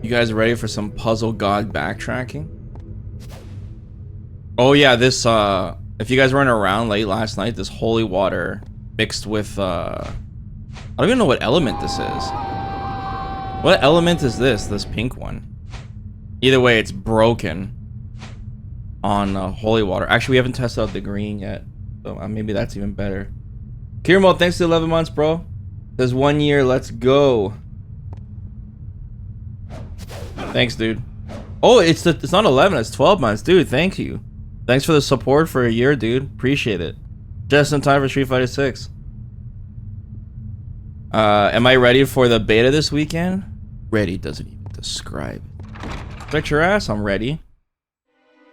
You guys ready for some puzzle god backtracking? Oh yeah, this if you guys weren't around late last night, this holy water mixed with I don't even know what element this is. What element is this? This pink one. Either way, it's broken on holy water. Actually, we haven't tested out the green yet, so maybe that's even better. Kirmo, thanks to 11 months, bro. There's 1 year. Let's go. Thanks, dude. Oh, it's not 11. It's 12 months, dude. Thank you. Thanks for the support for a year, dude. Appreciate it. Just in time for Street Fighter 6. Am I ready for the beta this weekend? Ready doesn't even describe it. Bet your ass I'm ready.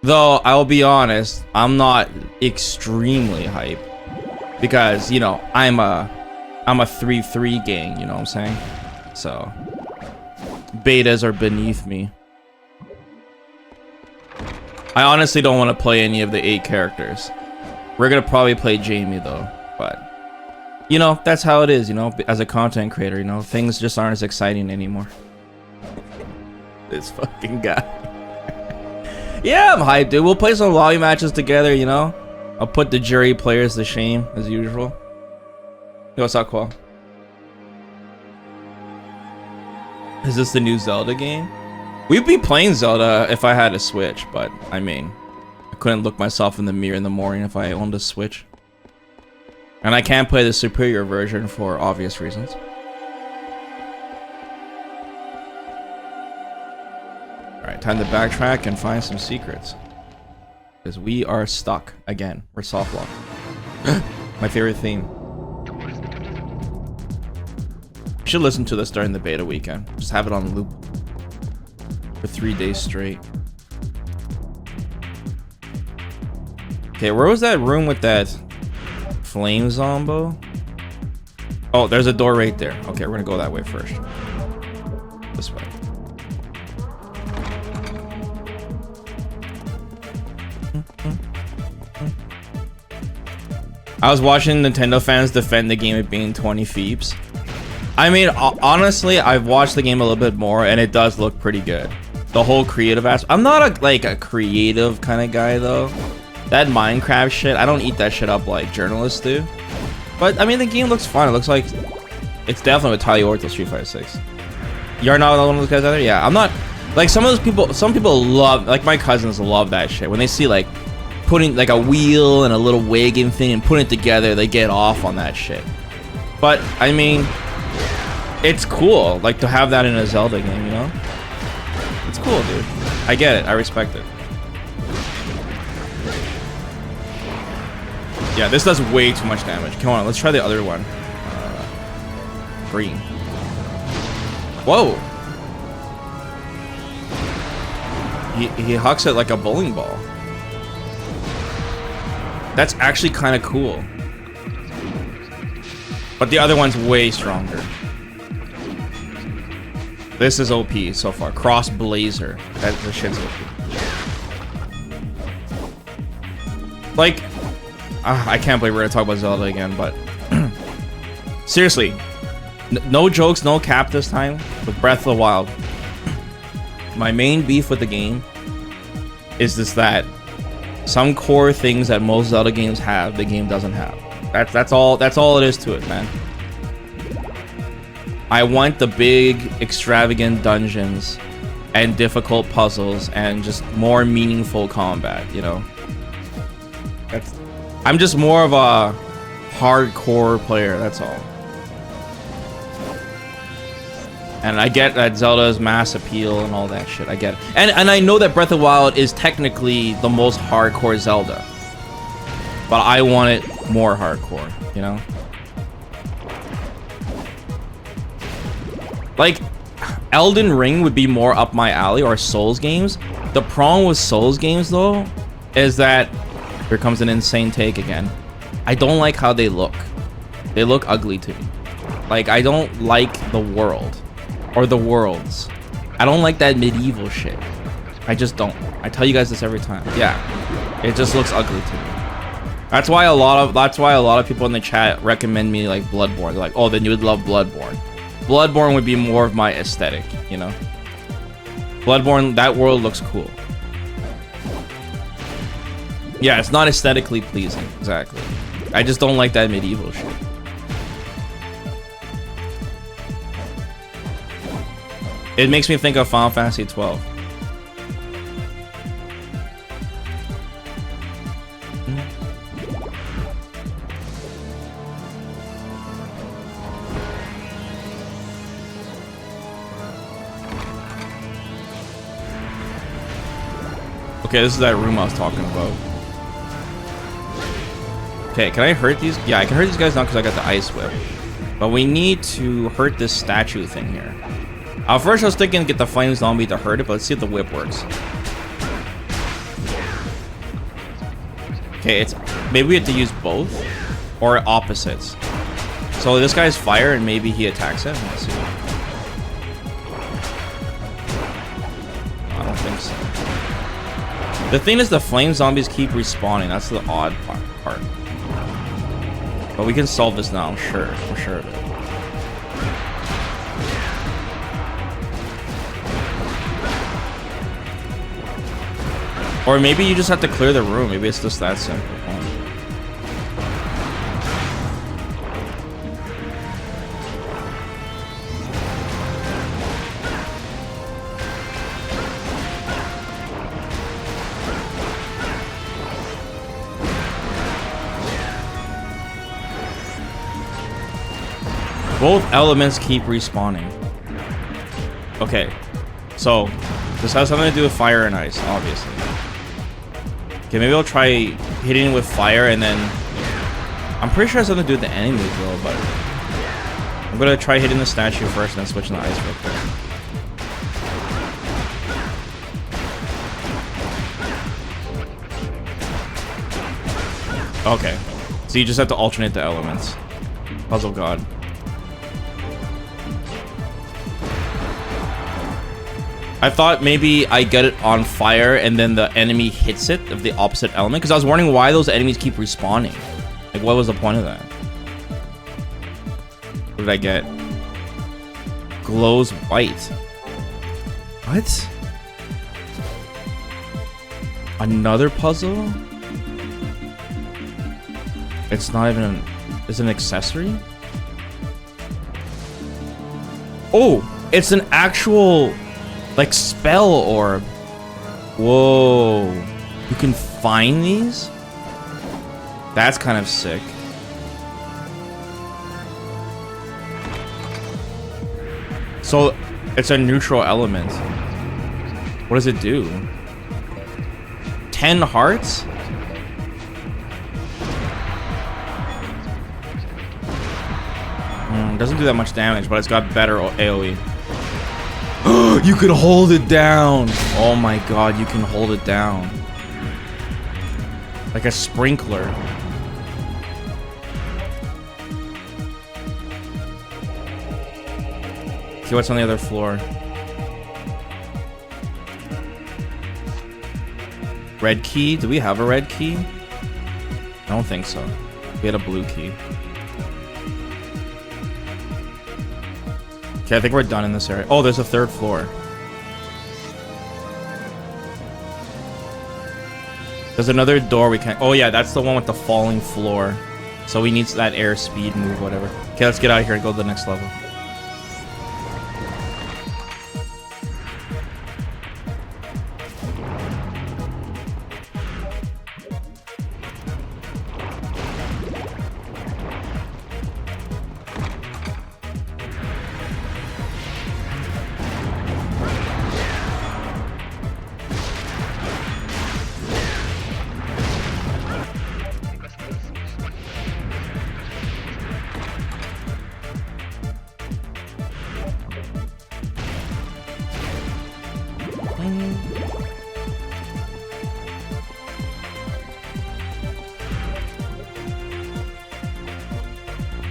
Though, I'll be honest, I'm not extremely hype. Because, you know, I'm a 3-3 gang, you know what I'm saying? So, betas are beneath me. I honestly don't want to play any of the 8 characters. We're gonna probably play Jamie though, but you know, that's how it is, you know, as a content creator, you know, things just aren't as exciting anymore. This fucking guy. Yeah, I'm hyped, dude. We'll play some lobby matches together, you know. I'll put the jury players to shame, as usual. Yo, what's up, Qual? Is this the new Zelda game? We'd be playing Zelda if I had a Switch, but, I mean, I couldn't look myself in the mirror in the morning if I owned a Switch. And I can't play the superior version for obvious reasons. Alright, time to backtrack and find some secrets. Because we are stuck again. We're soft locked. My favorite theme. You should listen to this during the beta weekend. Just have it on loop for 3 days straight. Okay, where was that room with that flame zombo? Oh, there's a door right there. Okay, we're gonna go that way first. This way. I was watching Nintendo fans defend the game at being 20 feeps. I mean, honestly, I've watched the game a little bit more, and it does look pretty good. The whole creative aspect. I'm not a creative kind of guy though. That Minecraft shit, I don't eat that shit up like journalists do. But I mean, the game looks fun. It looks like it's definitely with Tali Orto Street Fighter 6. You're not one of those guys either? Yeah, I'm not. Like some of those people, some people love, like my cousins love that shit. When they see like putting like a wheel and a little wagon thing and putting it together, they get off on that shit. But I mean, it's cool, like to have that in a Zelda game, you know? It's cool, dude. I get it. I respect it. Yeah, this does way too much damage. Come on, let's try the other one. Green. Whoa. He hucks it like a bowling ball. That's actually kind of cool. But the other one's way stronger. This is OP so far. Cross Blazer. That the shit's OP. Like, I can't believe we're gonna talk about Zelda again, but seriously, no jokes, no cap this time with Breath of the Wild. My main beef with the game is this, that some core things that most Zelda games have, the game doesn't have. That's all it is to it, man. I want the big, extravagant dungeons and difficult puzzles and just more meaningful combat, you know? I'm just more of a hardcore player, that's all. And I get that Zelda's mass appeal and all that shit, I get it. And I know that Breath of the Wild is technically the most hardcore Zelda. But I want it more hardcore, you know? Like, Elden Ring would be more up my alley, or Souls games. The problem with Souls games, though, is that... Here comes an insane take again. I don't like how they look. They look ugly to me. Like, I don't like the world. Or the worlds. I don't like that medieval shit. I just don't. I tell you guys this every time. Yeah. It just looks ugly to me. That's why a lot of people in the chat recommend me like Bloodborne. They're like, oh, then you would love Bloodborne. Bloodborne would be more of my aesthetic, you know? Bloodborne, that world looks cool. Yeah, it's not aesthetically pleasing, exactly. I just don't like that medieval shit. It makes me think of Final Fantasy 12. Okay, this is that room I was talking about. Okay, can I hurt these? Yeah, I can hurt these guys now because I got the ice whip. But we need to hurt this statue thing here. First I was thinking to get the flame zombie to hurt it, but let's see if the whip works. Okay, it's maybe we have to use both or opposites. So this guy's fire and maybe he attacks it. Let's see. I don't think so. The thing is the flame zombies keep respawning. That's the odd part. But we can solve this now, I'm sure. I'm sure of it. Or maybe you just have to clear the room. Maybe it's just that simple. Both elements keep respawning. Okay, so this has something to do with fire and ice, obviously. Okay, maybe I'll try hitting with fire and then... I'm pretty sure it has something to do with the enemies though, but... I'm gonna try hitting the statue first and then switching the ice real quick. Okay, so you just have to alternate the elements. Puzzle God. I thought maybe I get it on fire and then the enemy hits it of the opposite element, because I was wondering why those enemies keep respawning. Like, what was the point of that? What did I get? Glows white. What? Another puzzle? It's not even an... It's an accessory? Oh! It's an actual... like spell orb. Whoa. You can find these? That's kind of sick. So it's a neutral element. What does it do? 10 hearts? Doesn't do that much damage, but it's got better AoE. You can hold it down. Oh my god, you can hold it down. Like a sprinkler. See what's on the other floor. Red key? Do we have a red key? I don't think so. We had a blue key. Okay, I think we're done in this area. Oh, there's a third floor. There's another door we can't... Oh yeah, that's the one with the falling floor. So we need that air speed move, whatever. Okay, let's get out of here and go to the next level.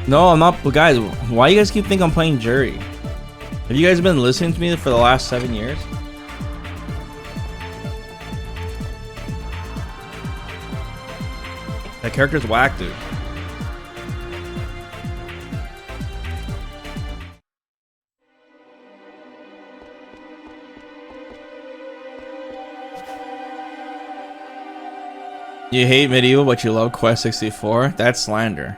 No, I'm not. Guys, why you guys keep thinking I'm playing Jury? Have you guys been listening to me for the last 7 years? That character's whack, dude. You hate medieval, but you love Quest 64? That's slander.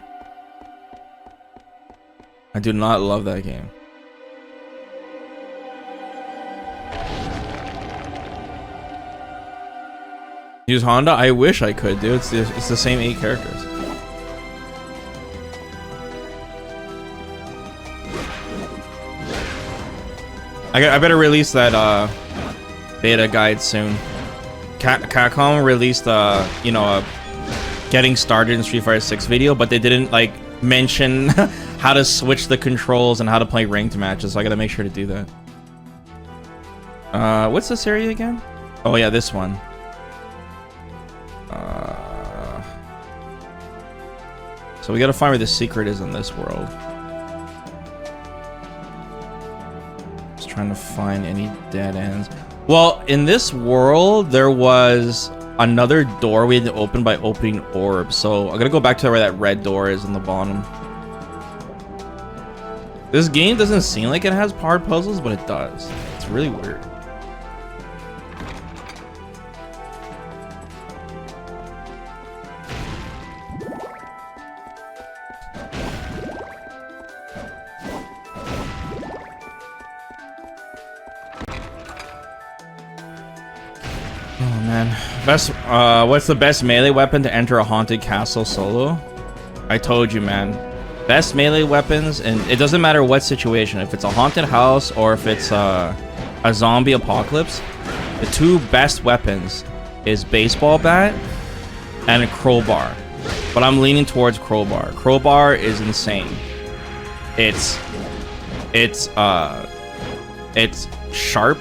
I do not love that game. Use Honda? I wish I could, dude. It's the same 8 characters. I better release that beta guide soon. Capcom released you know, a getting started in Street Fighter 6 video, but they didn't like mention how to switch the controls and how to play ranked matches, so I gotta make sure to do that. What's this area again? Oh yeah, this one. So we gotta find where the secret is in this world. Just trying to find any dead ends. Well, in this world, there was another door we had to open by opening orbs. So I'm gonna go back to where that red door is in the bottom. This game doesn't seem like it has hard puzzles, but it does. It's really weird. Oh man, what's the best melee weapon to enter a haunted castle solo? I told you, man. Best melee weapons, and it doesn't matter what situation. If it's a haunted house or if it's a zombie apocalypse, the 2 best weapons is baseball bat and a crowbar. But I'm leaning towards crowbar. Crowbar is insane. It's sharp.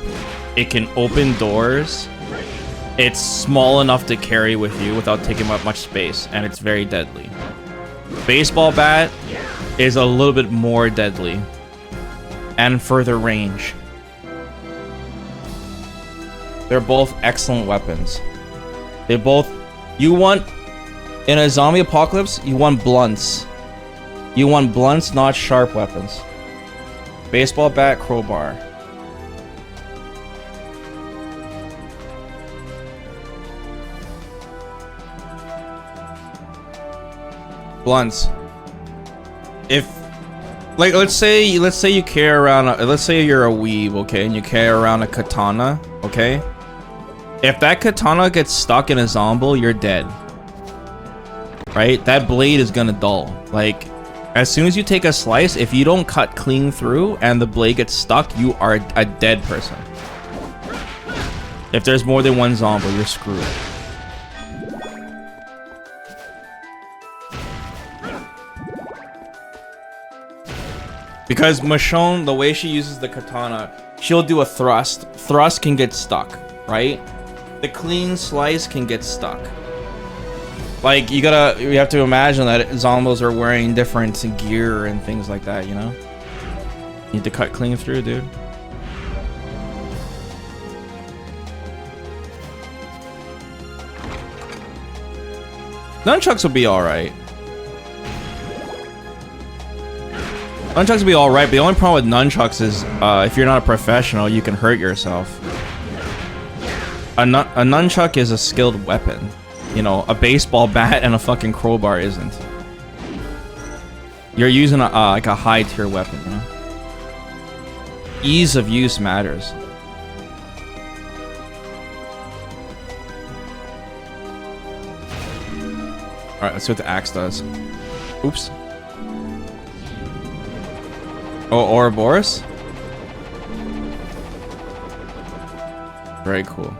It can open doors. It's small enough to carry with you without taking up much space, and it's very deadly. Baseball bat is a little bit more deadly and further range. They're both excellent weapons. They both... You want... In a zombie apocalypse, you want blunts. You want blunts, not sharp weapons. Baseball bat, crowbar. Blunts. If, like, let's say you carry around let's say you're a weeb, okay, and you carry around a katana, okay? If that katana gets stuck in a zombie, you're dead. Right? That blade is gonna dull. Like, as soon as you take a slice, if you don't cut clean through and the blade gets stuck, you are a dead person. If there's more than one zombie, you're screwed. Because Michonne, the way she uses the katana, she'll do a thrust. Thrust can get stuck, right? The clean slice can get stuck. Like, you have to imagine that zombies are wearing different gear and things like that, you know? You need to cut clean through, dude. Nunchucks will be alright. Nunchucks will be alright, but the only problem with nunchucks is if you're not a professional, you can hurt yourself. A nunchuck is a skilled weapon. You know, a baseball bat and a fucking crowbar isn't. You're using like a high tier weapon, you know? Ease of use matters. Alright, let's see what the axe does. Oops. Oh, Ouroboros? Very cool.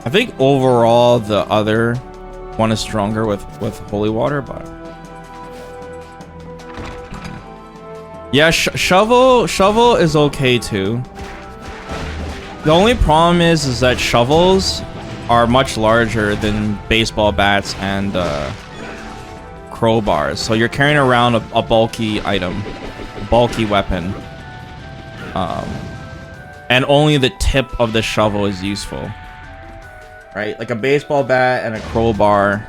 I think overall the other one is stronger with holy water, but yeah, shovel is okay too. The only problem is that shovels are much larger than baseball bats and crowbars, so you're carrying around a bulky item, a bulky weapon, and only the tip of the shovel is useful. Right, like a baseball bat and a crowbar.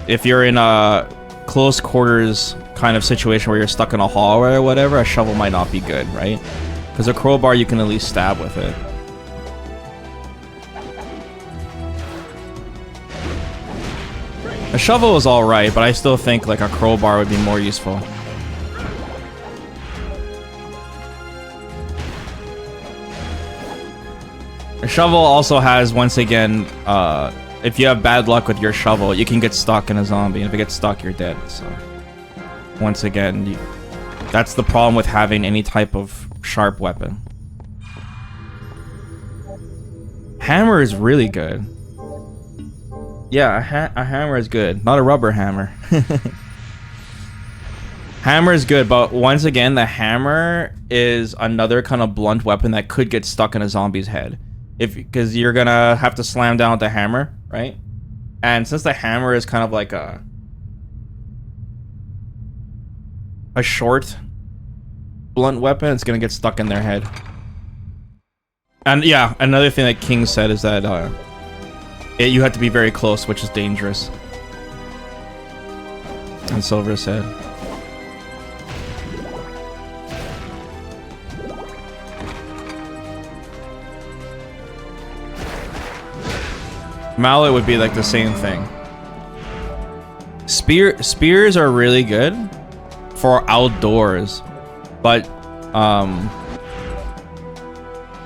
If you're in a close quarters kind of situation where you're stuck in a hallway or whatever, a shovel might not be good, right? Because a crowbar you can at least stab with it. A shovel is alright, but I still think like a crowbar would be more useful. A shovel also has, once again, if you have bad luck with your shovel, you can get stuck in a zombie. And if it gets stuck, you're dead. So, once again, that's the problem with having any type of sharp weapon. Hammer is really good. Yeah, a hammer is good. Not a rubber hammer. Hammer is good, but once again, the hammer is another kind of blunt weapon that could get stuck in a zombie's head. Because you're gonna have to slam down with the hammer, right? And since the hammer is kind of like a short blunt weapon, it's gonna get stuck in their head. And yeah, another thing that King said is that you have to be very close, which is dangerous. And Silver said. Mallet would be like the same thing. Spears are really good for outdoors, but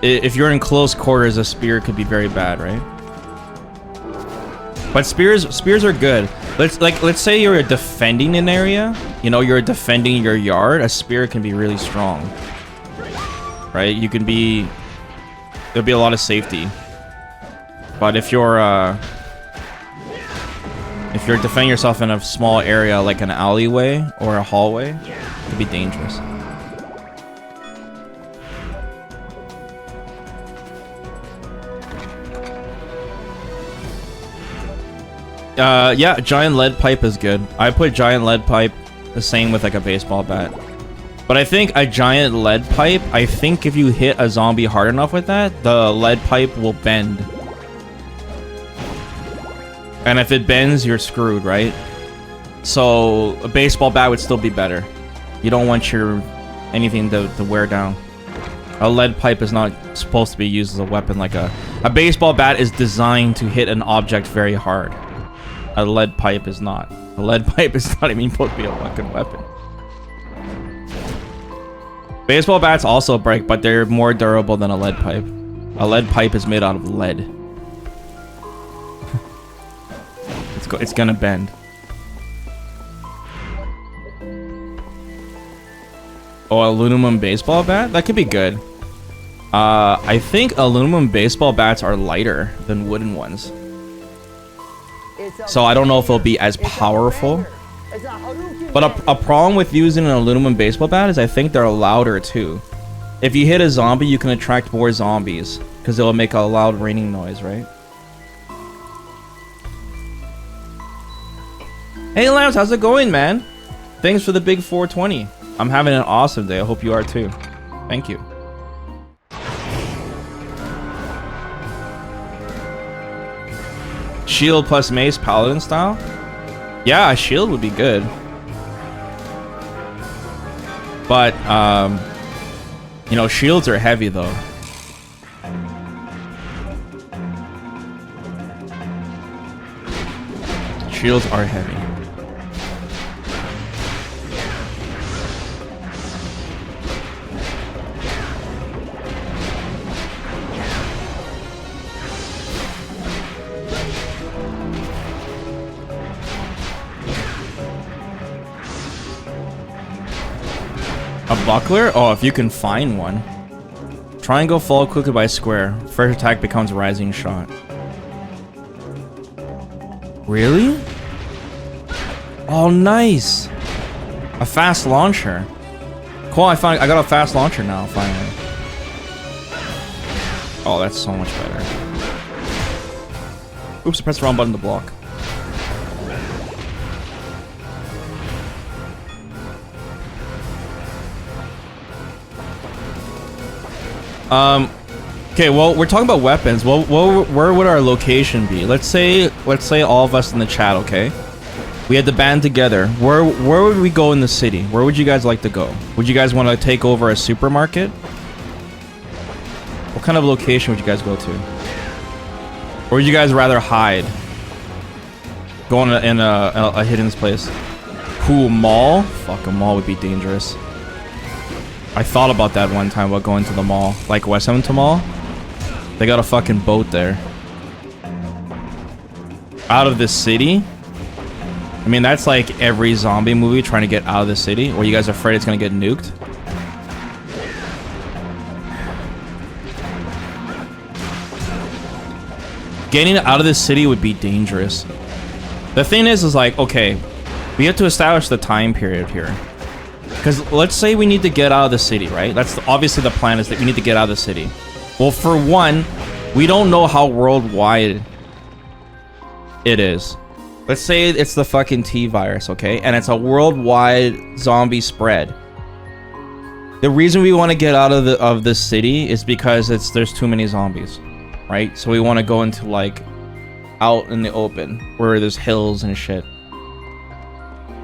if you're in close quarters, a spear could be very bad, right? But spears are good. Let's say you're defending an area, you know, you're defending your yard. A spear can be really strong, right? There'll be a lot of safety. But if you're defending yourself in a small area like an alleyway or a hallway, it could be dangerous. Yeah, giant lead pipe is good. I put giant lead pipe the same with like a baseball bat. But I think a giant lead pipe, I think if you hit a zombie hard enough with that, the lead pipe will bend. And if it bends, you're screwed, right? So a baseball bat would still be better. You don't want anything to wear down. A lead pipe is not supposed to be used as a weapon. Like a baseball bat is designed to hit an object very hard. A lead pipe is not. A lead pipe is not even supposed to be a fucking weapon. Baseball bats also break, but they're more durable than a lead pipe. A lead pipe is made out of lead. It's gonna bend. Oh, aluminum baseball bat? That could be good. I think aluminum baseball bats are lighter than wooden ones. So I don't know if it'll be as powerful. But a problem with using an aluminum baseball bat is I think they're louder too. If you hit a zombie, you can attract more zombies because it'll make a loud raining noise, right? Hey Lance, how's it going, man? Thanks for the big 420. I'm having an awesome day. I hope you are too. Thank you. Shield plus mace, paladin style? Yeah, a shield would be good. But, you know, shields are heavy though. Shields are heavy. A buckler? Oh, if you can find one. Triangle follow quickly by square. First attack becomes rising shot. Really? Oh, nice. A fast launcher. Cool, I got a fast launcher now, finally. Oh, that's so much better. Oops, I pressed the wrong button to block. Okay, well, we're talking about weapons. Well, where would our location be? Let's say all of us in the chat, okay? We had to band together. Where would we go in the city? Where would you guys like to go? Would you guys want to take over a supermarket? What kind of location would you guys go to? Or would you guys rather hide? Go in a hidden place. Cool, mall? Fuck, a mall would be dangerous. I thought about that one time about going to the mall. Like West Hamilton Mall. They got a fucking boat there. Out of the city? I mean, that's like every zombie movie trying to get out of the city. Or you guys are afraid it's gonna get nuked? Getting out of the city would be dangerous. The thing is like, okay, we have to establish the time period here. Because let's say we need to get out of the city, right? That's obviously the plan, is that we need to get out of the city. Well, for one, we don't know how worldwide it is. Let's say it's the fucking T virus, okay? And it's a worldwide zombie spread. The reason we want to get out of the city is because there's too many zombies, right? So we want to go into like out in the open where there's hills and shit.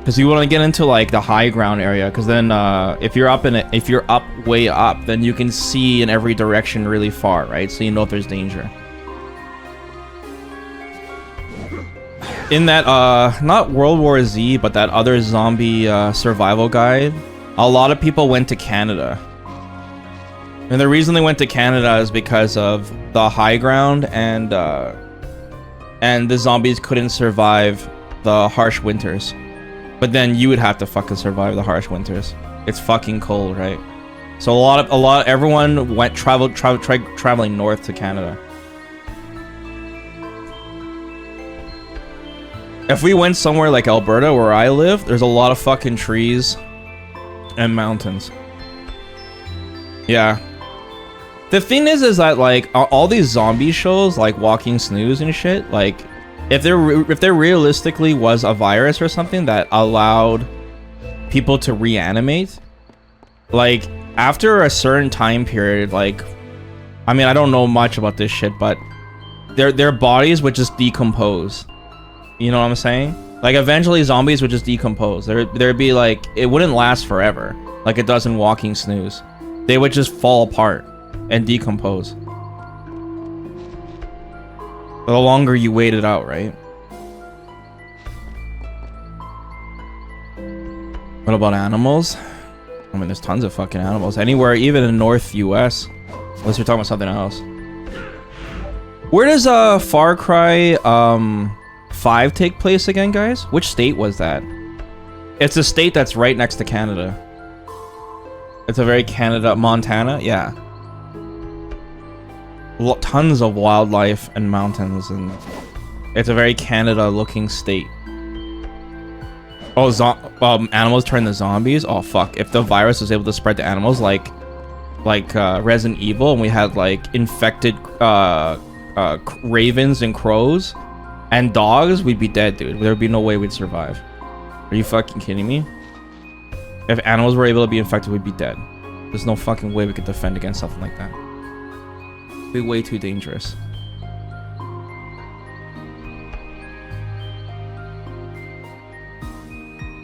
Because you want to get into like the high ground area, because then if you're up way up, then you can see in every direction really far, right? So you know if there's danger. In that not World War Z, but that other zombie survival guide, a lot of people went to Canada. And the reason they went to Canada is because of the high ground, and the zombies couldn't survive the harsh winters. But then you would have to fucking survive the harsh winters. It's fucking cold, right? So everyone went traveling north to Canada. If we went somewhere like Alberta, where I live, there's a lot of fucking trees and mountains. Yeah. The thing is that like all these zombie shows, like Walking Snooze and shit, like if there realistically was a virus or something that allowed people to reanimate, like after a certain time period, like, I mean, I don't know much about this shit, but their bodies would just decompose. You know what I'm saying? Like eventually zombies would just decompose. There'd be like, it wouldn't last forever like it does in Walking Snooze. They would just fall apart and decompose. The longer you wait it out, right? What about animals? I mean, there's tons of fucking animals. Anywhere, even in North US. Unless you're talking about something else. Where does Far Cry 5 take place again, guys? Which state was that? It's a state that's right next to Canada. It's a very Montana? Yeah. Tons of wildlife and mountains, and it's a very Canada-looking state. Oh, animals turn to zombies? Oh, fuck. If the virus was able to spread to animals like Resident Evil, and we had, like, infected ravens and crows and dogs, we'd be dead, dude. There'd be no way we'd survive. Are you fucking kidding me? If animals were able to be infected, we'd be dead. There's no fucking way we could defend against something like that. Be way too dangerous.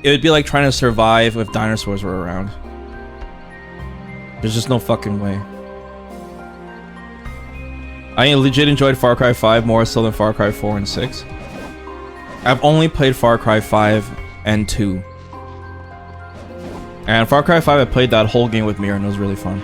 It would be like trying to survive if dinosaurs were around. There's just no fucking way. I legit enjoyed Far Cry 5 more so than Far Cry 4 and 6. I've only played Far Cry 5 and 2. And Far Cry 5, I played that whole game with Mira and it was really fun.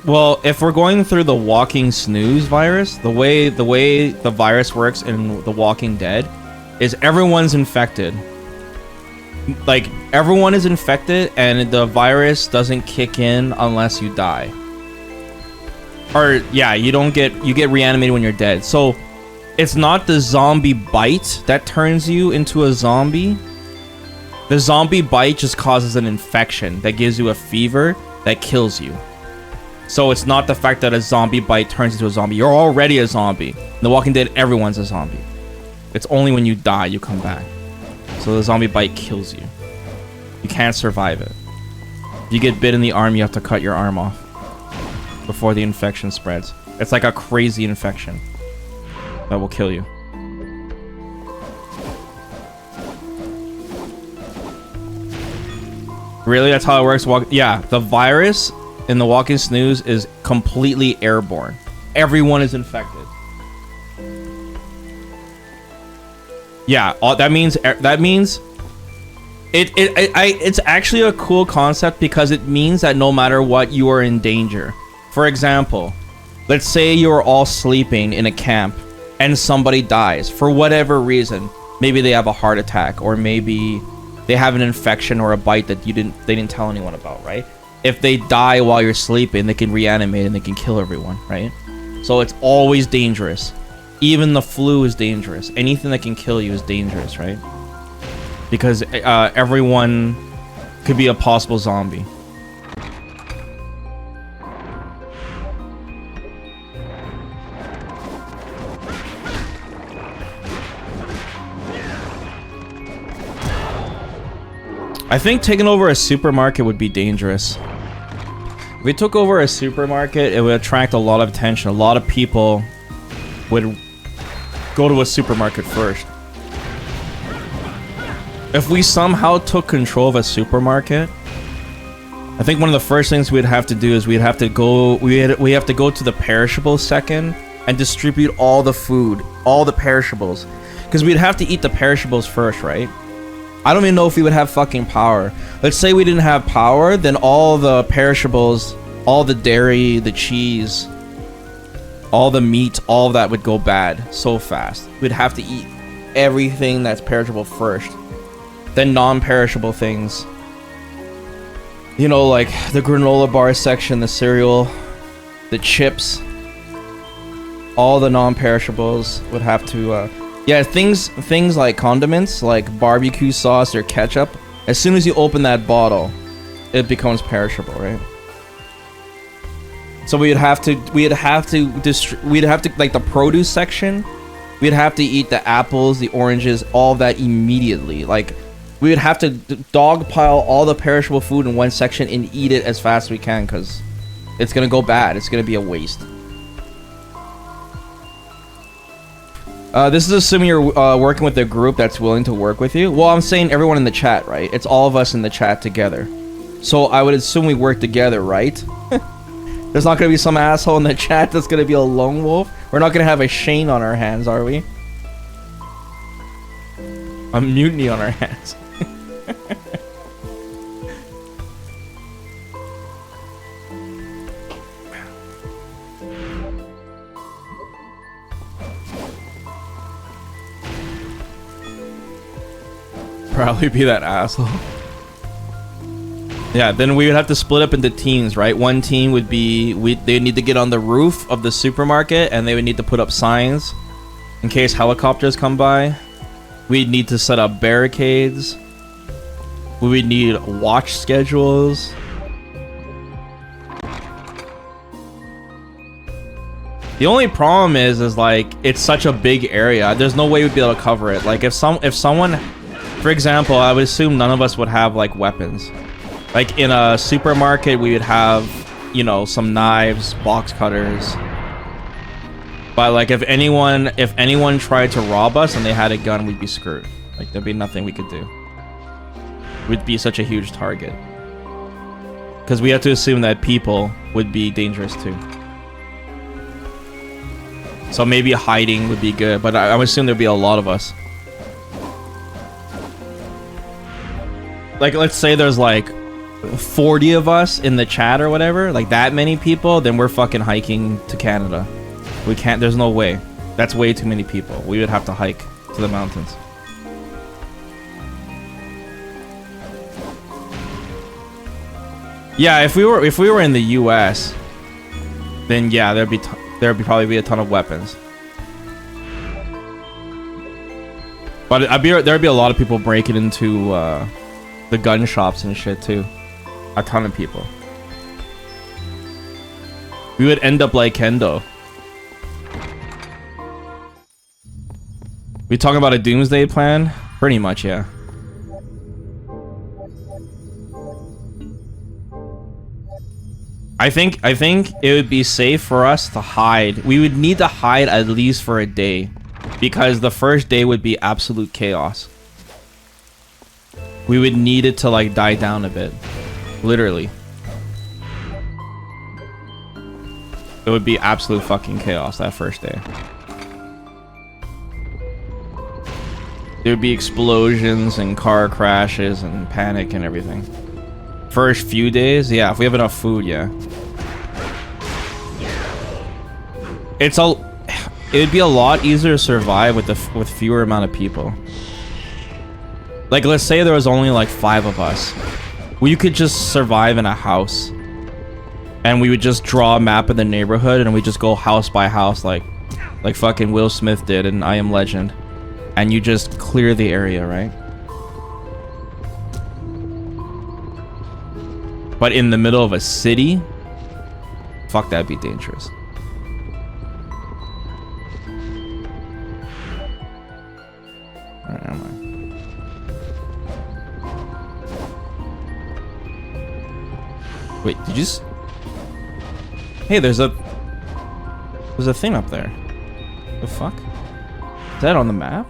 Well, if we're going through the Walking Snooze virus, the way the virus works in The Walking Dead is everyone's infected. Like, everyone is infected and the virus doesn't kick in unless you die. Or, yeah, you get reanimated when you're dead. So, it's not the zombie bite that turns you into a zombie. The zombie bite just causes an infection that gives you a fever that kills you. So it's not the fact that a zombie bite turns into a zombie. You're already a zombie. In The Walking Dead, everyone's a zombie. It's only when you die you come back. So the zombie bite kills you. You can't survive it. If you get bit in the arm, you have to cut your arm off before the infection spreads. It's like a crazy infection that will kill you. Really? That's how it works? Yeah, the virus in the walking snooze is completely airborne. Everyone is infected. Yeah, that means it's actually a cool concept because it means that no matter what, you are in danger. For example, let's say you're all sleeping in a camp and somebody dies for whatever reason. Maybe they have a heart attack, or maybe they have an infection or a bite that they didn't tell anyone about, right? If they die while you're sleeping, they can reanimate and they can kill everyone, right? So it's always dangerous. Even the flu is dangerous. Anything that can kill you is dangerous, right? Because everyone could be a possible zombie. I think taking over a supermarket would be dangerous. If we took over a supermarket, it would attract a lot of attention. A lot of people would go to a supermarket first. If we somehow took control of a supermarket, I think one of the first things we'd have to do is we have to go to the perishables section and distribute all the food, all the perishables, because we'd have to eat the perishables first, right? I don't even know if we would have fucking power. Let's say we didn't have power, then all the perishables, all the dairy, the cheese, all the meat, all of that would go bad so fast. We'd have to eat everything that's perishable first. Then non-perishable things. You know, like the granola bar section, the cereal, the chips. All the non-perishables would have to... yeah, things like condiments, like barbecue sauce or ketchup. As soon as you open that bottle, it becomes perishable, right? So we'd have to like the produce section. We'd have to eat the apples, the oranges, all of that immediately. Like we would have to dogpile all the perishable food in one section and eat it as fast as we can, because it's gonna go bad. It's gonna be a waste. This is assuming you're working with a group that's willing to work with you. Well, I'm saying everyone in the chat, right? It's all of us in the chat together. So I would assume we work together, right? There's not going to be some asshole in the chat that's going to be a lone wolf. We're not going to have a Shane on our hands, are we? A mutiny on our hands. Probably be that asshole. Yeah, then we would have to split up into teams, right? One team would be... they would need to get on the roof of the supermarket, and they would need to put up signs in case helicopters come by. We'd need to set up barricades. We would need watch schedules. The only problem is like, it's such a big area. There's no way we'd be able to cover it. Like, if someone... For example, I would assume none of us would have, like, weapons. Like, in a supermarket, we would have, you know, some knives, box cutters. But, like, if anyone tried to rob us and they had a gun, we'd be screwed. Like, there'd be nothing we could do. We'd be such a huge target. Because we have to assume that people would be dangerous, too. So maybe hiding would be good, but I would assume there'd be a lot of us. Like, let's say there's like 40 of us in the chat or whatever, like that many people, then we're fucking hiking to Canada. We can't, there's no way. That's way too many people. We would have to hike to the mountains. Yeah, if we were in the US, then yeah, there'd probably be a ton of weapons. But there'd be a lot of people breaking into the gun shops and shit too. A ton of people. We would end up like Kendo. We talking about a doomsday plan? Pretty much, yeah. I think it would be safe for us to hide. We would need to hide at least for a day, because the first day would be absolute chaos. We would need it to like die down a bit, literally. It would be absolute fucking chaos that first day. There would be explosions and car crashes and panic and everything. First few days, yeah, if we have enough food, yeah. It would be a lot easier to survive with fewer amount of people. Like, let's say there was only like 5 of us. We could just survive in a house. And we would just draw a map of the neighborhood and we just go house by house like fucking Will Smith did in I Am Legend. And you just clear the area, right? But in the middle of a city, fuck, that'd be dangerous. Where am I? Wait, did you just... Hey, there's a thing up there. The fuck? Is that on the map?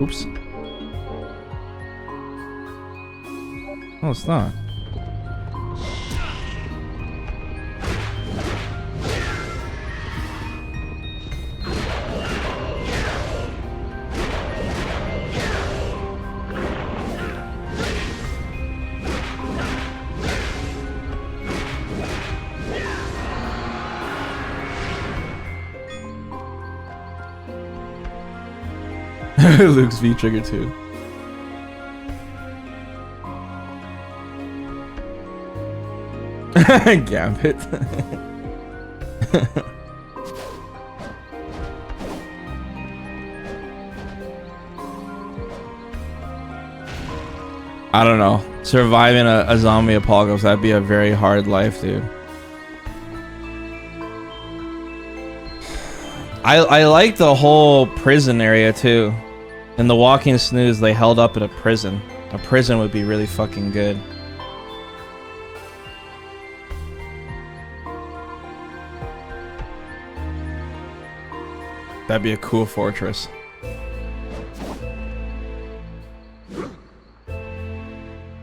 Oops. Oh, it's not. Luke's V trigger too. Gambit. I don't know. Surviving a zombie apocalypse, that'd be a very hard life, dude. I like the whole prison area too. In the Walking Snooze, they held up at a prison. A prison would be really fucking good. That'd be a cool fortress.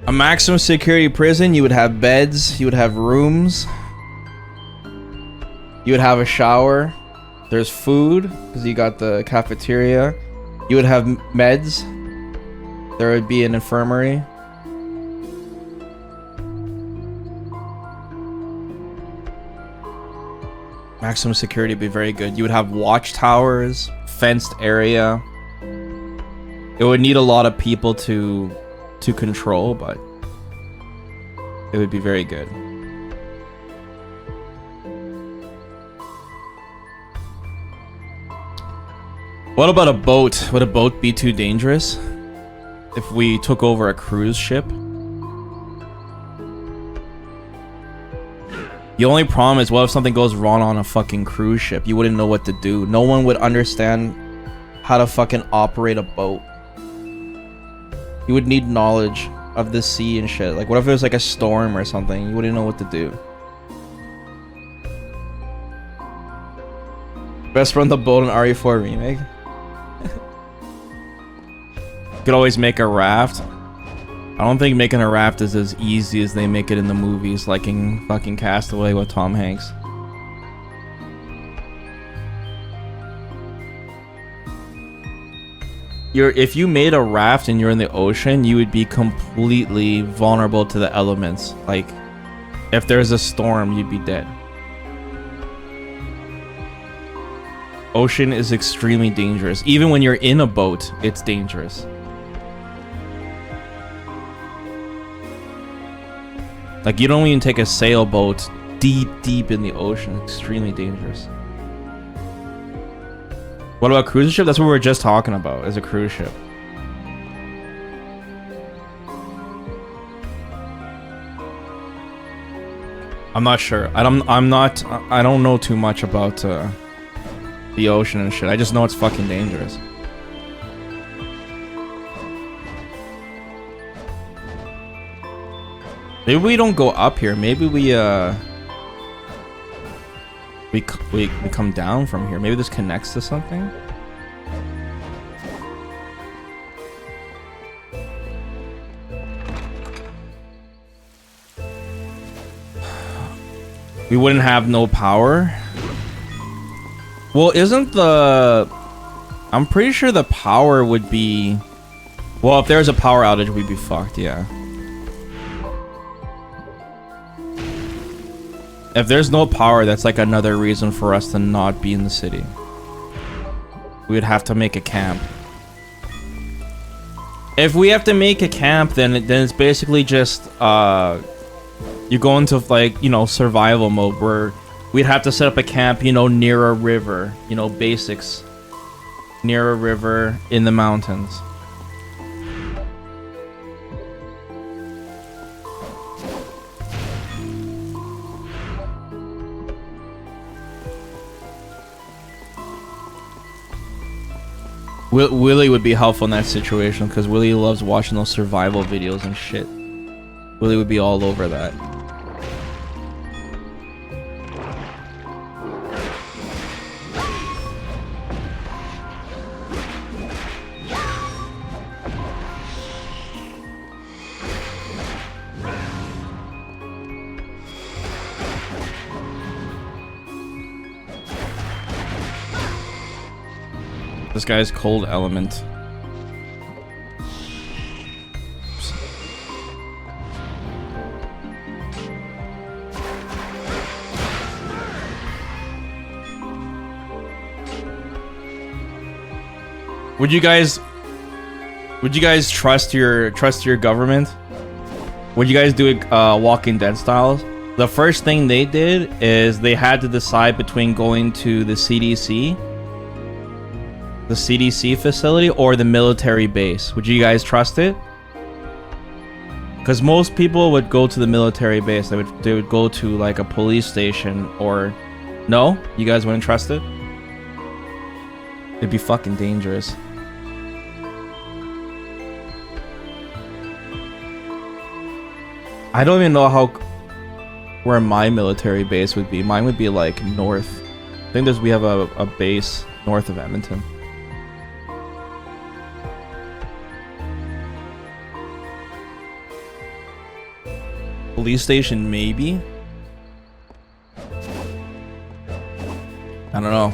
A maximum security prison, you would have beds, you would have rooms, you would have a shower, there's food, because you got the cafeteria. You would have meds. There would be an infirmary. Maximum security would be very good. You would have watchtowers, fenced area. It would need a lot of people to control, but it would be very good. What about a boat? Would a boat be too dangerous if we took over a cruise ship? The only problem is, what if something goes wrong on a fucking cruise ship? You wouldn't know what to do. No one would understand how to fucking operate a boat. You would need knowledge of the sea and shit. Like, what if there's like a storm or something? You wouldn't know what to do. Best run the boat in RE4 remake. Could always make a raft. I don't think making a raft is as easy as they make it in the movies, like in fucking Castaway with Tom Hanks. If you made a raft and you're in the ocean, you would be completely vulnerable to the elements. Like, if there's a storm, you'd be dead. Ocean is extremely dangerous. Even when you're in a boat, it's dangerous. Like, you don't even take a sailboat deep in the ocean. It's extremely dangerous. What about cruise ship? That's what we were just talking about, is a cruise ship. I'm not sure. I don't know too much about the ocean and shit. I just know it's fucking dangerous. Maybe we don't go up here. Maybe we come down from here. Maybe this connects to something. We wouldn't have no power. Well, isn't the... I'm pretty sure the power would be... Well, if there's a power outage, we'd be fucked, yeah. If there's no power, that's like another reason for us to not be in the city. We'd have to make a camp. If we have to make a camp, then it's basically just you go into like, you know, survival mode where we'd have to set up a camp, you know, near a river, you know, basics. Near a river in the mountains. Willie would be helpful in that situation because Willie loves watching those survival videos and shit. Willie would be all over that. This guy's cold element. Oops. Would you guys trust your government? Would you guys do it Walking Dead styles? The first thing they did is they had to decide between going to the CDC facility or the military base. Would you guys trust it? Because most people would go to the military base. They would go to like a police station or... No? You guys wouldn't trust it? It'd be fucking dangerous. I don't even know where my military base would be. Mine would be like north. I think we have a base north of Edmonton. Police station, maybe? I don't know.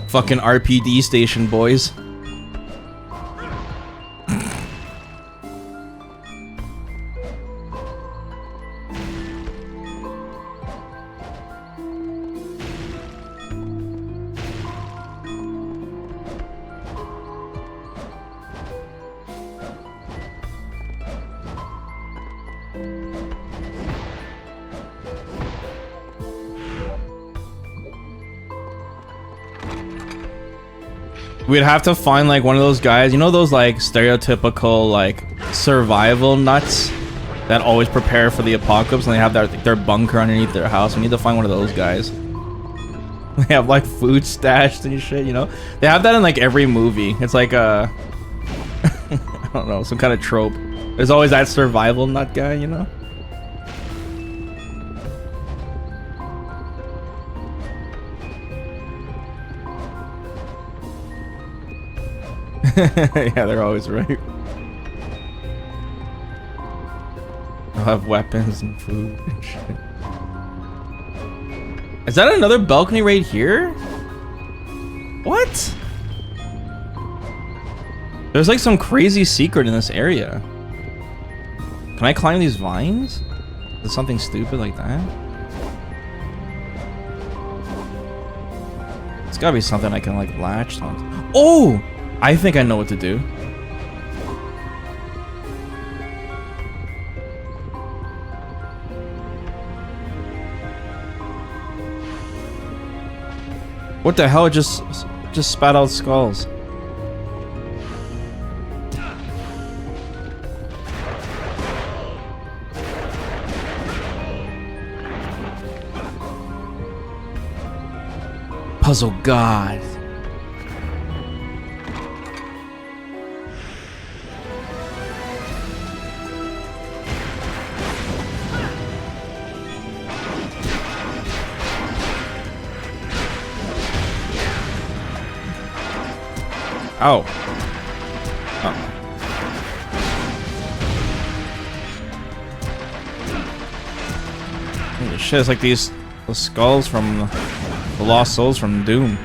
Fucking RPD station, boys. We'd have to find like one of those guys, you know, those like stereotypical like survival nuts that always prepare for the apocalypse and they have their bunker underneath their house. We need to find one of those guys. They have like food stashed and shit, you know? They have that in like every movie. It's like I don't know, some kind of trope. There's always that survival nut guy, you know? Yeah, they're always right. They'll have weapons and food and shit. Is that another balcony right here? What? There's like some crazy secret in this area. Can I climb these vines? Is something stupid like that? It's gotta be something I can like latch on. Oh! I think I know what to do. What the hell? It just spat out skulls. Puzzle God. Oh. Oh. Holy shit, it's like the skulls from the lost souls from Doom.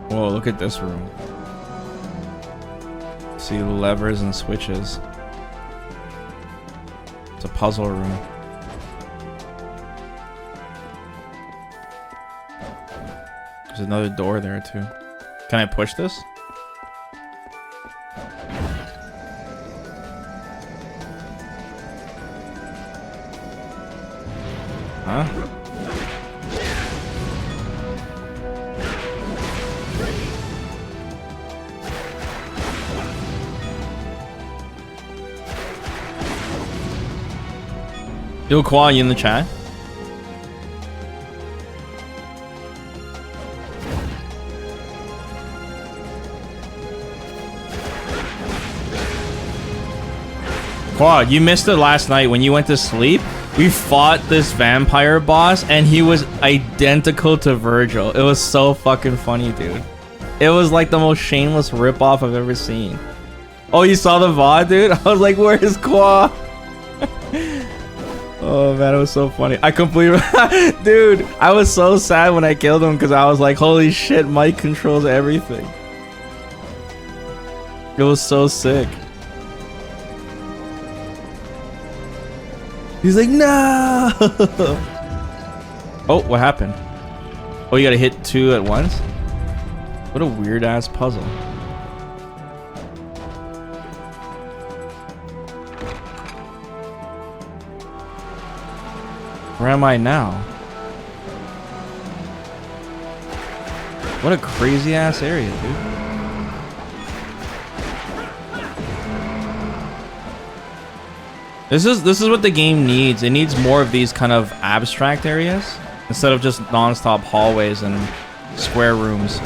Whoa, look at this room. See levers and switches. It's a puzzle room. There's another door there too. Can I push this? Huh? Yo, Kwa, you in the chat? Kwa, you missed it last night when you went to sleep. We fought this vampire boss and he was identical to Virgil. It was so fucking funny, dude. It was like the most shameless ripoff I've ever seen. Oh, you saw the VOD, dude? I was like, where is Kwa? Oh man, it was so funny. I completely dude, I was so sad when I killed him because I was like, holy shit, Mike controls everything. It was so sick. He's like, no. Oh, what happened? Oh, you gotta hit 2 at once? What a weird ass puzzle. Where am I now? What a crazy ass area, dude. This is what the game needs. It needs more of these kind of abstract areas instead of just non-stop hallways and square rooms.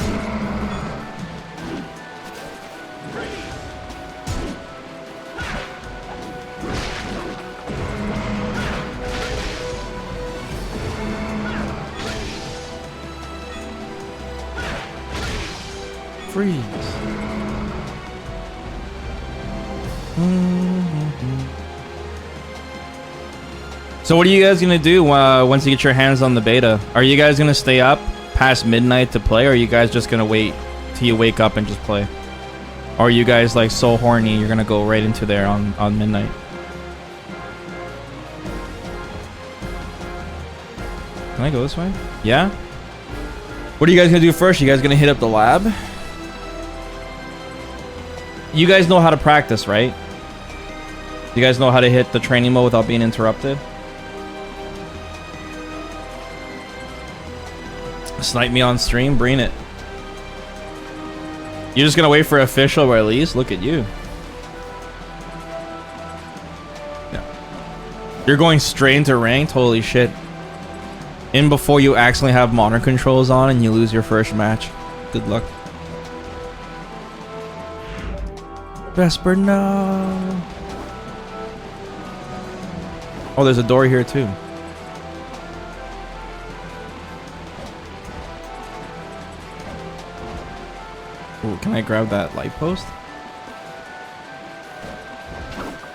Freeze. So what are you guys gonna do once you get your hands on the beta? Are you guys gonna stay up past midnight to play, or are you guys just gonna wait till you wake up and just play? Or are you guys like so horny you're gonna go right into there on midnight? Can I go this way? Yeah? What are you guys gonna do first? You guys gonna hit up the lab? You guys know how to practice, right? You guys know how to hit the training mode without being interrupted? Snipe me on stream, bring it. You're just gonna wait for official release? Look at you. Yeah. You're going straight into ranked? Holy shit. In before you accidentally have modern controls on and you lose your first match. Good luck. Vesper, no. Oh, there's a door here too. Ooh, can I grab that light post?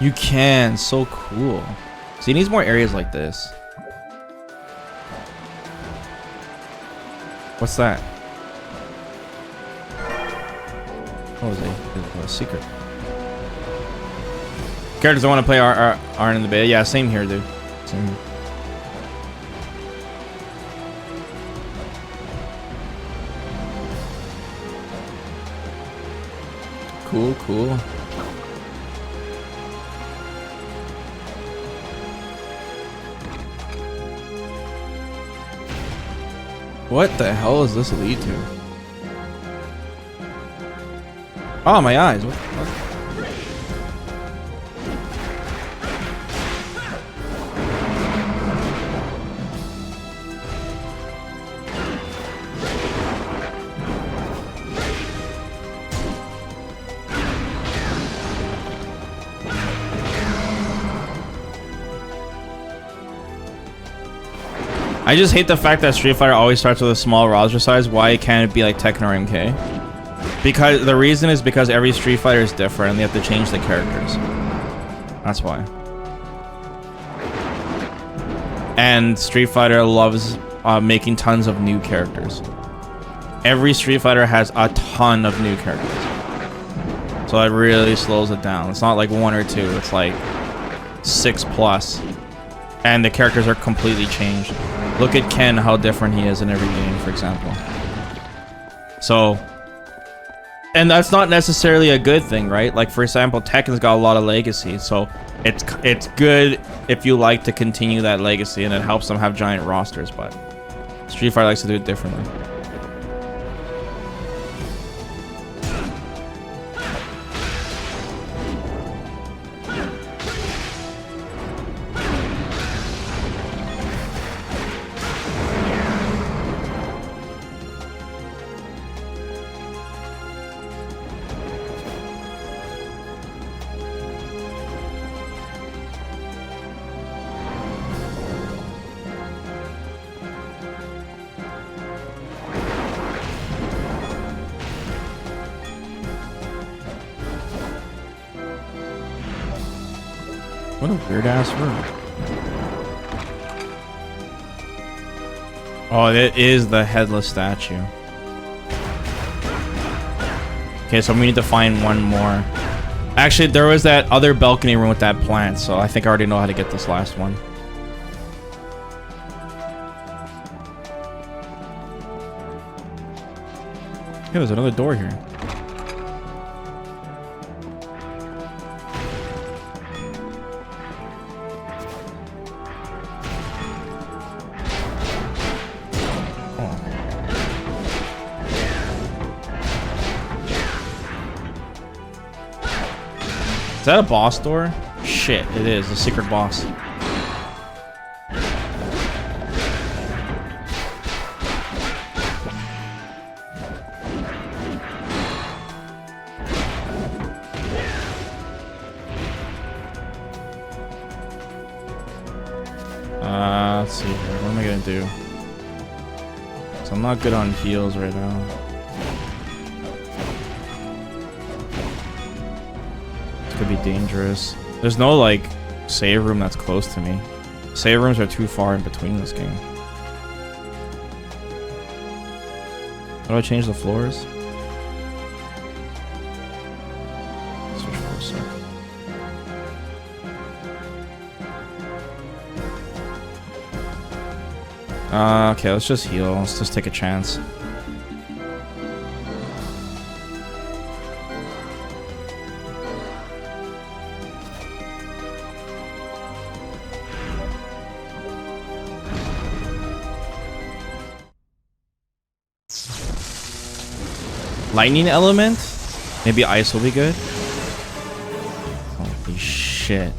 You can. So cool. So he needs more areas like this. What's that? What was it? It was a secret. Characters I want to play aren't in the beta. Yeah, same here, dude. Same here. Cool, cool. What the hell does this lead to? Oh, my eyes. What? I just hate the fact that Street Fighter always starts with a small roster size. Why can't it be like Tekken or MK? Because the reason is because every Street Fighter is different and they have to change the characters. That's why. And Street Fighter loves making tons of new characters. Every Street Fighter has a ton of new characters. So it really slows it down. It's not like 1 or 2. It's like 6+. And the characters are completely changed. Look at Ken, how different he is in every game, for example. So, and that's not necessarily a good thing, right? Like, for example, Tekken's got a lot of legacy, so it's good if you like to continue that legacy, and it helps them have giant rosters, but Street Fighter likes to do it differently. What a weird ass room. Oh, it is the headless statue. Okay, so we need to find one more. Actually, there was that other balcony room with that plant, so I think I already know how to get this last one. Yeah, there's another door here. Is that a boss door? Shit, it is. The secret boss. Let's see here. What am I gonna do? So I'm not good on heals right now. Could be dangerous. There's no like save room that's close to me. Save rooms are too far in between this game. How do I change the floors? Switch floors, okay, let's just heal. Let's just take a chance. Lightning element? Maybe ice will be good. Holy shit.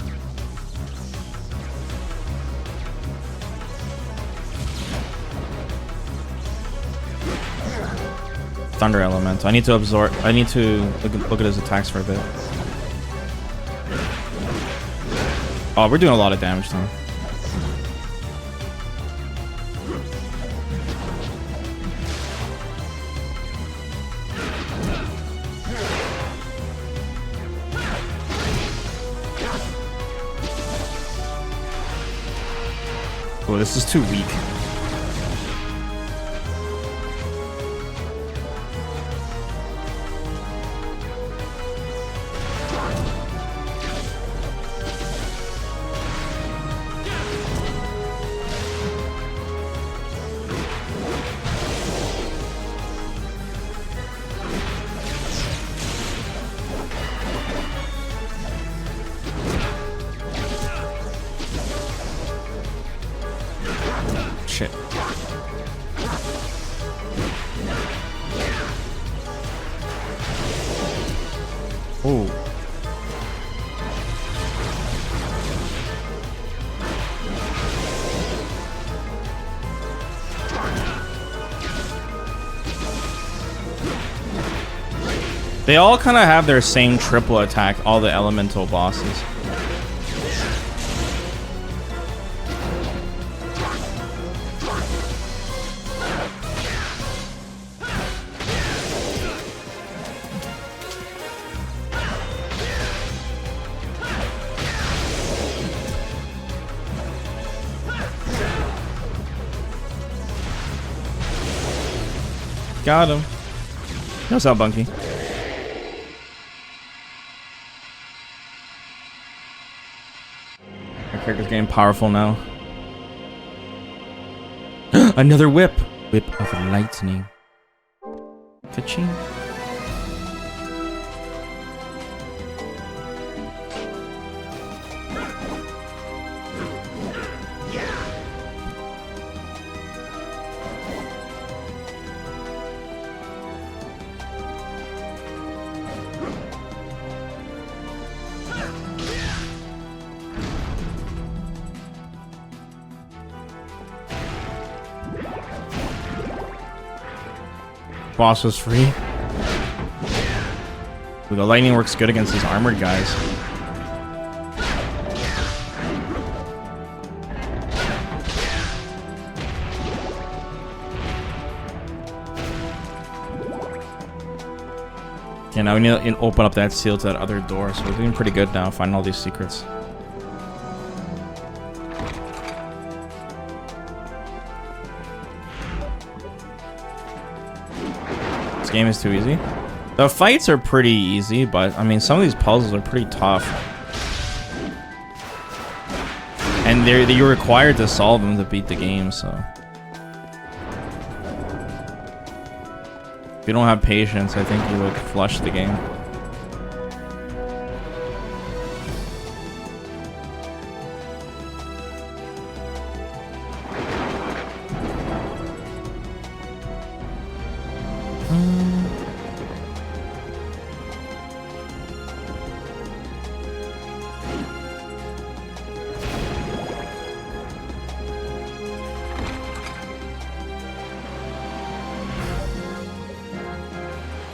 Thunder element. I need to absorb. I need to look at his attacks for a bit. Oh, we're doing a lot of damage to him. Oh, this is too weak. Shit. Oh. They all kind of have their same triple attack, all the elemental bosses. Got him. What's up, Bunky? Our character's getting powerful now. Another whip! Whip of lightning. Ka-ching. Boss was free. Ooh, the lightning works good against these armored guys. Okay, now we need to open up that seal to that other door, so we're doing pretty good now, finding all these secrets. This game is too easy. The fights are pretty easy, but I mean, some of these puzzles are pretty tough. And you're required to solve them to beat the game, so. If you don't have patience, I think you would flush the game.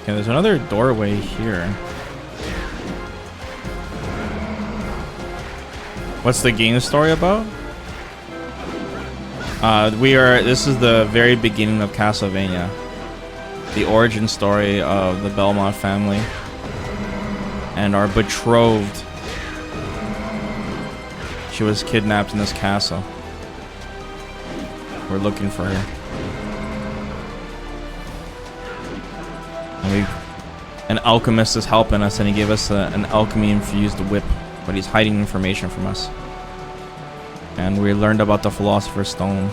Okay, there's another doorway here. What's the game story about? This is the very beginning of Castlevania. The origin story of the Belmont family. And our betrothed. She was kidnapped in this castle. We're looking for her. An alchemist is helping us, and he gave us an alchemy-infused whip, but he's hiding information from us. And we learned about the Philosopher's Stone,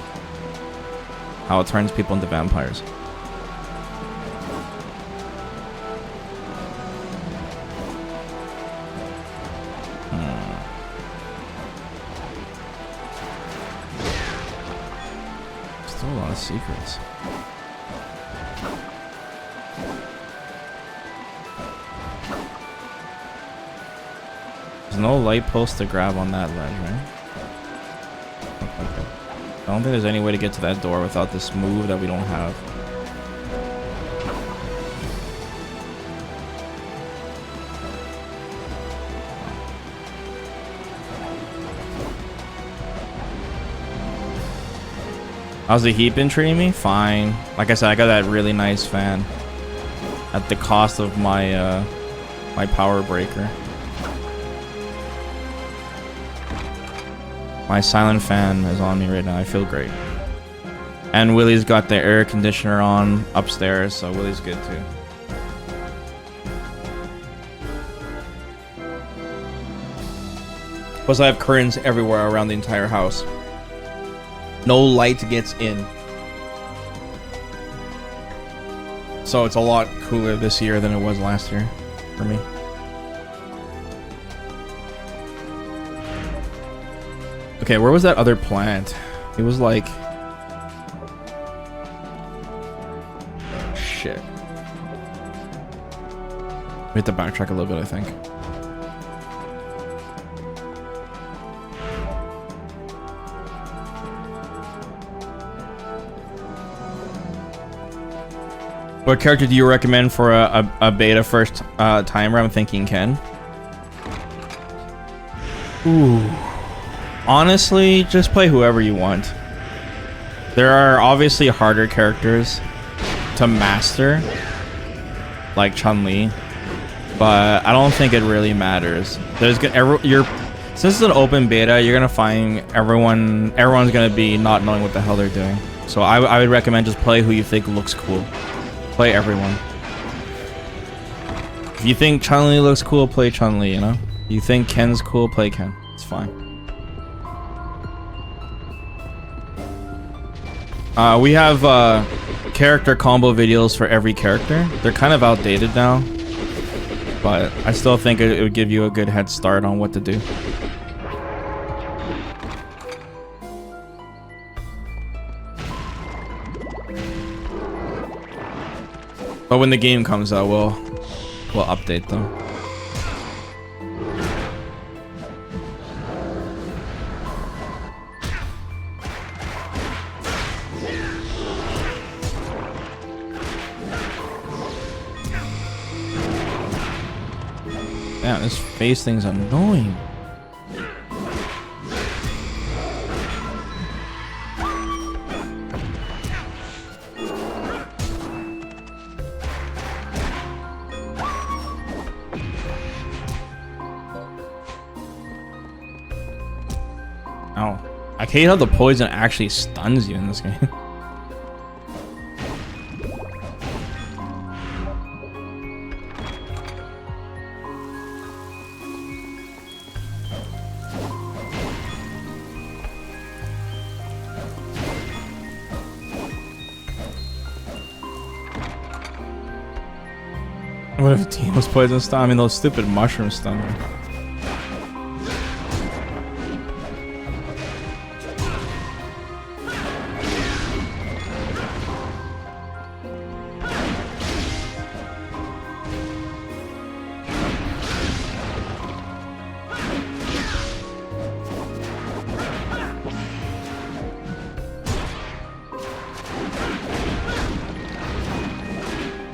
how it turns people into vampires. Still a lot of secrets. There's no light post to grab on that ledge, right? Okay. I don't think there's any way to get to that door without this move that we don't have. How's the heat been treating me? Fine. Like I said, I got that really nice fan at the cost of my my power breaker. My silent fan is on me right now. I feel great. And Willie's got the air conditioner on upstairs, so Willie's good too. Plus I have curtains everywhere around the entire house. No light gets in. So it's a lot cooler this year than it was last year for me. Okay, where was that other plant? It was like... shit. We have to backtrack a little bit, I think. What character do you recommend for a beta first timer? I'm thinking Ken. Ooh. Honestly, just play whoever you want. There are obviously harder characters to master, like Chun-Li, but I don't think it really matters. Since it's an open beta, you're gonna find everyone's gonna be not knowing what the hell they're doing. So I would recommend just play who you think looks cool. Play everyone. If you think Chun-Li looks cool, play Chun-Li, you know? You think Ken's cool, play Ken. It's fine. We have character combo videos for every character. They're kind of outdated now, but I still think it would give you a good head start on what to do. But when the game comes out, we'll update them. Damn, this face thing's annoying. Ow. I hate how the poison actually stuns you in this game. What if Timo's poison stun? I mean, those stupid mushrooms stun me.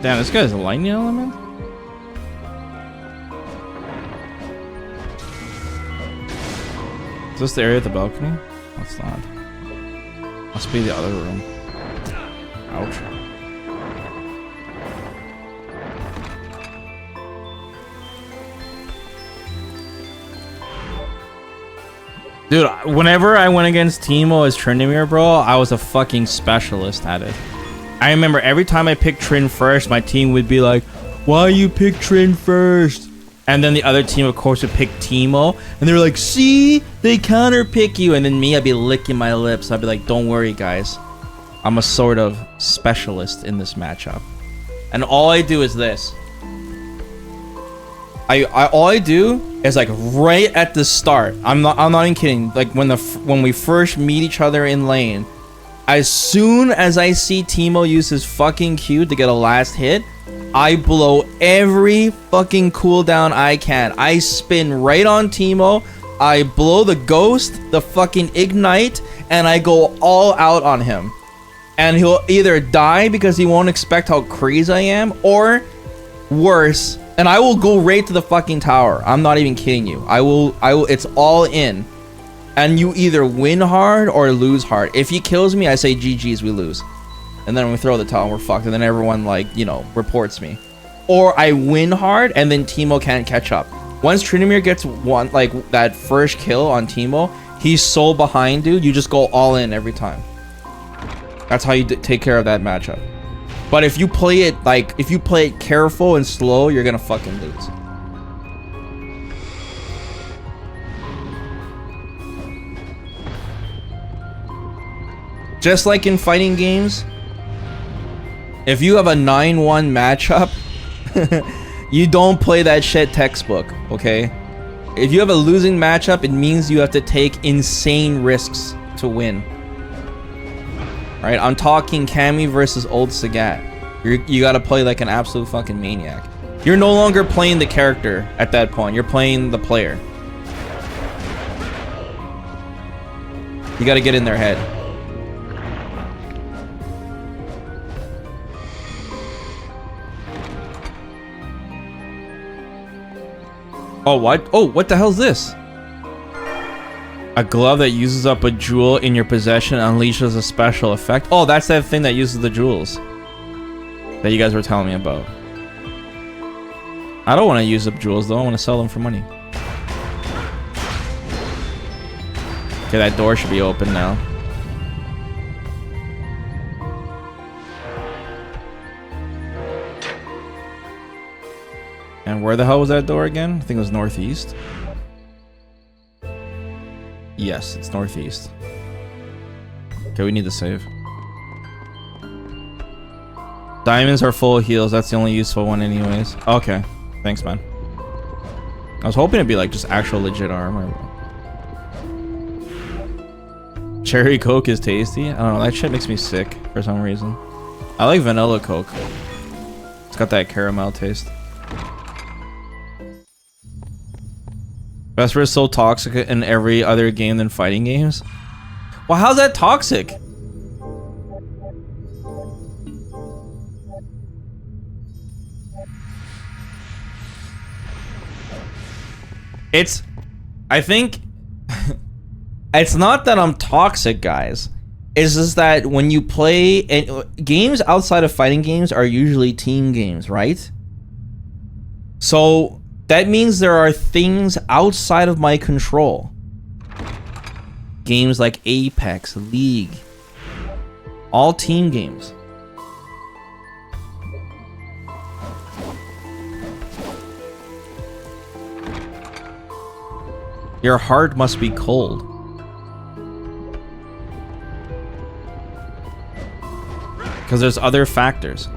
Damn, this guy's a lightning element? Is this the area at the balcony? That's not. Must be the other room. Ouch. Dude, whenever I went against Teemo as Tryndamere, bro, I was a fucking specialist at it. I remember every time I picked Trin first, my team would be like, why you pick Trin first? And then the other team, of course, would pick Teemo. And they were like, see? They counter pick you. And then me, I'd be licking my lips. I'd be like, don't worry, guys. I'm a sort of specialist in this matchup. And all I do is this. All I do is like right at the start. I'm not even kidding. Like when we first meet each other in lane, as soon as I see Teemo use his fucking Q to get a last hit, I blow every fucking cooldown I can. I spin right on Teemo. I blow the ghost, the fucking ignite, and I go all out on him. And he'll either die because he won't expect how crazy I am, or worse, and I will go right to the fucking tower. I'm not even kidding you. I will, it's all in. And you either win hard or lose hard. If he kills me, I say GG's, we lose. And then we throw the tower, we're fucked. And then everyone, like, you know, reports me. Or I win hard, and then Teemo can't catch up. Once Tryndamere gets one, like, that first kill on Teemo, he's so behind, dude. You just go all in every time. That's how you take care of that matchup. But if you play it, like, if you play it careful and slow, you're gonna fucking lose. Just like in fighting games, if you have a 9-1 matchup, you don't play that shit textbook, okay? If you have a losing matchup, it means you have to take insane risks to win. Right? I'm talking Cammy versus old Sagat. You gotta play like an absolute fucking maniac. You're no longer playing the character at that point. You're playing the player. You gotta get in their head. Oh, what? Oh, what the hell's this? A glove that uses up a jewel in your possession unleashes a special effect. Oh, that's that thing that uses the jewels that you guys were telling me about. I don't want to use up jewels though. I want to sell them for money. Okay, that door should be open now. And where the hell was that door again? I think it was northeast. Yes, it's northeast. Okay, we need to save. Diamonds are full heals. That's the only useful one anyways. Okay. Thanks, man. I was hoping it'd be like just actual legit armor. Cherry Coke is tasty. I don't know. That shit makes me sick for some reason. I like vanilla Coke. It's got that caramel taste. Vesper is so toxic in every other game than fighting games. Well, how's that toxic? I think it's not that I'm toxic, guys. It's just that when you play games outside of fighting games are usually team games, right? So that means there are things outside of my control. Games like Apex, League, all team games. Your heart must be cold. Because there's other factors.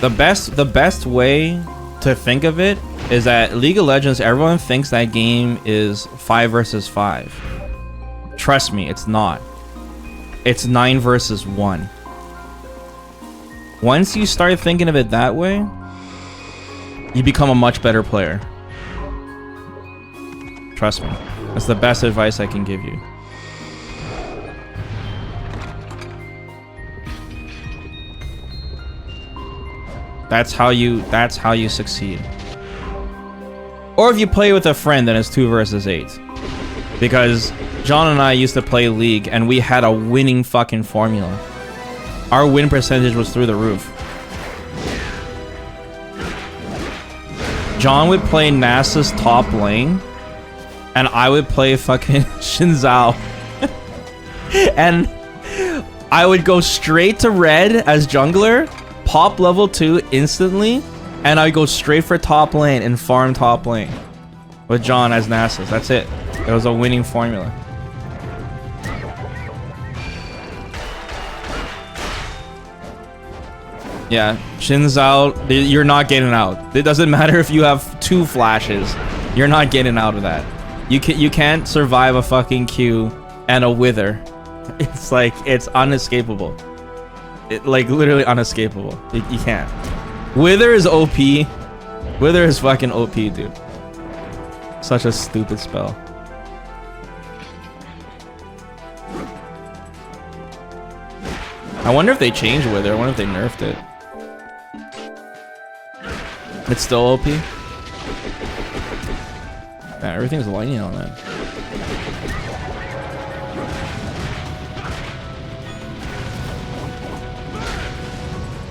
The best way to think of it is that League of Legends, everyone thinks that game is 5 versus 5. Trust me, it's not. It's 9 versus 1. Once you start thinking of it that way, you become a much better player. Trust me. That's the best advice I can give you. That's how you succeed. Or if you play with a friend, then it's 2 versus 8. Because John and I used to play League and we had a winning fucking formula. Our win percentage was through the roof. John would play Nasa's top lane and I would play fucking Xin Zhao. And I would go straight to red as jungler, pop level 2 instantly, and I'd go straight for top lane and farm top lane with John as Nasus. That's it. It was a winning formula. Yeah, Xin Zhao, you're not getting out. It doesn't matter if you have 2 flashes. You're not getting out of that. You can't survive a fucking Q and a wither. It's like, it's unescapable. Like literally unescapable. You can't. Wither is OP. Wither is fucking OP, dude. Such a stupid spell. I wonder if they changed Wither. I wonder if they nerfed it. It's still OP. Man, everything's lightning on that.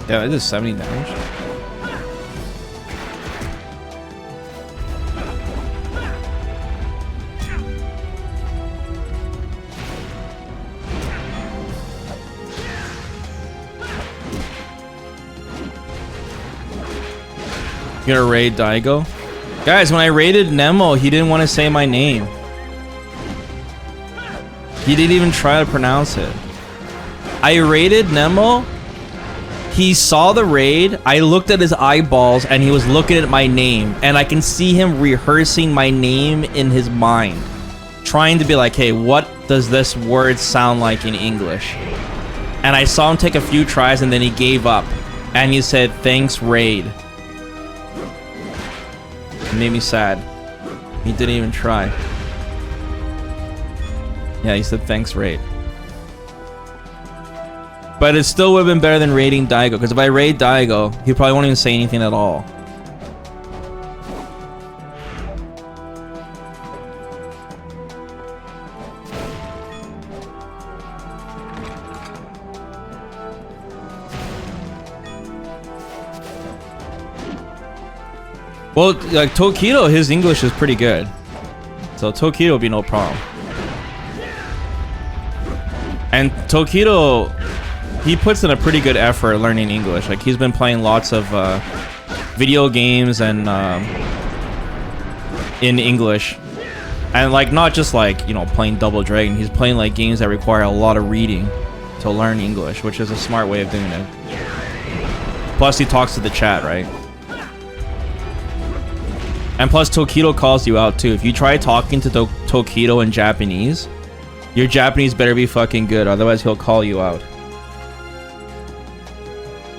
Yeah, that does 70 damage. You gonna raid Daigo? Guys, when I raided Nemo, he didn't want to say my name. He didn't even try to pronounce it. I raided Nemo. He saw the raid, I looked at his eyeballs, and he was looking at my name. And I can see him rehearsing my name in his mind. Trying to be like, hey, what does this word sound like in English? And I saw him take a few tries, and then he gave up. And he said, thanks, raid. It made me sad. He didn't even try. Yeah, he said, thanks, raid. But it still would have been better than raiding Daigo, because if I raid Daigo, he probably won't even say anything at all. Well, like Tokido, his English is pretty good. So Tokido will be no problem. And Tokido, he puts in a pretty good effort learning English. Like, he's been playing lots of video games and in English, and like not just like, you know, playing Double Dragon. He's playing like games that require a lot of reading to learn English, which is a smart way of doing it. Plus he talks to the chat, right? And plus Tokido calls you out too. If you try talking to Tokido in Japanese, your Japanese better be fucking good, otherwise he'll call you out.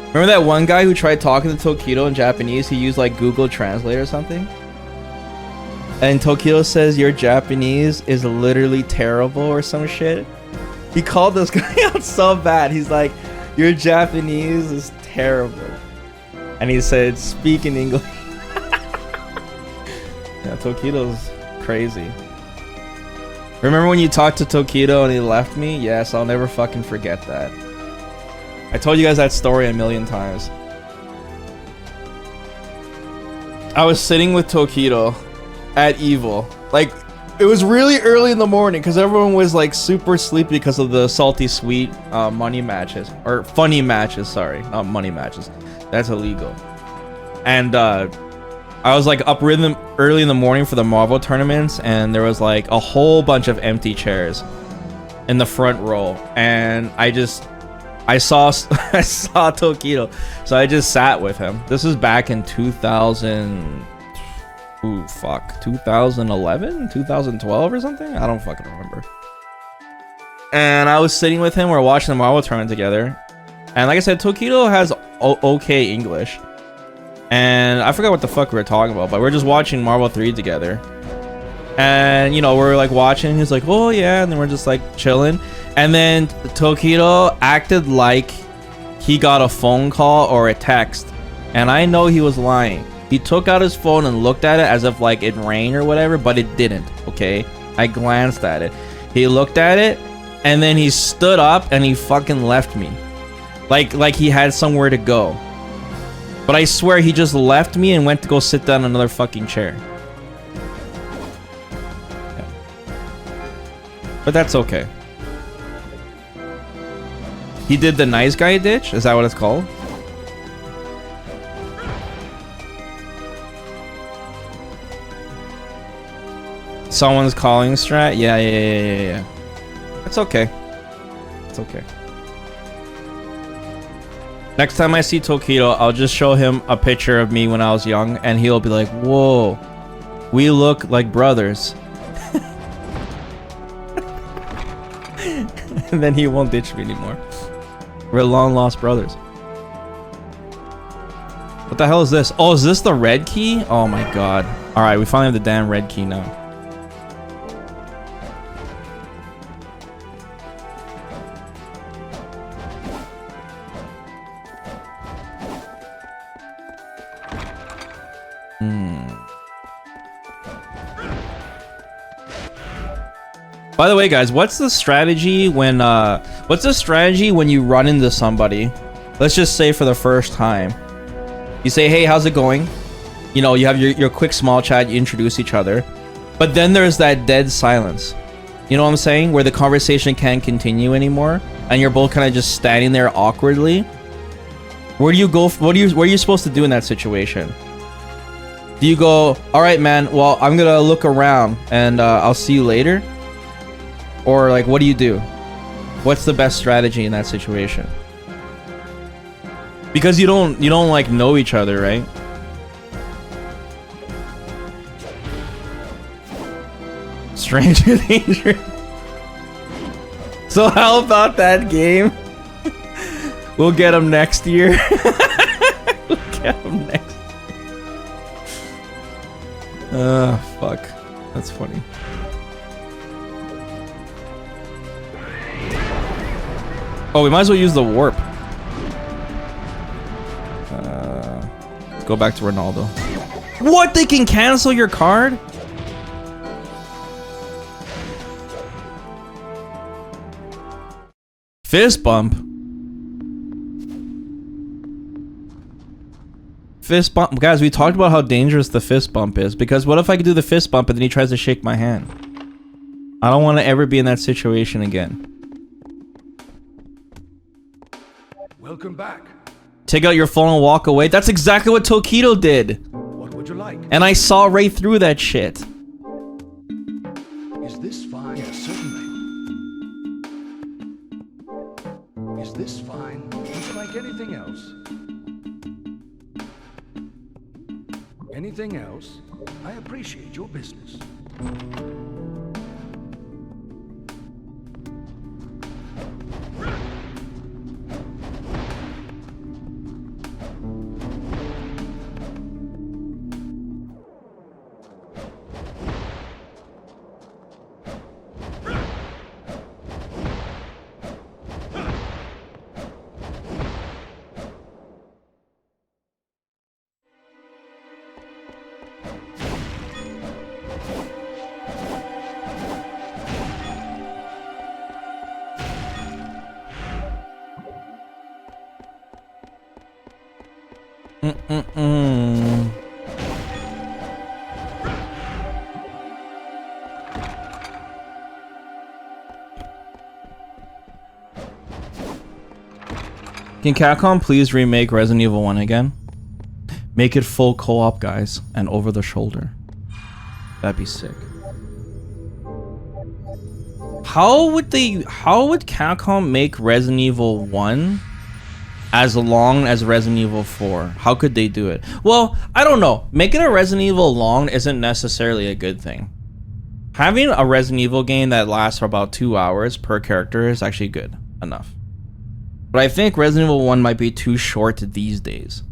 Remember that one guy who tried talking to Tokido in Japanese? He used like Google Translate or something? And Tokido says your Japanese is literally terrible or some shit. He called this guy out so bad. He's like, your Japanese is terrible. And he said, speak in English. Yeah, Tokido's crazy. Remember when you talked to Tokido and he left me? Yes, I'll never fucking forget that. I told you guys that story a million times. I was sitting with Tokido at Evil. Like, it was really early in the morning because everyone was like super sleepy because of the salty sweet money matches. Or funny matches, sorry. Not money matches. That's illegal. And I was like up early in the morning for the Marvel tournaments, and there was like a whole bunch of empty chairs in the front row. And I saw Tokido, so I just sat with him. This was back in 2011, 2012 or something. I don't fucking remember. And I was sitting with him. We're watching the Marvel tournament together, and like I said, Tokido has okay English, and I forgot what the fuck we were talking about, but we're just watching Marvel 3 together. And you know, we're like watching, he's like, oh yeah, and then we're just like chilling. And then Tokido acted like he got a phone call or a text, and I know he was lying. He took out his phone and looked at it as if like it rang or whatever, but it didn't, okay? I glanced at it. He looked at it, and then he stood up and he fucking left me. Like he had somewhere to go. But I swear he just left me and went to go sit down in another fucking chair. Yeah. But that's okay. He did the nice guy ditch? Is that what it's called? Someone's calling strat? Yeah. It's okay. It's okay. Next time I see Tokido, I'll just show him a picture of me when I was young, and he'll be like, whoa, we look like brothers. And then he won't ditch me anymore. We're long lost brothers. What the hell is this? Oh, is this the red key? Oh my god. Alright, we finally have the damn red key now. By the way, guys, what's the strategy when you run into somebody? Let's just say for the first time. You say, hey, how's it going? You know, you have your quick small chat, you introduce each other. But then there's that dead silence. You know what I'm saying? Where the conversation can't continue anymore, and you're both kind of just standing there awkwardly. Where do you go? What are you supposed to do in that situation? Do you go, all right, man, well, I'm gonna look around and I'll see you later? Or like, what do you do? What's the best strategy in that situation? Because you don't like know each other, right? Stranger danger. So how about that game? We'll get him next year. We'll get him next. Fuck. That's funny. Oh, we might as well use the warp. Let's go back to Ronaldo. What? They can cancel your card? Fist bump. Fist bump. Guys, we talked about how dangerous the fist bump is. Because what if I could do the fist bump and then he tries to shake my hand? I don't want to ever be in that situation again. Welcome back. Take out your phone and walk away. That's exactly what Tokido did. What would you like? And I saw right through that shit. Is this fine? Yes, certainly. Is this fine? Would you like anything else? Anything else? I appreciate your business. Can Capcom please remake Resident Evil 1 again? Make it full co-op, guys, and over the shoulder. That'd be sick. How would Capcom make Resident Evil 1 as long as Resident Evil 4? How could they do it? Well, I don't know. Making a Resident Evil long isn't necessarily a good thing. Having a Resident Evil game that lasts for about 2 hours per character is actually good enough. But I think Resident Evil 1 might be too short these days.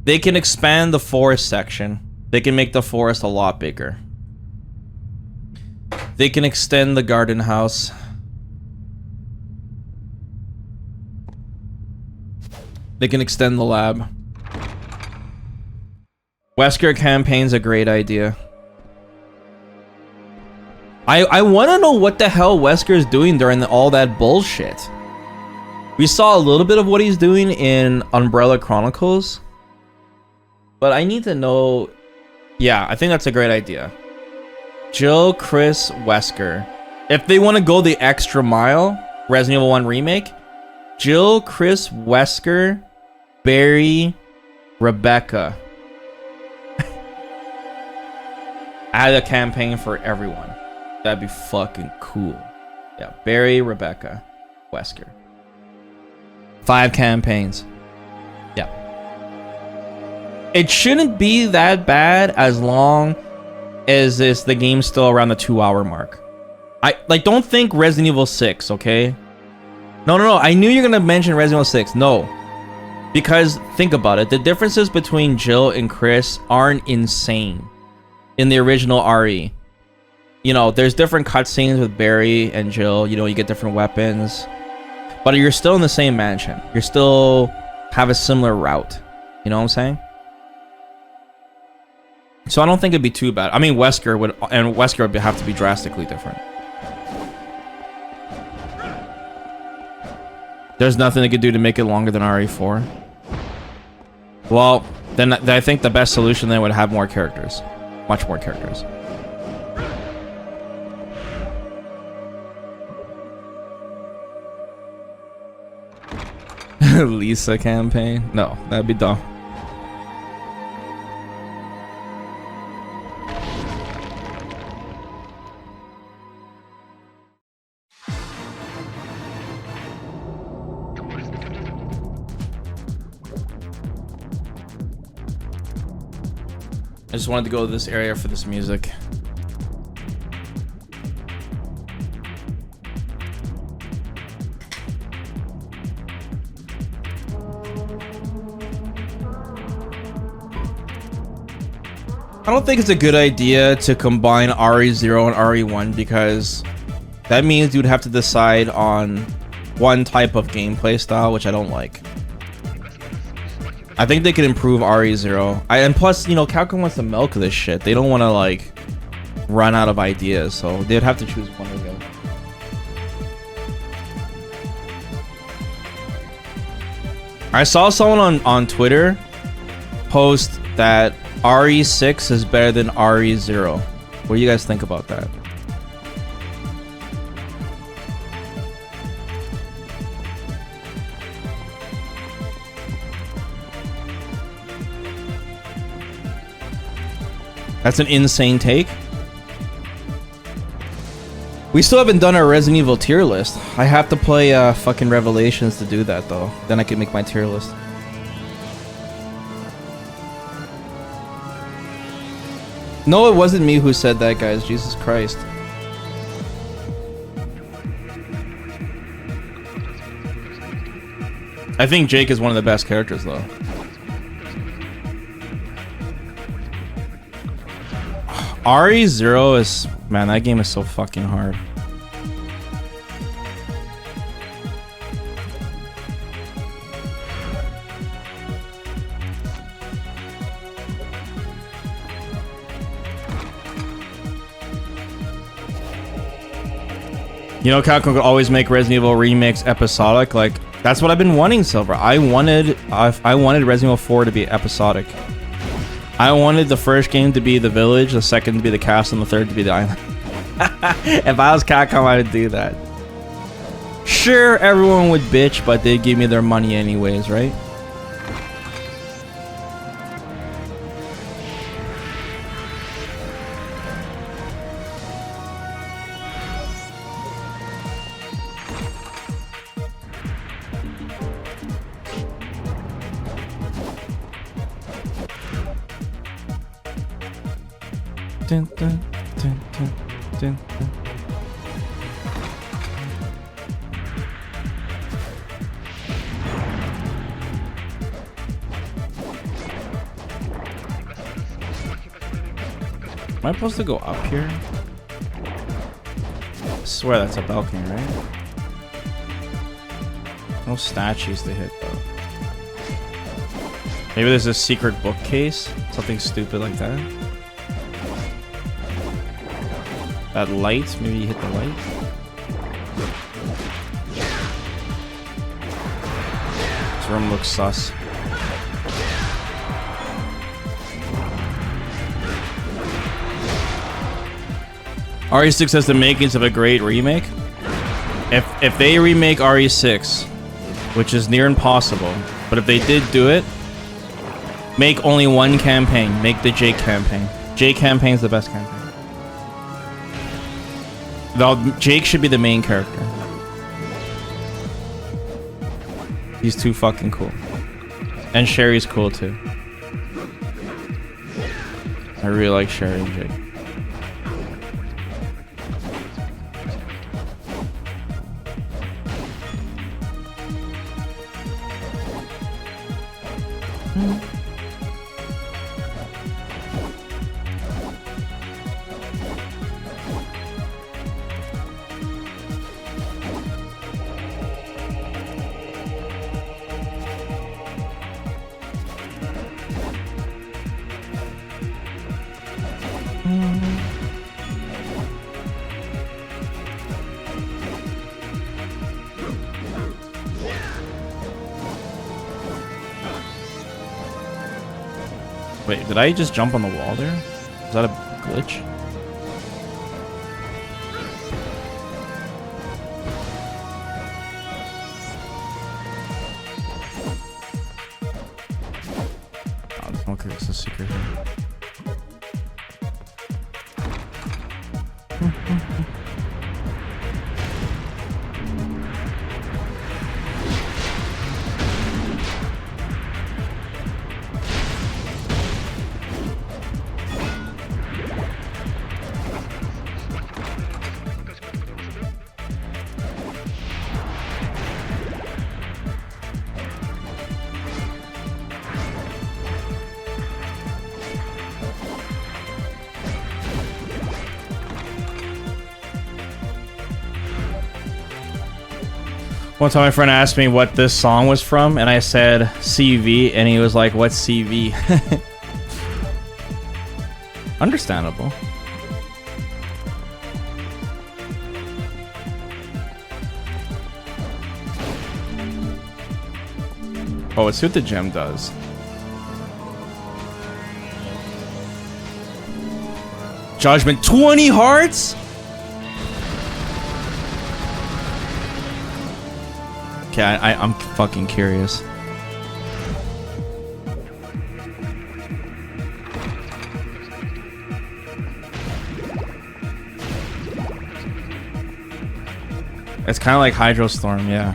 They can expand the forest section. They can make the forest a lot bigger. They can extend the garden house. They can extend the lab. Wesker campaign's a great idea. I want to know what the hell Wesker's doing during all that bullshit. We saw a little bit of what he's doing in Umbrella Chronicles, but I need to know. Yeah, I think that's a great idea. Jill, Chris, Wesker. If they want to go the extra mile, Resident Evil 1 remake, Jill, Chris, Wesker, Barry, Rebecca. Add a campaign for everyone. That'd be fucking cool. Yeah, Barry, Rebecca, Wesker. 5 campaigns. Yeah. It shouldn't be that bad as long as the game's still around the 2-hour mark. Don't think Resident Evil 6, okay? No. I knew you're gonna mention Resident Evil 6. No. Because think about it. The differences between Jill and Chris aren't insane in the original RE. You know, there's different cutscenes with Barry and Jill. You know, you get different weapons. But you're still in the same mansion. You still have a similar route. You know what I'm saying? So I don't think it'd be too bad. I mean, Wesker would have to be drastically different. There's nothing they could do to make it longer than RE4. Well, then I think the best solution then would have more characters. Much more characters. Lisa campaign? No, that'd be dumb. I just wanted to go to this area for this music. I don't think it's a good idea to combine RE0 and RE1 because that means you'd have to decide on one type of gameplay style, which I don't like. I think they could improve RE0. And plus, you know, Capcom wants to milk this shit. They don't want to, like, run out of ideas, so they'd have to choose one to go. I saw someone on Twitter post that RE6 is better than RE0. What do you guys think about that? That's an insane take. We still haven't done our Resident Evil tier list. I have to play fucking Revelations to do that though. Then I can make my tier list. No, it wasn't me who said that, guys. Jesus Christ. I think Jake is one of the best characters though. RE0 is... Man, that game is so fucking hard. You know, Capcom could always make Resident Evil remakes episodic. Like, that's what I've been wanting, Silver. I wanted Resident Evil 4 to be episodic. I wanted the first game to be the village, the second to be the castle, and the third to be the island. If I was Capcom, I would do that. Sure, everyone would bitch, but they'd give me their money anyways, right? Dun, dun, dun, dun, dun, dun. Am I supposed to go up here? I swear that's a balcony, right? No statues to hit though. Maybe there's a secret bookcase? Something stupid like that. That light, maybe you hit the light. This room looks sus. RE6 has the makings of a great remake. If they remake RE6, which is near impossible, but if they did do it, make only one campaign. Make the Jake campaign. Jake campaign is the best campaign. Though Jake should be the main character. He's too fucking cool. And Sherry's cool too. I really like Sherry and Jake. Wait, did I just jump on the wall there? Is that a glitch? Oh, okay, it's a secret here. One time my friend asked me what this song was from, and I said CV, and he was like, what's CV? Understandable. Oh, let's see what the gem does. Judgment, 20 hearts? Okay, I'm fucking curious. It's kind of like Hydrostorm, yeah.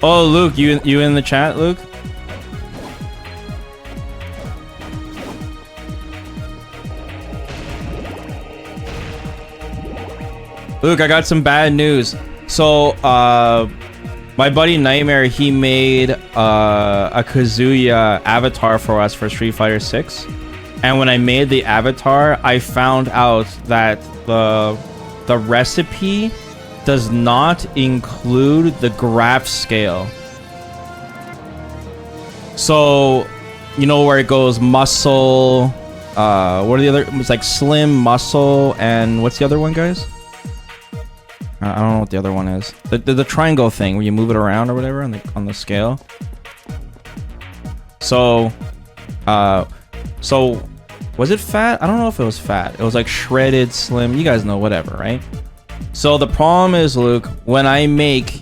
Oh, Luke, you in the chat, Luke? Luke, I got some bad news. So, my buddy Nightmare, he made a Kazuya avatar for us for Street Fighter 6. And when I made the avatar, I found out that the recipe does not include the graph scale. So, you know where it goes muscle, what are the other, it's like slim, muscle, and what's the other one, guys? I don't know what the other one is. The triangle thing where you move it around or whatever on the scale. So, was it fat? I don't know if it was fat. It was like shredded, slim. You guys know, whatever, right? So the problem is, Luke, when I make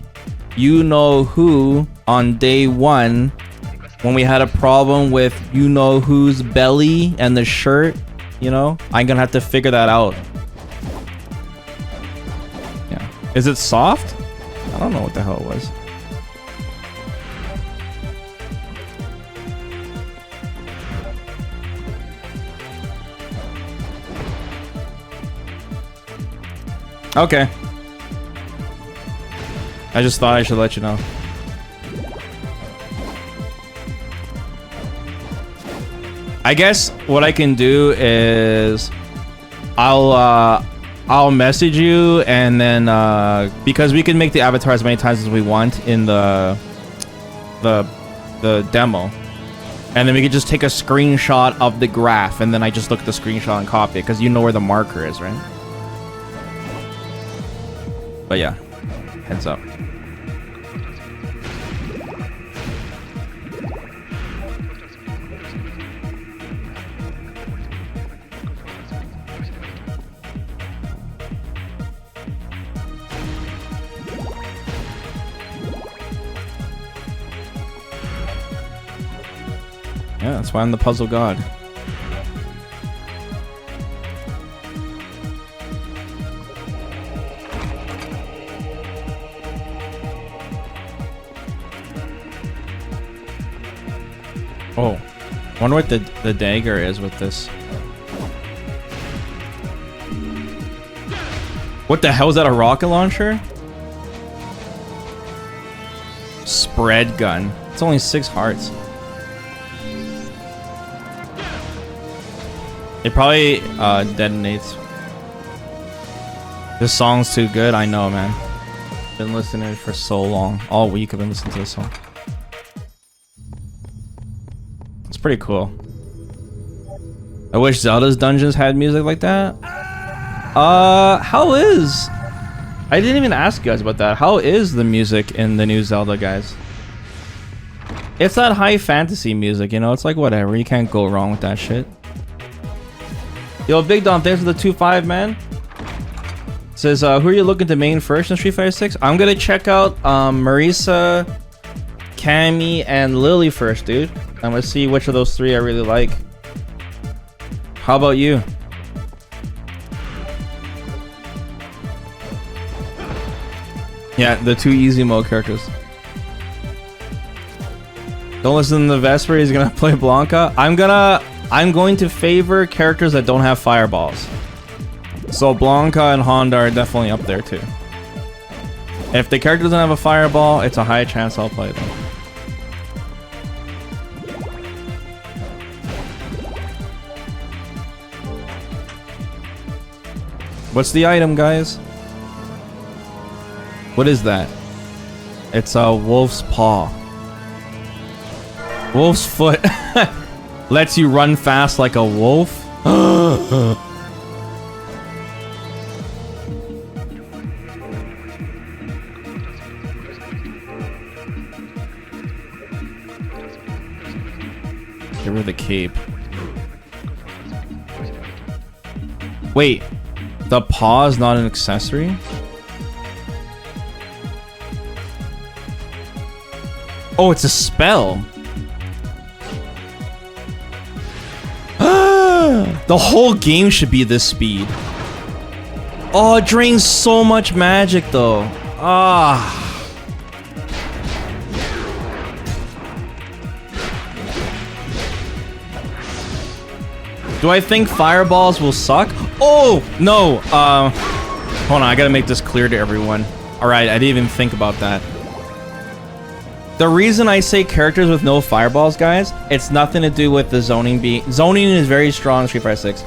you know who on day 1, when we had a problem with you know who's belly and the shirt, you know, I'm gonna have to figure that out. Yeah. Is it soft? I don't know what the hell it was. Okay. I just thought I should let you know. I guess what I can do is I'll message you, and then because we can make the avatar as many times as we want in the demo, and then we could just take a screenshot of the graph, and then I just look at the screenshot and copy it, because you know where the marker is, right? But yeah, heads up. Yeah, that's why I'm the puzzle god. Oh, wonder what the dagger is with this. What the hell is that, a rocket launcher? Spread gun. It's only 6 hearts. It probably detonates. This song's too good, I know, man. Been listening to it for so long. All week I've been listening to this song. Pretty cool. I wish Zelda's dungeons had music like that. How is... I didn't even ask you guys about that. How is the music in the new Zelda, guys? It's that high fantasy music, you know? It's like whatever. You can't go wrong with that shit. Yo, Big Dom, thanks for the 2.5, man. Says, who are you looking to main first in Street Fighter 6? I'm gonna check out Marisa, Cammy, and Lily first, dude. I'm gonna see which of those 3 I really like. How about you? Yeah, the 2 easy mode characters. Don't listen to the Vesper, he's gonna play Blanca. I'm going to favor characters that don't have fireballs. So Blanca and Honda are definitely up there too. If the character doesn't have a fireball, it's a high chance I'll play them. What's the item, guys? What is that? It's a wolf's paw. Wolf's foot. Lets you run fast like a wolf. Give her the cape. Wait. The paw is not an accessory? Oh, it's a spell. The whole game should be this speed. Oh, it drains so much magic though. Ah. Do I think fireballs will suck? Oh, no. Hold on, I gotta make this clear to everyone. Alright, I didn't even think about that. The reason I say characters with no fireballs, guys, it's nothing to do with the zoning zoning is very strong in Street Fighter 6.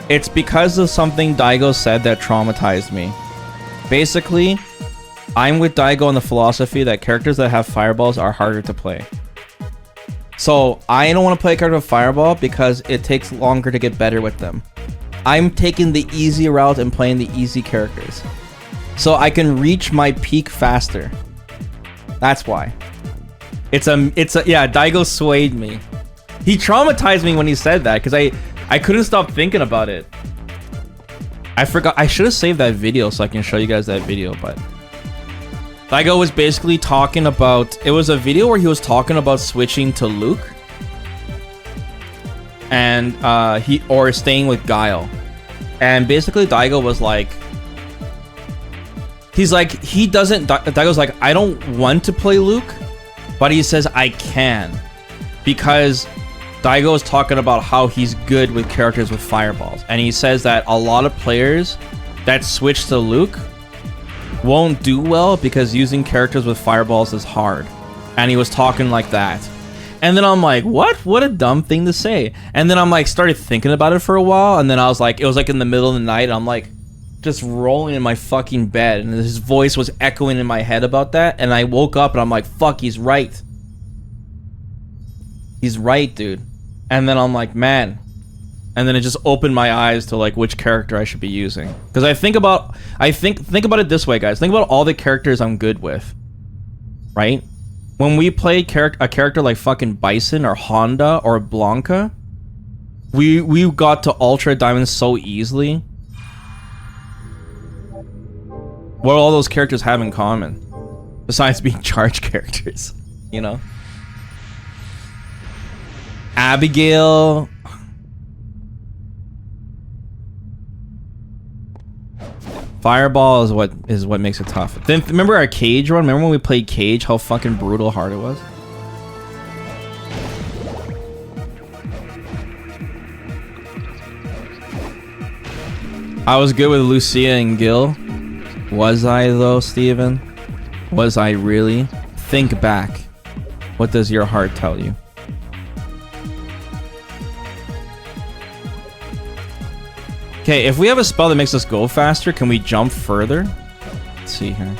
It's because of something Daigo said that traumatized me. Basically, I'm with Daigo on the philosophy that characters that have fireballs are harder to play. So, I don't want to play a character with Fireball because it takes longer to get better with them. I'm taking the easy route and playing the easy characters. So I can reach my peak faster. That's why. Yeah, Daigo swayed me. He traumatized me when he said that because I couldn't stop thinking about it. I forgot, I should have saved that video so I can show you guys that video, but... Daigo was basically talking about... It was a video where he was talking about switching to Luke. And, or staying with Guile. And basically Daigo was like... He's like, he doesn't... Daigo's like, I don't want to play Luke. But he says, I can. Because Daigo is talking about how he's good with characters with fireballs. And he says that a lot of players that switch to Luke won't do well because using characters with fireballs is hard. And he was talking like that. And then I'm like, what? What a dumb thing to say. And then I'm like, started thinking about it for a while. And then I was like, it was like in the middle of the night. And I'm like, just rolling in my fucking bed. And his voice was echoing in my head about that. And I woke up and I'm like, fuck, he's right. He's right, dude. And then I'm like, man. And then it just opened my eyes to like which character I should be using. Because I think about it this way, guys. Think about all the characters I'm good with. Right? When we play a character like fucking Bison or Honda or Blanca, we got to Ultra Diamond so easily. What do all those characters have in common? Besides being charge characters, you know? Abigail... Fireball is what makes it tough. Then remember our Cage run? Remember when we played Cage? How fucking brutal hard it was. I was good with Lucia and Gil. Was I though, Steven? Was I really? Think back. What does your heart tell you? Okay, if we have a spell that makes us go faster, can we jump further? Let's see here.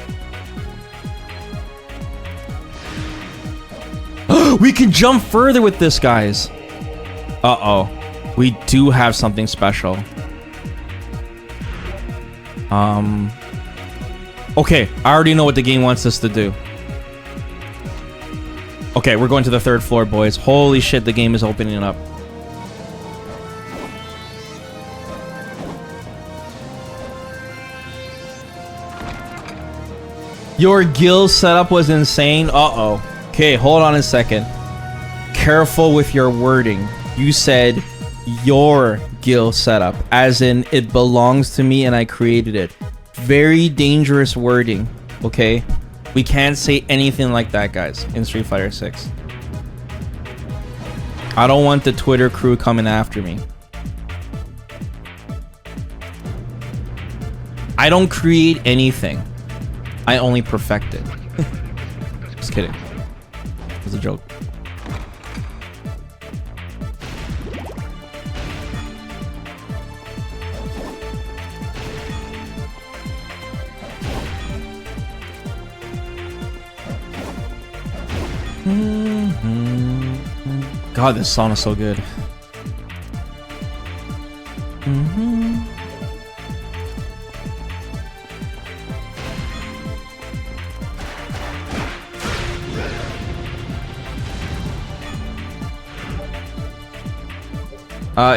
We can jump further with this, guys. Uh-oh. We do have something special. Okay, I already know what the game wants us to do. Okay, we're going to the 3rd floor, boys. Holy shit, the game is opening up. Your Gil setup was insane. Uh-oh. Okay, hold on a second. Careful with your wording. You said your Gil setup, as in it belongs to me and I created it. Very dangerous wording, okay? We can't say anything like that, guys, in Street Fighter 6. I don't want the Twitter crew coming after me. I don't create anything. I only perfect it. Just kidding. It was a joke. God, this song is so good.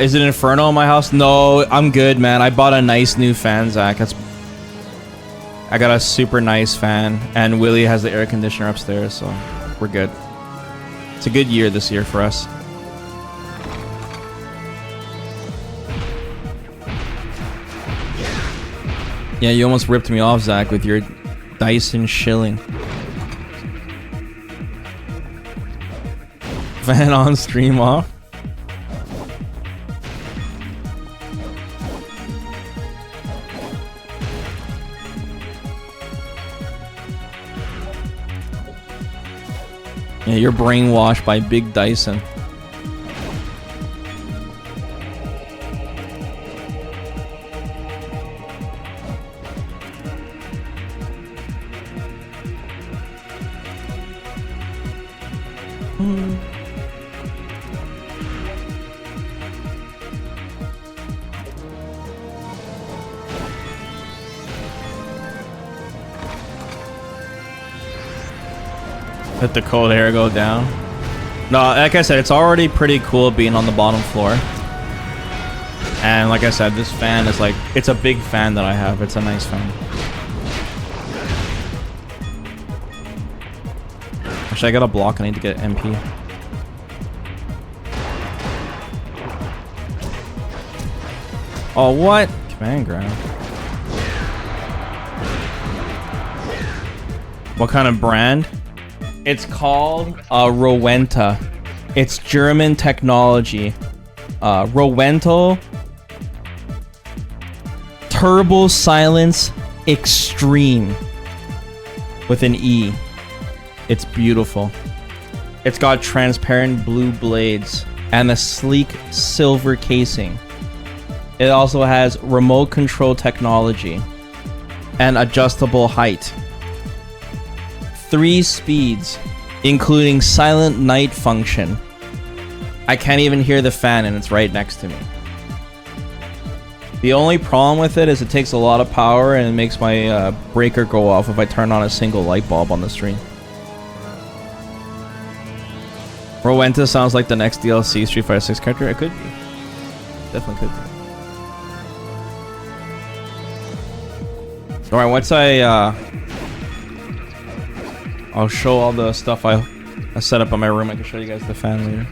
Is it Inferno in my house? No, I'm good, man. I bought a nice new fan, Zach. I got a super nice fan, and Willie has the air conditioner upstairs, so we're good. It's a good year this year for us. Yeah, you almost ripped me off, Zach, with your Dyson shilling. Fan on, stream off. Yeah, you're brainwashed by Big Dyson. Let the cold air go down. No, like I said, it's already pretty cool being on the bottom floor. And like I said, this fan is like, it's a big fan that I have. It's a nice fan. Actually, I got a block. I need to get MP. Oh, what? Command grab. What kind of brand? It's called Rowenta. It's German technology. Rowento Turbo Silence Extreme with an E. It's beautiful. It's got transparent blue blades and a sleek silver casing. It also has remote control technology and adjustable height. 3 speeds, including silent night function. I can't even hear the fan and it's right next to me. The only problem with it is it takes a lot of power and it makes my breaker go off if I turn on a single light bulb on the stream. Rowenta sounds like the next DLC Street Fighter 6 character. It could be. Definitely could be. Alright, once I'll show all the stuff I set up in my room. I can show you guys the fan later.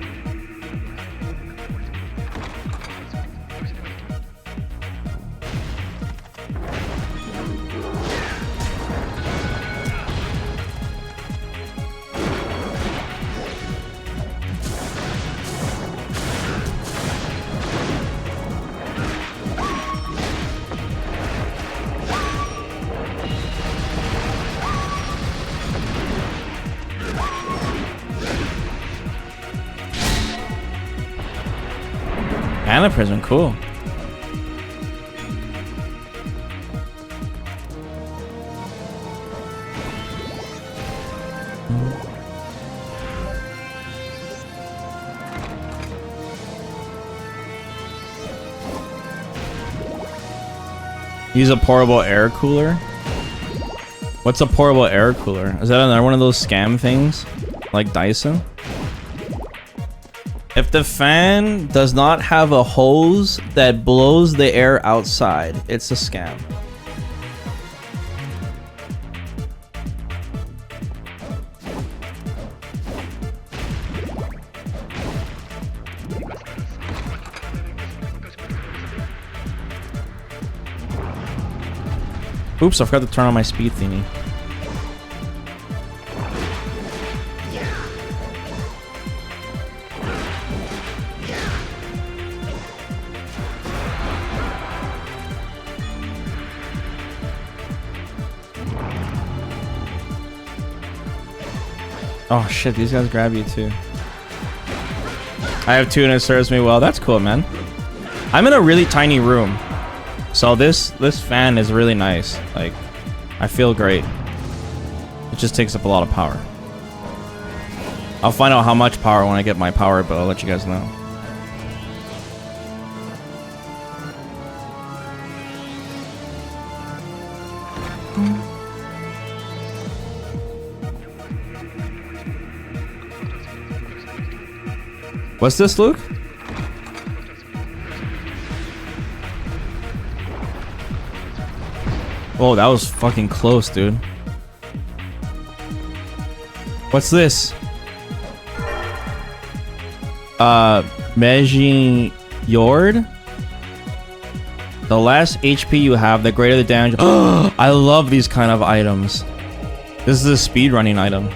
Mana Prism, cool. Use a portable air cooler. What's a portable air cooler? Is that another one of those scam things? Like Dyson? If the fan does not have a hose that blows the air outside, it's a scam. Oops, I forgot to turn on my speed thingy. Oh shit, these guys grab you too. I have 2 and it serves me well. That's cool, man. I'm in a really tiny room. So this fan is really nice. Like, I feel great. It just takes up a lot of power. I'll find out how much power when I get my power, but I'll let you guys know. What's this, Luke? Oh, that was fucking close, dude. What's this? Mejin Yord? The less HP you have, the greater the damage. I love these kind of items. This is a speedrunning item.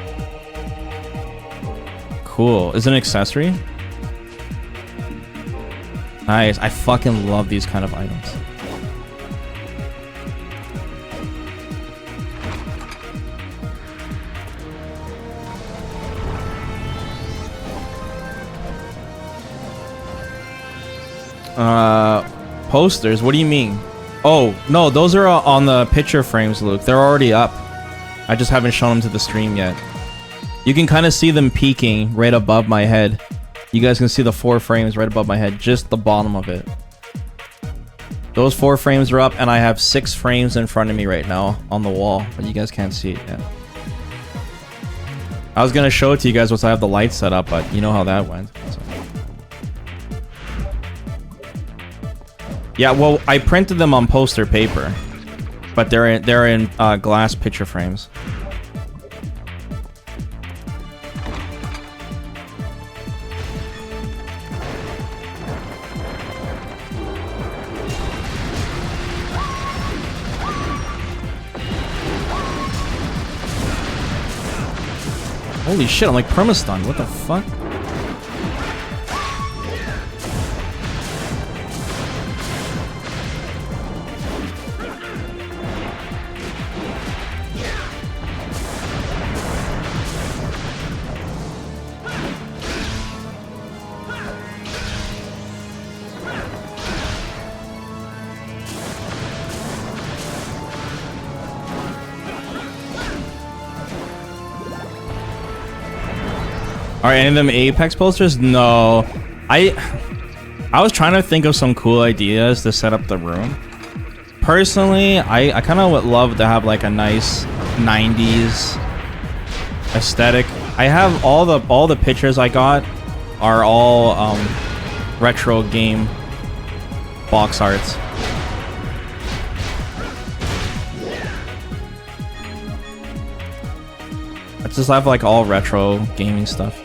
Cool. Is it an accessory? Nice. I fucking love these kind of items. Posters? What do you mean? Oh, no, those are on the picture frames, Luke. They're already up. I just haven't shown them to the stream yet. You can kind of see them peeking right above my head. You guys can see the 4 frames right above my head, just the bottom of it. Those 4 frames are up, and I have 6 frames in front of me right now on the wall, but you guys can't see it yet. I was gonna show it to you guys once I have the lights set up, but you know how that went. So. Yeah, well, I printed them on poster paper, but they're in glass picture frames. Holy shit, I'm like perma-stunned. What the fuck? Are any of them Apex posters? No. I was trying to think of some cool ideas to set up the room. Personally, I kind of would love to have like a nice 90s aesthetic. I have all the pictures I got are all retro game box arts. I just have like all retro gaming stuff.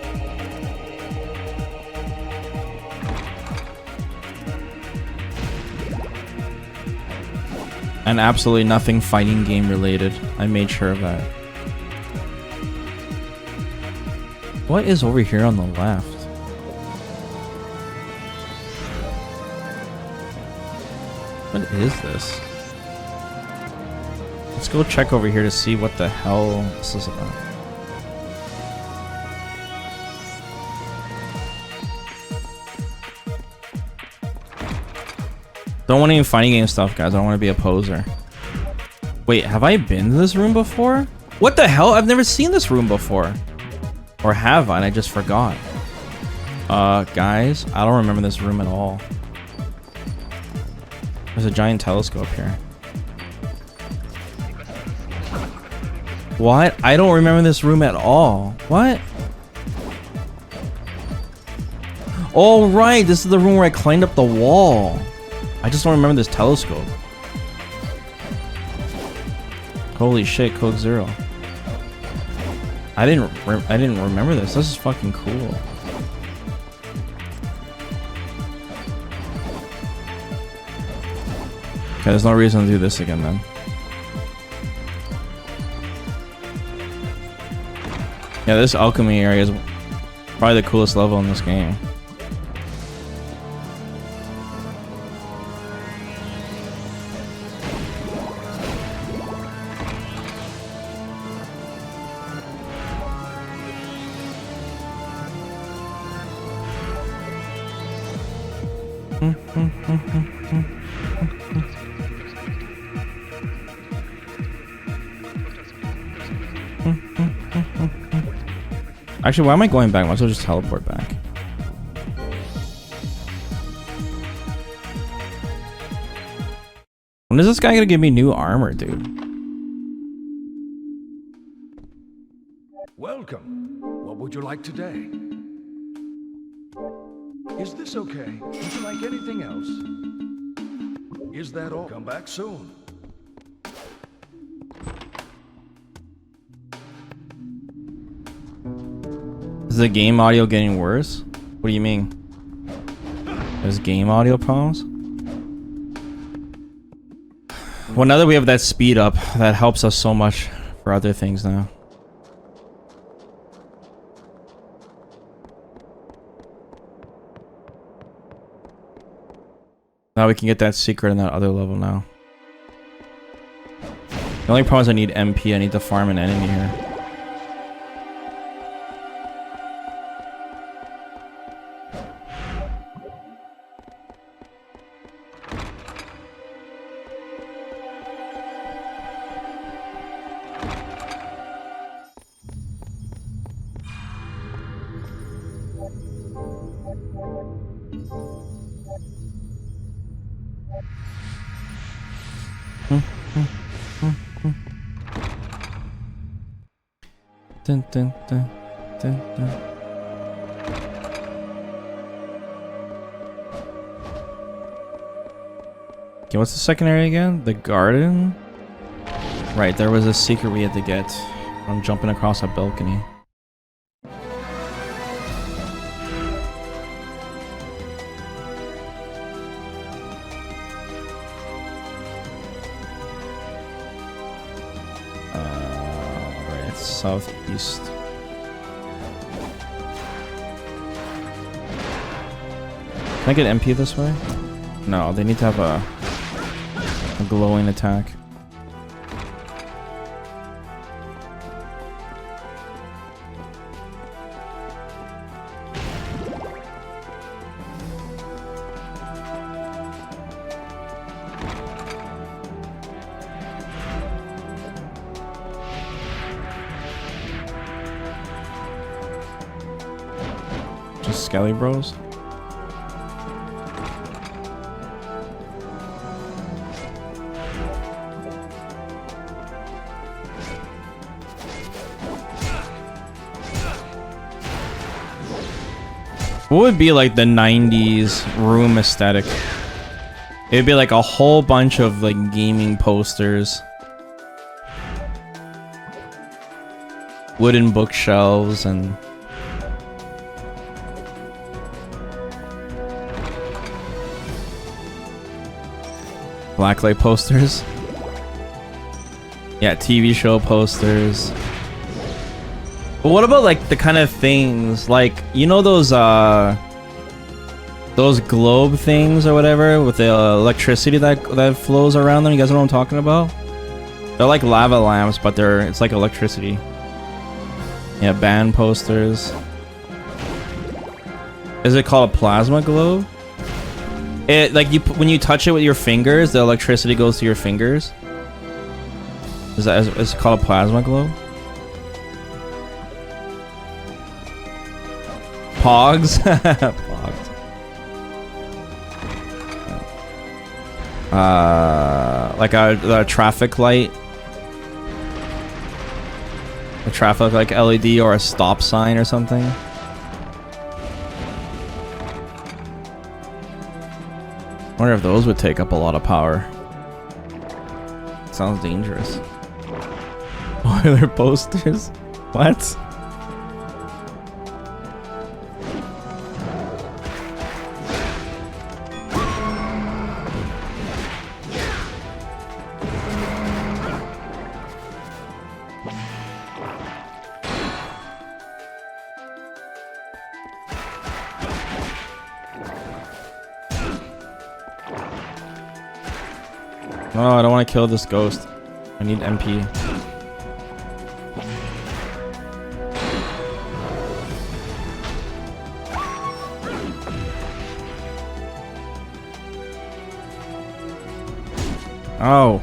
And absolutely nothing fighting game related. I made sure of that. What is over here on the left? What is this? Let's go check over here to see what the hell this is about. Don't want any fighting game stuff, guys. I don't want to be a poser. Wait, have I been to this room before? What the hell? I've never seen this room before. Or have I? And I just forgot. Guys, I don't remember this room at all. There's a giant telescope here. What? I don't remember this room at all. What? Oh, right. This is the room where I climbed up the wall. I just don't remember this telescope. Holy shit, Code Zero. I didn't remember this. This is fucking cool. Okay, there's no reason to do this again then. Yeah, this alchemy area is probably the coolest level in this game. Actually, why am I going back? Might as well just teleport back. When is this guy gonna give me new armor, dude? Welcome. What would you like today? Is this okay? Would you like anything else? Is that all? Come back soon. Is the game audio getting worse? What do you mean? There's game audio problems? Well, now that we have that speed up, that helps us so much for other things now. Now we can get that secret in that other level now. The only problem is I need MP. I need to farm an enemy here. Dun, dun, dun, dun, dun. Okay, what's the second area again? The garden? Right, there was a secret we had to get. I'm jumping across a balcony. Southeast. Can I get MP this way? No, they need to have a glowing attack. Skelly bros. What would be like the 90s room aesthetic? It'd be like a whole bunch of like gaming posters, wooden bookshelves, and blacklight posters. Yeah, TV show posters. But what about like the kind of things like, you know, those globe things or whatever with the electricity that flows around them? You guys know what I'm talking about? They're like lava lamps, but it's like electricity. Yeah, band posters. Is it called a plasma globe? It like when you touch it with your fingers, the electricity goes to your fingers. Is it called a plasma globe? Pogs? Pogs. Like a traffic light. A traffic like LED or a stop sign or something. I wonder if those would take up a lot of power. Sounds dangerous. Boiler posters? What? Oh, I don't want to kill this ghost. I need MP. Oh.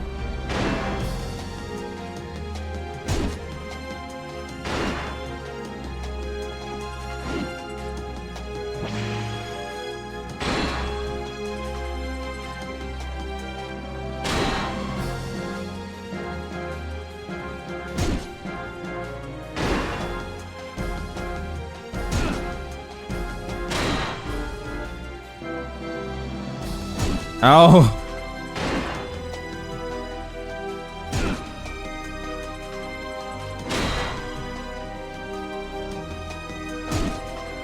Oh.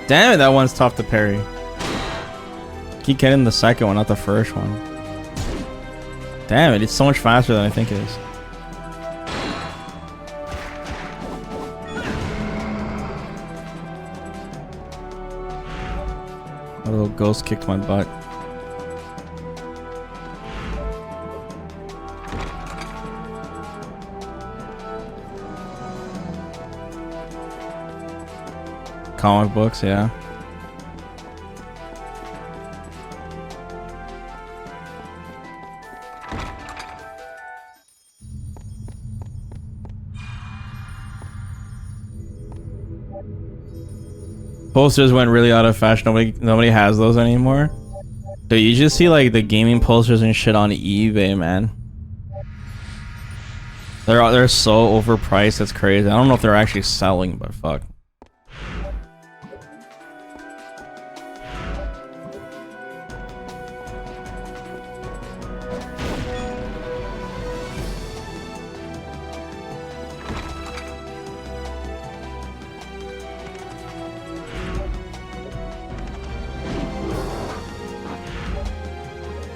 Damn it, that one's tough to parry. Keep getting the second one, not the first one. Damn it, it's so much faster than I think it is. A little ghost kicked my butt. Comic books, yeah. Posters went really out of fashion. Nobody has those anymore. Dude, you just see like the gaming posters and shit on eBay, man. They're so overpriced. It's crazy. I don't know if they're actually selling, but fuck.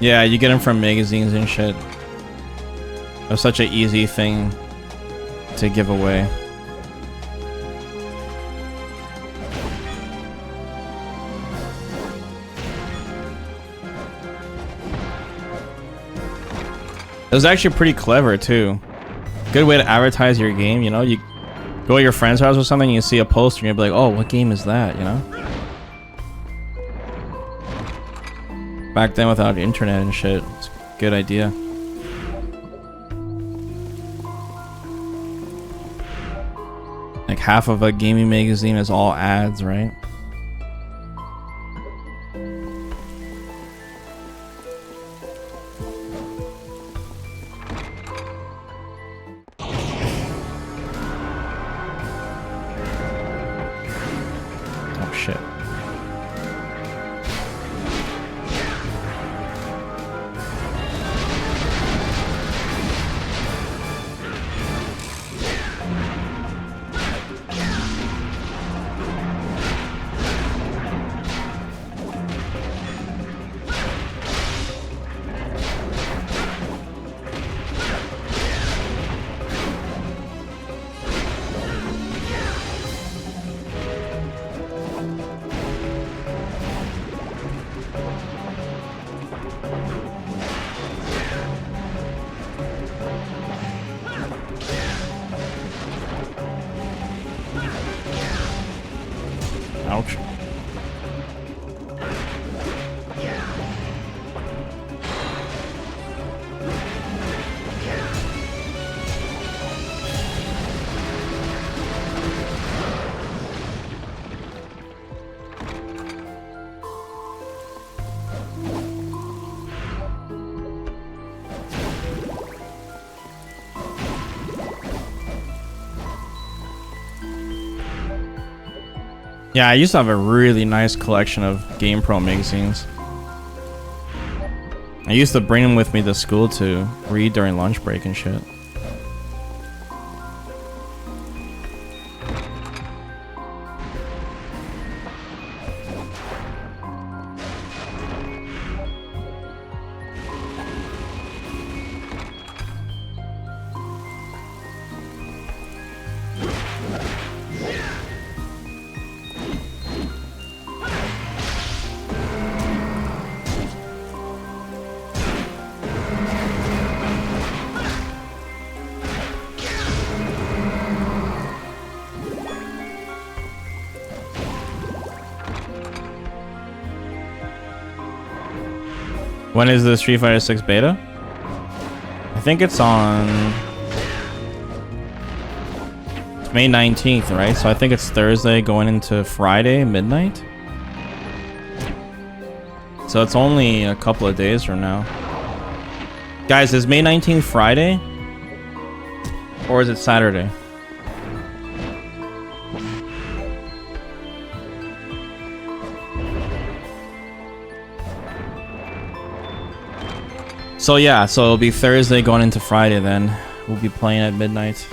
Yeah, you get them from magazines and shit. It's such an easy thing to give away. It was actually pretty clever too. Good way to advertise your game, you know? You go to your friend's house or something, you see a poster and you'll be like, oh, what game is that, you know? Back then without the internet and shit, it's a good idea. Like half of a gaming magazine is all ads, right? Oh shit. Ouch. Yeah, I used to have a really nice collection of GamePro magazines. I used to bring them with me to school to read during lunch break and shit. When is the Street Fighter 6 beta? I think it's on... It's May 19th, right? So I think it's Thursday going into Friday, midnight? So it's only a couple of days from now. Guys, is May 19th Friday? Or is it Saturday? So yeah, so it'll be Thursday going into Friday then. We'll be playing at midnight.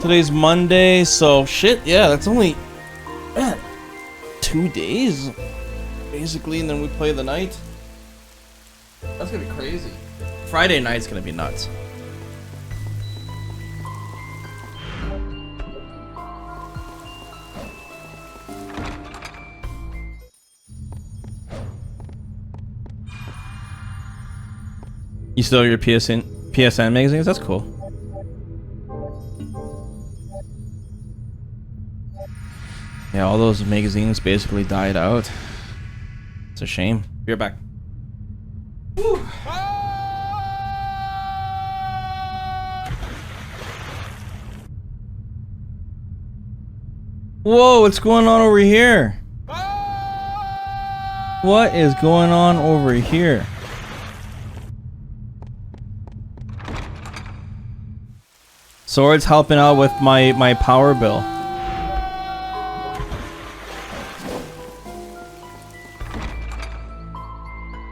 Today's Monday, so shit, yeah, that's only 2 days basically, and then we play the night. That's gonna be crazy. Friday night's gonna be nuts. You still have your PSN magazines? That's cool. Yeah, all those magazines basically died out. It's a shame. Be right back. Woo. Whoa, what's going on over here? What is going on over here? Sword's helping out with my power bill.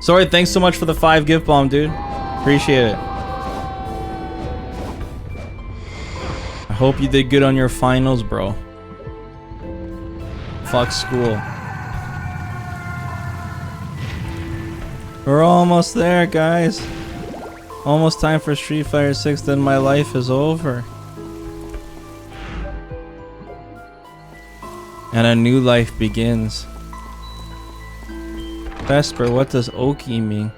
Sword, thanks so much for the 5 gift bomb, dude. Appreciate it. I hope you did good on your finals, bro. Fuck school. We're almost there, guys. Almost time for Street Fighter 6, then my life is over. And a new life begins. Vesper, what does Oki mean?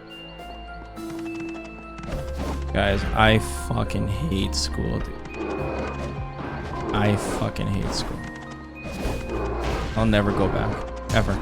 Guys, I fucking hate school, dude. I fucking hate school. I'll never go back. Ever.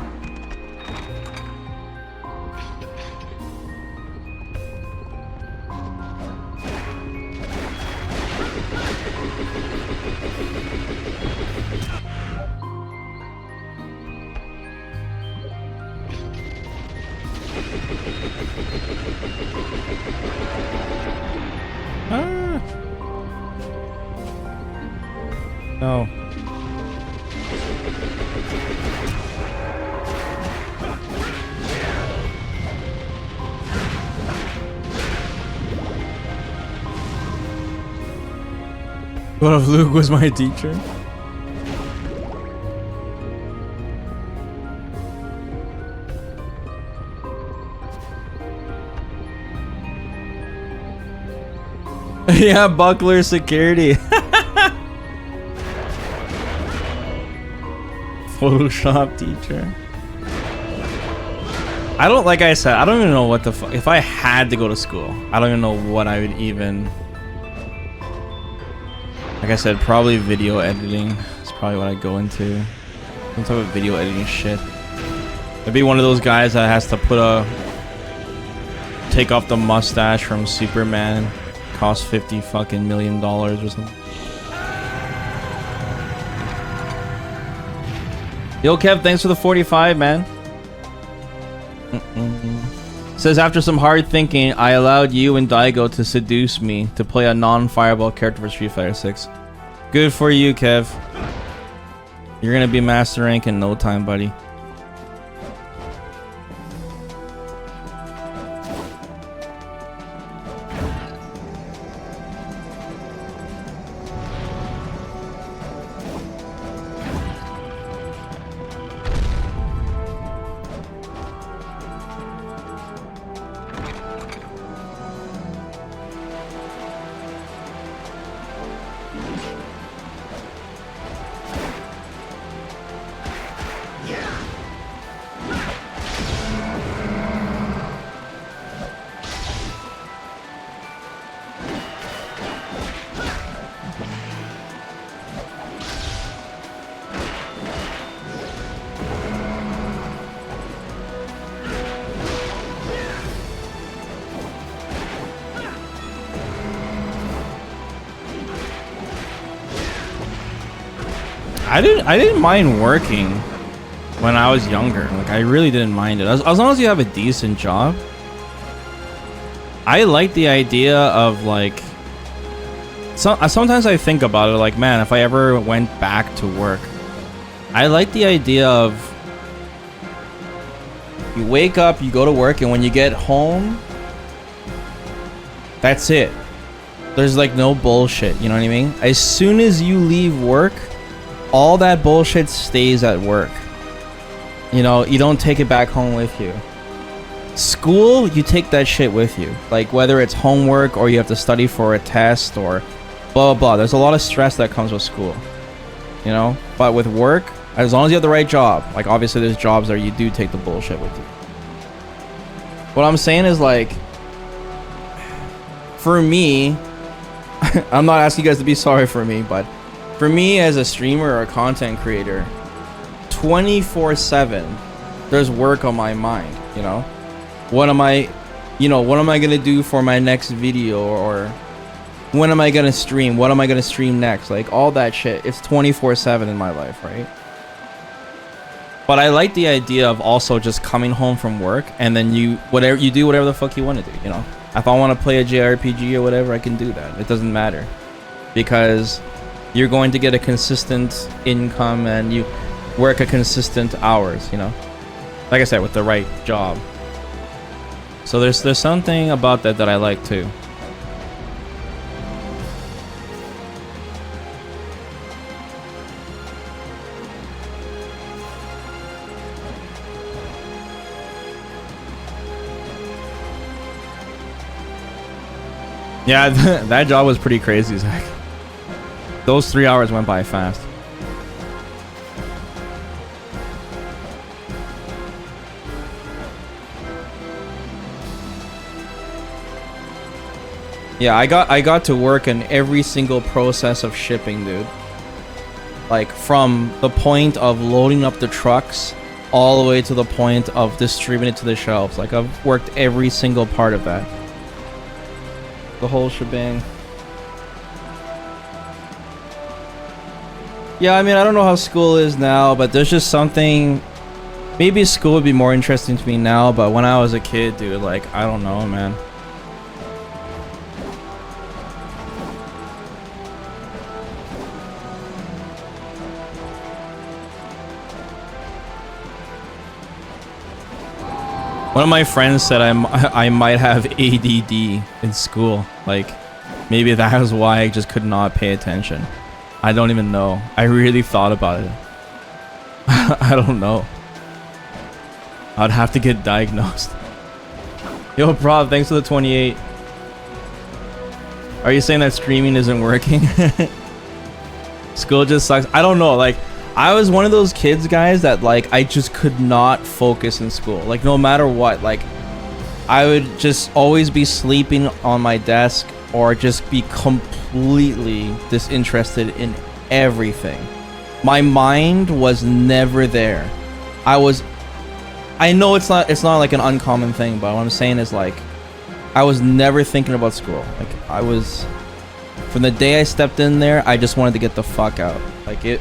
No. What if Luke was my teacher? Yeah, buckler security. Photoshop teacher. I don't, like I said, I don't even know what the fuck. If I had to go to school, I don't even know what I would even. Like I said, probably video editing. That's probably what I'd go into. Some type of video editing shit. I'd be one of those guys that has to take off the mustache from Superman. Cost $50 fucking million or something. Yo, Kev, thanks for the 45, man. Says, after some hard thinking, I allowed you and Daigo to seduce me to play a non-fireball character for Street Fighter 6. Good for you, Kev. You're gonna be master rank in no time, buddy. I didn't mind working when I was younger. Like, I really didn't mind it. As long as you have a decent job. I like the idea of, like, sometimes I think about it, like, man, if I ever went back to work, I like the idea of you wake up, you go to work, and when you get home, that's it. There's like no bullshit, you know what I mean? As soon as you leave work, all that bullshit stays at work. You know, you don't take it back home with you. School, you take that shit with you. Like, whether it's homework or you have to study for a test or blah, blah, blah. There's a lot of stress that comes with school, you know? But with work, as long as you have the right job, like, obviously there's jobs where you do take the bullshit with you. What I'm saying is, like, for me, I'm not asking you guys to be sorry for me, but for me as a streamer or a content creator, 24/7, there's work on my mind, you know? What am I gonna do for my next video, or when am I gonna stream? What am I gonna stream next? Like, all that shit. It's 24/7 in my life, right? But I like the idea of also just coming home from work and then you do whatever the fuck you want to do, you know? If I want to play a JRPG or whatever, I can do that. It doesn't matter, because you're going to get a consistent income and you work a consistent hours, you know? Like I said, with the right job. So there's something about that I like too. Yeah, that job was pretty crazy, Zach. Those 3 hours went by fast. Yeah, I got to work in every single process of shipping, dude. Like, from the point of loading up the trucks all the way to the point of distributing it to the shelves. Like, I've worked every single part of that. The whole shebang. Yeah, I mean, I don't know how school is now, but there's just something... Maybe school would be more interesting to me now, but when I was a kid, dude, like, I don't know, man. One of my friends said I might have ADD in school. Like, maybe that was why I just could not pay attention. I don't even know. I really thought about it. I don't know. I'd have to get diagnosed. Yo, Prob, thanks for the 28. Are you saying that streaming isn't working? School just sucks. I don't know. Like, I was one of those kids, guys, that, like, I just could not focus in school. Like, no matter what, like, I would just always be sleeping on my desk or just be completely disinterested in everything. My mind was never there. I know it's not like an uncommon thing, but what I'm saying is, like, I was never thinking about school. Like, I was, from the day I stepped in there, I just wanted to get the fuck out. Like,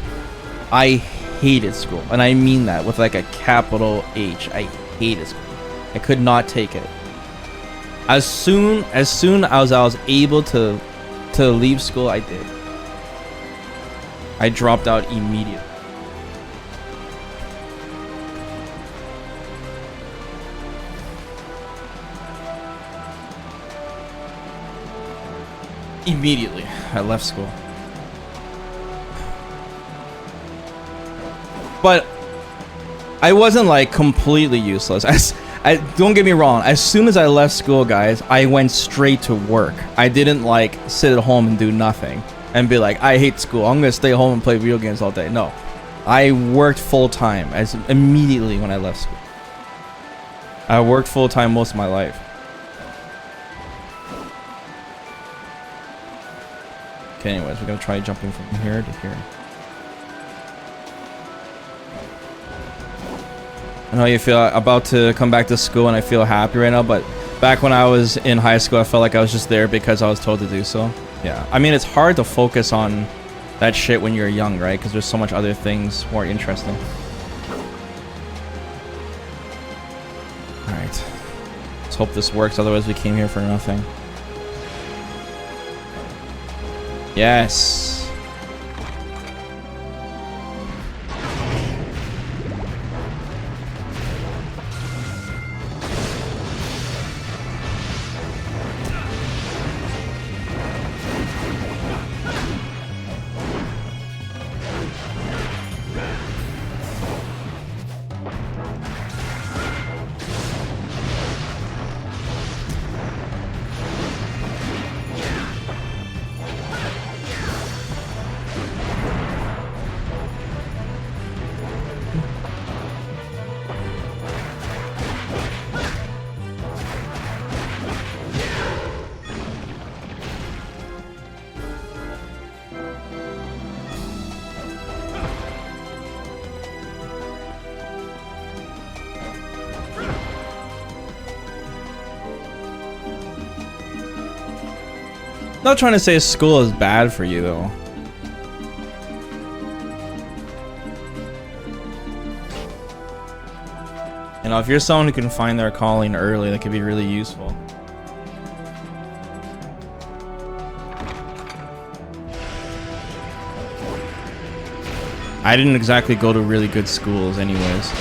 I hated school, and I mean that with like a capital H. I hated school. I could not take it. As soon as I was able to leave school, I did. I dropped out immediately. Immediately, I left school. But I wasn't like completely useless. Don't get me wrong. As soon as I left school, guys, I went straight to work. I didn't like sit at home and do nothing and be like, I hate school, I'm gonna stay home and play video games all day. No, I worked full time immediately when I left school. I worked full time most of my life. Okay, anyways, we're gonna try jumping from here to here. I know you feel about to come back to school and I feel happy right now, but back when I was in high school, I felt like I was just there because I was told to do so. Yeah, I mean, it's hard to focus on that shit when you're young, right? Because there's so much other things more interesting. Alright. Let's hope this works, otherwise we came here for nothing. Yes. Not trying to say school is bad for you though. You know, if you're someone who can find their calling early, that could be really useful. I didn't exactly go to really good schools anyways.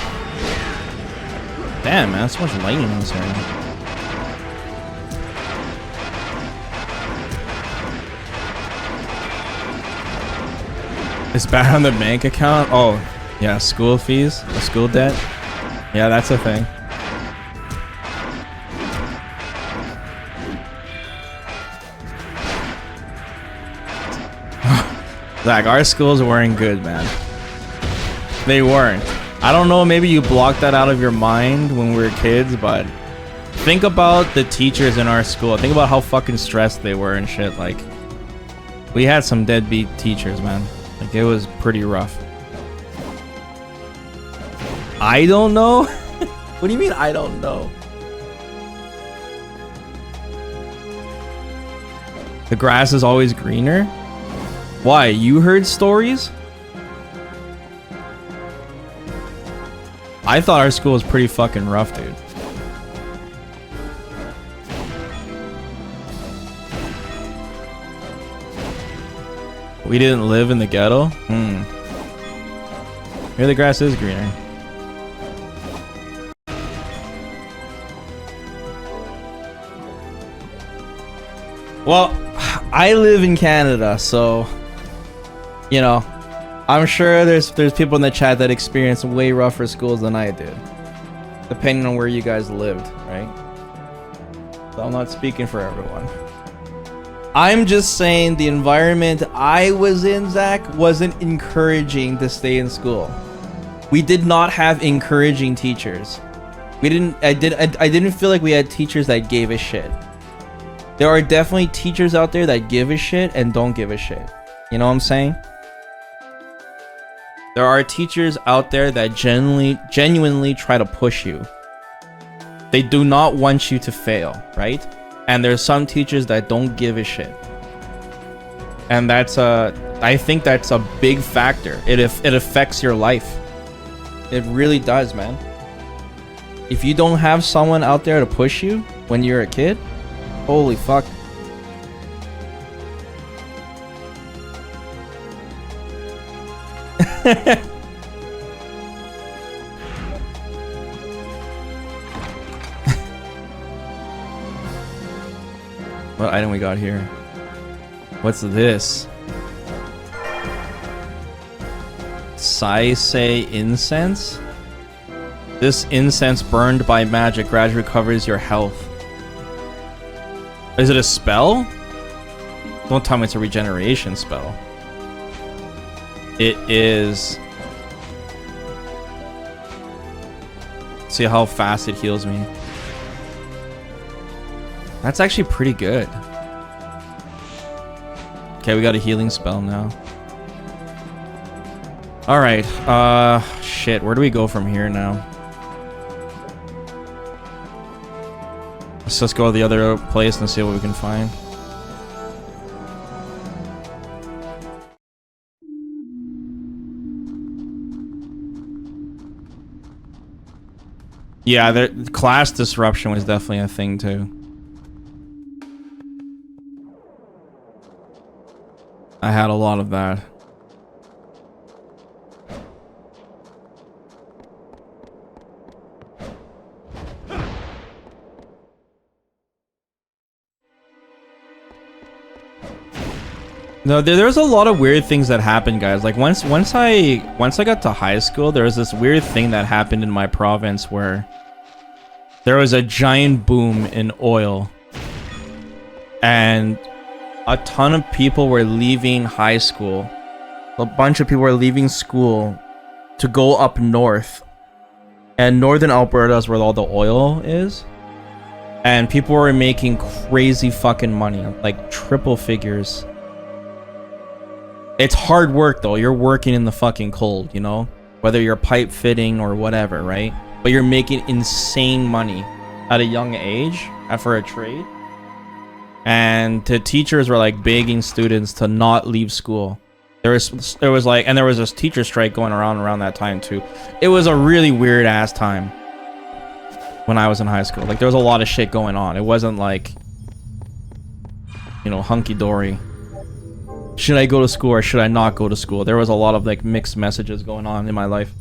Damn, man, that's so much lightning in this area. It's bad on the bank account? Oh, yeah, school fees, the school debt. Yeah, that's a thing. Zach, our schools weren't good, man. They weren't. I don't know, maybe you blocked that out of your mind when we were kids, but think about the teachers in our school. Think about how fucking stressed they were and shit. Like, we had some deadbeat teachers, man. Like, it was pretty rough. I don't know? What do you mean, I don't know? The grass is always greener? Why? You heard stories? I thought our school was pretty fucking rough, dude. We didn't live in the ghetto? Here the grass is greener. Well, I live in Canada, so you know, I'm sure there's people in the chat that experience way rougher schools than I did, depending on where you guys lived, right? So I'm not speaking for everyone. I'm just saying the environment I was in, Zach, wasn't encouraging to stay in school. We did not have encouraging teachers. I didn't feel like we had teachers that gave a shit. There are definitely teachers out there that give a shit and don't give a shit. You know what I'm saying? There are teachers out there that genuinely try to push you. They do not want you to fail, right? And there's some teachers that don't give a shit. And I think that's a big factor. It affects your life. It really does, man. If you don't have someone out there to push you when you're a kid, holy fuck. What item we got here? What's this? Saisei incense? This incense burned by magic gradually recovers your health. Is it a spell? Don't tell me it's a regeneration spell. It is. See how fast it heals me. That's actually pretty good. Okay, we got a healing spell now. Alright, shit, where do we go from here now? Let's just go to the other place and see what we can find. Yeah, the class disruption was definitely a thing too. I had a lot of that. No, there's a lot of weird things that happened, guys. Like once I got to high school, there was this weird thing that happened in my province where there was a giant boom in oil, and a ton of people were leaving high school. A bunch of people were leaving school to go up north, and northern Alberta is where all the oil is, and people were making crazy fucking money, like triple figures. It's hard work though. You're working in the fucking cold, you know, whether you're pipe fitting or whatever, right? But you're making insane money at a young age for a trade. and the teachers were like begging students to not leave school. There was this teacher strike going around that time too. It was a really weird ass time when I was in high school. Like there was a lot of shit going on. It wasn't like, you know, hunky dory. Should I go to school or should I not go to school? There was a lot of like mixed messages going on in my life.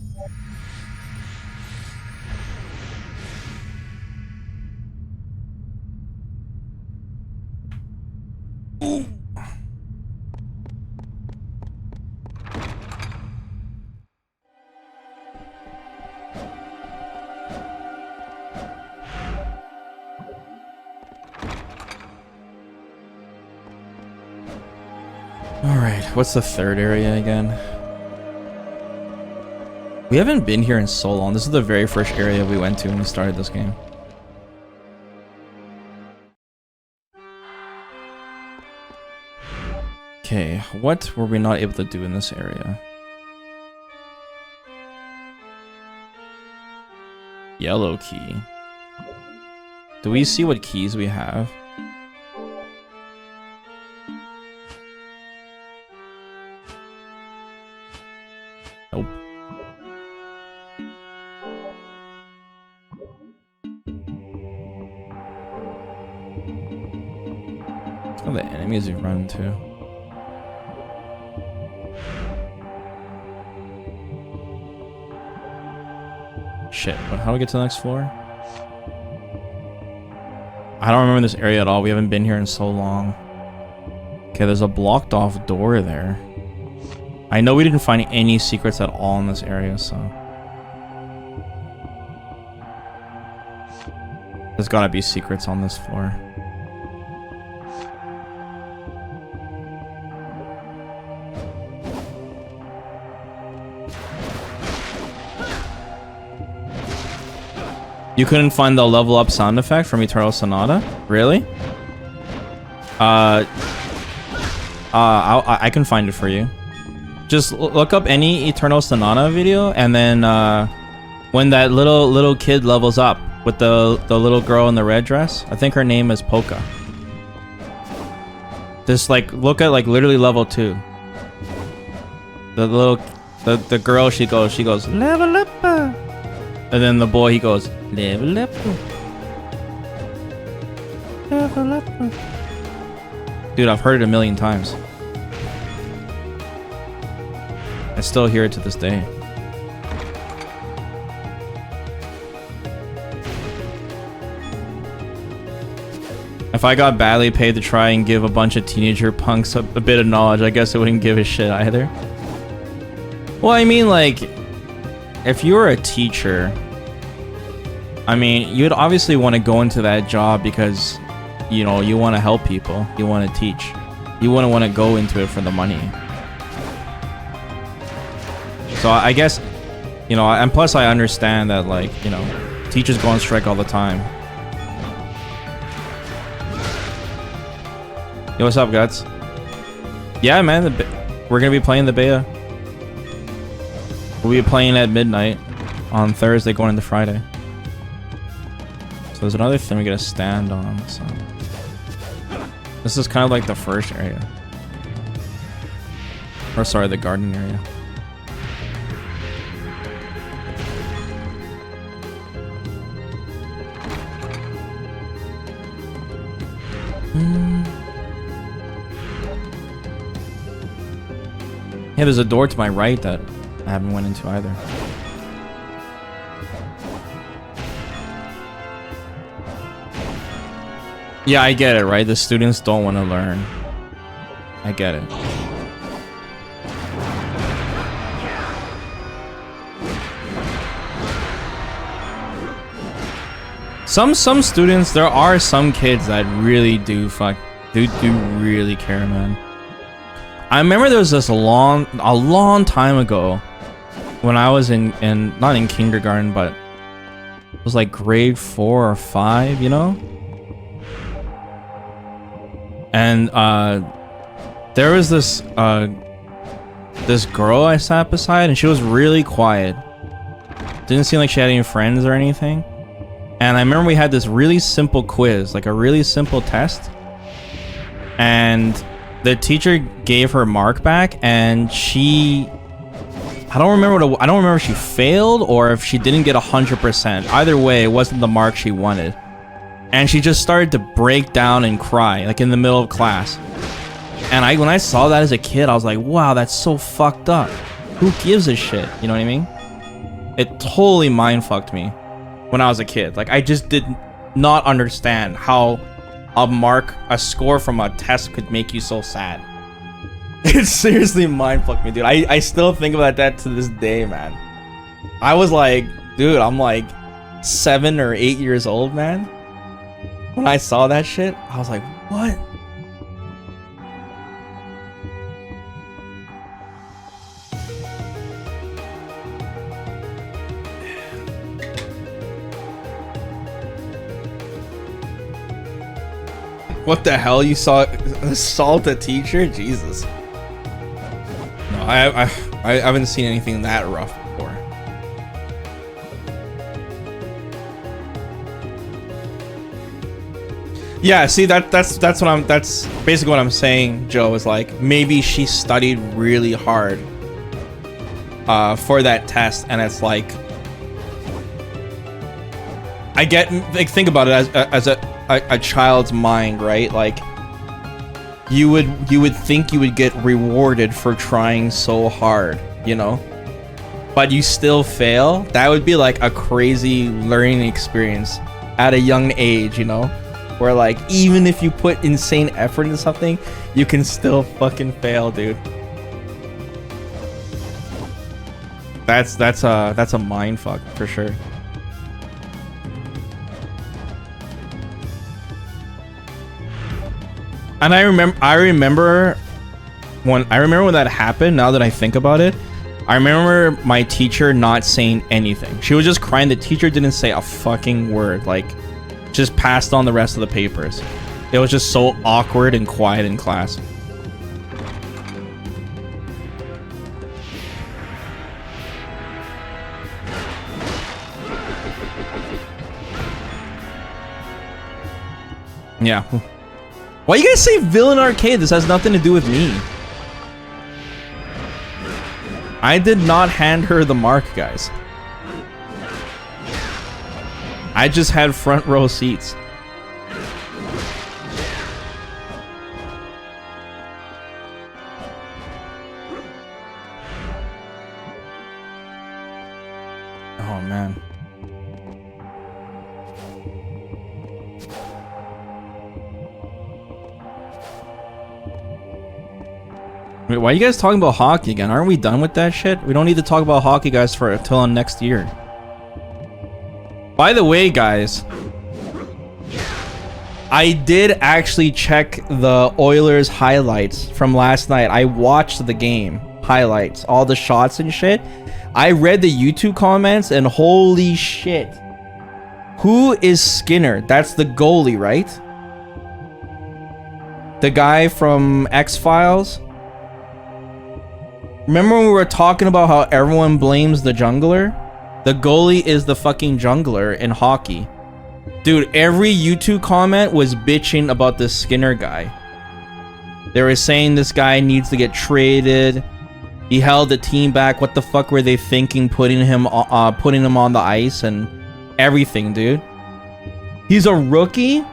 Alright, what's the third area again? We haven't been here in so long. This is the very first area we went to when we started this game. Okay, what were we not able to do in this area? Yellow key. Do we see what keys we have? Nope. Look at the enemies we've run into. Shit, but how do we get to the next floor? I don't remember this area at all. We haven't been here in so long. Okay, there's a blocked off door there. I know we didn't find any secrets at all in this area, so... There's gotta be secrets on this floor. You couldn't find the level up sound effect from Eternal Sonata? Really? I can find it for you. Just look up any Eternal Sonata video, and then when that little kid levels up with the little girl in the red dress, I think her name is Polka. Just like look at like literally level 2. The girl, she goes level up, and then the boy, he goes level up, level up. Dude, I've heard it a million times. I still hear it to this day. If I got badly paid to try and give a bunch of teenager punks a bit of knowledge, I guess I wouldn't give a shit either. Well, I mean, like, if you were a teacher, I mean, you'd obviously want to go into that job because, you know, you want to help people. You want to teach. You wouldn't want to go into it for the money. So I guess, you know, and plus I understand that, like, you know, teachers go on strike all the time. Yo, what's up, Guts? Yeah, man, we're gonna be playing the beta. We'll be playing at midnight on Thursday going into Friday. So there's another thing we gotta stand on, so... This is kind of like the first area. Or sorry, the garden area. Yeah, there's a door to my right that I haven't went into either. Yeah, I get it, right? The students don't want to learn. I get it. Some students, there are some kids that really do really care, man. I remember there was this a long time ago when I was in not in kindergarten, but it was like grade 4 or 5, you know? And there was this girl I sat beside, and she was really quiet. Didn't seem like she had any friends or anything. And I remember we had this really simple quiz, like a really simple test. and the teacher gave her mark back, and I don't remember if she failed or if she didn't get 100%. Either way, it wasn't the mark she wanted. And she just started to break down and cry, like in the middle of class. And when I saw that as a kid, I was like, wow, that's so fucked up. Who gives a shit? You know what I mean? It totally mind fucked me when I was a kid. Like, I just did not understand how a score from a test could make you so sad. It seriously mind fucked me, dude. I still think about that to this day, man. I was like, dude, I'm like 7 or 8 years old, man. When I saw that shit, I was like, what? What the hell? You saw assault a teacher? Jesus. No, I haven't seen anything that rough before. Yeah, see that's basically what I'm saying, Joe, is like maybe she studied really hard for that test, and it's like I get, like, think about it as a child's mind, right? Like you would think you would get rewarded for trying so hard, you know, but you still fail. That would be like a crazy learning experience at a young age, you know, where like even if you put insane effort into something, you can still fucking fail, dude. That's a mind fuck for sure. And I remember when that happened. Now that I think about it, I remember my teacher not saying anything. She was just crying. The teacher didn't say a fucking word. Like, just passed on the rest of the papers. It was just so awkward and quiet in class. Yeah. Why you guys say Villain Arcade? This has nothing to do with me. I did not hand her the mark, guys. I just had front row seats. Oh, man. Wait, why are you guys talking about hockey again? Aren't we done with that shit? We don't need to talk about hockey, guys, for until next year. By the way, guys, I did actually check the Oilers highlights from last night. I watched the game highlights, all the shots and shit. I read the YouTube comments, and holy shit. Who is Skinner? That's the goalie, right? The guy from X-Files? Remember when we were talking about how everyone blames the jungler? The goalie is the fucking jungler in hockey. Dude, every YouTube comment was bitching about this Skinner guy. They were saying this guy needs to get traded. He held the team back. What the fuck were they thinking putting him on the ice and everything, dude? He's a rookie?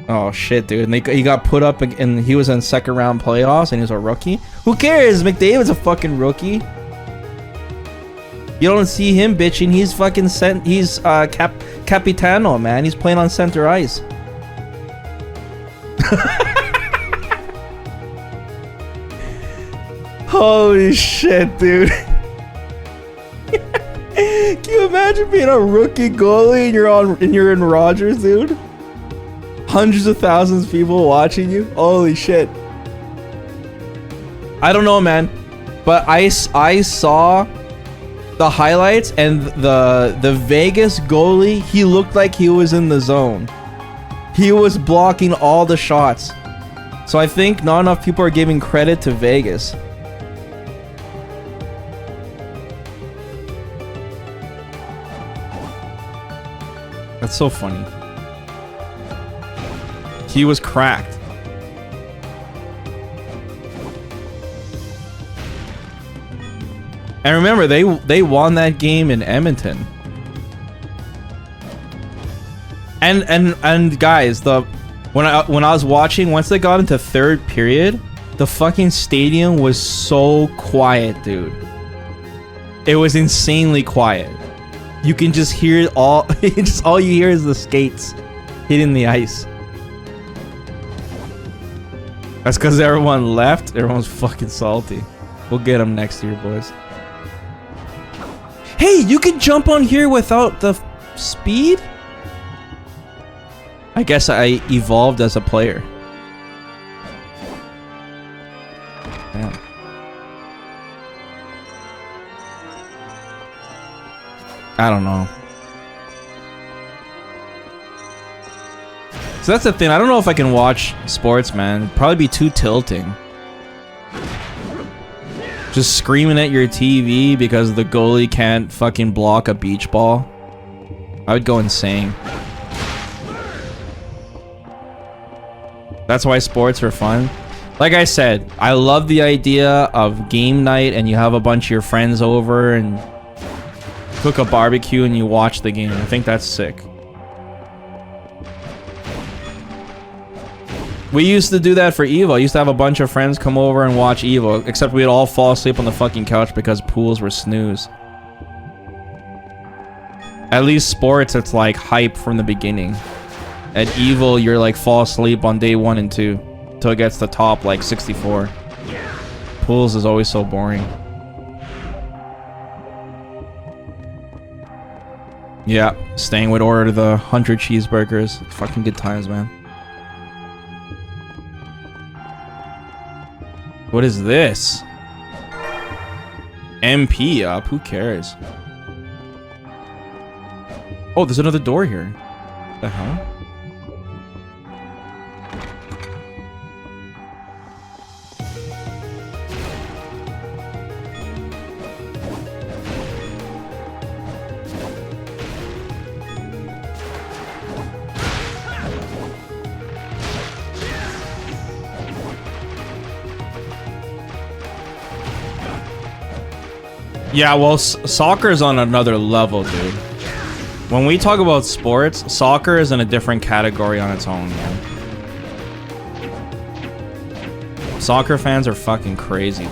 Oh shit, dude. And he got put up and he was in second round playoffs and he's a rookie. Who cares? McDavid's a fucking rookie. You don't see him bitching. He's fucking he's Capitano, man. He's playing on center ice. Holy shit, dude. Can you imagine being a rookie goalie and you're in Rogers, dude? Hundreds of thousands of people watching you. Holy shit. I don't know, man, but I saw the highlights, and the Vegas goalie, he looked like he was in the zone. He was blocking all the shots. So I think not enough people are giving credit to Vegas. That's so funny. He was cracked. And remember, they won that game in Edmonton. And guys, when I was watching, once they got into third period, the fucking stadium was so quiet, dude. It was insanely quiet. You can just hear all you hear is the skates hitting the ice. That's because everyone left. Everyone's fucking salty. We'll get them next year, boys. Hey, you can jump on here without the speed? I guess I evolved as a player. Damn. I don't know. So that's the thing. I don't know if I can watch sports, man. It'd probably be too tilting. Just screaming at your TV because the goalie can't fucking block a beach ball. I would go insane. That's why sports are fun. Like I said, I love the idea of game night and you have a bunch of your friends over and cook a barbecue and you watch the game. I think that's sick. We used to do that for Evo. I used to have a bunch of friends come over and watch Evo, except we'd all fall asleep on the fucking couch because pools were snooze. At least sports, it's like hype from the beginning. At Evo, you're like fall asleep on day 1 and 2 till it gets to top like 64. Pools is always so boring. Yeah, Stang would order the 100 cheeseburgers. Fucking good times, man. What is this? MP up, who cares? Oh, there's another door here. What the hell? Yeah, well, soccer is on another level, dude. When we talk about sports, soccer is in a different category on its own, man. Soccer fans are fucking crazy,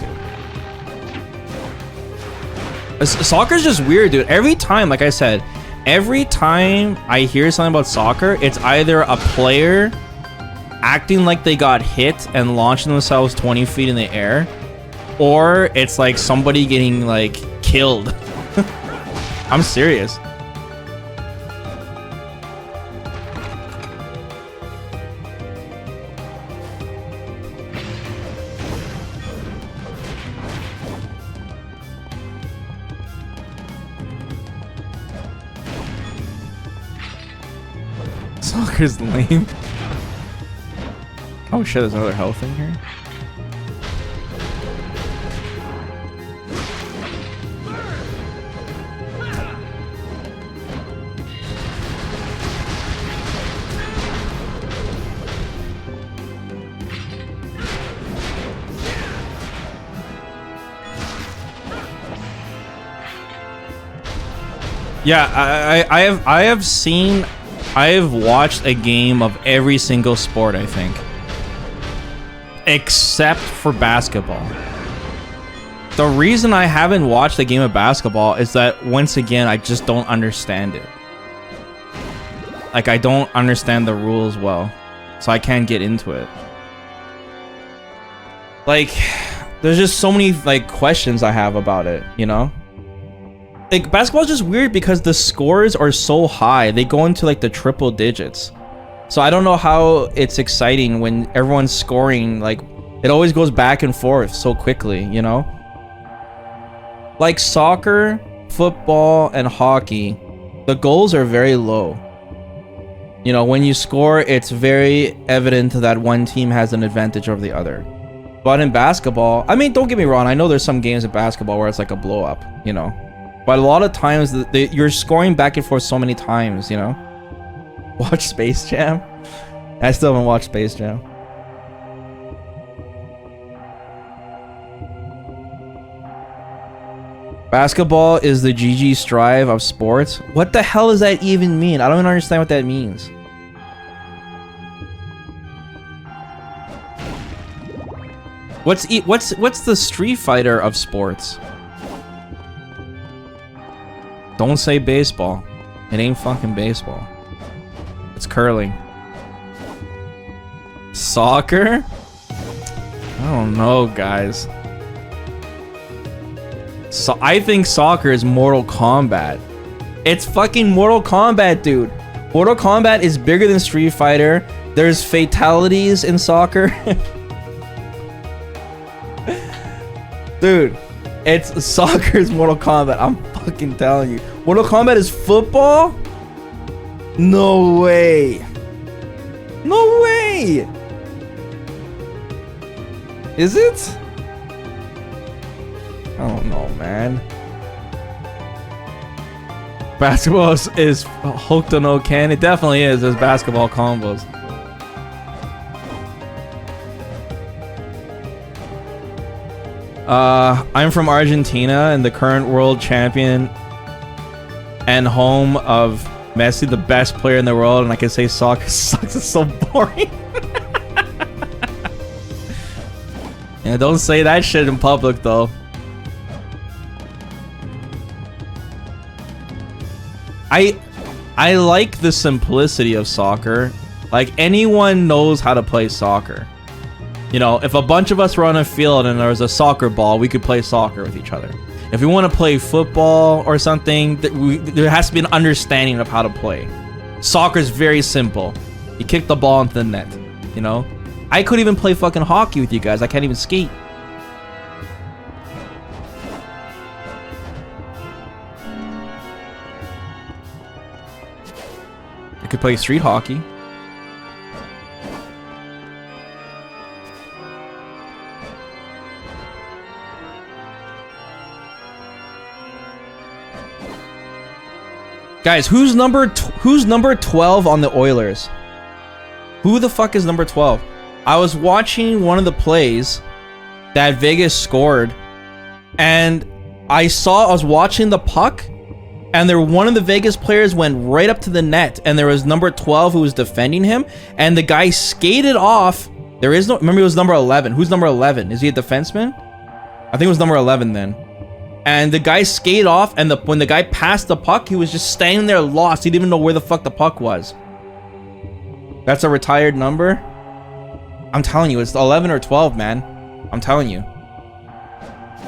dude. Soccer's just weird, dude. Every time, like I said, every time I hear something about soccer, it's either a player acting like they got hit and launching themselves 20 feet in the air, or it's like somebody getting like killed. I'm serious. Soccer's lame. Oh shit, there's another health in here. Yeah, I have watched a game of every single sport, I think. Except for basketball. The reason I haven't watched a game of basketball is that, once again, I just don't understand it. Like, I don't understand the rules well, so I can't get into it. Like, there's just so many, like, questions I have about it, you know? Like, basketball is just weird because the scores are so high. They go into like the triple digits. So I don't know how it's exciting when everyone's scoring. Like, it always goes back and forth so quickly, you know? Like soccer, football, and hockey, the goals are very low. You know, when you score, it's very evident that one team has an advantage over the other. But in basketball, I mean, don't get me wrong. I know there's some games in basketball where it's like a blow up, you know? But a lot of times, you're scoring back and forth so many times, you know? Watch Space Jam? I still haven't watched Space Jam. Basketball is the GG strive of sports. What the hell does that even mean? I don't even understand what that means. What's the Street Fighter of sports? Don't say baseball. It ain't fucking baseball. It's curling. Soccer? I don't know, guys. So I think soccer is Mortal Kombat. It's fucking Mortal Kombat, dude. Mortal Kombat is bigger than Street Fighter. There's fatalities in soccer. Dude, it's soccer's Mortal Kombat. I'm fucking telling you. Mortal Kombat is football? No way. No way. Is it? I don't know, man. Basketball is Hokuto no Ken. It definitely is. There's basketball combos. I'm from Argentina and the current world champion and home of Messi, the best player in the world, and I can say soccer sucks. It's so boring. Yeah, don't say that shit in public though. I like the simplicity of soccer. Like, anyone knows how to play soccer. You know, if a bunch of us were on a field and there was a soccer ball, we could play soccer with each other. If we want to play football or something, there has to be an understanding of how to play. Soccer is very simple. You kick the ball into the net, you know? I could even play fucking hockey with you guys. I can't even skate. I could play street hockey. Guys, who's number 12 on the Oilers? Who the fuck is number 12? I was watching one of the plays that Vegas scored, and I was watching the puck, and one of the Vegas players went right up to the net, and there was number 12 who was defending him, and the guy skated off. Remember, it was number 11. Who's number 11? Is he a defenseman? I think it was number 11 then. And the guy skated off, and when the guy passed the puck, he was just standing there lost. He didn't even know where the fuck the puck was. That's a retired number? I'm telling you, it's 11 or 12, man. I'm telling you.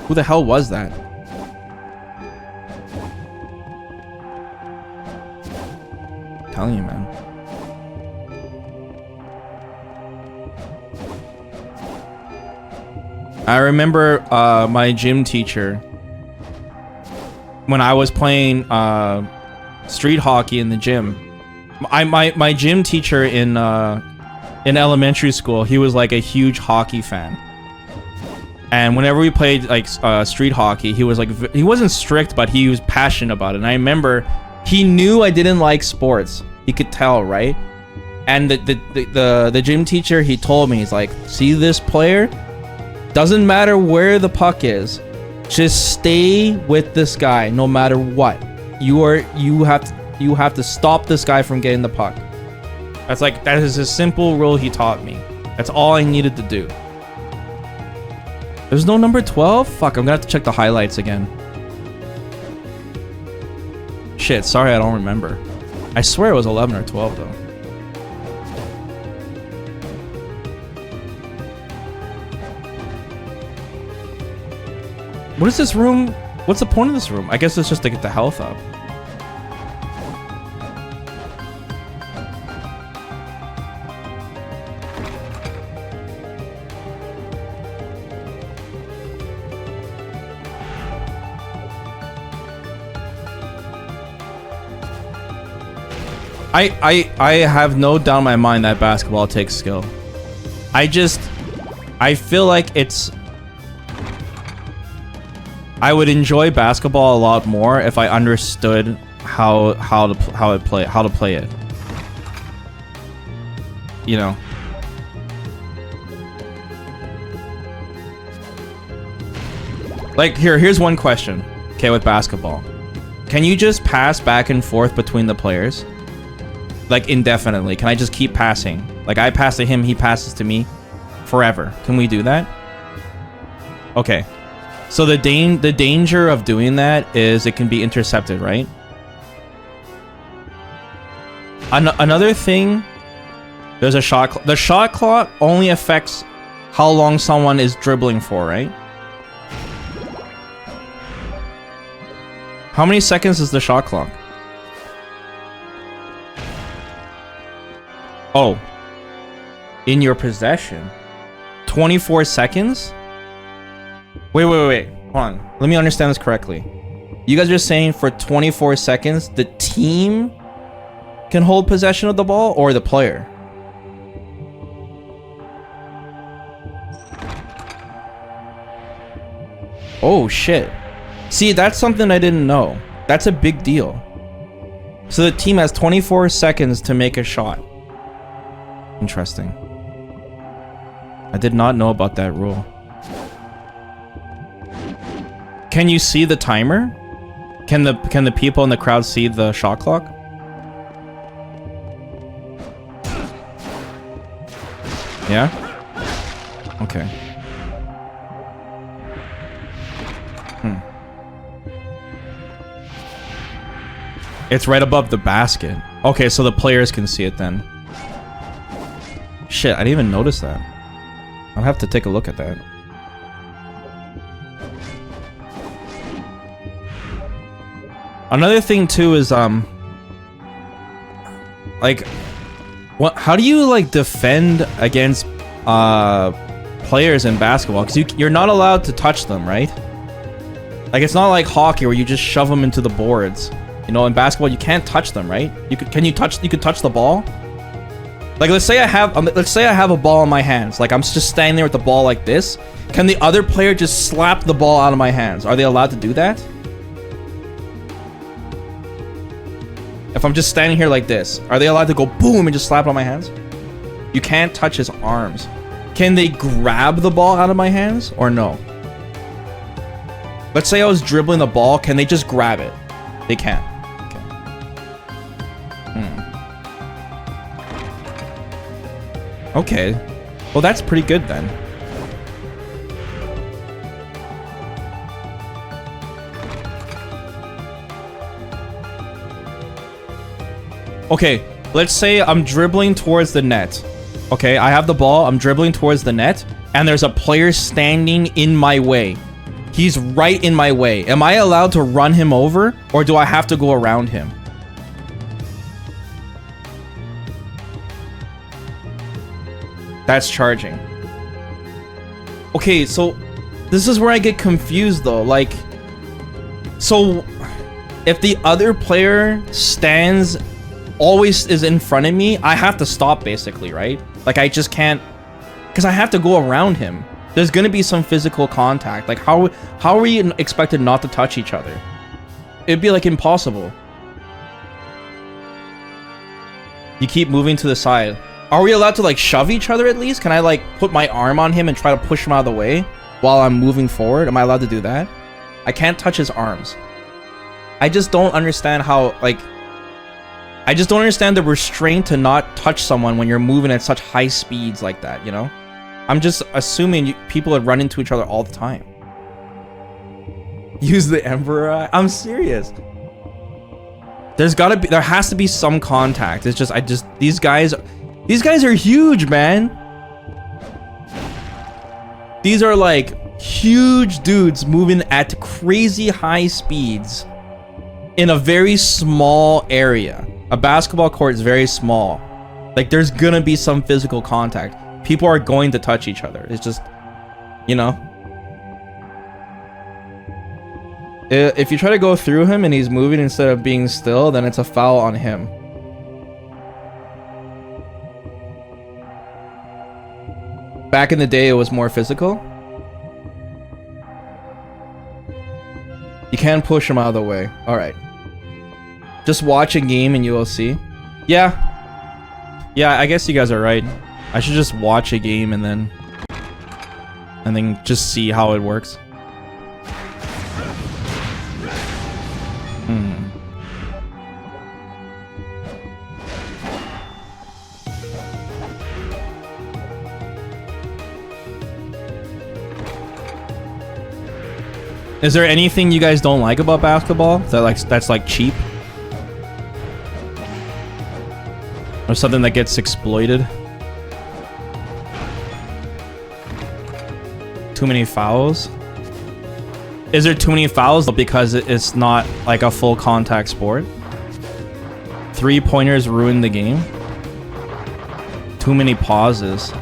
Who the hell was that? I'm telling you, man. I remember my gym teacher when I was playing street hockey in the gym. My gym teacher in elementary school, he was like a huge hockey fan. And whenever we played like street hockey, he was like, he wasn't strict, but he was passionate about it. And I remember he knew I didn't like sports. He could tell, right? And the gym teacher, he told me, he's like, see this player? Doesn't matter where the puck is. Just stay with this guy no matter what. You have to stop this guy from getting the puck. That is a simple rule he taught me. That's all I needed to do. There's no number 12? Fuck, I'm gonna have to check the highlights again. Shit, sorry, I don't remember. I swear it was 11 or 12 though. What is this room? What's the point of this room? I guess it's just to get the health up. I have no doubt in my mind that basketball takes skill. I feel like I would enjoy basketball a lot more if I understood how to play it. You know. Like here's one question. Okay, Okay, with basketball. Can you just pass back and forth between the players? Like indefinitely? Can I just keep passing? Like I pass to him, he passes to me? Forever. Can we do that? Okay. So the danger of doing that is it can be intercepted, right? Another thing, there's a shot clock. The shot clock only affects how long someone is dribbling for, right? How many seconds is the shot clock? Oh. In your possession. 24 seconds? Wait. Hold on. Let me understand this correctly. You guys are saying for 24 seconds, the team can hold possession of the ball or the player? Oh, shit. See, that's something I didn't know. That's a big deal. So the team has 24 seconds to make a shot. Interesting. I did not know about that rule. Can you see the timer? Can the people in the crowd see the shot clock? Yeah? Okay. It's right above the basket. Okay, so the players can see it then. Shit, I didn't even notice that. I'll have to take a look at that. Another thing too is like what, how do you like defend against players in basketball? Because you're not allowed to touch them, right? Like it's not like hockey where you just shove them into the boards. You know, in basketball you can't touch them, right? You could touch the ball? Like let's say I have a ball in my hands. Like I'm just standing there with the ball like this. Can the other player just slap the ball out of my hands? Are they allowed to do that? If I'm just standing here like this, are they allowed to go boom and just slap it on my hands? You can't touch his arms. Can they grab the ball out of my hands or no? Let's say I was dribbling the ball. Can they just grab it? They can't. Okay. Well, that's pretty good then. Okay, let's say I'm dribbling towards the net. Okay, I have the ball, I'm dribbling towards the net, and there's a player standing in my way. He's right in my way. Am I allowed to run him over, or do I have to go around him? That's charging. Okay, so this is where I get confused though. Like, so if the other player always is in front of me, I have to stop basically, right? Like I just can't, because I have to go around him. There's gonna be some physical contact. Like how are we expected not to touch each other? It'd be like impossible. You keep moving to the side. Are we allowed to like shove each other at least? Can I like put my arm on him and try to push him out of the way while I'm moving forward? Am I allowed to do that? I can't touch his arms. I just don't understand how, like, I just don't understand the restraint to not touch someone when you're moving at such high speeds like that, you know? I'm just assuming people would run into each other all the time. Use the Emperor Eye? I'm serious. There has to be some contact. It's just, these guys are huge, man. These are like huge dudes moving at crazy high speeds in a very small area. A basketball court is very small. Like there's gonna be some physical contact. People are going to touch each other. It's just, you know. If you try to go through him and he's moving instead of being still, then it's a foul on him. Back in the day, it was more physical. You can push him out of the way. All right. Just watch a game and you will see. Yeah. Yeah, I guess you guys are right. I should just watch a game and then just see how it works. Hmm. Is there anything you guys don't like about basketball that's like cheap? Or something that gets exploited? Too many fouls? Is there too many fouls because it's not like a full contact sport? 3-pointers ruin the game? Too many pauses?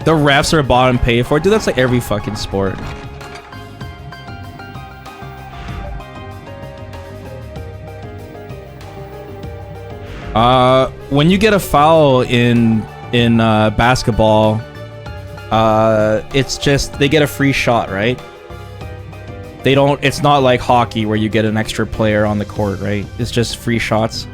The refs are bought and paid for. Dude, that's like every fucking sport. When you get a foul in basketball, it's just they get a free shot, right? They don't. It's not like hockey where you get an extra player on the court, right? It's just free shots.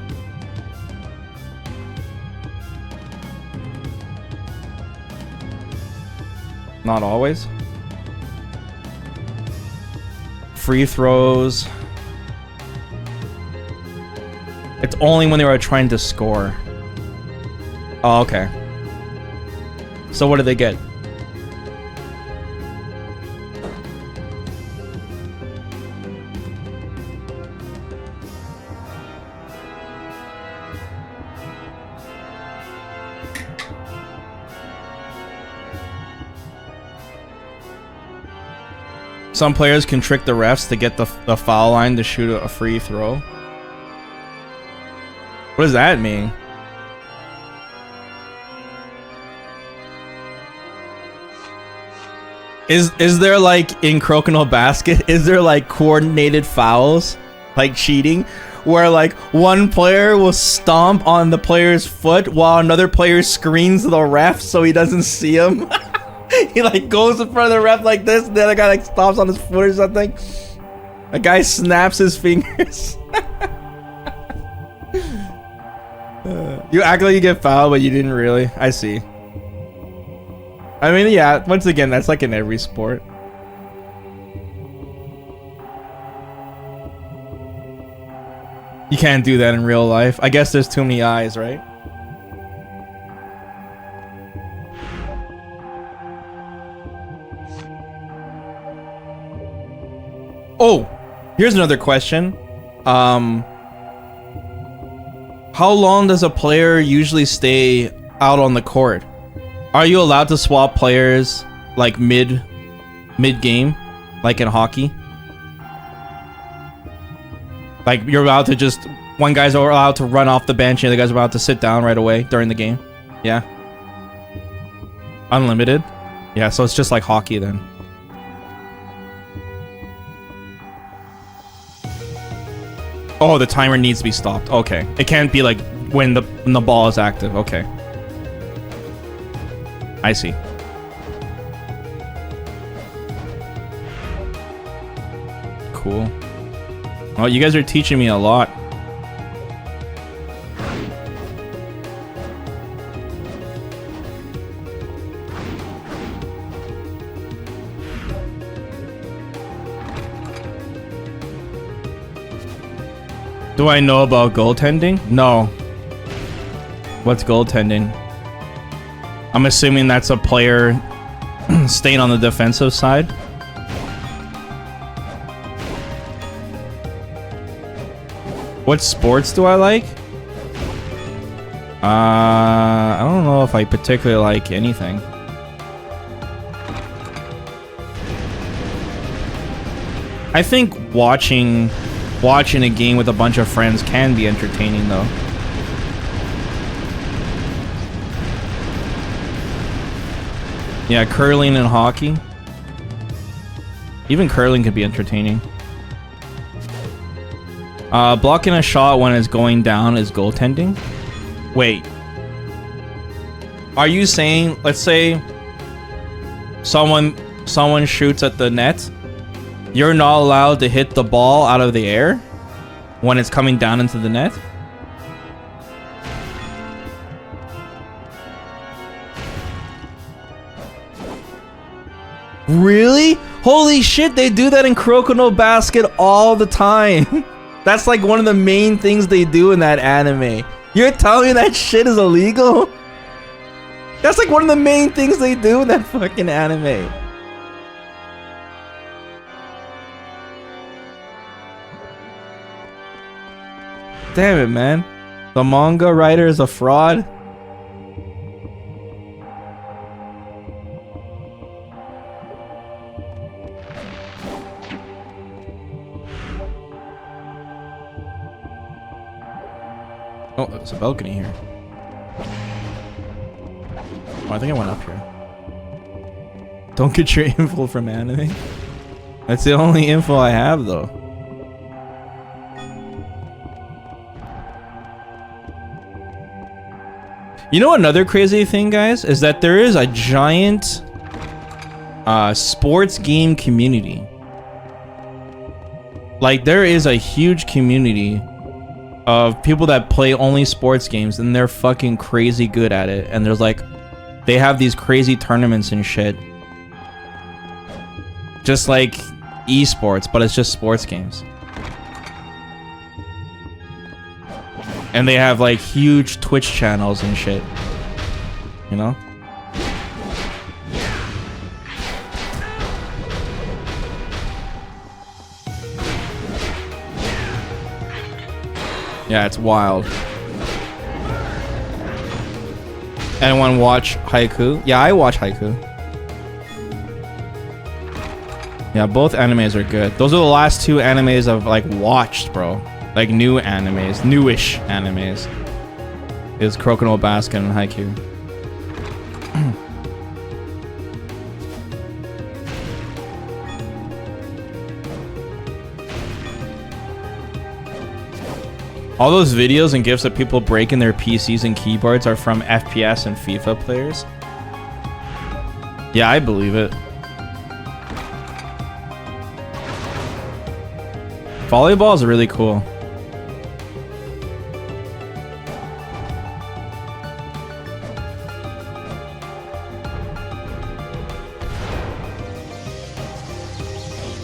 Not always. Free throws. It's only when they were trying to score. Oh, okay. So what do they get? Some players can trick the refs to get the foul line to shoot a free throw. What does that mean? Is there like in Crokinole Basket, is there like coordinated fouls, like cheating, where like one player will stomp on the player's foot while another player screens the ref so he doesn't see him? He like goes in front of the ref like this, and the other guy like stomps on his foot or something. A guy snaps his fingers. You act like you get fouled, but you didn't really. I see. I mean, yeah, once again, that's like in every sport. You can't do that in real life. I guess there's too many eyes, right? Oh, here's another question. How long does a player usually stay out on the court? Are you allowed to swap players like mid game, like in hockey? Like you're allowed to just one guy's allowed to run off the bench and the other guy's allowed to sit down right away during the game? Yeah. Unlimited? Yeah, so it's just like hockey then. Oh, the timer needs to be stopped. Okay. It can't be like when the ball is active. Okay. I see. Cool. Oh, you guys are teaching me a lot. Do I know about goaltending? No. What's goaltending? I'm assuming that's a player staying on the defensive side. What sports do I like? I don't know if I particularly like anything. I think watching a game with a bunch of friends can be entertaining though. Yeah, curling and hockey. Even curling could be entertaining. Blocking a shot when it's going down is goaltending. Wait. Are you saying, let's say someone shoots at the net, you're not allowed to hit the ball out of the air when it's coming down into the net? Really? Holy shit, they do that in Kuroko no Basket all the time. That's like one of the main things they do in that anime. You're telling me that shit is illegal? That's like one of the main things they do in that fucking anime. Damn it, man. The manga writer is a fraud. Oh, there's a balcony here. Oh, I think I went up here. Don't get your info from anime. That's the only info I have, though. You know another crazy thing, guys, is that there is a giant sports game community. Like, there is a huge community of people that play only sports games, and they're fucking crazy good at it. And there's like, they have these crazy tournaments and shit. Just like esports, but it's just sports games. And they have like huge Twitch channels and shit. You know? Yeah, it's wild. Anyone watch Haiku? Yeah, I watch Haiku. Yeah, both animes are good. Those are the last two animes I've like watched, bro. Like new animes, newish animes. Is Kuroko no Basket and Haiku. All those videos and gifs that people break in their PCs and keyboards are from FPS and FIFA players. Yeah, I believe it. Volleyball is really cool.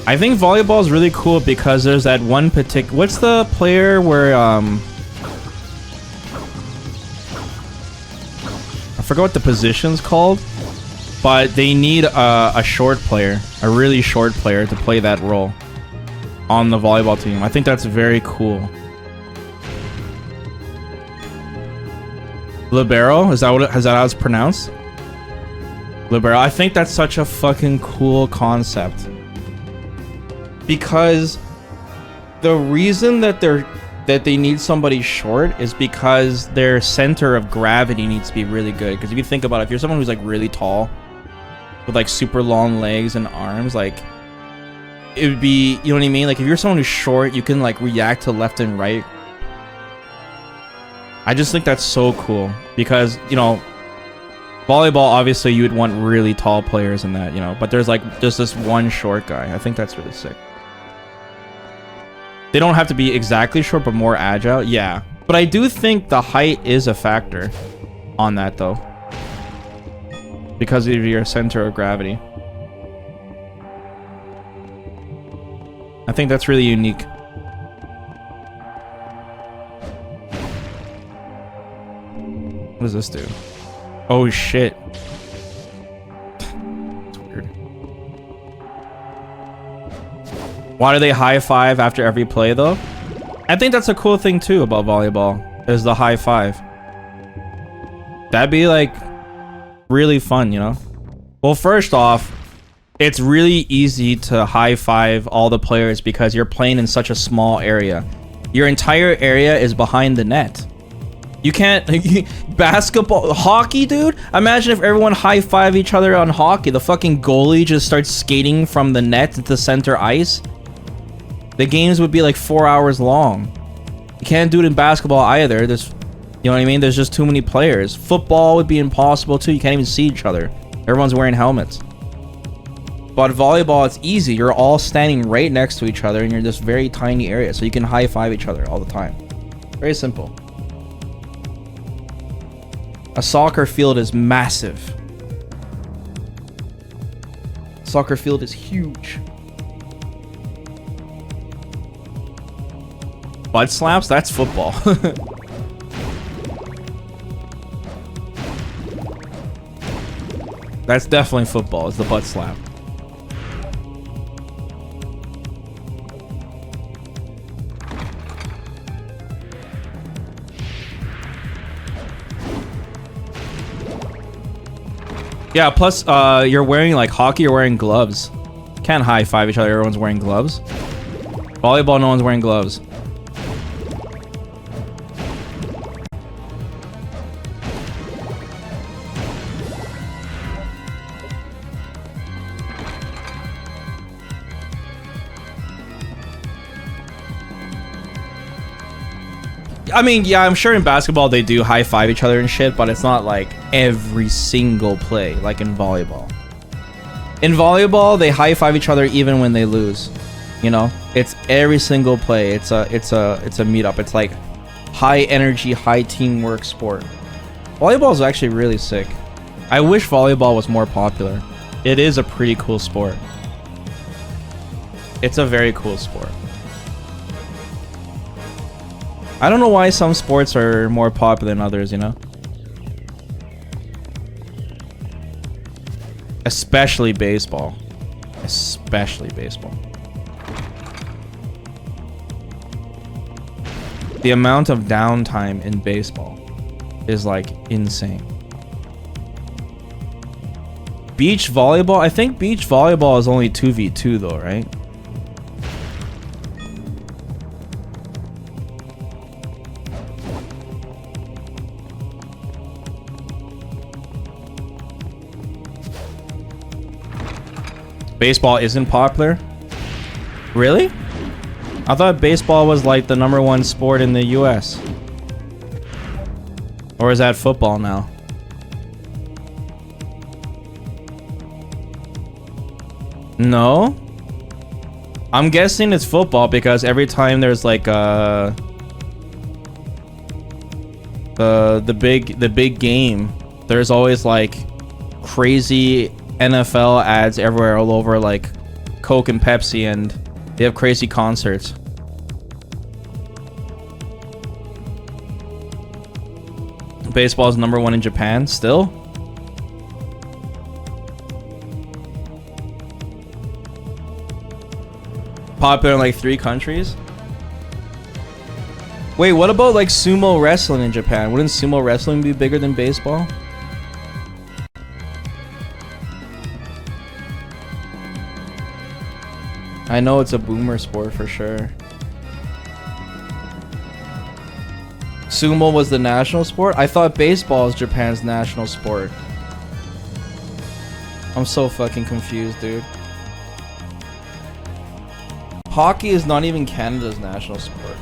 I think volleyball is really cool because there's that one particular... What's the player where, I forgot what the position's called, but they need a short player, a really short player to play that role on the volleyball team. I think that's very cool. Libero? Is that how it's pronounced? Libero. I think that's such a fucking cool concept. Because the reason that they need somebody short is because their center of gravity needs to be really good. Because if you think about it, if you're someone who's like really tall with like super long legs and arms, like it would be, you know what I mean? Like if you're someone who's short, you can like react to left and right. I just think that's so cool because, you know, volleyball, obviously you would want really tall players in that, you know, but there's like just this one short guy. I think that's really sick. They don't have to be exactly short, but more agile. Yeah. But I do think the height is a factor on that, though. Because of your center of gravity. I think that's really unique. What does this do? Oh, shit. Why do they high five after every play though? I think that's a cool thing too about volleyball, is the high five. That'd be like really fun, you know? Well, first off, it's really easy to high five all the players because you're playing in such a small area. Your entire area is behind the net. You can't... Basketball... Hockey, dude? Imagine if everyone high five each other on hockey. The fucking goalie just starts skating from the net to the center ice. The games would be like 4 hours long. You can't do it in basketball either. There's, you know what I mean? There's just too many players. Football would be impossible too. You can't even see each other. Everyone's wearing helmets. But volleyball, it's easy. You're all standing right next to each other and you're in this very tiny area. So you can high five each other all the time. Very simple. A soccer field is massive. Soccer field is huge. Butt slaps? That's football. That's definitely football. It's the butt slap. Yeah, plus you're wearing like hockey, you're wearing gloves. Can't high five each other, everyone's wearing gloves. Volleyball, no one's wearing gloves. I mean, yeah, I'm sure in basketball they do high five each other and shit, but it's not like every single play like in volleyball. In volleyball, they high five each other even when they lose. You know, it's every single play. It's a meetup. It's like high energy, high teamwork sport. Volleyball is actually really sick. I wish volleyball was more popular. It is a pretty cool sport. It's a very cool sport. I don't know why some sports are more popular than others, you know? Especially baseball. Especially baseball. The amount of downtime in baseball is like insane. Beach volleyball? I think beach volleyball is only 2v2 though, right? Baseball isn't popular? Really? I thought baseball was like the #1 sport in the US. Or is that football now? No? I'm guessing it's football because every time there's like the big game, there's always like crazy NFL ads everywhere all over, like Coke and Pepsi, and they have crazy concerts. Baseball is #1 in Japan still. Popular in like 3 countries. Wait, what about like sumo wrestling in Japan? Wouldn't sumo wrestling be bigger than baseball? I know it's a boomer sport for sure. Sumo was the national sport? I thought baseball is Japan's national sport. I'm so fucking confused, dude. Hockey is not even Canada's national sport.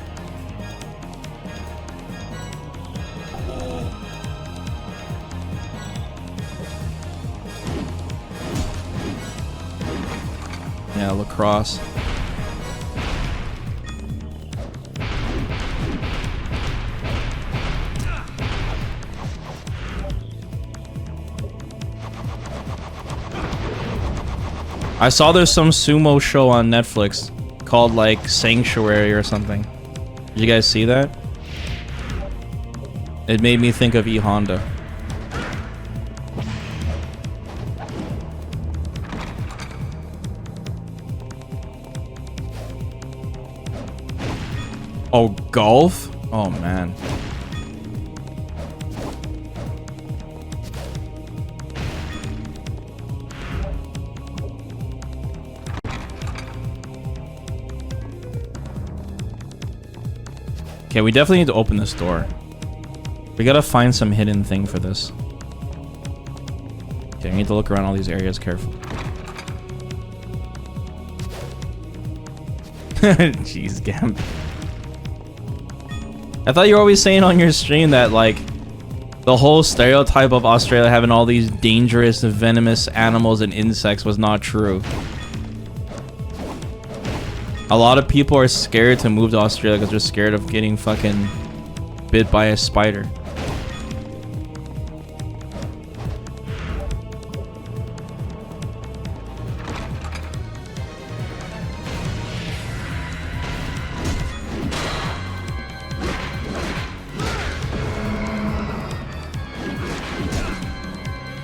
Yeah, lacrosse. I saw there's some sumo show on Netflix called like Sanctuary or something. Did you guys see that? It made me think of E Honda. Oh, golf? Oh, man. Okay, we definitely need to open this door. We gotta find some hidden thing for this. Okay, I need to look around all these areas carefully. Jeez, Gambit. I thought you were always saying on your stream that, like, the whole stereotype of Australia having all these dangerous, venomous animals and insects was not true. A lot of people are scared to move to Australia because they're scared of getting fucking bit by a spider.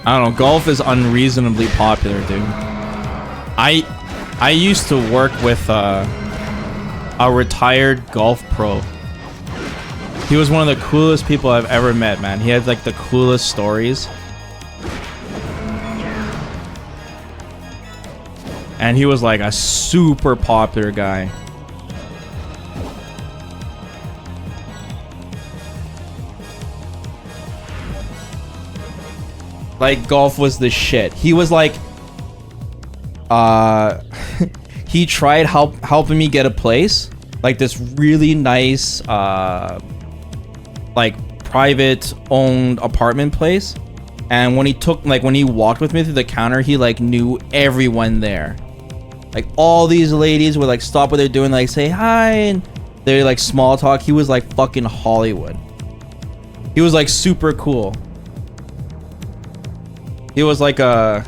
I don't know. Golf is unreasonably popular, dude. I used to work with a retired golf pro. He was one of the coolest people I've ever met, man. He had like the coolest stories. And he was like a super popular guy. Like, golf was the shit. He was like, he tried helping me get a place, like this really nice, like private owned apartment place. And when he walked with me through the counter, he like knew everyone there. Like all these ladies would like stop what they're doing, like say hi, and they like small talk. He was like fucking Hollywood. He was like super cool. He was like I'll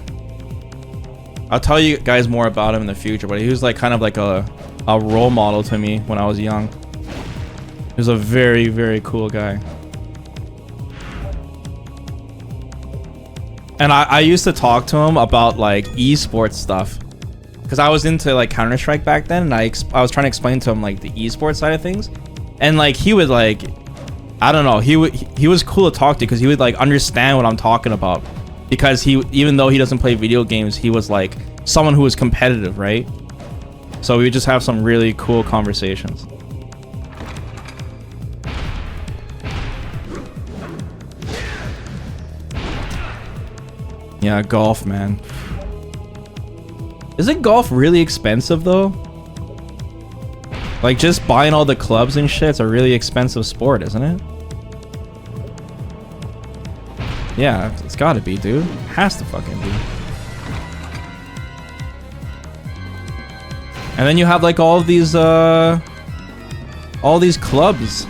tell you guys more about him in the future, but he was like kind of like a role model to me when I was young. He was a very, very cool guy. And I used to talk to him about like esports stuff. Because I was into like Counter-Strike back then, and I was trying to explain to him like the esports side of things. And like he would like, I don't know, he was cool to talk to because he would like understand what I'm talking about. Because even though he doesn't play video games, he was like someone who was competitive, right? So we would just have some really cool conversations. Yeah, golf, man. Isn't golf really expensive though? Like just buying all the clubs and shit, it's a really expensive sport, isn't it? Yeah, it's gotta be, dude. It has to fucking be. And then you have like all these clubs.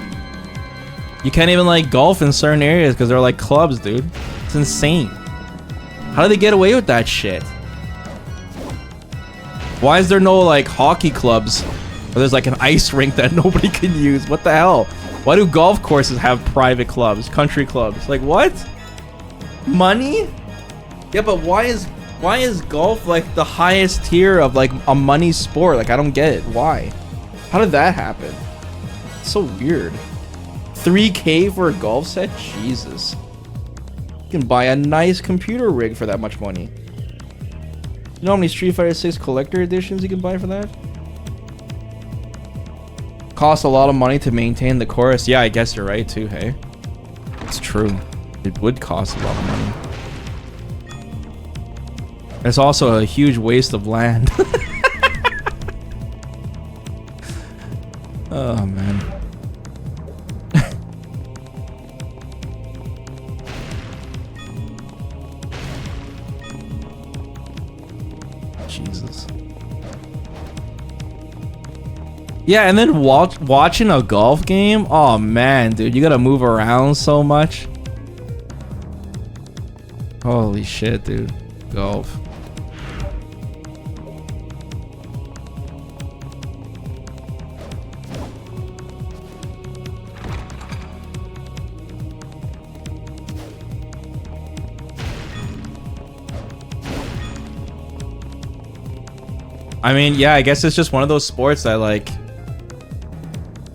You can't even like golf in certain areas because they're like clubs, dude. It's insane. How do they get away with that shit? Why is there no like hockey clubs where there's like an ice rink that nobody can use? What the hell? Why do golf courses have private clubs, country clubs? Like what? Money? Yeah, but why is golf like the highest tier of like a money sport? Like I don't get it. Why? How did that happen? It's so weird. 3K for a golf set? Jesus. You can buy a nice computer rig for that much money. You know how many Street Fighter 6 collector editions you can buy for that? Costs a lot of money to maintain the course. Yeah, I guess you're right too, hey? It's true. It would cost a lot of money. It's also a huge waste of land. Oh, man. Jesus. Yeah, and then watching a golf game. Oh man, dude, you gotta move around so much. Holy shit, dude. Golf. I mean, yeah, I guess it's just one of those sports that like,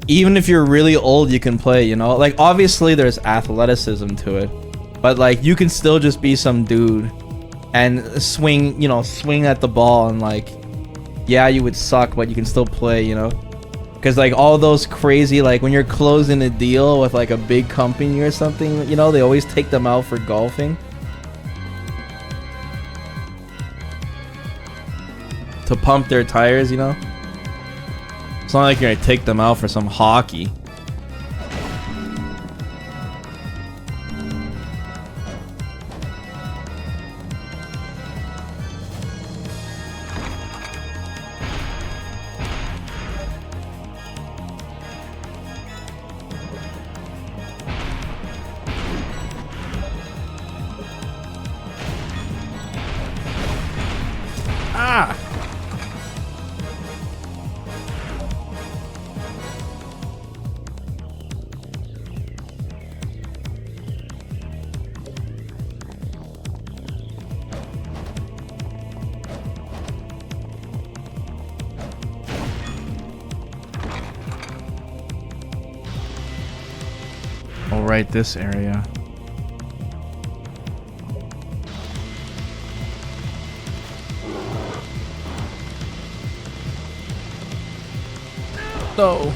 even if you're really old, you can play, you know? Like, obviously there's athleticism to it, but like, you can still just be some dude and swing, you know, swing at the ball and like, yeah, you would suck, but you can still play, you know? Because like all those crazy, like when you're closing a deal with like a big company or something, you know, they always take them out for golfing. To pump their tires, you know? It's not like you're gonna take them out for some hockey. Ah! Oh, right, this area. No.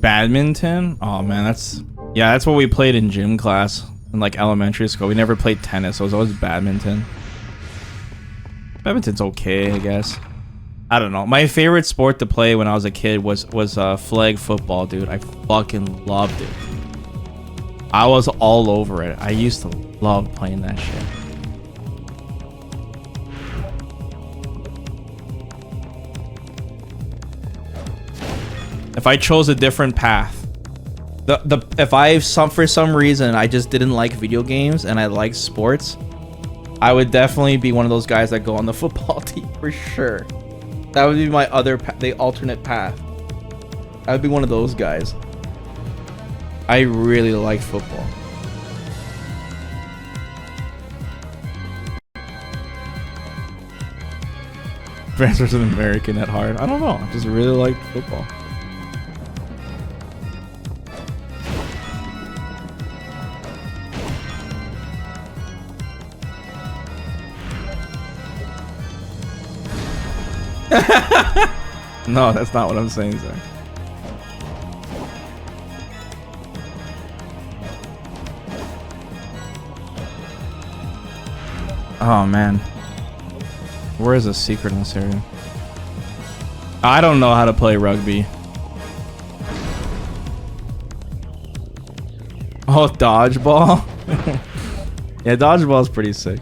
Badminton? Oh man, that's what we played in gym class in like elementary school. We never played tennis, so it was always badminton. Badminton's okay, I guess. I don't know. My favorite sport to play when I was a kid was flag football, dude. I fucking loved it. I was all over it. I used to love playing that shit. If I chose a different path, for some reason I just didn't like video games and I liked sports, I would definitely be one of those guys that go on the football team for sure. That would be my the alternate path. I would be one of those guys. I really like football. France versus American at heart. I don't know. I just really like football. No, that's not what I'm saying, sir. Oh man, where is the secret in this area? I don't know how to play rugby. Oh, dodgeball. Yeah, dodgeball is pretty sick.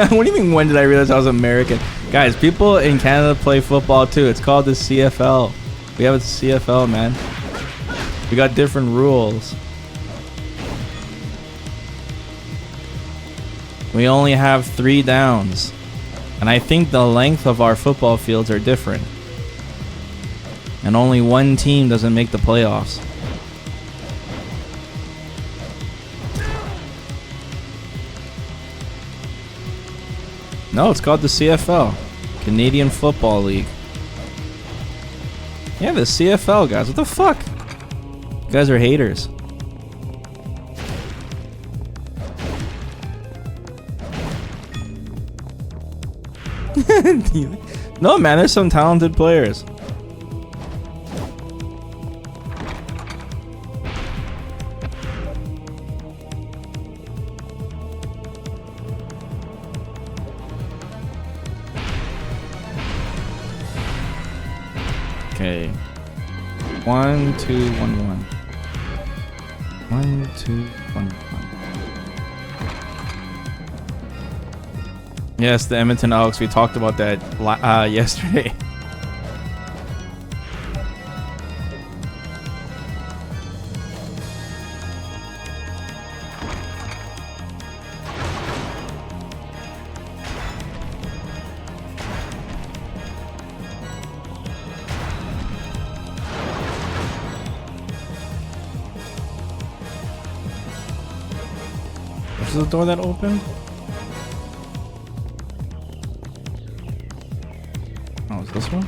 What do you mean, when did I realize I was American? Guys, people in Canada play football too. It's called the CFL. We have a CFL, man. We got different rules. We only have 3 downs. And I think the length of our football fields are different. And only one team doesn't make the playoffs. No, it's called the CFL. Canadian Football League. Yeah, the CFL, guys. What the fuck? You guys are haters. No, man, there's some talented players. Okay. 1, 2, 1, 1. 1, 2, 1, 1. Yes, the Edmonton Elks. We talked about that yesterday. Is the door that opened? Oh, is this one?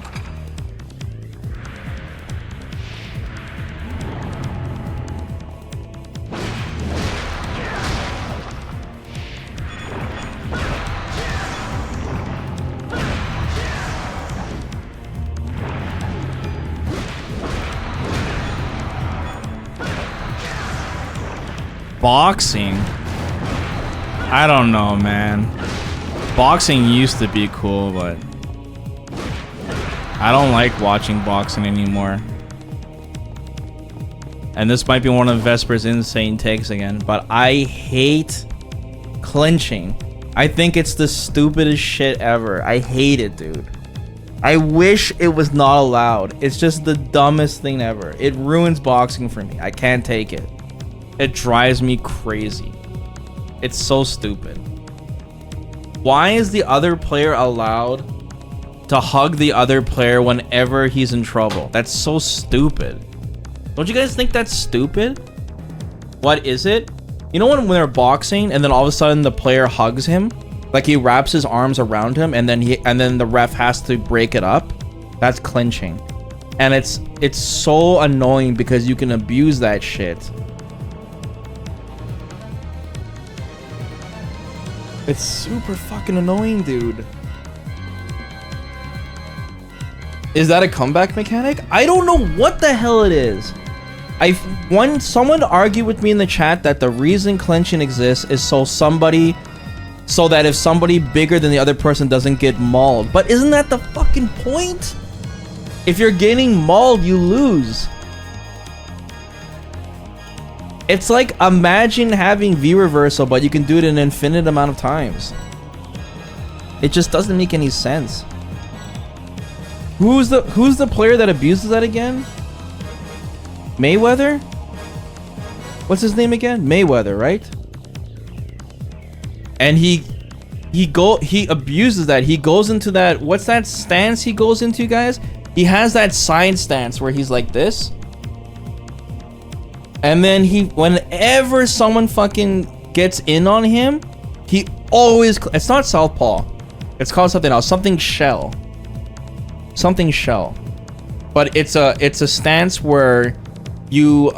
Boxing? I don't know, man. Boxing used to be cool, but I don't like watching boxing anymore. And this might be one of Vesper's insane takes again, but I hate clinching. I think it's the stupidest shit ever. I hate it, dude. I wish it was not allowed. It's just the dumbest thing ever. It ruins boxing for me. I can't take it. It drives me crazy. It's so stupid. Why is the other player allowed to hug the other player whenever he's in trouble? That's so stupid. Don't you guys think that's stupid? What is it? You know when they're boxing and then all of a sudden the player hugs him? Like he wraps his arms around him and then the ref has to break it up? That's clinching. And it's so annoying because you can abuse that shit. It's super fucking annoying, dude. Is that a comeback mechanic? I don't know what the hell it is. Someone argued with me in the chat that the reason clinching exists is so that if somebody bigger than the other person doesn't get mauled. But isn't that the fucking point? If you're getting mauled, you lose. It's like, imagine having V reversal, but you can do it an infinite amount of times. It just doesn't make any sense. Who's the player that abuses that again? Mayweather? What's his name again? Mayweather, right? And he abuses that. He goes into that, what's that stance he goes into, guys? He has that side stance where he's like this. And then whenever someone fucking gets in on him, he always, it's not southpaw. It's called something else, something shell. Something shell. But it's a stance where you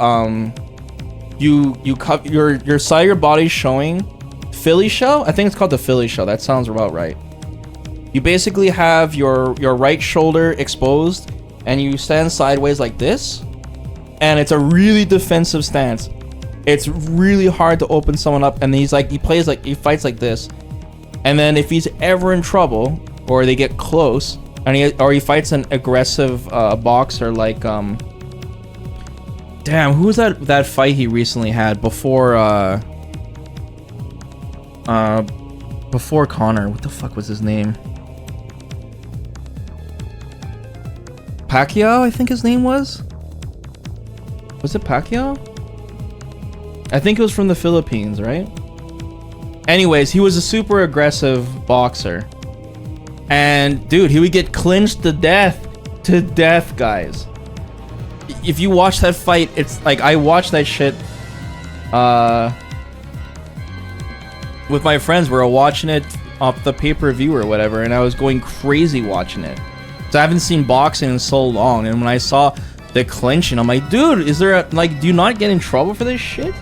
cut your side of your body showing. Philly shell? I think it's called the Philly shell. That sounds about right. You basically have your right shoulder exposed and you stand sideways like this. And it's a really defensive stance. It's really hard to open someone up. And he fights like this. And then if he's ever in trouble or they get close and he fights an aggressive boxer like damn, who was that fight he recently had before Connor? What the fuck was his name? Pacquiao, I think his name was. Was it Pacquiao? I think it was from the Philippines, right? Anyways, he was a super aggressive boxer. And dude, he would get clinched to death. To death, guys. If you watch that fight, it's like I watched that shit with my friends. We were watching it off the pay-per-view or whatever, and I was going crazy watching it. So I haven't seen boxing in so long, and when I saw the clinching, I'm like, dude, is there do you not get in trouble for this shit?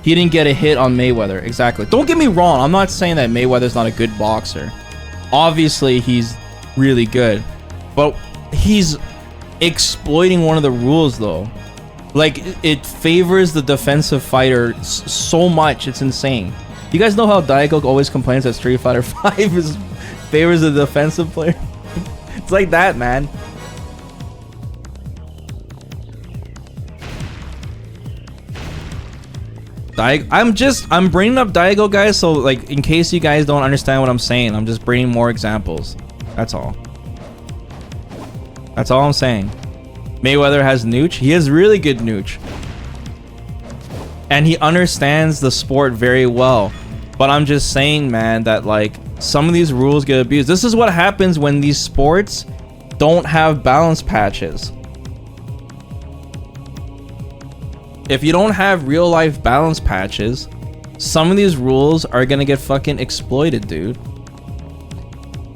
He didn't get a hit on Mayweather. Exactly. Don't get me wrong. I'm not saying that Mayweather's not a good boxer. Obviously, he's really good. But he's exploiting one of the rules, though. Like, it favors the defensive fighter so much. It's insane. You guys know how Daigo always complains that Street Fighter 5 favors the defensive player? It's like that, man. I'm bringing up Daigo, guys, so like in case you guys don't understand what I'm saying, I'm just bringing more examples. That's all. That's all I'm saying. Mayweather has nooch. He has really good nooch. And he understands the sport very well. But I'm just saying, man, that like some of these rules get abused. This is what happens when these sports don't have balance patches. If you don't have real life balance patches, some of these rules are gonna get fucking exploited, dude.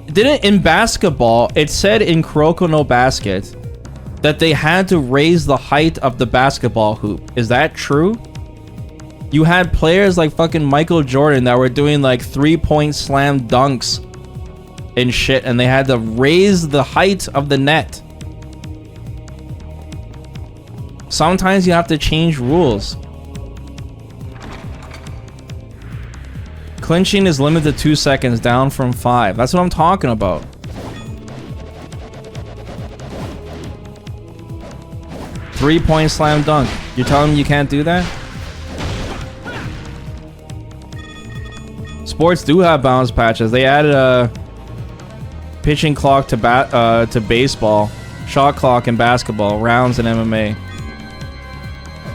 Didn't in basketball, it said in Kuroko no Basket that they had to raise the height of the basketball hoop. Is that true? You had players like fucking Michael Jordan that were doing like 3-point slam dunks and shit, and they had to raise the height of the net. Sometimes you have to change rules. Clinching is limited to 2 seconds, down from 5. That's what I'm talking about. Three-point slam dunk. You're telling me you can't do that? sports do have balance patches. They added a pitching clock to baseball, shot clock in basketball, rounds in MMA.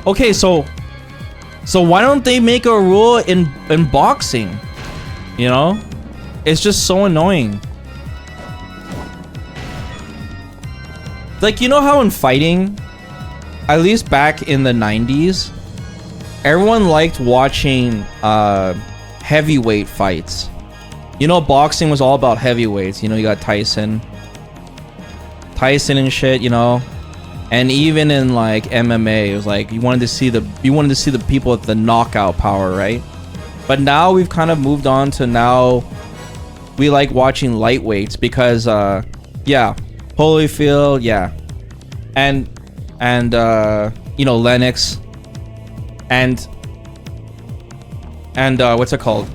Okay, so why don't they make a rule in boxing? You know, it's just so annoying. Like, you know how in fighting, at least back in the 90s, everyone liked watching heavyweight fights. You know, boxing was all about heavyweights. You know, you got Tyson and shit, you know. And even in like MMA, it was like you wanted to see the people with the knockout power, right? But now we've kind of moved on to now we like watching lightweights because yeah, Holyfield, yeah. And you know, Lennox and what's it called?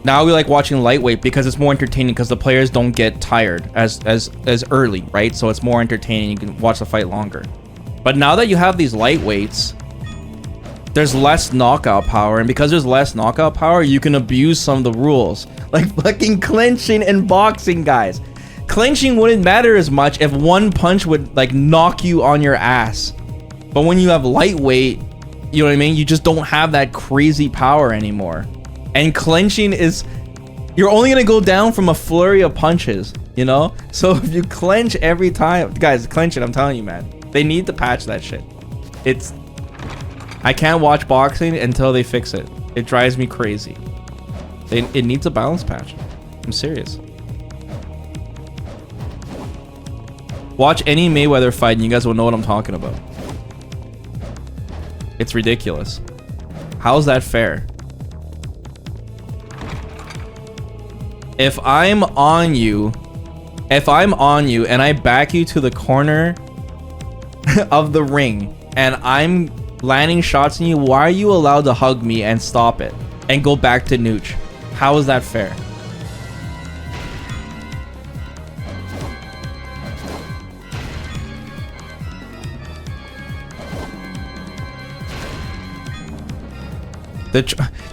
Now we like watching lightweight because it's more entertaining because the players don't get tired as early, right? So it's more entertaining. You can watch the fight longer. But now that you have these lightweights, there's less knockout power, and because there's less knockout power, you can abuse some of the rules, like fucking clinching and boxing, guys. Clinching wouldn't matter as much if one punch would like knock you on your ass. But when you have lightweight, you know what I mean? You just don't have that crazy power anymore. And clenching is, you're only gonna go down from a flurry of punches, you know? So if you clench every time, guys, clenching, I'm telling you, man, they need to patch that shit. I can't watch boxing until they fix it. It drives me crazy. It needs a balance patch. I'm serious. Watch any Mayweather fight and you guys will know what I'm talking about. It's ridiculous. How's that fair? If I'm on you and I back you to the corner of the ring and I'm landing shots on you, why are you allowed to hug me and stop it and go back to nooch? How is that fair?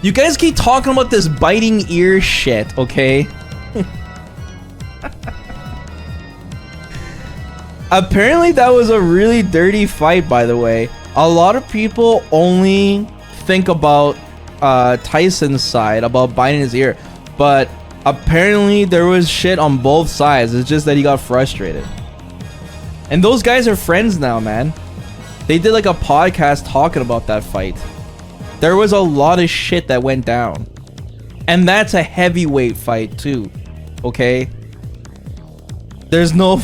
You guys keep talking about this biting ear shit, okay? Apparently that was a really dirty fight, by the way. A lot of people only think about Tyson's side, about biting his ear, but apparently there was shit on both sides. It's just that he got frustrated. And those guys are friends now, man. They did like a podcast talking about that fight. There was a lot of shit that went down. And that's a heavyweight fight too. Okay? There's no...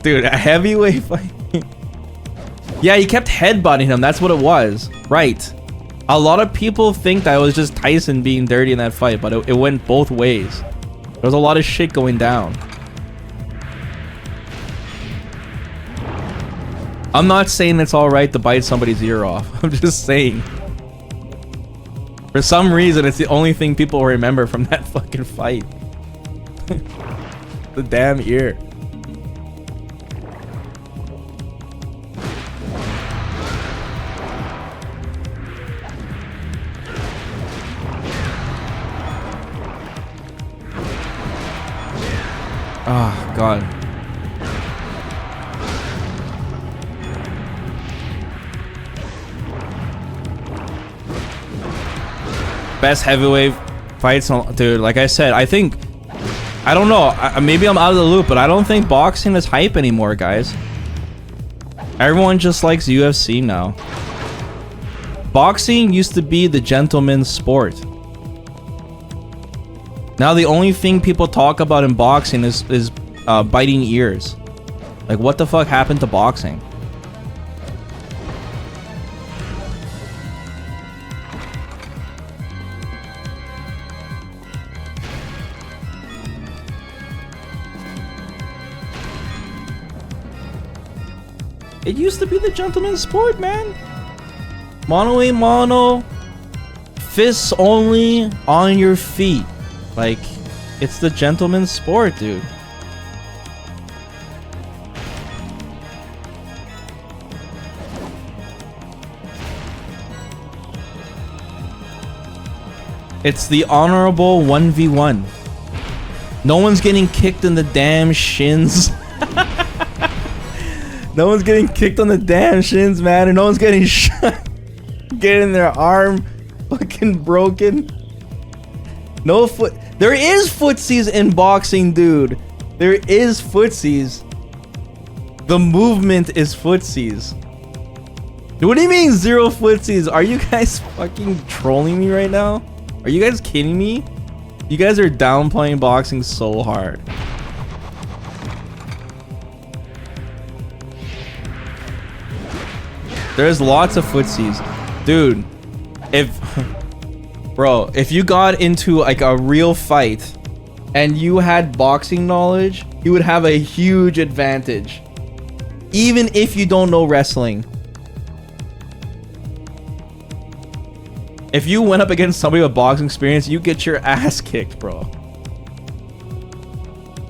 Dude, a heavyweight fight? Yeah, he kept headbutting him. That's what it was. Right. A lot of people think that it was just Tyson being dirty in that fight, but it went both ways. There was a lot of shit going down. I'm not saying it's alright to bite somebody's ear off. I'm just saying. For some reason, it's the only thing people remember from that fucking fight. The damn ear. Oh, God. Best heavyweight fights, dude. Like I said, I think, I don't know, maybe I'm out of the loop, but I don't think boxing is hype anymore, guys. Everyone just likes UFC now. Boxing used to be the gentleman's sport. Now the only thing people talk about in boxing is biting ears. Like, what the fuck happened to boxing? It used to be the gentleman's sport, man. Mono a mono. Fists only on your feet. Like, it's the gentleman's sport, dude. It's the honorable 1v1. No one's getting kicked in the damn shins. No one's getting kicked on the damn shins, man, and no one's getting shot. Getting their arm fucking broken. No foot. There is footsies in boxing, dude. There is footsies. The movement is footsies. What do you mean 0 footsies? Are you guys fucking trolling me right now? Are you guys kidding me? You guys are downplaying boxing so hard. There's lots of footsies. Dude, if you got into like a real fight and you had boxing knowledge, you would have a huge advantage. Even if you don't know wrestling. If you went up against somebody with boxing experience, you get your ass kicked, bro.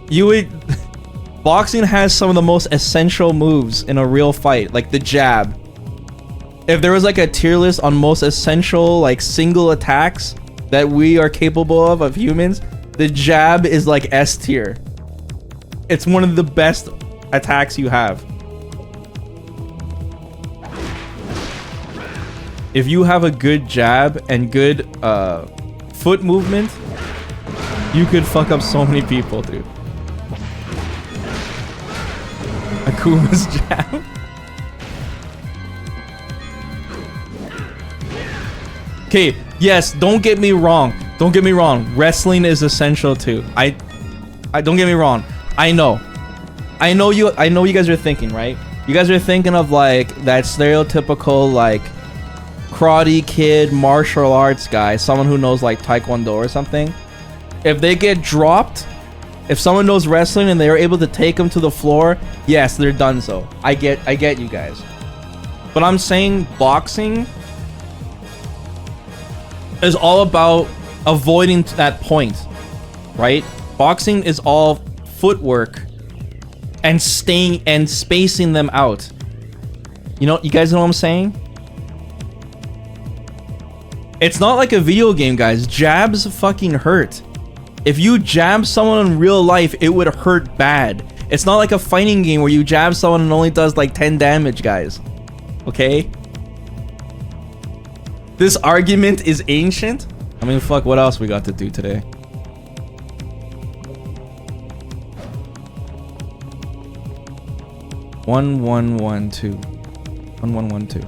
You would... Boxing has some of the most essential moves in a real fight, like the jab. If there was like a tier list on most essential like single attacks that we are capable of humans, the jab is like S tier. It's one of the best attacks you have. If you have a good jab and good foot movement, you could fuck up so many people, dude. Akuma's jab. Okay, yes, don't get me wrong. Don't get me wrong. Wrestling is essential too. I don't get me wrong. I know you guys are thinking, right? You guys are thinking of like that stereotypical like karate kid martial arts guy, someone who knows like taekwondo or something. If they get dropped, if someone knows wrestling and they are able to take them to the floor, yes, they're done so. I get you guys. But I'm saying boxing is all about avoiding that point, right? Boxing is all footwork and staying and spacing them out. You know, you guys know what I'm saying? It's not like a video game, guys. Jabs fucking hurt. If you jab someone in real life, it would hurt bad. It's not like a fighting game where you jab someone and only does like 10 damage, guys. Okay? This argument is ancient. I mean, fuck, what else we got to do today? One, 2. 1, 2.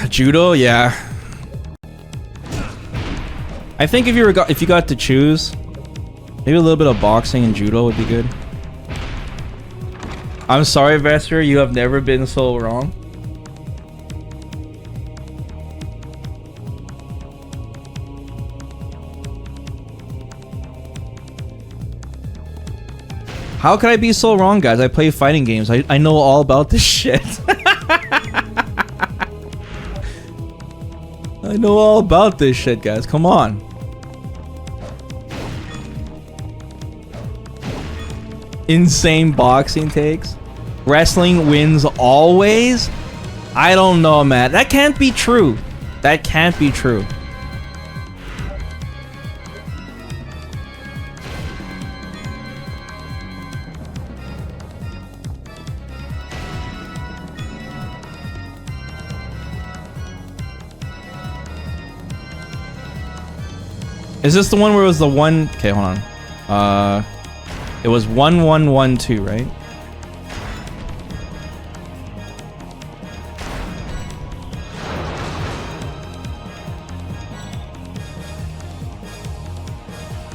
Judo, yeah. I think if you got to choose, maybe a little bit of boxing and judo would be good. I'm sorry, Vester, you have never been so wrong. How could I be so wrong, guys? I play fighting games. I know all about this shit. I know all about this shit, guys. Come on. Insane boxing takes. Wrestling wins always? I don't know, man. That can't be true. That can't be true. Is this the one where it was the one? Okay, hold on. It was 1, 1, 1, 2, right?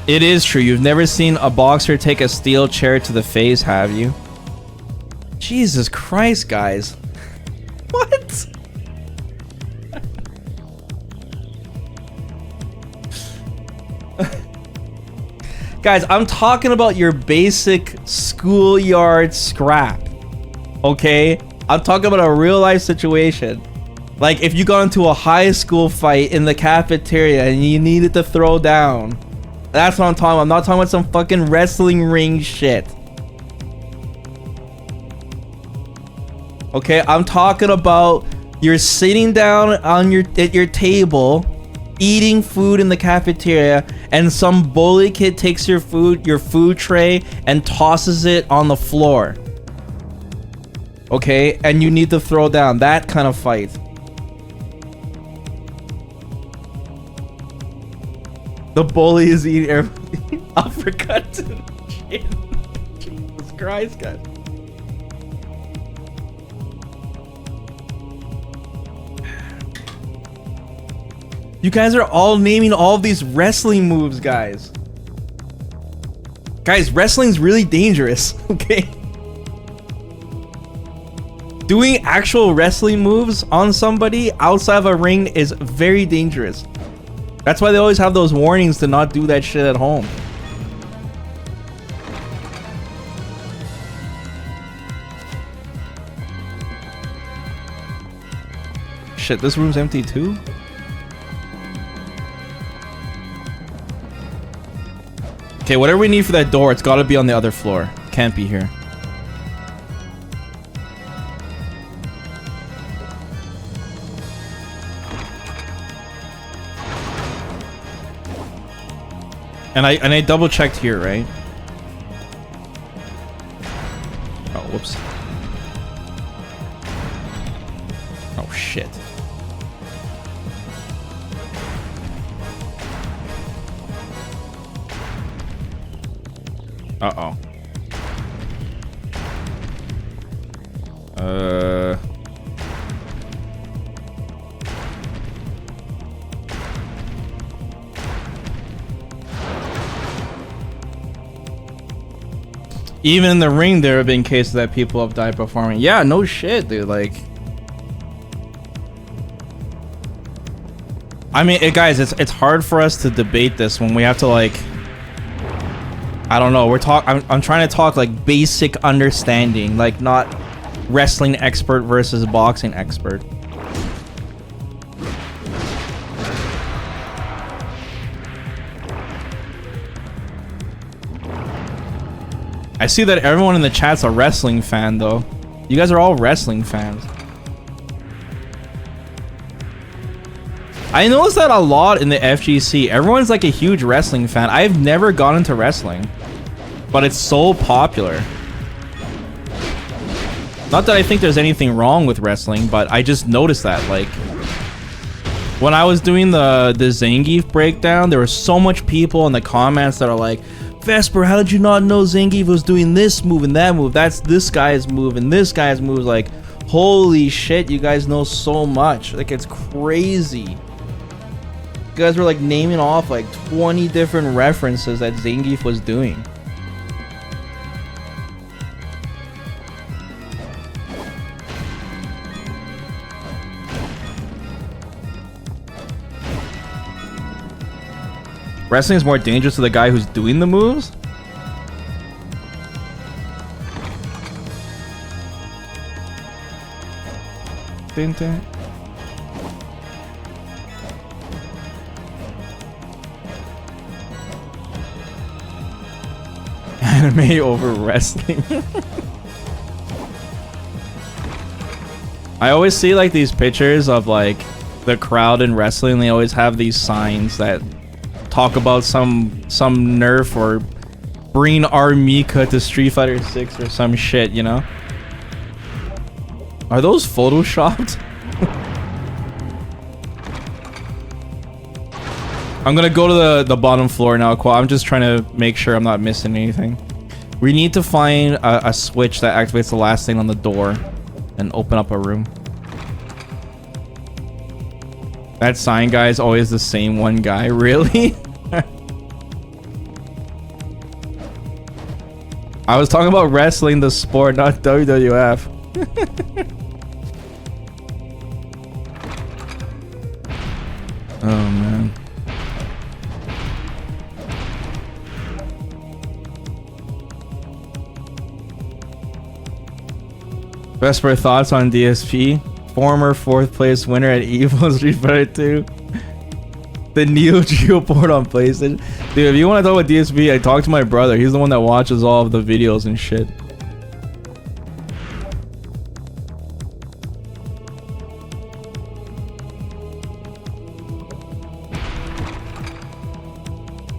It is true. You've never seen a boxer take a steel chair to the face, have you? Jesus Christ, guys. What? Guys, I'm talking about your basic schoolyard scrap. Okay? I'm talking about a real life situation. Like if you got into a high school fight in the cafeteria and you needed to throw down. That's what I'm talking about. I'm not talking about some fucking wrestling ring shit. Okay, I'm talking about you're sitting down on at your table, eating food in the cafeteria, and some bully kid takes your food tray, and tosses it on the floor. Okay, and you need to throw down. That kind of fight. The bully is eating everything. Uppercut to the chin. Jesus Christ, guys. You guys are all naming all these wrestling moves, guys. Guys, wrestling's really dangerous, okay? Doing actual wrestling moves on somebody outside of a ring is very dangerous. That's why they always have those warnings to not do that shit at home. Shit, this room's empty too? Okay, whatever we need for that door, it's gotta be on the other floor. Can't be here. And I double checked here, right? Oh, whoops. Oh shit. Uh-oh. Even in the ring, there have been cases that people have died performing. Yeah, no shit, dude. Like, I mean, guys, it's hard for us to debate this when we have to, like, I don't know. I'm trying to talk like basic understanding, like not wrestling expert versus boxing expert. I see that everyone in the chat's a wrestling fan, though. You guys are all wrestling fans. I noticed that a lot in the FGC. Everyone's like a huge wrestling fan. I've never gone into wrestling, but it's so popular. Not that I think there's anything wrong with wrestling, but I just noticed that, like, when I was doing the Zangief breakdown, there was so much people in the comments that are like, Vesper, how did you not know Zangief was doing this move and that move? That's this guy's move and this guy's move. Like, holy shit, you guys know so much. Like, it's crazy. You guys were like naming off like 20 different references that Zangief was doing. Wrestling is more dangerous to the guy who's doing the moves? Anime over wrestling. I always see like these pictures of like the crowd in wrestling. They always have these signs that talk about some nerf or bring our Mika to Street Fighter 6 or some shit, you know? Are those photoshopped? I'm gonna go to the bottom floor now, Qua. I'm just trying to make sure I'm not missing anything. We need to find a switch that activates the last thing on the door and open up a room. That sign guy is always the same one guy, really? I was talking about wrestling, the sport, not WWF. Oh man. Vesper, thoughts on DSP? Former 4th place winner at EVO Street Fighter 2. The Neo Geo port on PlayStation. Dude, if you want to talk about DSP, I talked to my brother. He's the one that watches all of the videos and shit.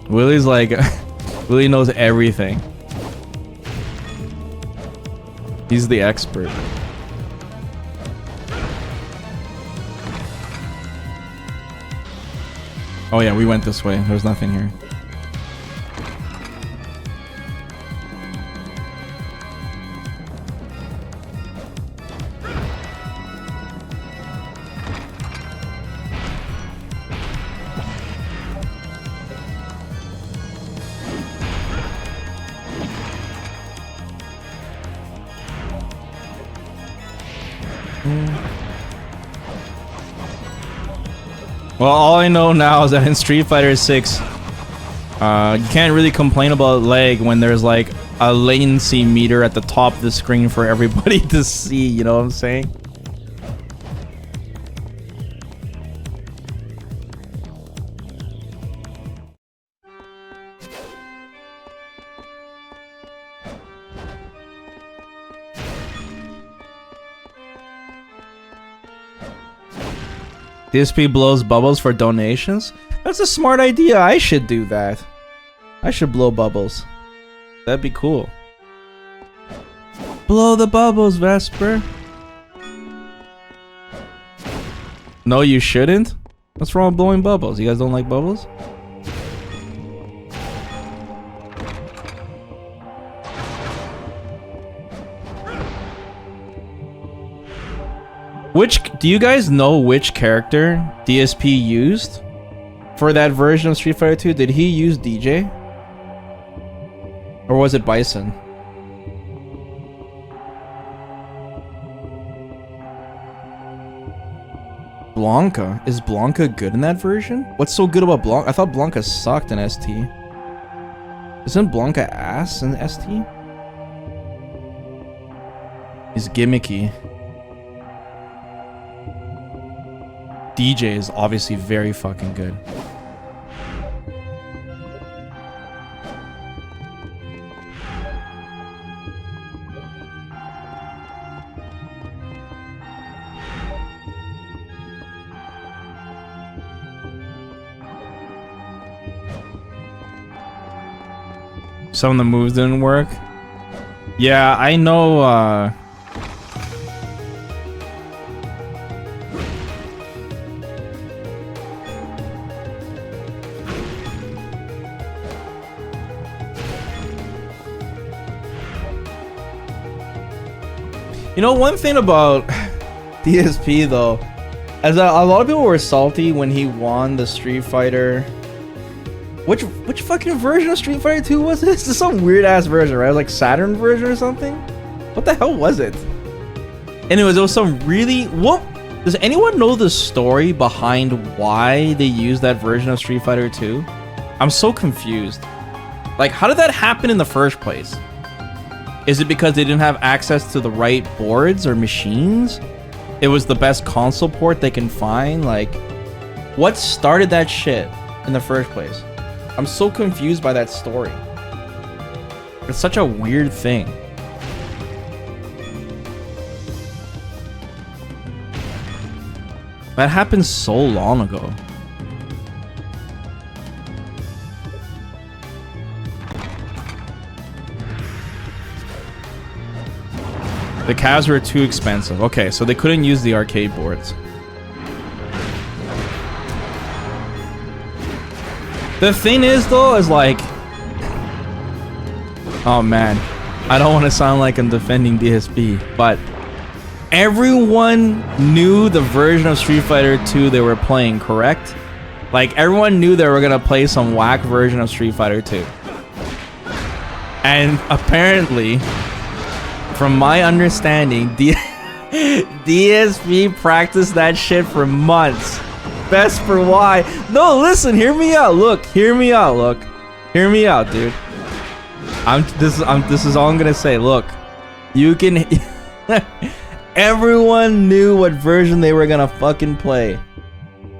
Willie's like, Willie knows everything. He's the expert. Oh yeah, we went this way. There's nothing here. Well, all I know now is that in Street Fighter 6, you can't really complain about lag when there's like a latency meter at the top of the screen for everybody to see, you know what I'm saying? DSP blows bubbles for donations? That's a smart idea. I should do that. I should blow bubbles. That'd be cool. Blow the bubbles, Vesper. No, you shouldn't? What's wrong with blowing bubbles? You guys don't like bubbles? Do you guys know which character DSP used for that version of Street Fighter 2? Did he use DJ? Or was it Bison? Blanca. Is Blanca good in that version? What's so good about Blanca? I thought Blanca sucked in ST. Isn't Blanca ass in ST? He's gimmicky. DJ is obviously very fucking good. Some of the moves didn't work. Yeah, I know. You know, one thing about DSP though, as a lot of people were salty when he won the Street Fighter. Which fucking version of Street Fighter 2 was this? This is some weird ass version, right? Like Saturn version or something? What the hell was it? Anyways, it was some really... What? Does anyone know the story behind why they used that version of Street Fighter 2? I'm so confused. Like, how did that happen in the first place? Is it because they didn't have access to the right boards or machines? It was the best console port they can find? Like, what started that shit in the first place? I'm so confused by that story. It's such a weird thing. That happened so long ago. The calves were too expensive. Okay, so they couldn't use the arcade boards. The thing is, though, is like... Oh, man. I don't want to sound like I'm defending DSP, but... Everyone knew the version of Street Fighter 2 they were playing, correct? Like, everyone knew they were going to play some whack version of Street Fighter 2. And apparently, from my understanding, DSP practiced that shit for months. Best for why? No, listen, hear me out. Look, hear me out. Look, hear me out, dude. This is all I'm gonna say. Look, you can. Everyone knew what version they were gonna fucking play,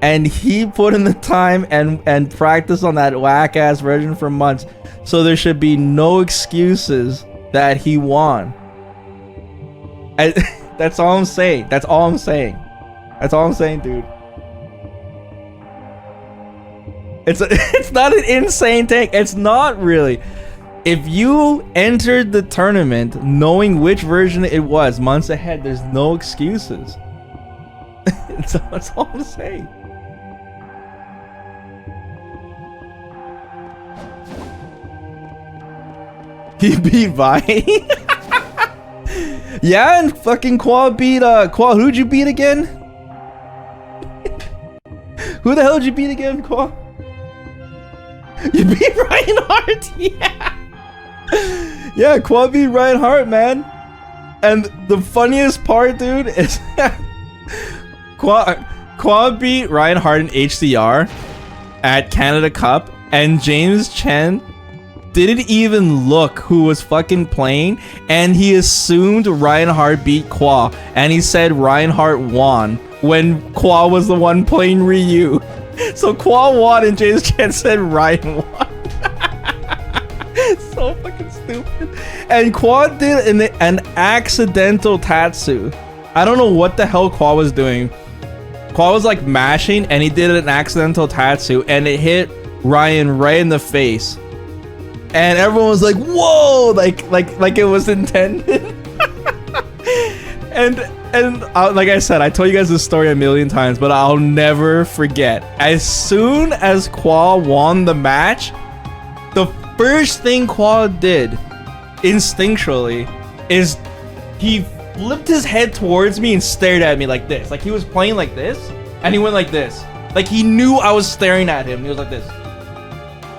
and he put in the time and practiced on that whack ass version for months. So there should be no excuses that he won. And that's all I'm saying. That's all I'm saying. That's all I'm saying, dude. It's not an insane take. It's not really. If you entered the tournament knowing which version it was months ahead, there's no excuses. That's all I'm saying. He beat Vi. Yeah, and fucking Qua beat Qua. Who'd you beat again? Who the hell did you beat again, Qua? You beat Reinhardt. Yeah. Yeah, Qua beat Reinhardt, man. And the funniest part, dude, is Qua beat Reinhardt in HDR at Canada Cup, and James Chen didn't even look who was fucking playing, and he assumed Reinhardt beat Qua, and he said Reinhardt won when Qua was the one playing Ryu. So Qua won, and James Chen said Ryan won. So fucking stupid. And Qua did an accidental Tatsu. I don't know what the hell Qua was doing. Qua was like mashing, and he did an accidental Tatsu, and it hit Ryan right in the face. And everyone was like, "Whoa!" Like it was intended. and like I said, I told you guys this story a million times, but I'll never forget. As soon as Qua won the match, the first thing Qua did, instinctually, is he flipped his head towards me and stared at me like this. Like he was playing like this, and he went like this. Like he knew I was staring at him. He was like this.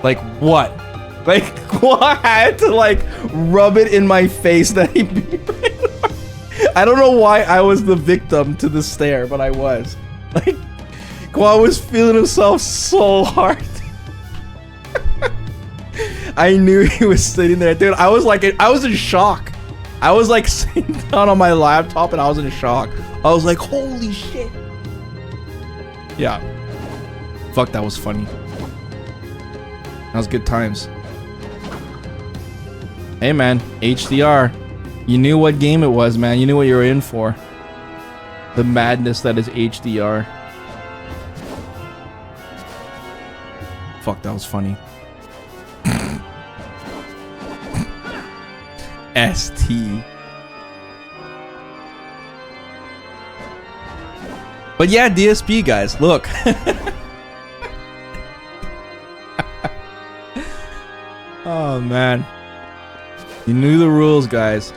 Like what? Like Qua had to like rub it in my face that he beat Reinhardt. I don't know why I was the victim to the stare, but I was. Like Qua was feeling himself so hard. I knew he was sitting there, dude. I was in shock. I was like sitting down on my laptop and I was in shock. I was like, holy shit. Yeah. Fuck, that was funny. That was good times. Hey man, HDR. You knew what game it was, man. You knew what you were in for. The madness that is HDR. Fuck, that was funny. ST. But yeah, DSP guys, look. Oh man. You knew the rules, guys.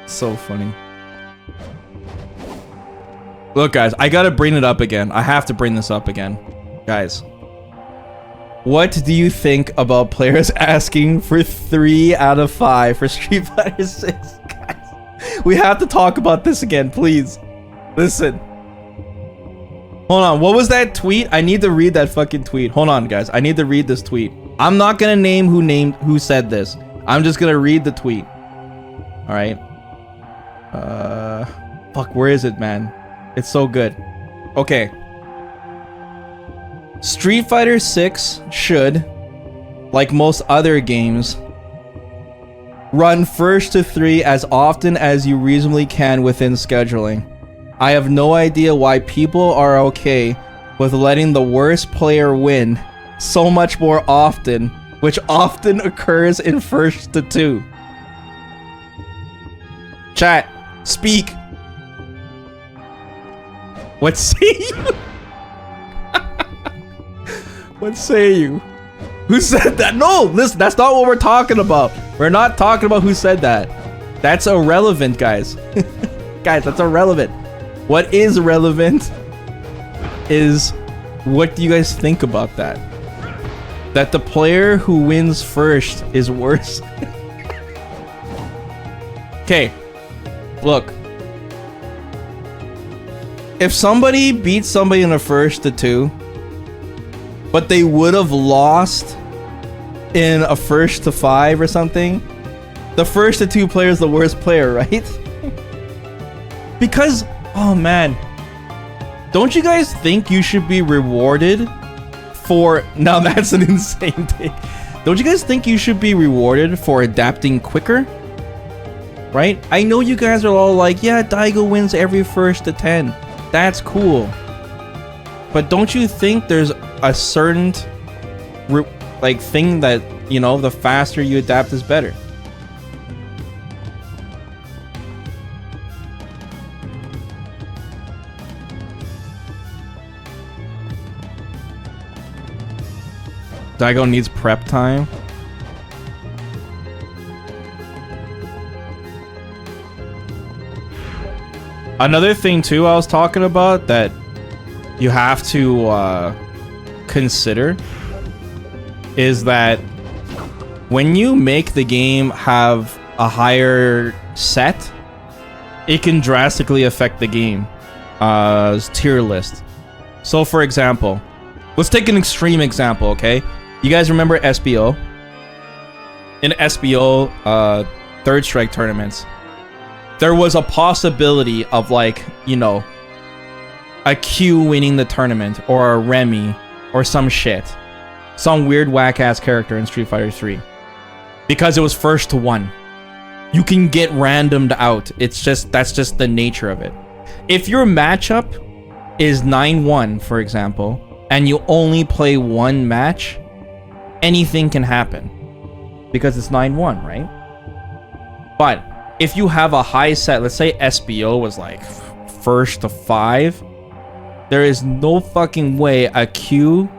So funny. Look, guys, I gotta bring it up again. I have to bring this up again. Guys. What do you think about players asking for 3 out of 5 for Street Fighter 6? Guys, we have to talk about this again, please. Listen. Hold on, what was that tweet? I need to read that fucking tweet. Hold on, guys. I need to read this tweet. I'm not gonna name who said this. I'm just gonna read the tweet. Alright. Fuck, where is it, man? It's so good. Okay. Street Fighter 6 should, like most other games, run first to 3 as often as you reasonably can within scheduling. I have no idea why people are okay with letting the worst player win so much more often, which often occurs in first to 2. Chat, speak. What say you? What say you? Who said that? No, listen, that's not what we're talking about. We're not talking about who said that. That's irrelevant, guys. Guys, that's irrelevant. What is relevant is, what do you guys think about that? That the player who wins first is worse. Okay, look. If somebody beats somebody in a first to 2, but they would have lost in a first to 5 or something, the first to 2 player is the worst player, right? Because, oh man, don't you guys think you should be rewarded for... Now that's an insane take. Don't you guys think you should be rewarded for adapting quicker? Right? I know you guys are all like, yeah, Daigo wins every first to 10. That's cool. But don't you think there's a certain like thing that, you know, the faster you adapt is better? Daigo needs prep time. Another thing too I was talking about that you have to consider is that when you make the game have a higher set, it can drastically affect the game tier list. So for example, let's take an extreme example, okay? You guys remember SBO? In SBO Third Strike tournaments, there was a possibility of, like, you know, a Q winning the tournament, or a Remy, or some shit. Some weird whack-ass character in Street Fighter 3. Because it was first to one. You can get randomed out. It's just, that's just the nature of it. If your matchup is 9-1, for example, and you only play one match, anything can happen. Because it's 9-1, right? But if you have a high set, let's say SBO was like first to 5, there is no fucking way a Q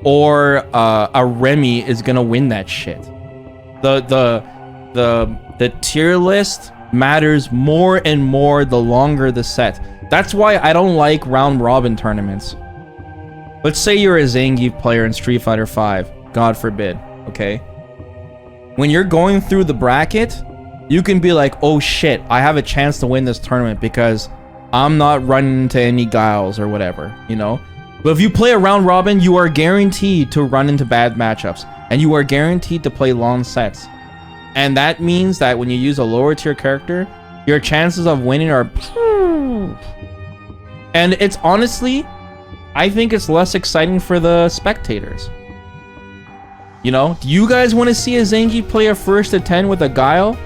or a Remy is gonna win that shit. The tier list matters more and more the longer the set. That's why I don't like round robin tournaments. Let's say you're a Zangief player in Street Fighter 5, God forbid, okay? When you're going through the bracket, you can be like, oh shit, I have a chance to win this tournament because I'm not running into any guiles or whatever, you know? But if you play a round robin, you are guaranteed to run into bad matchups, and you are guaranteed to play long sets. And that means that when you use a lower tier character, your chances of winning are... And it's honestly, I think it's less exciting for the spectators. You know, do you guys want to see a Zangief play a first to 10 with a guile?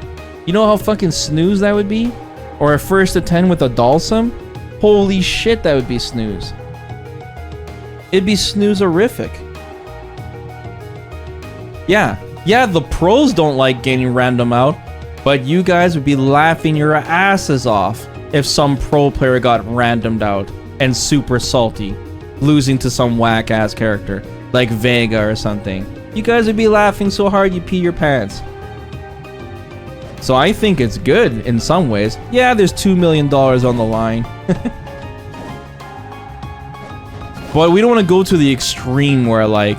You know how fucking snooze that would be? Or a first to 10 with a Dalsum? Holy shit, that would be snooze. It'd be snooze-orific. Yeah, the pros don't like getting random out, but you guys would be laughing your asses off if some pro player got randomed out and super salty, losing to some whack-ass character, like Vega or something. You guys would be laughing so hard you pee your pants. So I think it's good in some ways. Yeah, there's $2 million on the line. But we don't want to go to the extreme where, like,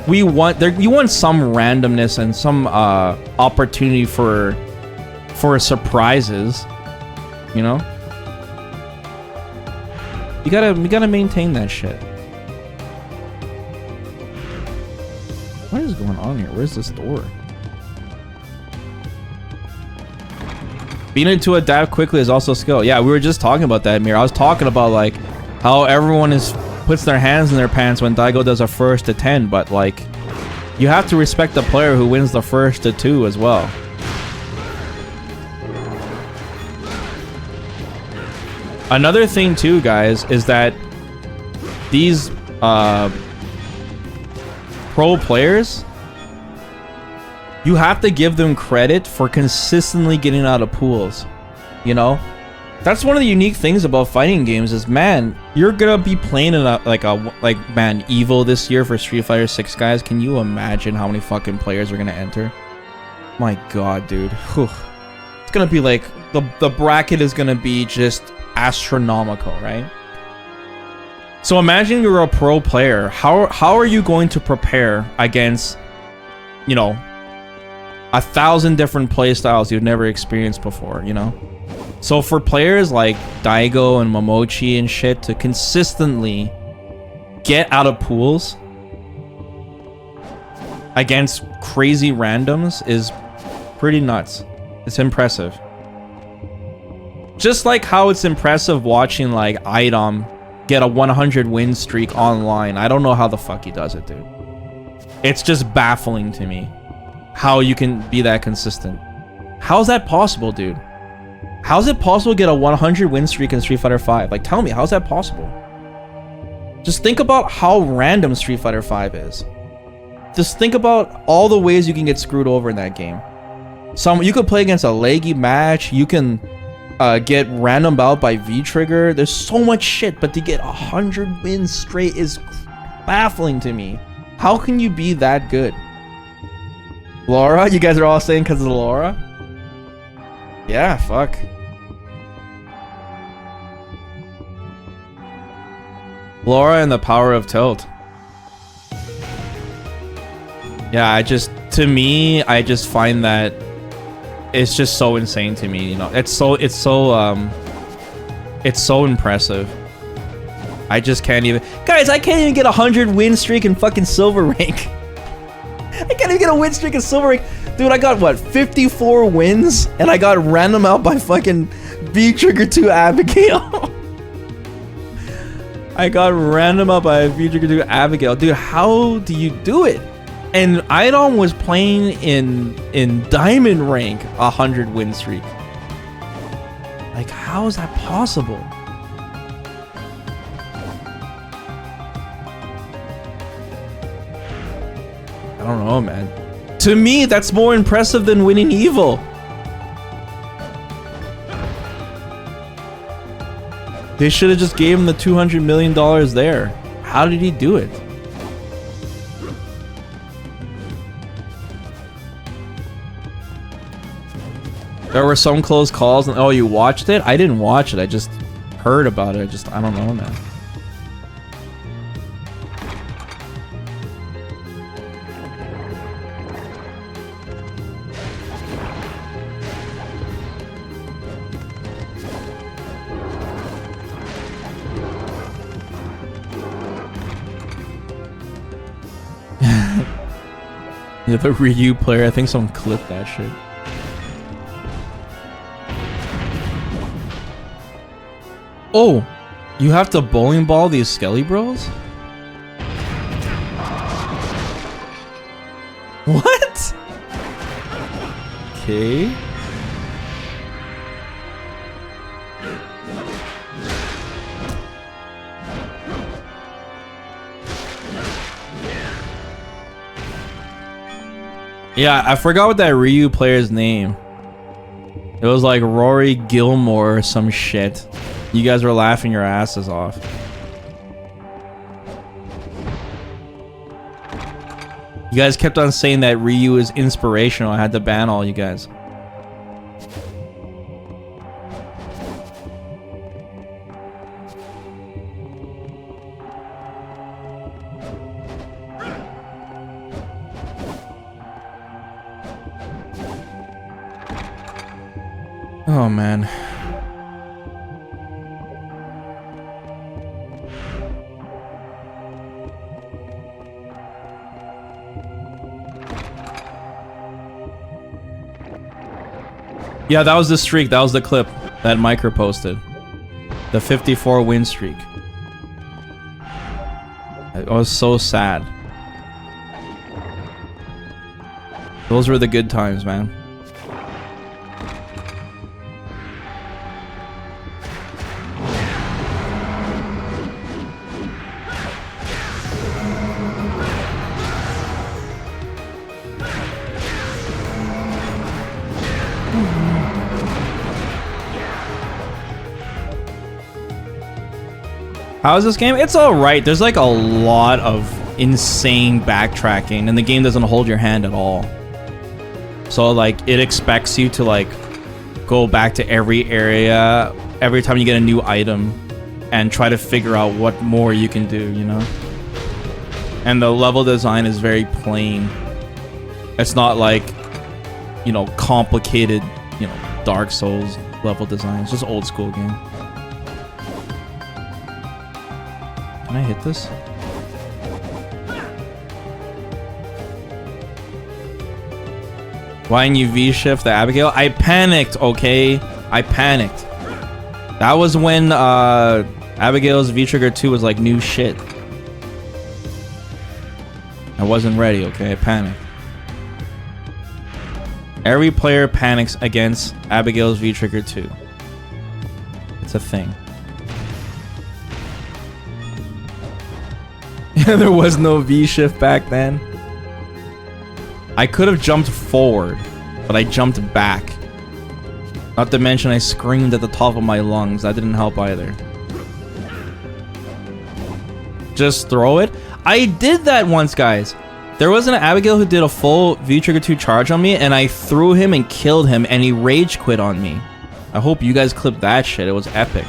you want some randomness and some opportunity for surprises, you know? We gotta maintain that shit. What is going on here? Where's this door? Being able to adapt quickly is also skill. Yeah, we were just talking about that, Mir. I was talking about, like, how everyone puts their hands in their pants when Daigo does a first to 10, but, like, you have to respect the player who wins the first to 2 as well. Another thing too, guys, is that these pro players, you have to give them credit for consistently getting out of pools, you know? That's one of the unique things about fighting games is, man, you're gonna be playing in man, Evo this year for Street Fighter 6, guys. Can you imagine how many fucking players are gonna enter? My god, dude. Whew. It's gonna be like, the bracket is gonna be just astronomical, right? So imagine you're a pro player. How are you going to prepare against, you know, 1,000 different play styles you've never experienced before, you know? So for players like Daigo and Momochi and shit to consistently get out of pools against crazy randoms is pretty nuts. It's impressive. Just like how it's impressive watching, like, Idom get a 100 win streak online. I don't know how the fuck he does it, dude. It's just baffling to me how you can be that consistent. How's that possible, dude? How's it possible to get a 100 win streak in Street Fighter 5? Like, tell me, how's that possible? Just think about how random Street Fighter 5 is. Just think about all the ways you can get screwed over in that game. You could play against a leggy match. You can get random out by V-Trigger. There's so much shit, but to get 100 wins straight is baffling to me. How can you be that good? Laura? You guys are all saying because of Laura? Yeah, fuck. Laura and the power of tilt. Yeah, I just find that it's just so insane to me, you know. It's so impressive. I just can't even, guys, I can't even get a 100 win streak in fucking silver rank. I can't even get a win streak in silver rank. Dude, I got what, 54 wins and I got random out by fucking V-Trigger 2 Abigail. I got random out by V-Trigger 2 Abigail. Dude, how do you do it? And Idom was playing in diamond rank 100 win streak. Like, how is that possible? I don't know, man. To me, that's more impressive than winning Evil. They should have just gave him the $200 million there. How did he do it? There were some close calls. And, oh, you watched it? I didn't watch it. I just heard about it. I don't know, man. Yeah, the Ryu player. I think someone clipped that shit. Oh, you have to bowling ball these Skelly Bros? What? Okay. Yeah, I forgot what that Ryu player's name. It was like Rory Gilmore or some shit. You guys were laughing your asses off. You guys kept on saying that Ryu is inspirational. I had to ban all you guys. Oh, man. Yeah, that was the streak. That was the clip that Micro posted. The 54 win streak. It was so sad. Those were the good times, man. How is this game? It's alright. There's like a lot of insane backtracking and the game doesn't hold your hand at all. So like it expects you to like go back to every area every time you get a new item and try to figure out what more you can do, you know? And the level design is very plain. It's not like, you know, complicated, you know, Dark Souls level design. It's just old school game. Can I hit this? Why didn't you V-shift the Abigail? I panicked, okay? I panicked. That was when Abigail's V-Trigger 2 was like new shit. I wasn't ready, okay? I panicked. Every player panics against Abigail's V-Trigger 2. It's a thing. There was no V shift back then. I could have jumped forward, but I jumped back. Not to mention I screamed at the top of my lungs. That didn't help either. Just throw it? I did that once, guys. There was an Abigail who did a full V-Trigger 2 charge on me, and I threw him and killed him, and he rage quit on me. I hope you guys clipped that shit. It was epic.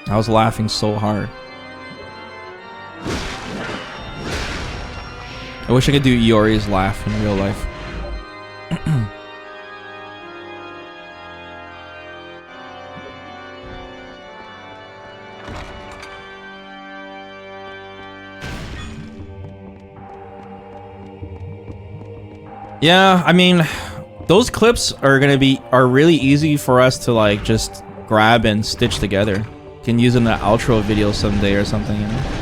I was laughing so hard. I wish I could do Iori's laugh in real life. Yeah, I mean, those clips are really easy for us to like just grab and stitch together. You can use in the outro video someday or something, you know?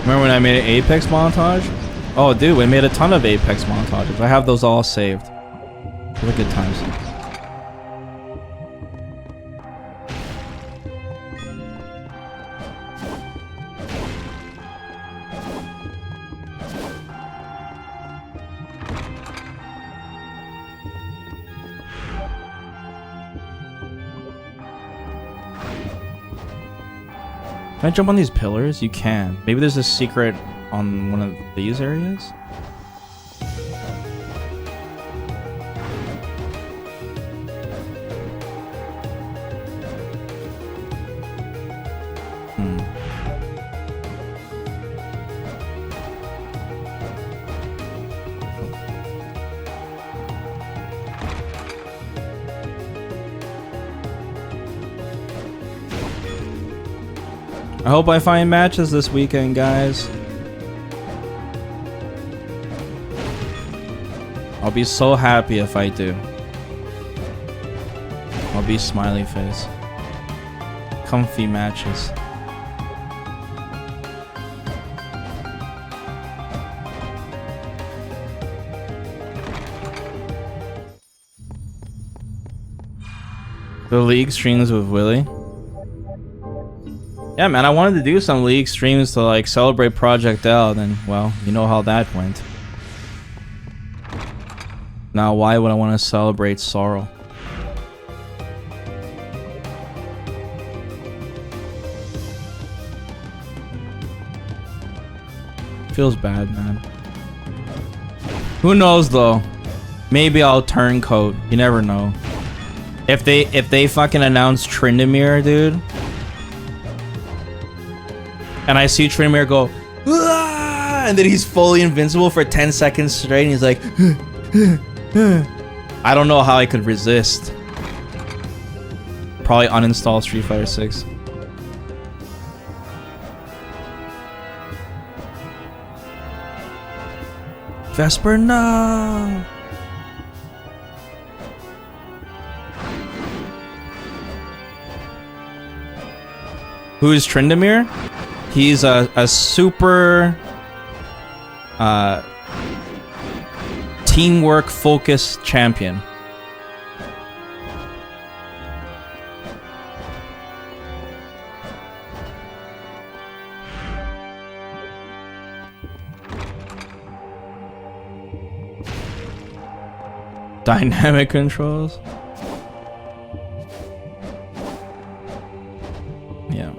Remember when I made an Apex montage? Oh, dude, we made a ton of Apex montages. I have those all saved. What good times. Can I jump on these pillars? You can. Maybe there's a secret on one of these areas? I hope I find matches this weekend, guys. I'll be so happy if I do. I'll be smiley face. Comfy matches. The League streams with Willie. Yeah, man, I wanted to do some League streams to like celebrate Project L, then, well, you know how that went. Now, why would I want to celebrate sorrow? Feels bad, man. Who knows, though? Maybe I'll turncoat. You never know. If they fucking announce Tryndamere, dude, and I see Tryndamere go, "Aah!" and then he's fully invincible for 10 seconds straight, and he's like, I don't know how I could resist. Probably uninstall Street Fighter 6. Vesper, no! Who is Tryndamere? He's a super teamwork focused champion. Dynamic controls. Yeah.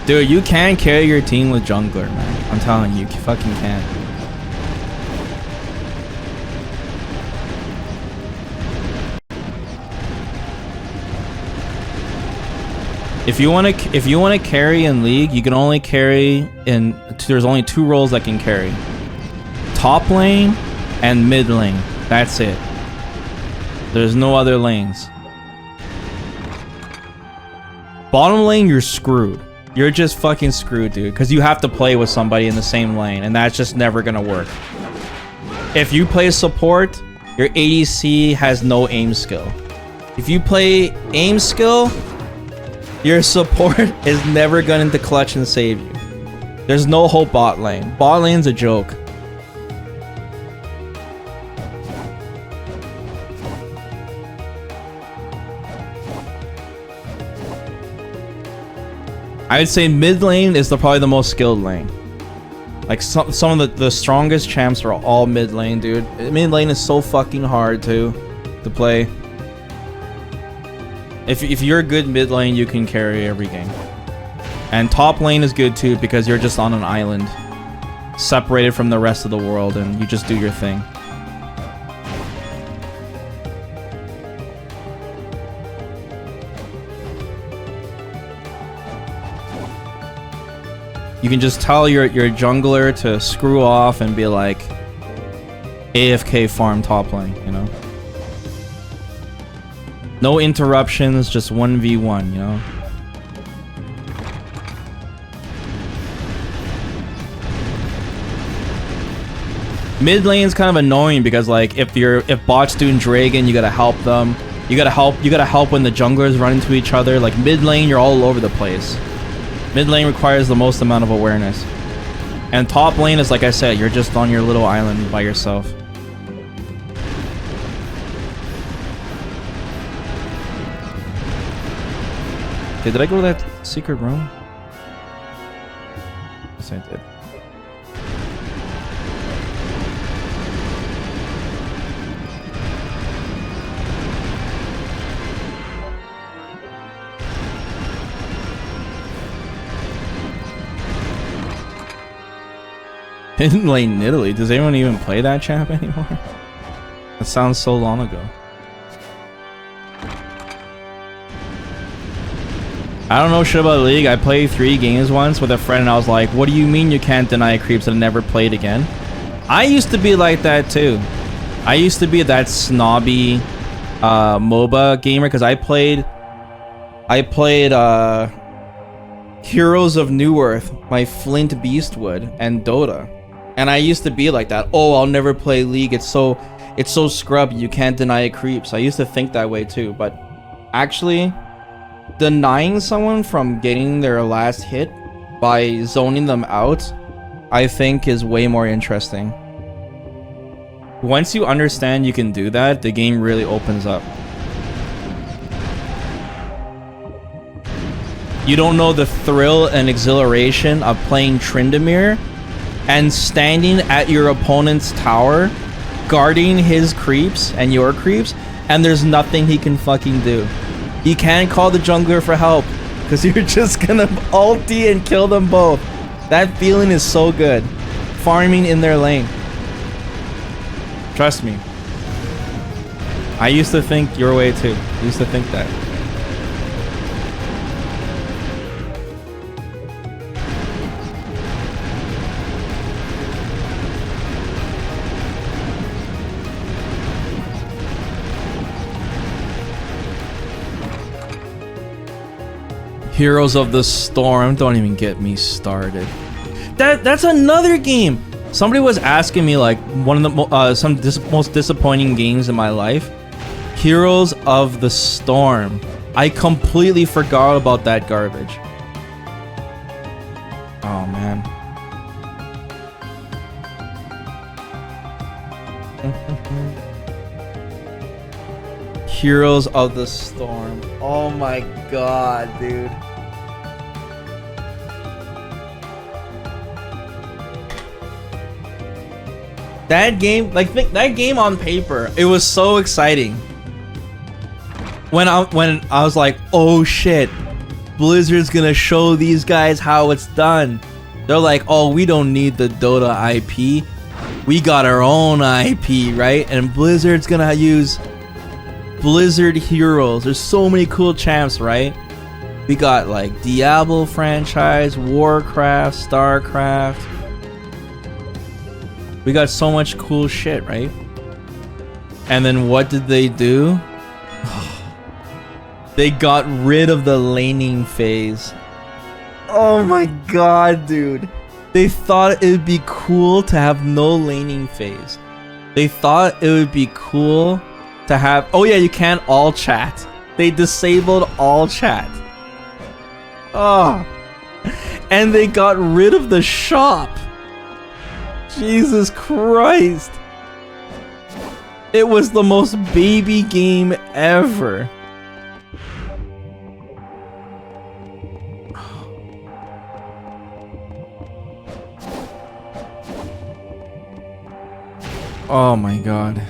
Dude, you can carry your team with jungler, man. I'm telling you, you fucking can. If you want to carry in League, you can only carry in. There's only 2 roles that can carry: top lane and mid lane. That's it. There's no other lanes. Bottom lane, you're screwed. You're just fucking screwed, dude. Because you have to play with somebody in the same lane, and that's just never gonna work. If you play support, your ADC has no aim skill. If you play aim skill, your support is never going to clutch and save you. There's no hope bot lane. Bot lane's a joke. I would say mid lane is probably the most skilled lane. Like some of the strongest champs are all mid lane, dude. Mid lane is so fucking hard to play. If you're a good mid lane, you can carry every game. And top lane is good too because you're just on an island, separated from the rest of the world, and you just do your thing. You can just tell your jungler to screw off and be like, AFK farm top lane, you know? No interruptions, just 1v1, you know? Mid lane's kind of annoying because like if bots doing Dragon, you gotta help them. You gotta help when the junglers run into each other. Like mid lane, you're all over the place. Mid lane requires the most amount of awareness. And top lane is, like I said, you're just on your little island by yourself. Okay, did I go to that secret room? Yes, I did. Hidden Lane in Italy. Does anyone even play that champ anymore? That sounds so long ago. I don't know shit about League. I played 3 games once with a friend and I was like, what do you mean you can't deny creeps, and never played again? I used to be like that too. I used to be that snobby MOBA gamer because I played Heroes of New Earth, my Flint Beastwood, and Dota. And I used to be like that. Oh, I'll never play League. It's so scrubby. You can't deny it creeps. I used to think that way too. But actually, denying someone from getting their last hit by zoning them out, I think is way more interesting. Once you understand you can do that, the game really opens up. You don't know the thrill and exhilaration of playing Tryndamere and standing at your opponent's tower, guarding his creeps and your creeps, and there's nothing he can fucking do. You can't call the jungler for help because you're just gonna ulti and kill them both. That feeling is so good. Farming in their lane. Trust me. I used to think your way too. I used to think that. Heroes of the Storm, don't even get me started. That's another game. Somebody was asking me like one of the most disappointing games in my life. Heroes of the Storm. I completely forgot about that garbage. Oh man. Heroes of the Storm. Oh my god, dude. That game, like that game on paper, it was so exciting. When I was like, oh shit, Blizzard's gonna show these guys how it's done. They're like, oh, we don't need the Dota IP. We got our own IP, right? And Blizzard's gonna use Blizzard Heroes. There's so many cool champs, right? We got like Diablo franchise, Warcraft, Starcraft. We got so much cool shit, right? And then what did they do? They got rid of the laning phase. Oh my god, dude. They thought it would be cool to have no laning phase. They thought it would be cool to have... Oh yeah, you can't all chat. They disabled all chat. Oh. And they got rid of the shop. Jesus Christ. It was the most baby game ever. Oh my god.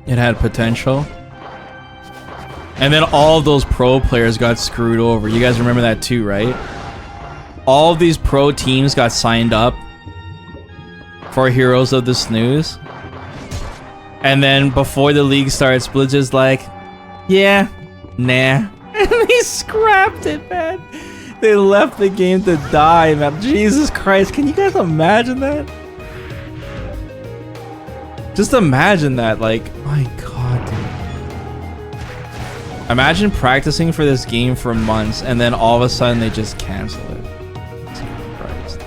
It had potential. And then all of those pro players got screwed over. You guys remember that too, right? All of these pro teams got signed up for Heroes of the Snooze. And then before the league starts, Blizzard's like, yeah, nah. And they scrapped it, man. They left the game to die, man. Jesus Christ, can you guys imagine that? Just imagine that, like, my god, dude. Imagine practicing for this game for months and then all of a sudden they just cancel it. Jesus Christ.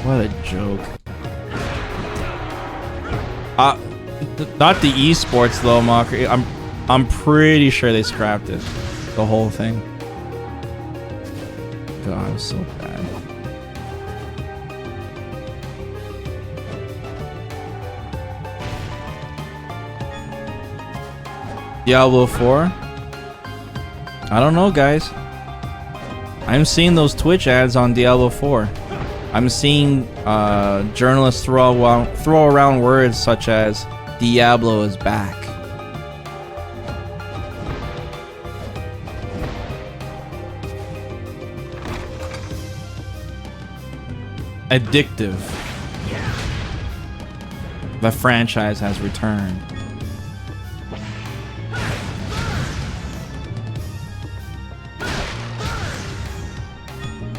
What a joke. Not the esports though, Mocker. I'm pretty sure they scrapped it. The whole thing. God, it was so bad. Diablo 4? I don't know, guys. I'm seeing those Twitch ads on Diablo 4. I'm seeing journalists throw around words such as Diablo is back. Addictive. The franchise has returned.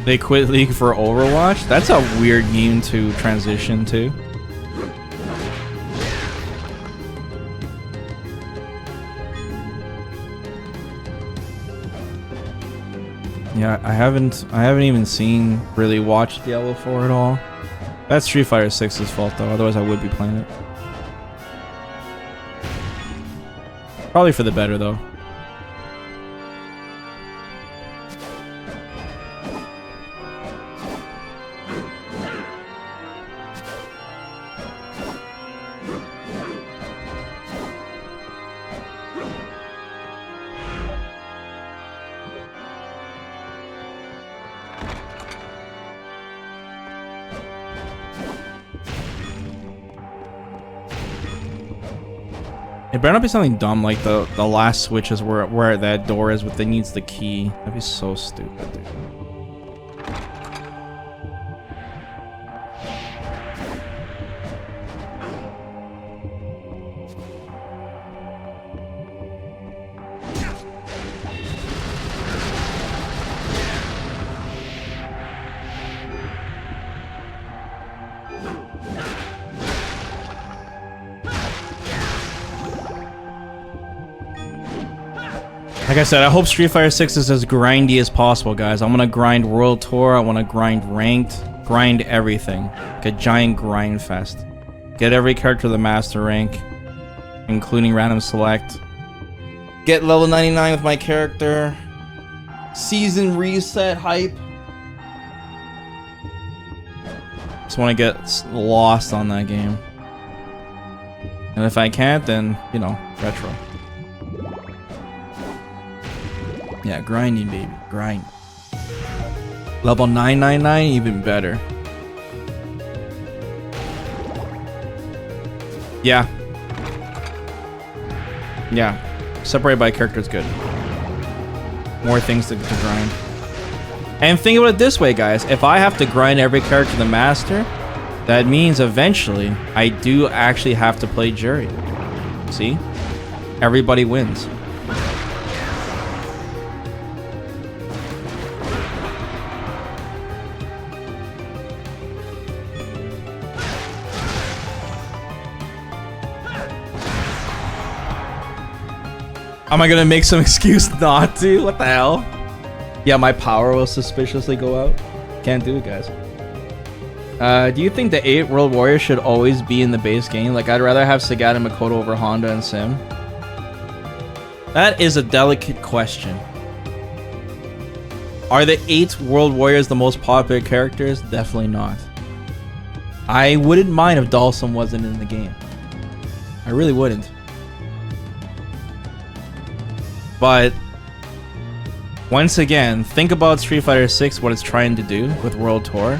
They quit League for Overwatch? That's a weird game to transition to. Yeah, I haven't even seen really watched Diablo 4 at all. That's Street Fighter 6's fault though, otherwise I would be playing it. Probably for the better though. It better not be something dumb like the last switch is where that door is, but it needs the key. That'd be so stupid, dude. Like I said, I hope Street Fighter 6 is as grindy as possible, guys. I'm gonna grind World Tour, I wanna grind Ranked, grind everything. Like a giant grind fest. Get every character to the Master Rank, including Random Select. Get level 99 with my character. Season reset hype. Just wanna get lost on that game. And if I can't, then, you know, retro. Yeah, grinding, baby. Grind. Level 999, even better. Yeah. Yeah. Separated by character is good. More things to grind. And think about it this way, guys. If I have to grind every character to the master, that means eventually I do actually have to play jury. See? Everybody wins. Am I gonna make some excuse not to? What the hell? Yeah, my power will suspiciously go out. Can't do it, guys. Do you think the 8 World Warriors should always be in the base game? Like, I'd rather have Sagat and Makoto over Honda and Sim. That is a delicate question. Are the 8 World Warriors the most popular characters? Definitely not. I wouldn't mind if Dhalsim wasn't in the game. I really wouldn't. But once again, think about Street Fighter 6, what it's trying to do with World Tour.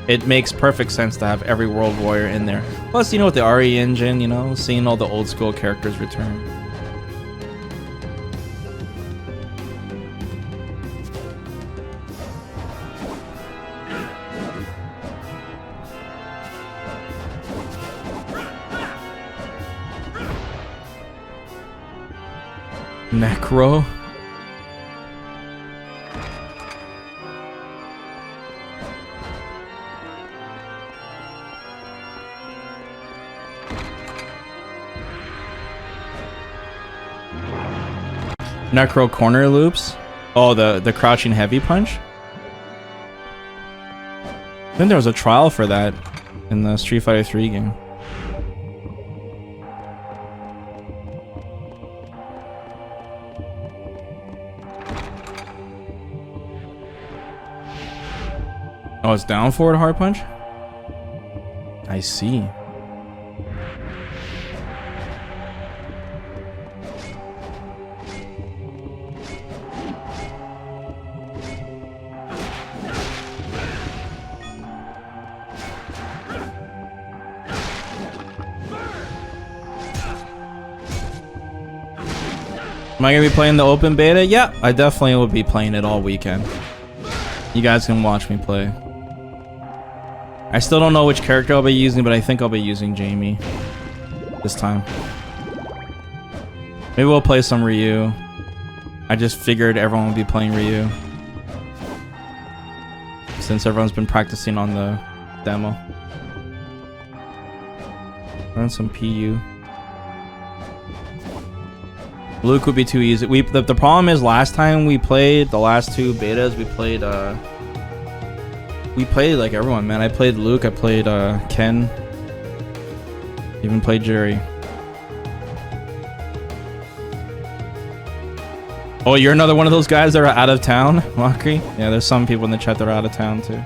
It makes perfect sense to have every World Warrior in there. Plus, you know, with the RE engine, you know, seeing all the old school characters return. Necro. Necro corner loops. Oh, the crouching heavy punch. I think there was a trial for that in the Street Fighter 3 game. Oh, it's down forward hard punch? I see. Am I gonna be playing the open beta? Yeah, I definitely will be playing it all weekend. You guys can watch me play. I still don't know which character I'll be using, but I think I'll be using Jamie this time. Maybe we'll play some Ryu. I just figured everyone would be playing Ryu since everyone's been practicing on the demo. Run some PU. Luke would be too easy. The problem is last time we played the last 2 betas, we played like everyone, man. I played Luke, I played Ken, even played Jerry. Oh, you're another one of those guys that are out of town, Mockery? Yeah, there's some people in the chat that are out of town too.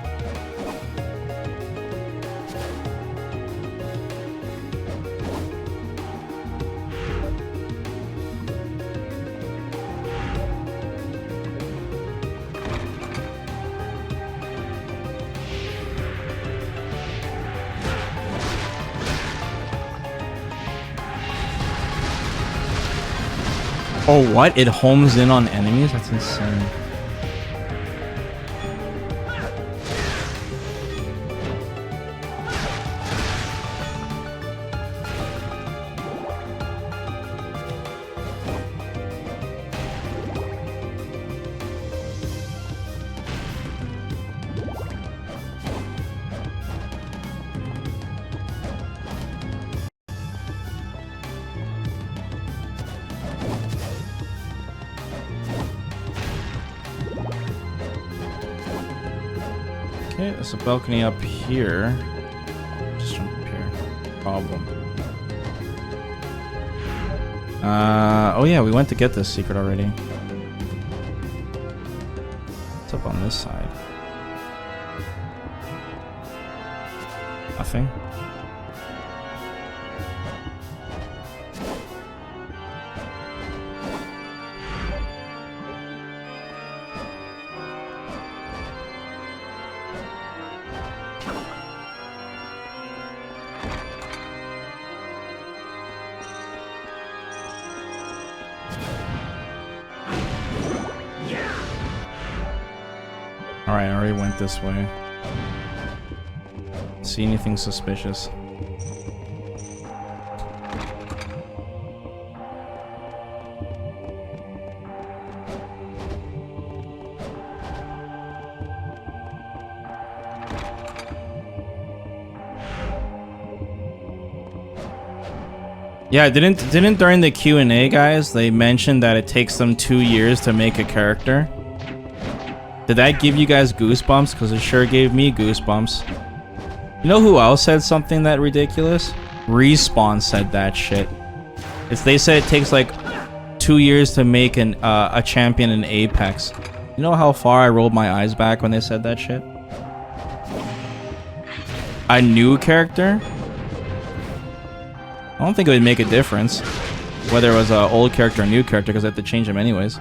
Oh, what? It homes in on enemies? That's insane. Okay, there's a balcony up here. Just jump up here. Problem. Oh yeah, we went to get this secret already. What's up on this side? Nothing. Alright, I already went this way. See anything suspicious? Yeah, didn't during the Q&A, guys, they mentioned that it takes them 2 years to make a character? Did that give you guys goosebumps? Because it sure gave me goosebumps. You know who else said something that ridiculous? Respawn said that shit. They said it takes like 2 years to make a champion in Apex. You know how far I rolled my eyes back when they said that shit? A new character? I don't think it would make a difference whether it was an old character or a new character, because I have to change them anyways.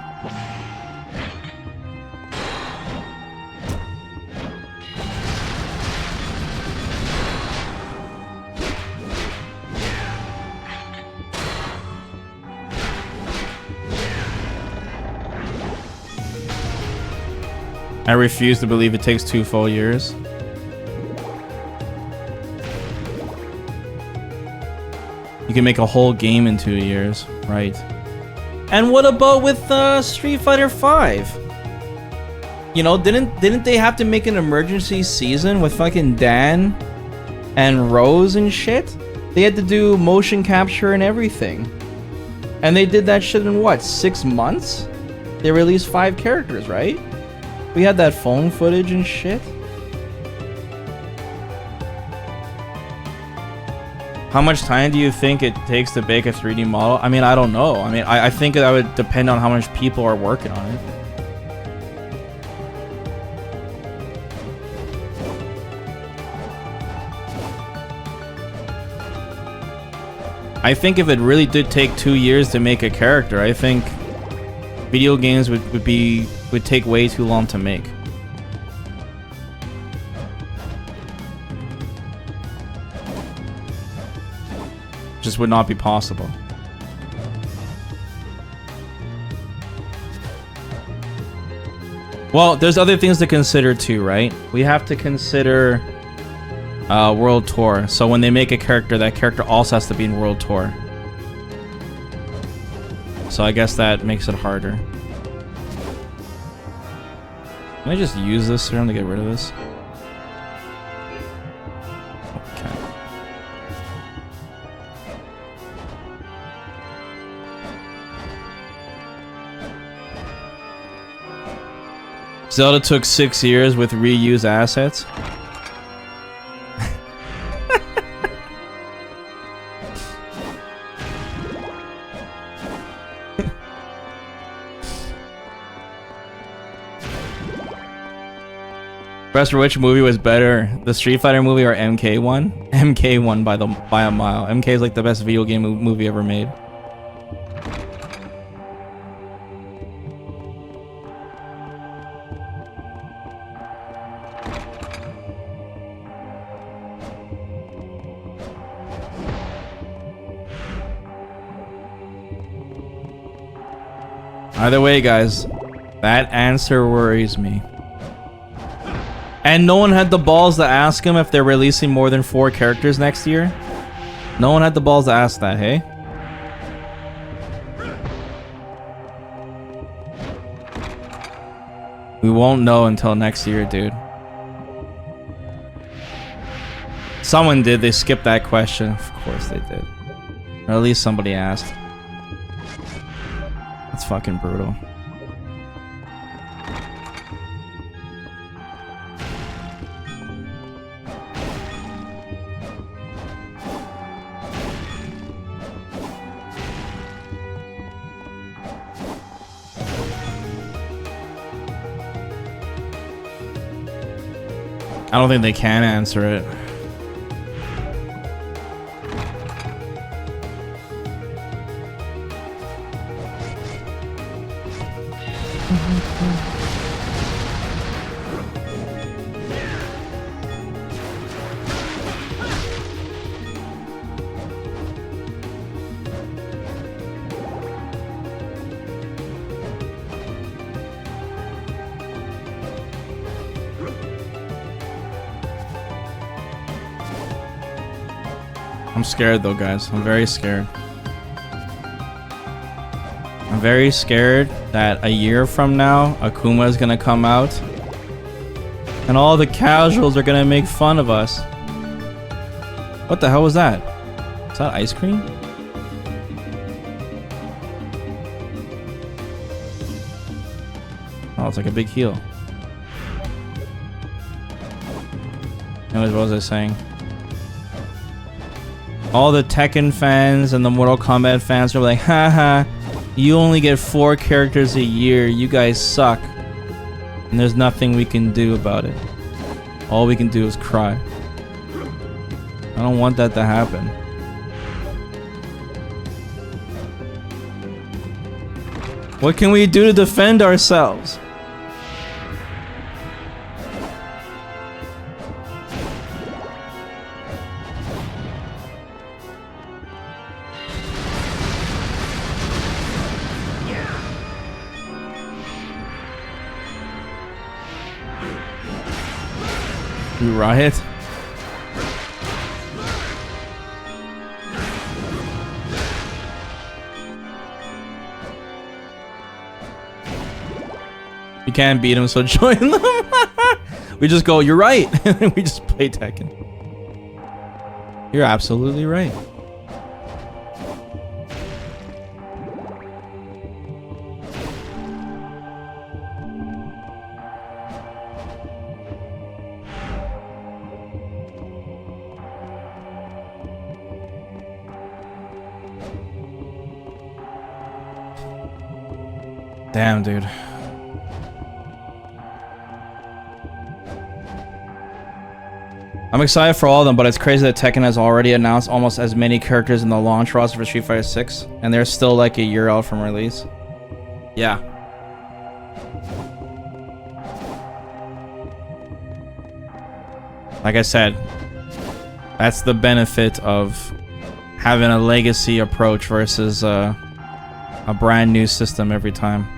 I refuse to believe it takes 2 full years. You can make a whole game in 2 years, right? And what about with Street Fighter 5? You know, didn't they have to make an emergency season with fucking Dan and Rose and shit? They had to do motion capture and everything. And they did that shit in what, 6 months? They released 5 characters, right? We had that phone footage and shit. How much time do you think it takes to bake a 3D model? I mean, I don't know. I mean, I think that would depend on how much people are working on it. I think if it really did take 2 years to make a character, I think video games would take way too long to make. Just would not be possible. Well, there's other things to consider too, right? We have to consider World Tour. So when they make a character, that character also has to be in World Tour. So I guess that makes it harder. Can I just use this serum to get rid of this? Okay. Zelda took 6 years with reused assets. Professor, which movie was better, the Street Fighter movie or MK1? MK1 by a mile. MK is like the best video game movie ever made. Either way, guys, that answer worries me. And no one had the balls to ask him if they're releasing more than 4 characters next year. No one had the balls to ask that, hey? We won't know until next year, dude. Someone did, they skipped that question. Of course they did. Or at least somebody asked. That's fucking brutal. I don't think they can answer it. I'm scared though, guys. I'm very scared. I'm very scared that a year from now, Akuma is gonna come out and all the casuals are gonna make fun of us. What the hell was that? Is that ice cream? Oh, it's like a big heel. Anyways, what was I saying? All the Tekken fans and the Mortal Kombat fans are like, haha, you only get 4 characters a year. You guys suck. And there's nothing we can do about it. All we can do is cry. I don't want that to happen. What can we do to defend ourselves? You riot? You can't beat him, so join them. We just go, you're right. We just play Tekken. You're absolutely right. Damn, dude. I'm excited for all of them, but it's crazy that Tekken has already announced almost as many characters in the launch roster for Street Fighter 6, and they're still like a year out from release. Yeah. Like I said, that's the benefit of having a legacy approach versus a brand new system every time.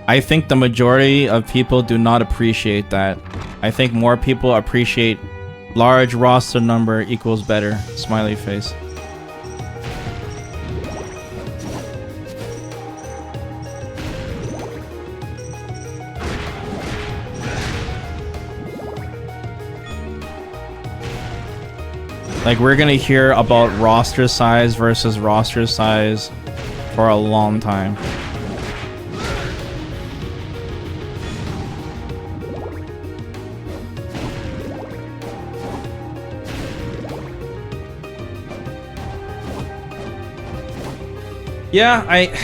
I think the majority of people do not appreciate that. I think more people appreciate large roster number equals better. Smiley face. Like, we're gonna hear about roster size versus roster size for a long time. Yeah, like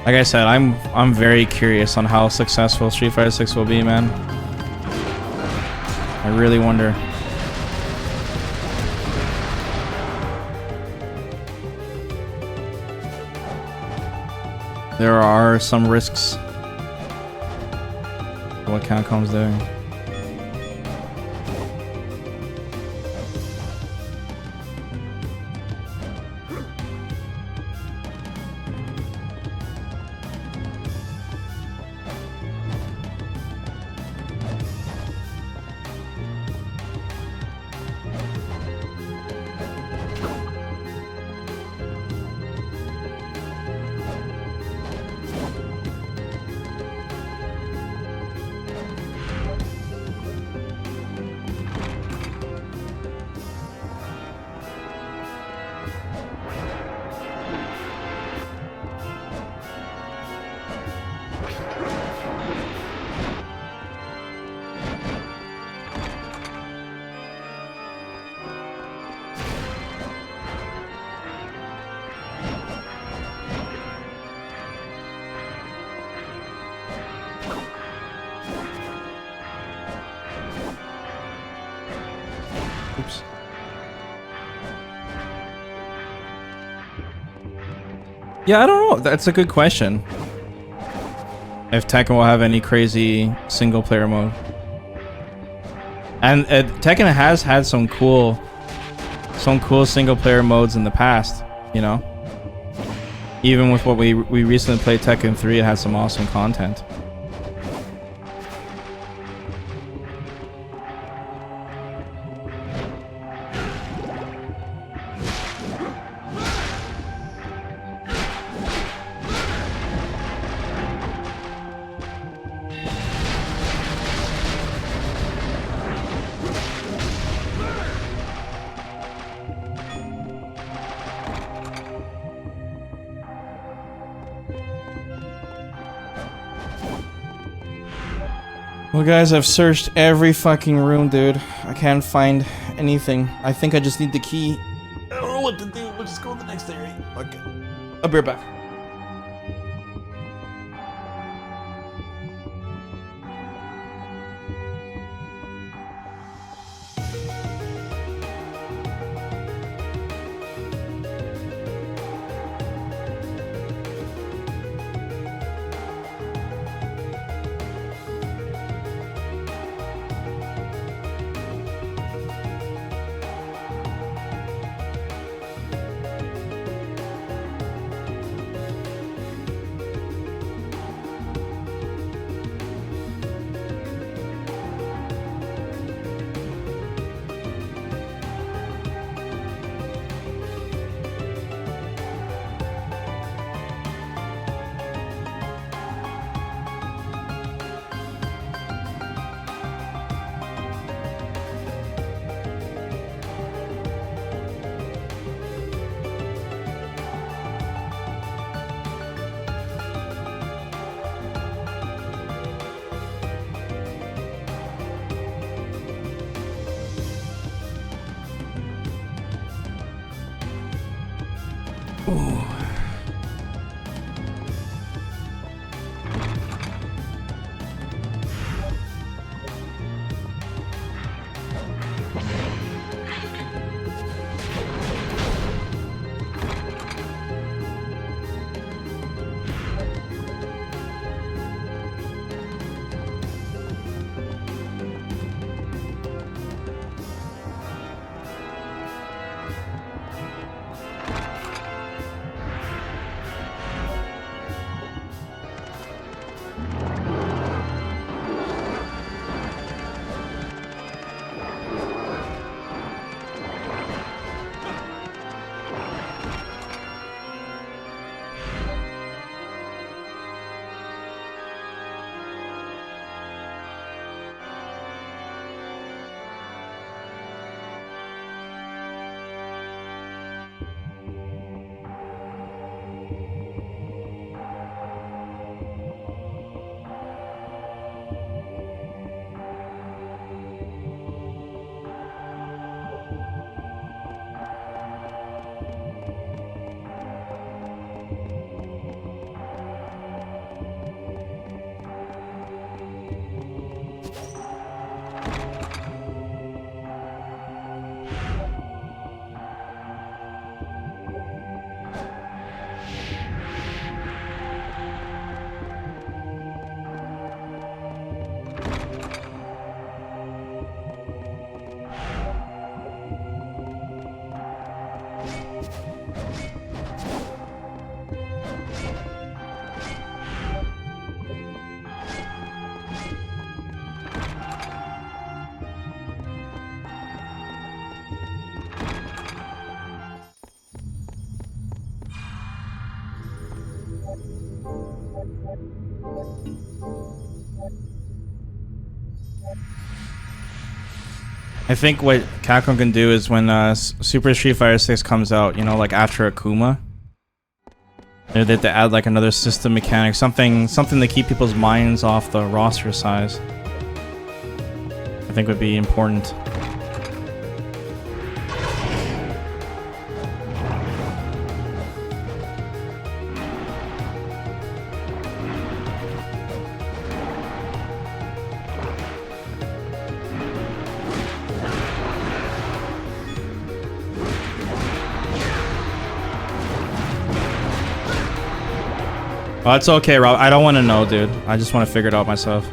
I said, I'm very curious on how successful Street Fighter 6 will be, man. I really wonder. There are some risks. What Capcom's doing. Oops. Yeah, I don't know. That's a good question. If Tekken will have any crazy single player mode. And Tekken has had some cool single player modes in the past, you know? Even with what we recently played Tekken 3, it had some awesome content. Well, guys, I've searched every fucking room, dude. I can't find anything. I think I just need the key. I don't know what to do. We'll just go to the next area. Okay. I'll be right back. Ooh. I think what Capcom can do is when Super Street Fighter 6 comes out, you know, like after Akuma, they have to add like another system mechanic, something to keep people's minds off the roster size. I think would be important. Oh, it's okay, Rob. I don't want to know, dude. I just want to figure it out myself.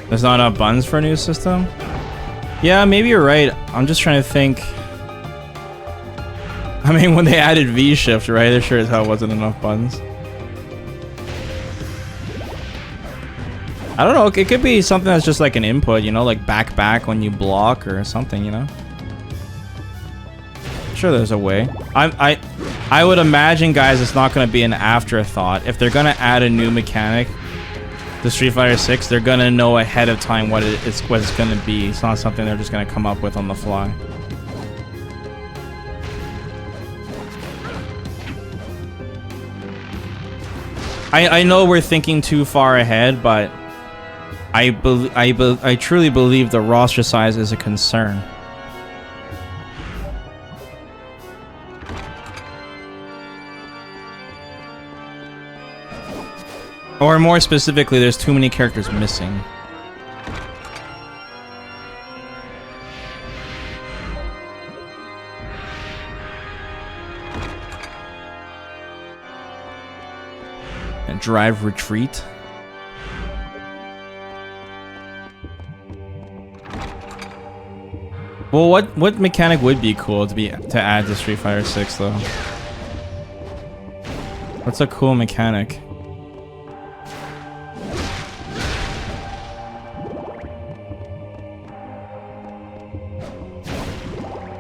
There's not enough buttons for a new system? Yeah, maybe you're right. I'm just trying to think. I mean, when they added V-Shift, right? There sure as hell wasn't enough buttons. I don't know, it could be something that's just like an input, you know, like back when you block or something, you know? Sure, there's a way. I would imagine, guys, it's not going to be an afterthought. If they're going to add a new mechanic, the Street Fighter 6, they're gonna know ahead of time what it's gonna be. It's not something they're just gonna come up with on the fly. I know we're thinking too far ahead, but I truly believe the roster size is a concern. Or more specifically, there's too many characters missing. And drive retreat. Well, what mechanic would be cool to add to Street Fighter 6 though? What's a cool mechanic?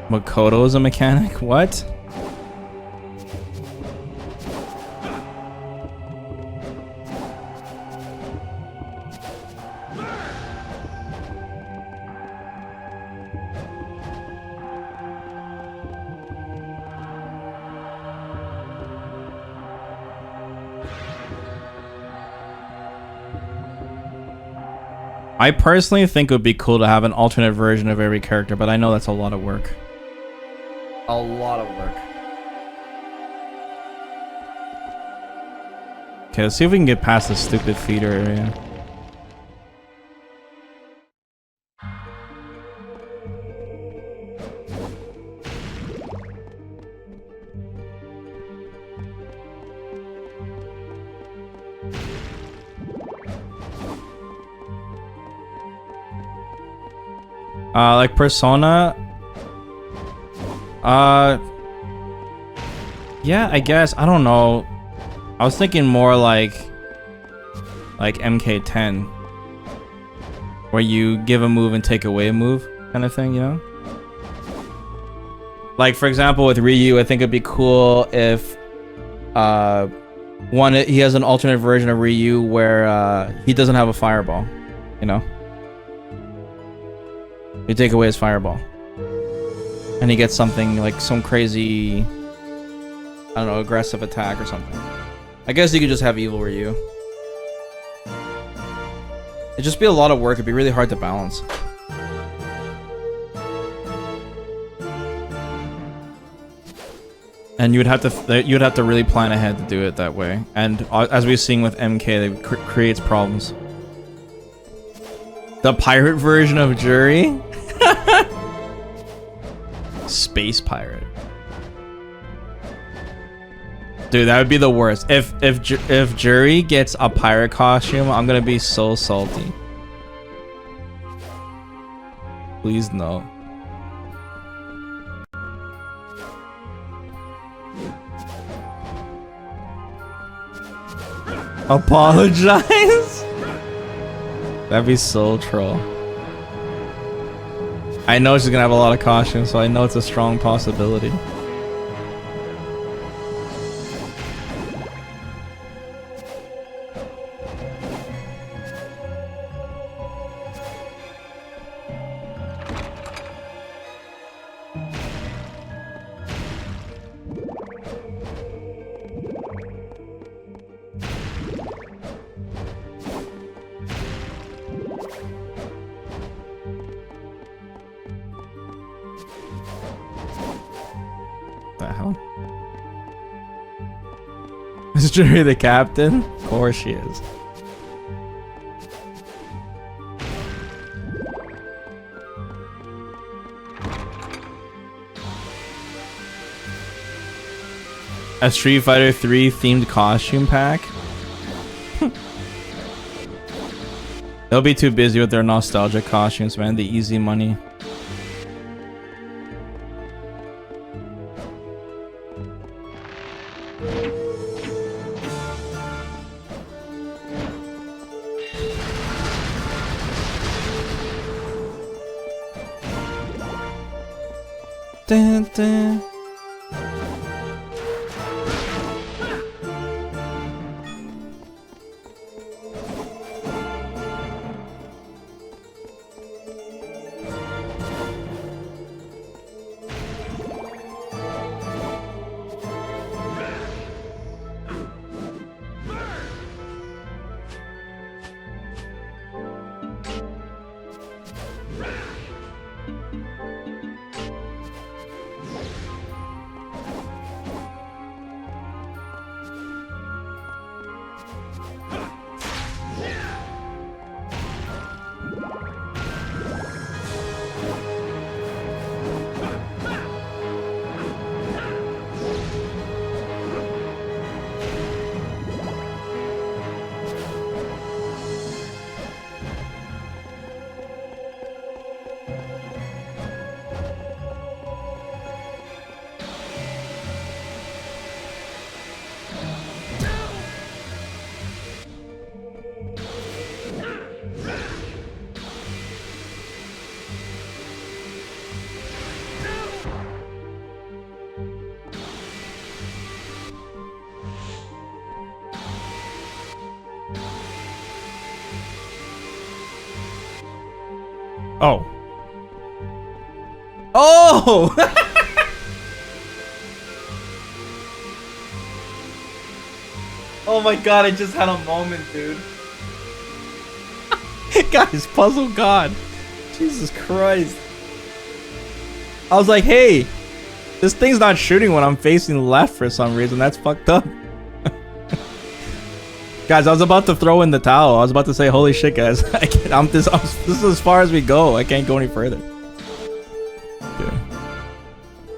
Makoto is a mechanic? What? I personally think it would be cool to have an alternate version of every character, but I know that's a lot of work. A lot of work. Okay, let's see if we can get past this stupid feeder area. Like Persona. Yeah, I guess. I don't know. I was thinking more like MK10, where you give a move and take away a move, kind of thing, you know? Like for example, with Ryu, I think it'd be cool if he has an alternate version of Ryu where he doesn't have a fireball, you know? You take away his fireball. And he gets something like some crazy, I don't know, aggressive attack or something. I guess you could just have evil Ryu. It'd just be a lot of work. It'd be really hard to balance. And you'd have to really plan ahead to do it that way. And as we've seen with MK, it creates problems. The pirate version of Jury. Space pirate. Dude, that would be the worst. If Jury gets a pirate costume, I'm gonna be so salty. Please no. Apologize? That'd be so troll. I know she's gonna have a lot of caution, so I know it's a strong possibility. Is Jury the captain? Of course she is. A Street Fighter 3 themed costume pack? They'll be too busy with their nostalgic costumes, man. The easy money. Dun, dun. Oh. Oh! Oh my god, I just had a moment, dude. Guys, puzzle god. Jesus Christ. I was like, hey, this thing's not shooting when I'm facing left for some reason. That's fucked up. Guys, I was about to throw in the towel. I was about to say, holy shit, guys. This is as far as we go. I can't go any further. Okay.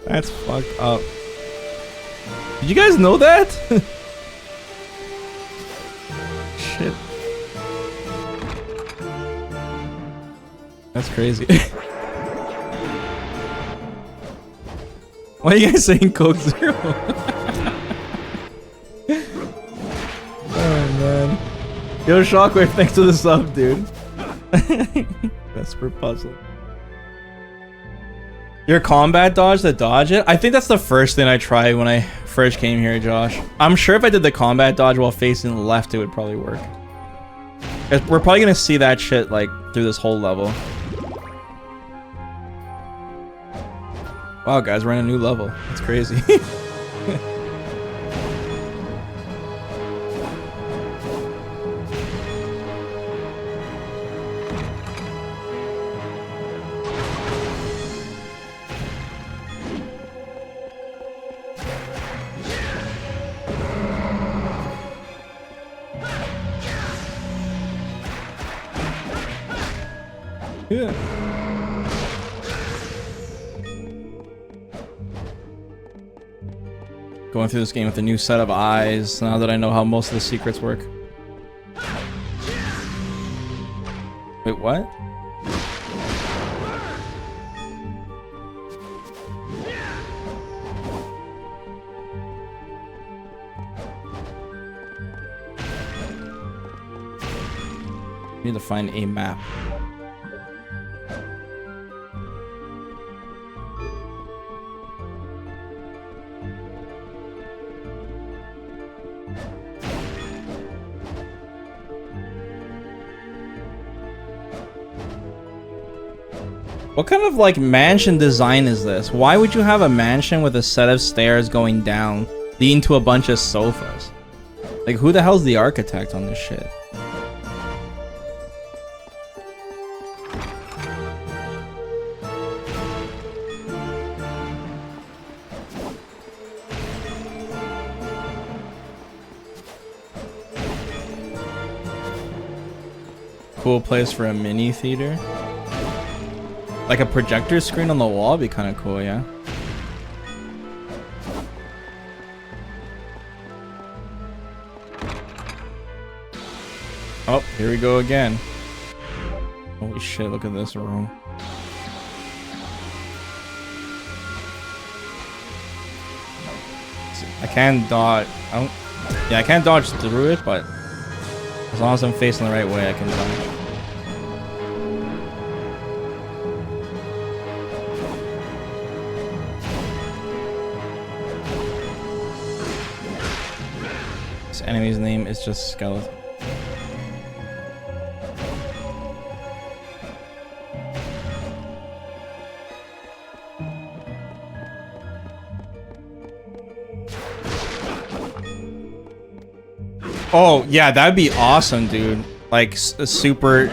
That's fucked up. Did you guys know that? Shit. That's crazy. Why are you guys saying Coke Zero? Oh man. Yo, Shockwave, thanks for the sub, dude. Vesper puzzle. Your combat dodge to dodge it? I think that's the first thing I tried when I first came here, Josh. I'm sure if I did the combat dodge while facing left, it would probably work. We're probably gonna see that shit like through this whole level. Wow, guys, we're in a new level. That's crazy. Yeah. Going through this game with a new set of eyes now that I know how most of the secrets work. Wait, what? Need to find a map. What kind of like mansion design is this? Why would you have a mansion with a set of stairs going down, leading to a bunch of sofas? Like, who the hell's the architect on this shit? Cool place for a mini theater. Like a projector screen on the wall would be kind of cool, yeah. Oh, here we go again. Holy shit, look at this room. I can dodge. Yeah, I can't dodge through it, but as long as I'm facing the right way, I can dodge. This enemy's name is just Skeleton. Oh, yeah, that'd be awesome, dude. Like, a super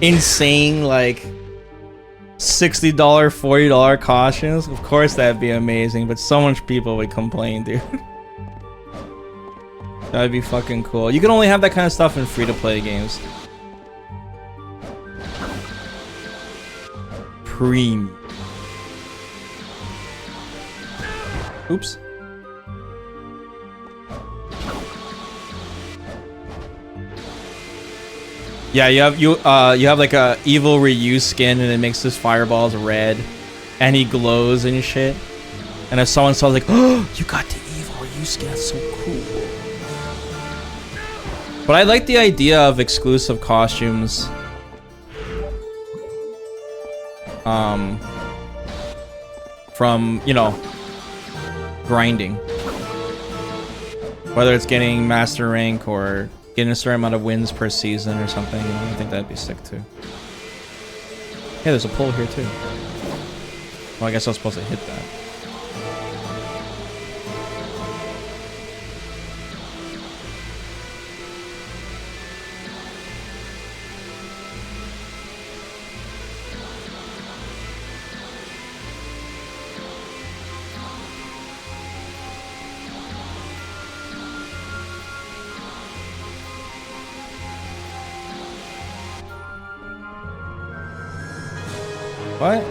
insane, like, $60, $40 costumes. Of course, that'd be amazing, but so much people would complain, dude. That'd be fucking cool. You can only have that kind of stuff in free-to-play games. Premium. Oops. Yeah, you have like a evil Ryu skin, and it makes his fireballs red, and he glows and shit. And if someone saw, like, oh, you got the evil Ryu skin, that's so cool. But I like the idea of exclusive costumes. From, you know, grinding. Whether it's getting master rank or getting a certain amount of wins per season or something, you know, I think that'd be sick too. Yeah, there's a pole here too. Well, I guess I was supposed to hit that. What?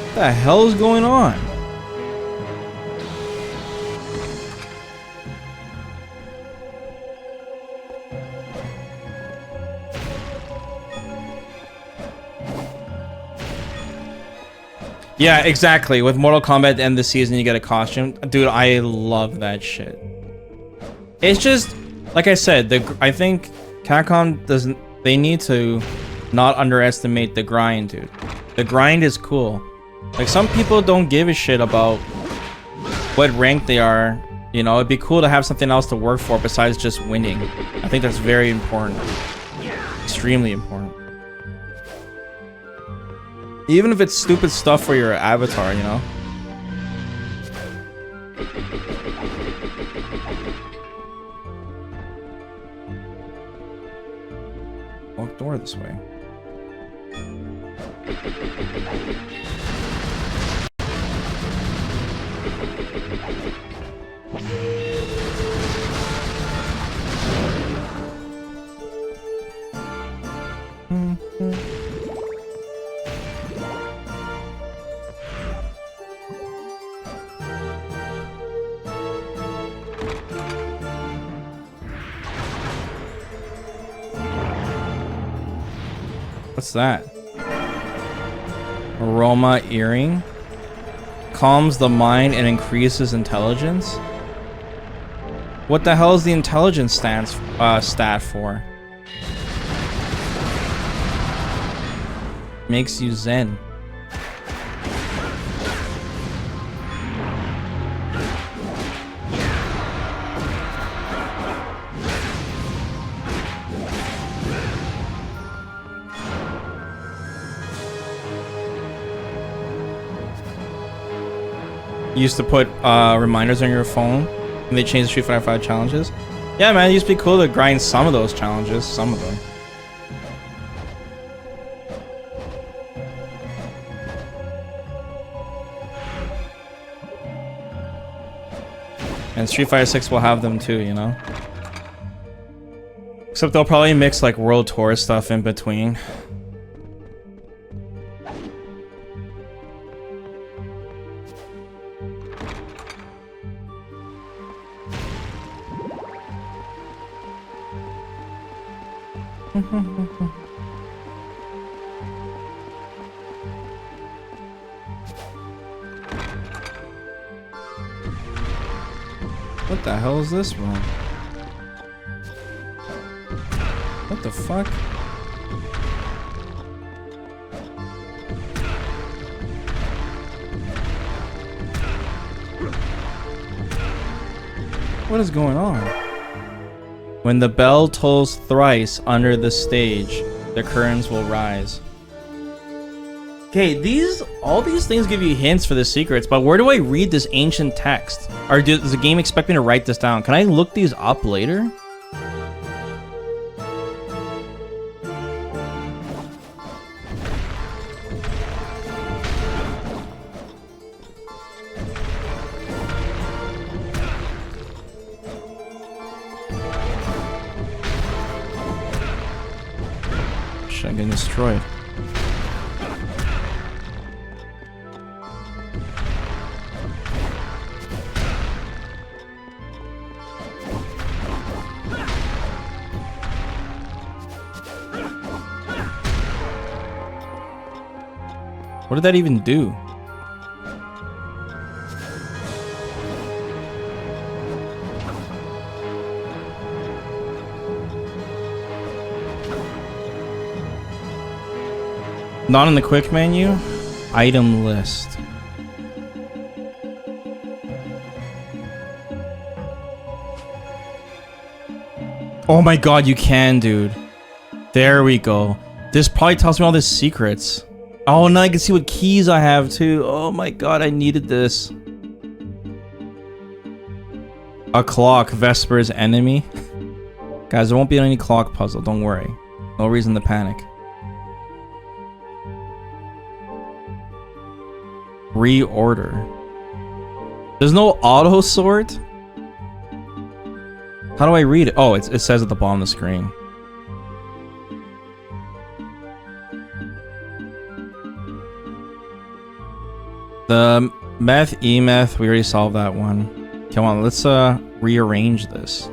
What the hell is going on? Yeah, exactly. With Mortal Kombat at the end of the season, you get a costume. Dude, I love that shit. It's just, like I said, I think Capcom doesn't... They need to not underestimate the grind, dude. The grind is cool. Like, some people don't give a shit about what rank they are. You know, it'd be cool to have something else to work for besides just winning. I think that's very important. Extremely important. Even if it's stupid stuff for your avatar, you know? Walk door this way. What's that? Aroma earring. Calms the mind and increases intelligence. What the hell is the intelligence stat for? Makes you zen. You used to put reminders on your phone and they changed the Street Fighter 5 challenges. Yeah, man, it used to be cool to grind some of those challenges, some of them. And Street Fighter 6 will have them too, you know? Except they'll probably mix like World Tour stuff in between. What the hell is this room? What the fuck? What is going on? When the bell tolls thrice under the stage, the curtains will rise. Okay, all these things give you hints for the secrets, but where do I read this ancient text? Or does the game expect me to write this down? Can I look these up later? Shit, I'm getting destroyed. What did that even do? Not in the quick menu. Item list. Oh my god, you can, dude. There we go. This probably tells me all the secrets. Oh, now I can see what keys I have too. Oh my god, I needed this. A clock, Vesper's enemy. Guys, there won't be any clock puzzle, don't worry. No reason to panic. Reorder. There's no auto sort? How do I read it? Oh, it says at the bottom of the screen. The meth, E-meth, we already solved that one. Come on, let's rearrange this.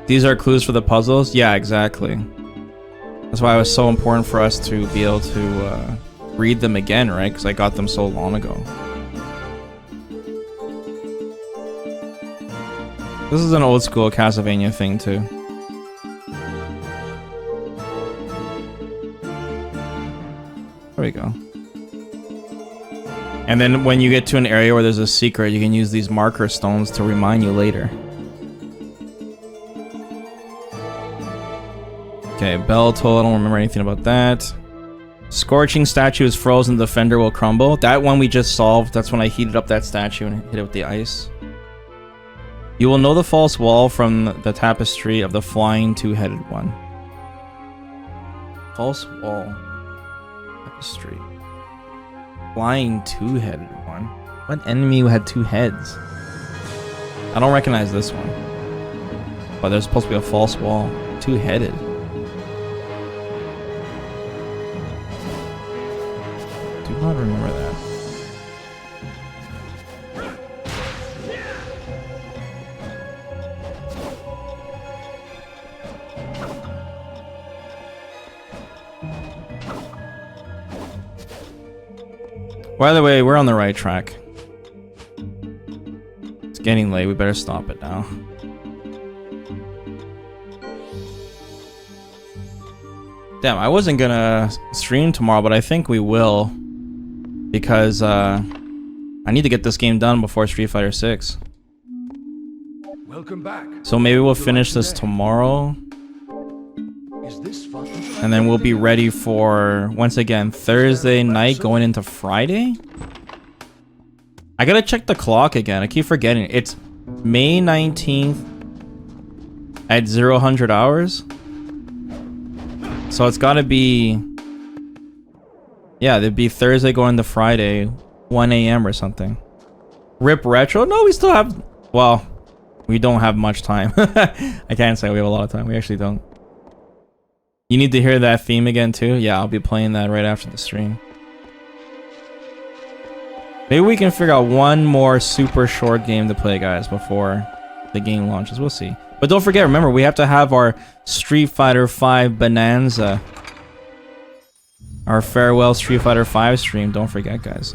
These are clues for the puzzles? Yeah, exactly. That's why it was so important for us to be able to read them again, right? Because I got them so long ago. This is an old school Castlevania thing too. There we go. And then when you get to an area where there's a secret, you can use these marker stones to remind you later. Okay, bell toll, I don't remember anything about that. Scorching statue is frozen, the defender will crumble. That one we just solved. That's when I heated up that statue and hit it with the ice. You will know the false wall from the tapestry of the flying two-headed one. False wall. Tapestry. Flying two-headed one? What enemy had two heads? I don't recognize this one. But there's supposed to be a false wall. Two-headed. Do not remember that. By the way, we're on the right track. It's getting late, we better stop it now. Damn, I wasn't gonna stream tomorrow, but I think we will. Because, I need to get this game done before Street Fighter 6. Welcome back. So maybe we'll finish this tomorrow. Is this fun? And then we'll be ready for, once again, Thursday night going into Friday? I gotta check the clock again. I keep forgetting. It's May 19th at 0000 hours. So it's gotta be... Yeah, it'd be Thursday going to Friday, 1 AM or something. Rip Retro? No, we still have... Well, we don't have much time. I can't say we have a lot of time. We actually don't. You need to hear that theme again too? Yeah, I'll be playing that right after the stream. Maybe we can figure out one more super short game to play, guys, before the game launches. We'll see. But don't forget, remember, we have to have our Street Fighter 5 Bonanza. Our farewell Street Fighter 5 stream. Don't forget, guys.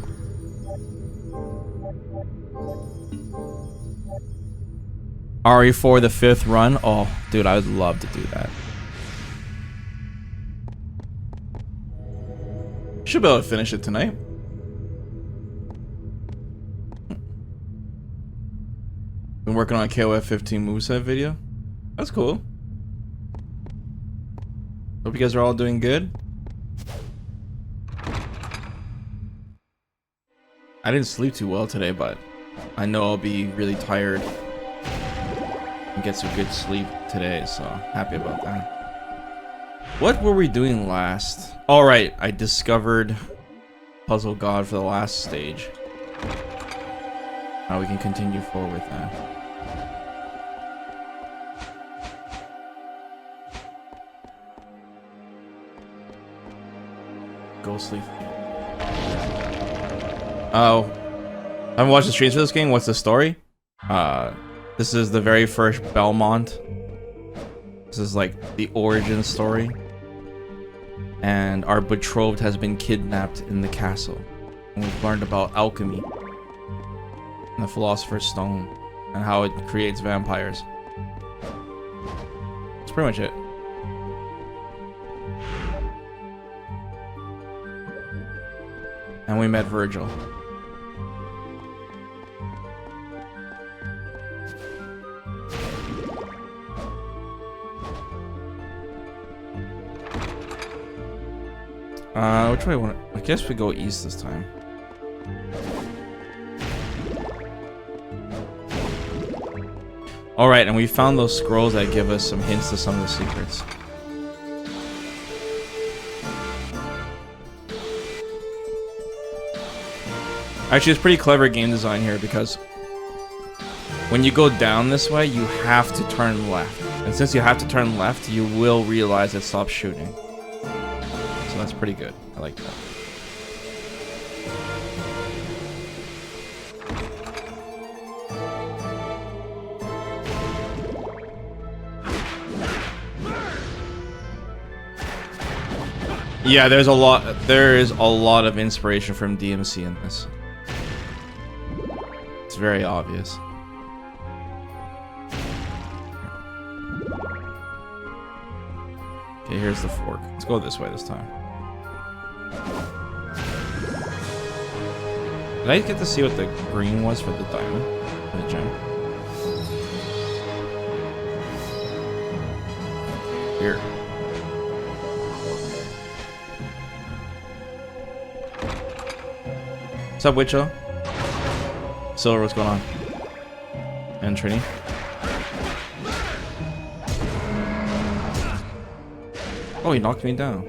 RE4 the 5th run. Oh, dude, I would love to do that. Should be able to finish it tonight. Been working on a KOF 15 moveset video. That's cool. Hope you guys are all doing good. I didn't sleep too well today, but I know I'll be really tired and get some good sleep today, so happy about that. What were we doing last? All right, I discovered Puzzle God for the last stage. Now we can continue forward with that. Go sleep. Oh, I haven't watched the streams for this game. What's the story? This is the very first Belmont. This is like the origin story. And our betrothed has been kidnapped in the castle. And we've learned about alchemy and the Philosopher's Stone and how it creates vampires. That's pretty much it. And we met Virgil. Which way I want? I guess we go east this time. All right, and we found those scrolls that give us some hints to some of the secrets. Actually, it's pretty clever game design here because when you go down this way, you have to turn left. And since you have to turn left, you will realize it stops shooting. So that's pretty good. I like that. Yeah, there is a lot of inspiration from DMC in this. It's very obvious. Okay, here's the fork. Let's go this way this time. Did I get to see what the green was for the diamond? For the gem? Here. What's up, Witcho? Silver, what's going on? And Trini? Oh, he knocked me down.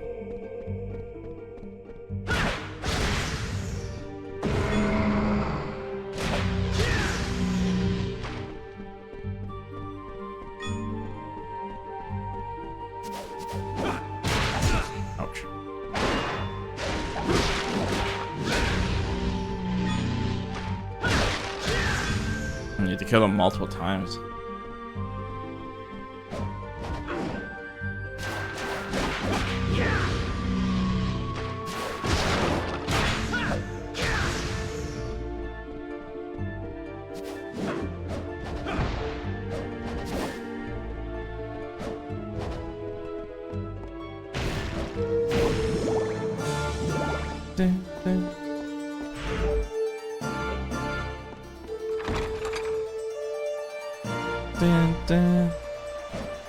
Ouch. I need to kill him multiple times.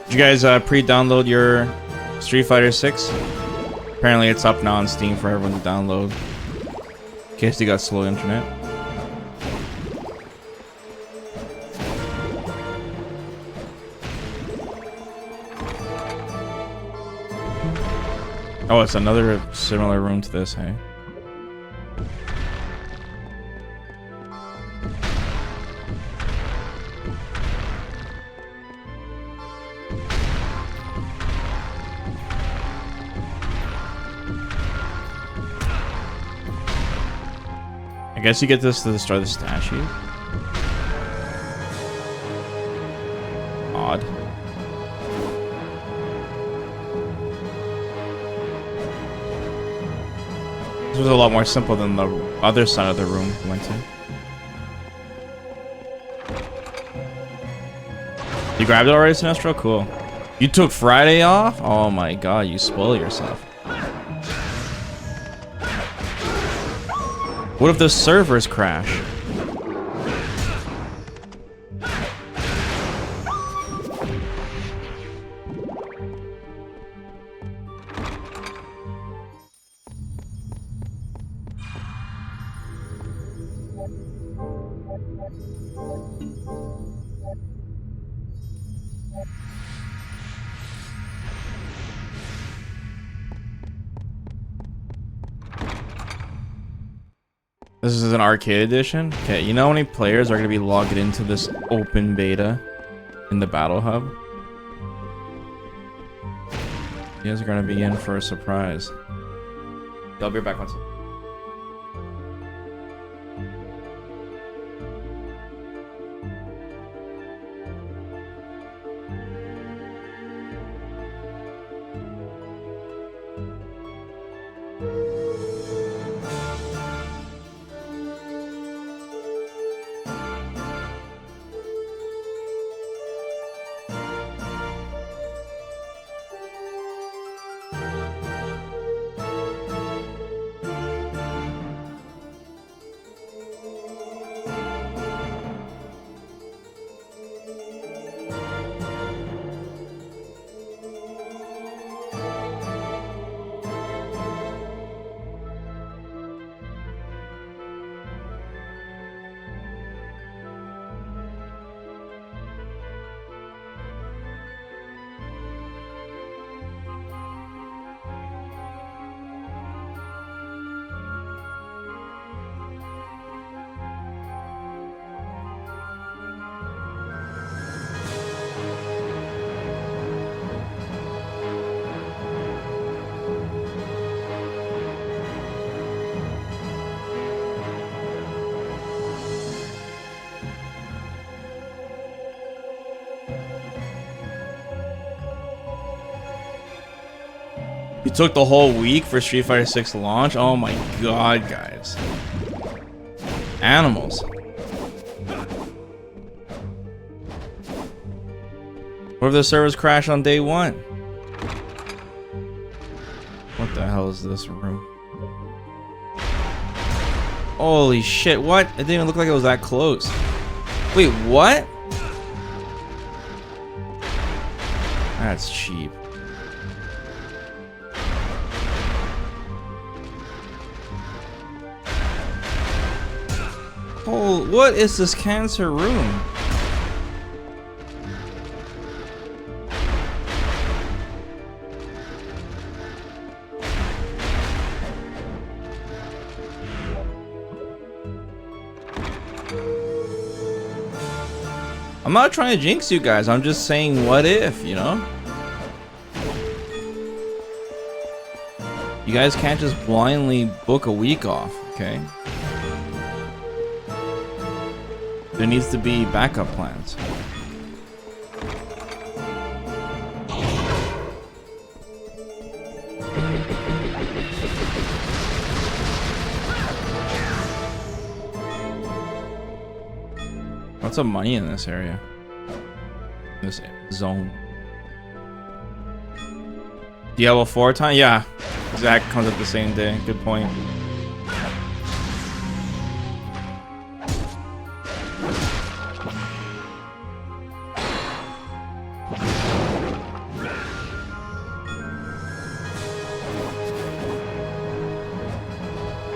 Did you guys pre-download your Street Fighter 6? Apparently it's up now on Steam for everyone to download. In case you got slow internet. Oh, it's another similar room to this, hey? I guess you get this to destroy the statue. Odd. This was a lot more simple than the other side of the room we went to. You grabbed it already, Sinestro? Cool. You took Friday off? Oh my god, you spoil yourself. What if the servers crash? This is an arcade edition? Okay, you know how many players are going to be logged into this open beta in the Battle Hub? You guys are going to be in for a surprise. I'll be right back once. You took the whole week for Street Fighter 6 launch? Oh my god, guys. Animals. What if the servers crash on day 1? What the hell is this room? Holy shit, what? It didn't even look like it was that close. Wait, what? That's cheap. Oh, what is this cancer room? I'm not trying to jinx you guys, I'm just saying what if, you know? You guys can't just blindly book a week off, okay? There needs to be backup plans. Lots of money in this area. This zone. Diablo 4 time? Yeah. Zach comes up the same day. Good point.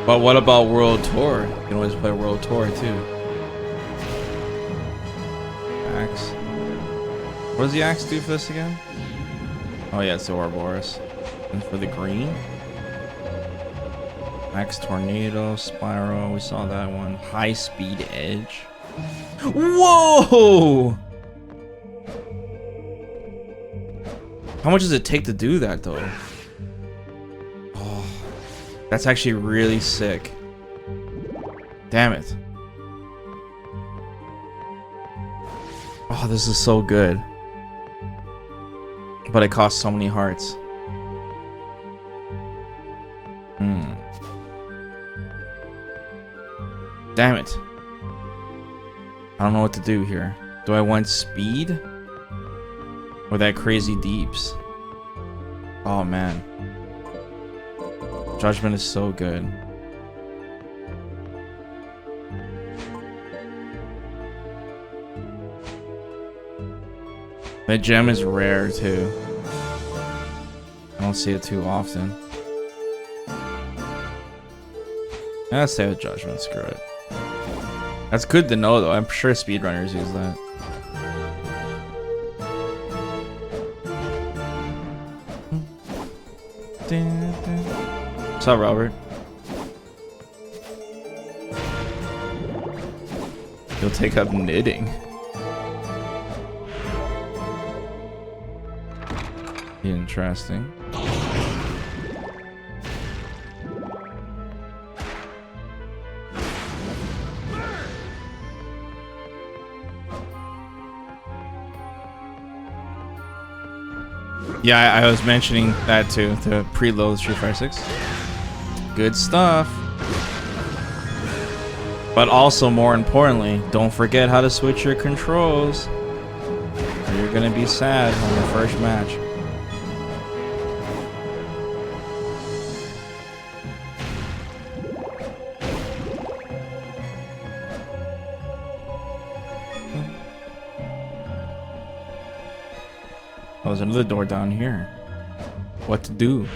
But what about World Tour? You can always play World Tour too. Axe. What does the axe do for this again? Oh yeah, it's the Ouroboros. And for the green? Axe Tornado, Spyro, we saw that one. High Speed Edge. Whoa! How much does it take to do that though? Oh, that's actually really sick. Damn it. Oh, this is so good. But it costs so many hearts. Damn it. I don't know what to do here. Do I want speed? Or that crazy deeps? Oh man. Judgment is so good. That gem is rare too. I don't see it too often. Let's say with Judgment, screw it. That's good to know though. I'm sure speedrunners use that. What's up, Robert? You'll take up knitting. Interesting. Yeah, I was mentioning that too, to preload Street Fighter 6. Good stuff. But also, more importantly, don't forget how to switch your controls, or you're gonna be sad on your first match. Oh, there's another door down here. What to do?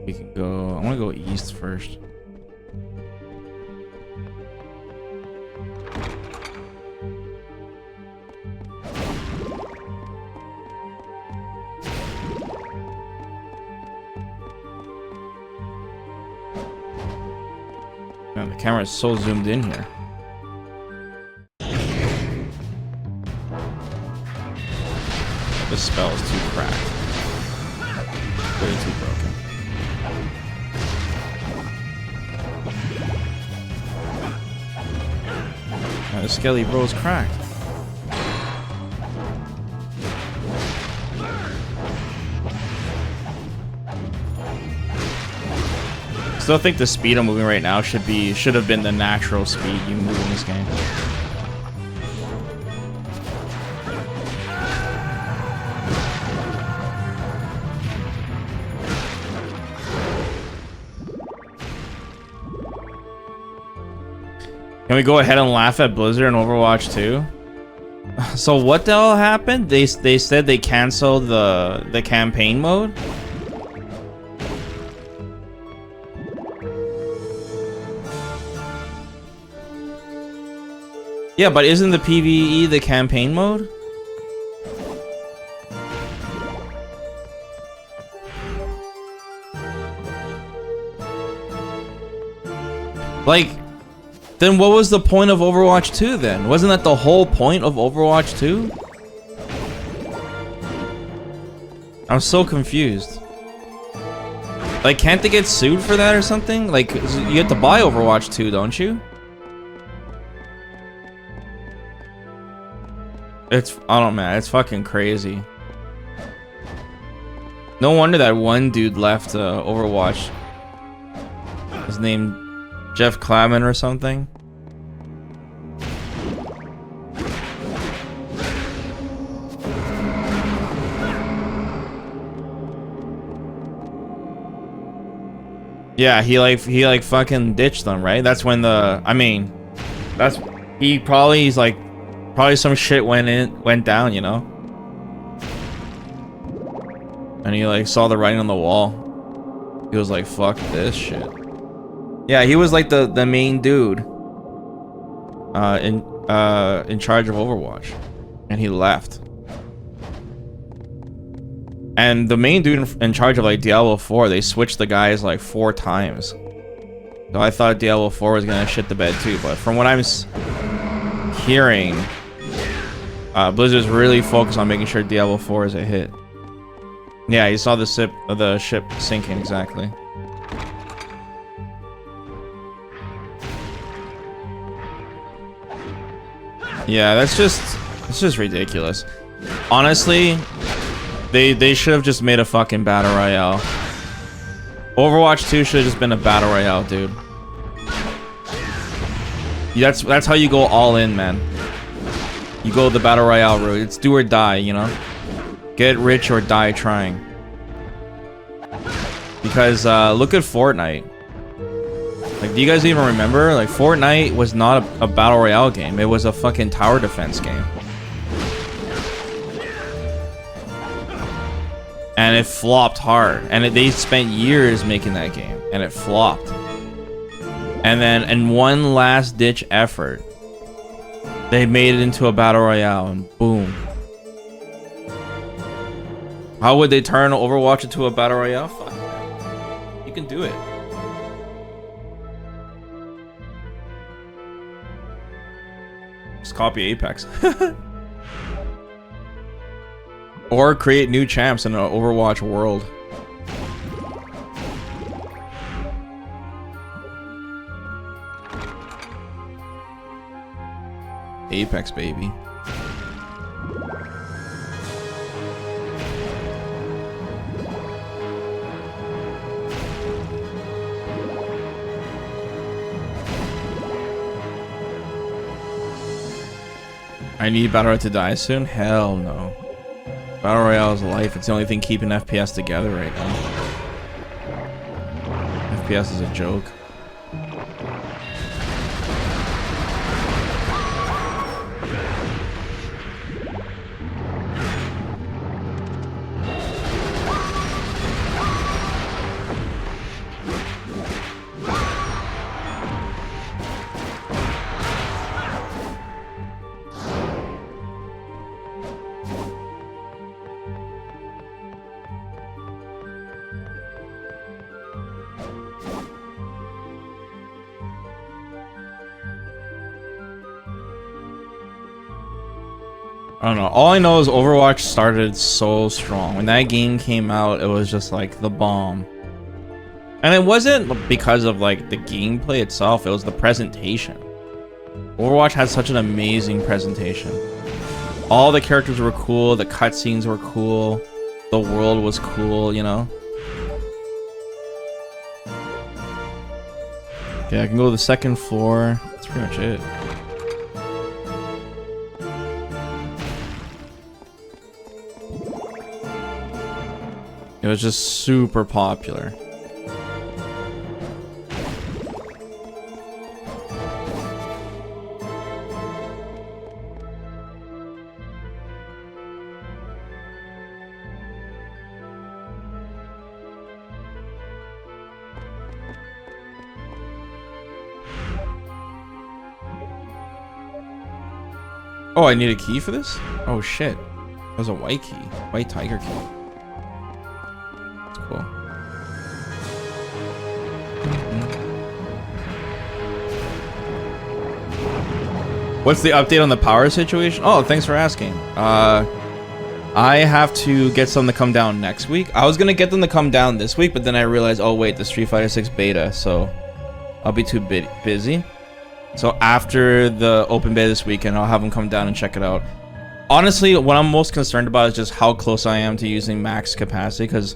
We can go. I want to go east first. Man, the camera is so zoomed in here. This spell is too cracked. Way too broken. Now the Skelly Bro's cracked. still think the speed I'm moving right now should have been the natural speed you move in this game. Can we go ahead and laugh at Blizzard and Overwatch 2? So what the hell happened? They said they canceled the campaign mode? Yeah, but isn't the PvE the campaign mode? Like, then what was the point of Overwatch 2 then? Wasn't that the whole point of Overwatch 2? I'm so confused. Like, can't they get sued for that or something? Like, you have to buy Overwatch 2, don't you? I don't know, man, it's fucking crazy. No wonder that one dude left Overwatch. His name Jeff Clement or something. Yeah, he like fucking ditched them, right? That's when probably some shit went down, you know? And he like saw the writing on the wall. He was like, fuck this shit. Yeah, he was like the main dude in charge of Overwatch, and he left. And the main dude in charge of like Diablo 4, they switched the guys like 4 times. So I thought Diablo 4 was gonna shit the bed too, but from what I'm hearing, Blizzard's really focused on making sure Diablo 4 is a hit. Yeah, you saw the ship sinking, exactly. Yeah, it's just ridiculous. Honestly, they should have just made a fucking battle royale. Overwatch 2 should have just been a battle royale, dude. That's how you go all in, man. You go the battle royale route. It's do or die, you know? Get rich or die trying. Because look at Fortnite. Like, do you guys even remember? Like, Fortnite was not a battle royale game. It was a fucking tower defense game. And it flopped hard. And they spent years making that game. And it flopped. And then, in one last ditch effort, they made it into a battle royale. And boom. How would they turn Overwatch into a battle royale? Fuck. You can do it. Just copy Apex. Or create new champs in an Overwatch world. Apex, baby. I need Battle Royale to die soon? Hell no. Battle Royale is life. It's the only thing keeping FPS together right now. FPS is a joke. I don't know. All I know is Overwatch started so strong. When that game came out, it was just like the bomb. And it wasn't because of like the gameplay itself, it was the presentation. Overwatch had such an amazing presentation. All the characters were cool, the cutscenes were cool, the world was cool, you know? Yeah, I can go to the second floor. That's pretty much it. It was just super popular. Oh, I need a key for this? Oh shit. That was a white key. White tiger key. That's cool. What's the update on the power situation? Oh, thanks for asking. I have to get some to come down next week. I was gonna get them to come down this week, but then I realized, oh wait, the Street Fighter 6 beta, so I'll be too busy. So after the open beta this weekend, I'll have them come down and check it out. Honestly, what I'm most concerned about is just how close I am to using max capacity, because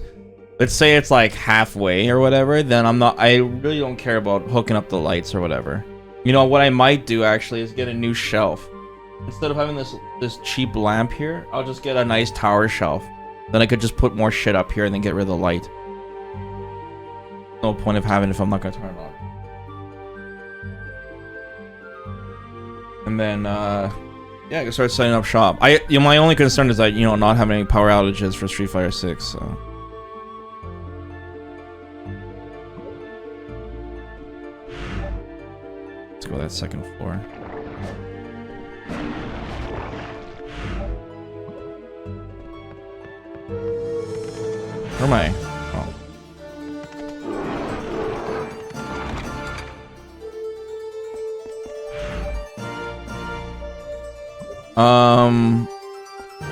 let's say it's like halfway or whatever, then I really don't care about hooking up the lights or whatever. You know, what I might do actually is get a new shelf. Instead of having this cheap lamp here, I'll just get a nice tower shelf. Then I could just put more shit up here and then get rid of the light. No point of having it if I'm not gonna turn it on. And then, yeah, I can start setting up shop. My only concern is that, not having any power outages for Street Fighter 6, so. Let's go to that second floor. Where am I?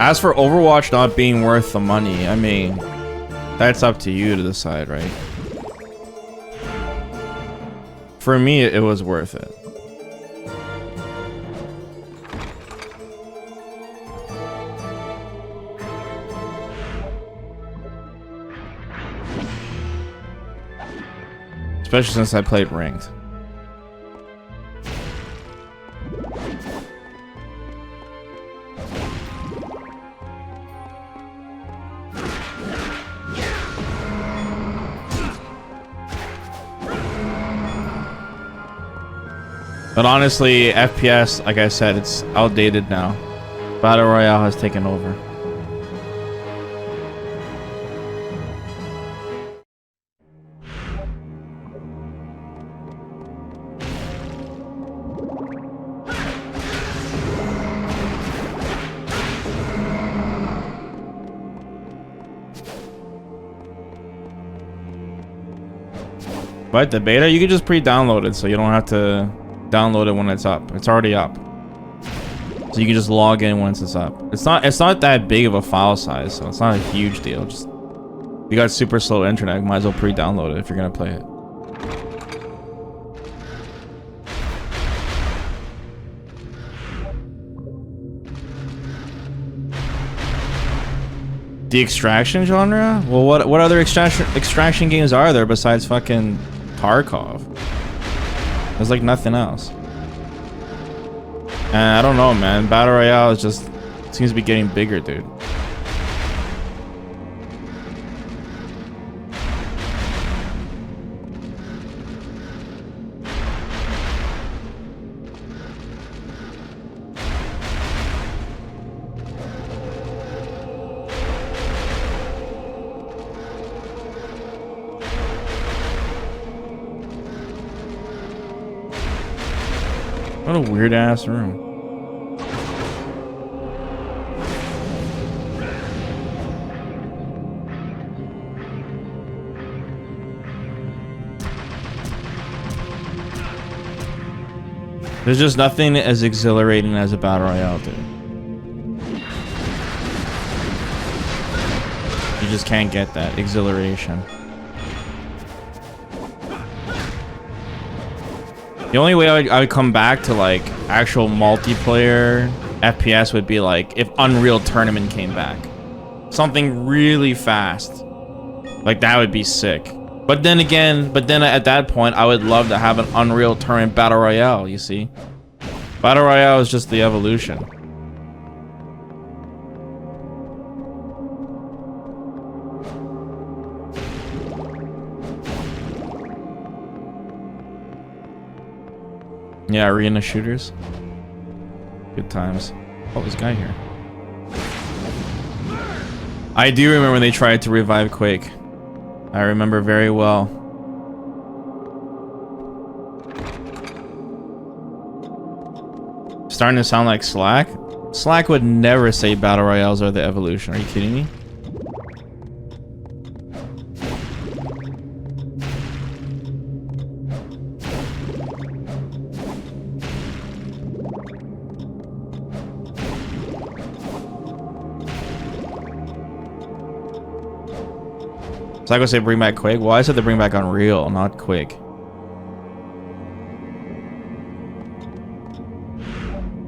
As for Overwatch not being worth the money, I mean, that's up to you to decide, right? For me, it was worth it. Especially since I played ranked. But honestly, FPS, like I said, it's outdated now. Battle Royale has taken over. But the beta, you can just pre-download it, so you don't have to download it when it's up. It's already up, so you can just log in once it's up. It's not that big of a file size, so it's not a huge deal. Just, you got super slow internet, might as well pre-download it if you're gonna play it. The extraction genre? Well, what other extraction games are there besides fucking Tarkov? There's like nothing else. And I don't know, man. Battle Royale is just seems to be getting bigger, dude. What a weird ass room. There's just nothing as exhilarating as a battle royale, dude. You just can't get that exhilaration. The only way I would come back to like actual multiplayer FPS would be like if Unreal Tournament came back. Something really fast. Like that would be sick. But then again, at that point, I would love to have an Unreal Tournament Battle Royale, you see? Battle Royale is just the evolution. Yeah, arena shooters. Good times. Oh, this guy here. I do remember when they tried to revive Quake. I remember very well. Starting to sound like Slack? Slack would never say Battle Royales are the evolution. Are you kidding me? So I go say bring back Quake. Well, I said to bring back Unreal, not Quake.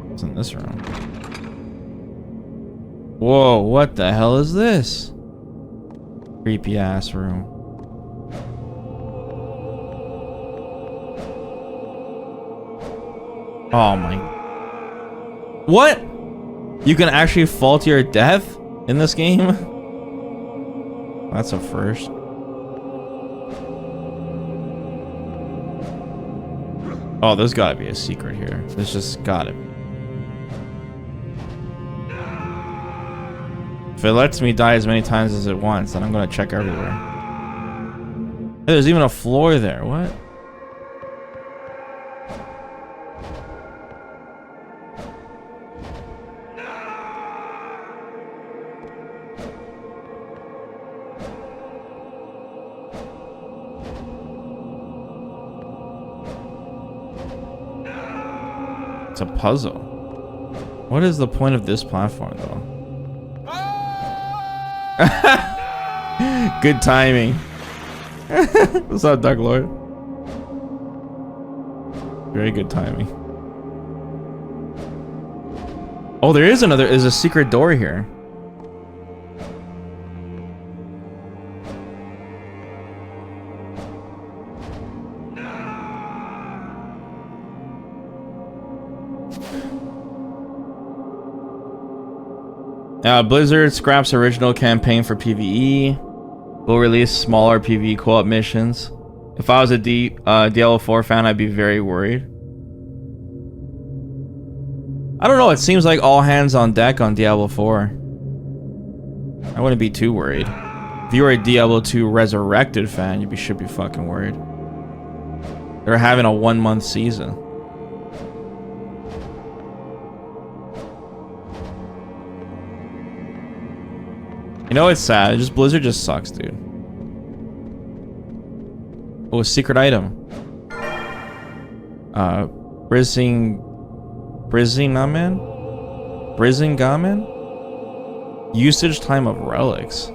What's in this room? Whoa, what the hell is this? Creepy ass room. Oh my. What? You can actually fall to your death in this game? That's a first. Oh, there's gotta be a secret here. There's just gotta be. If it lets me die as many times as it wants, then I'm gonna check everywhere. Hey, there's even a floor there. What? A puzzle. What is the point of this platform though? Good timing. What's up, Dark Lord? Very good timing. Oh, there's a secret door here. Blizzard scraps original campaign for PvE. Will release smaller PvE co-op missions. If I was a Diablo 4 fan, I'd be very worried. I don't know, it seems like all hands on deck on Diablo 4. I wouldn't be too worried. If you were a Diablo 2 Resurrected fan, you should be fucking worried. They're having a 1-month season. You know, it's sad. Just Blizzard just sucks, dude. Oh, a secret item. Brisingamen? Usage time of relics.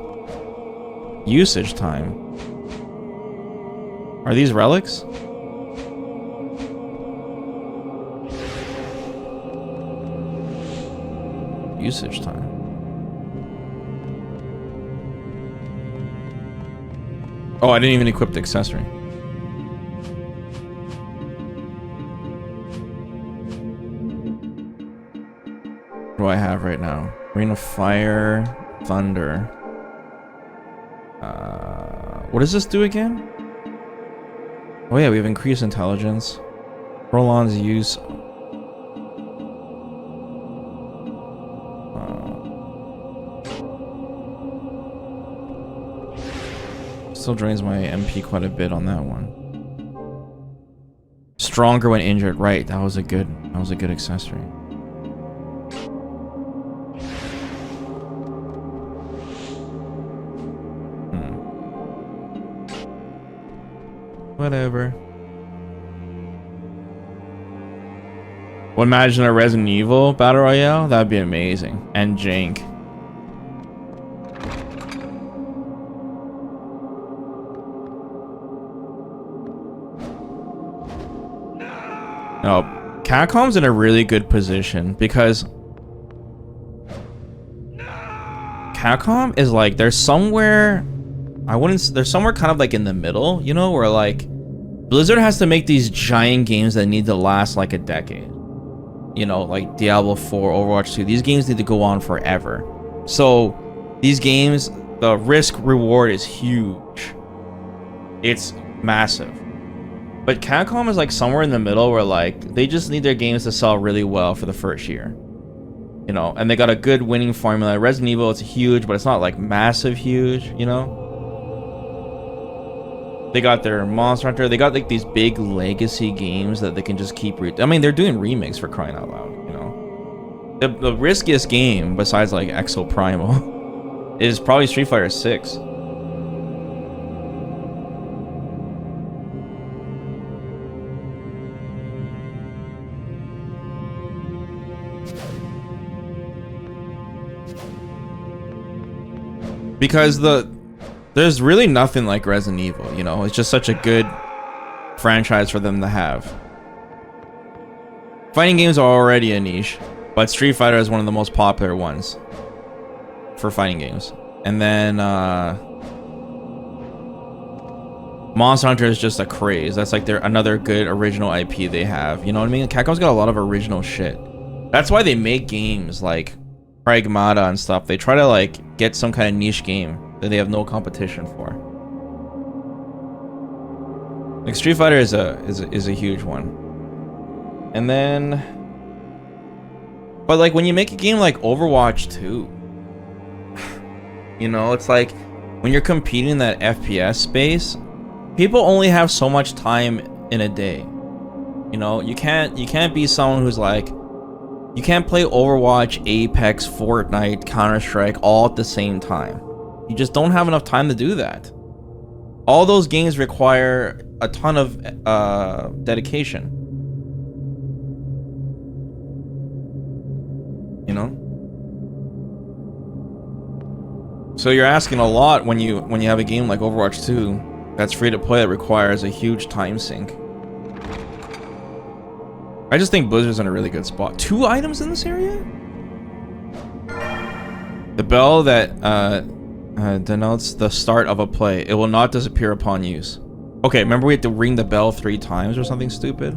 Usage time. Are these relics? Usage time. Oh, I didn't even equip the accessory. What do I have right now? Ring of Fire, Thunder. What does this do again? Oh yeah, we have increased intelligence. Roland's use. Still drains my MP quite a bit on that one. Stronger when injured, right? That was a good accessory. Whatever. Well, imagine a Resident Evil Battle Royale? That'd be amazing. And jank. No, Capcom's in a really good position because Capcom is like, they're somewhere I wouldn't. They're somewhere kind of like in the middle, you know, where like Blizzard has to make these giant games that need to last like a decade. You know, like Diablo 4, Overwatch 2. These games need to go on forever. So these games, the risk reward is huge. It's massive. But Capcom is like somewhere in the middle where like they just need their games to sell really well for the first year. You know, and they got a good winning formula. Resident Evil, it's huge, but it's not like massive huge, you know? They got their Monster Hunter. They got like these big legacy games that they can just keep. I mean, they're doing remakes for crying out loud, you know. The riskiest game besides like Exo Primal is probably Street Fighter 6. Because there's really nothing like Resident Evil, you know. It's just such a good franchise for them to have. Fighting games are already a niche, but Street Fighter is one of the most popular ones for fighting games. And then Monster Hunter is just a craze. That's like their another good original IP they have. You know what I mean? Capcom's got a lot of original shit. That's why they make games like Pragmata and stuff. They try to like get some kind of niche game that they have no competition for. Like Street Fighter is a huge one. And then, but like when you make a game like Overwatch 2, you know, it's like when you're competing in that FPS space, people only have so much time in a day. You know, you can't be someone who's like, you can't play Overwatch, Apex, Fortnite, Counter-Strike all at the same time. You just don't have enough time to do that. All those games require a ton of dedication. You know? So you're asking a lot when you have a game like Overwatch 2 that's free to play that requires a huge time sink. I just think Blizzard's in a really good spot. 2 items in this area? The bell that denotes the start of a play. It will not disappear upon use. Okay, remember we had to ring the bell 3 times or something stupid?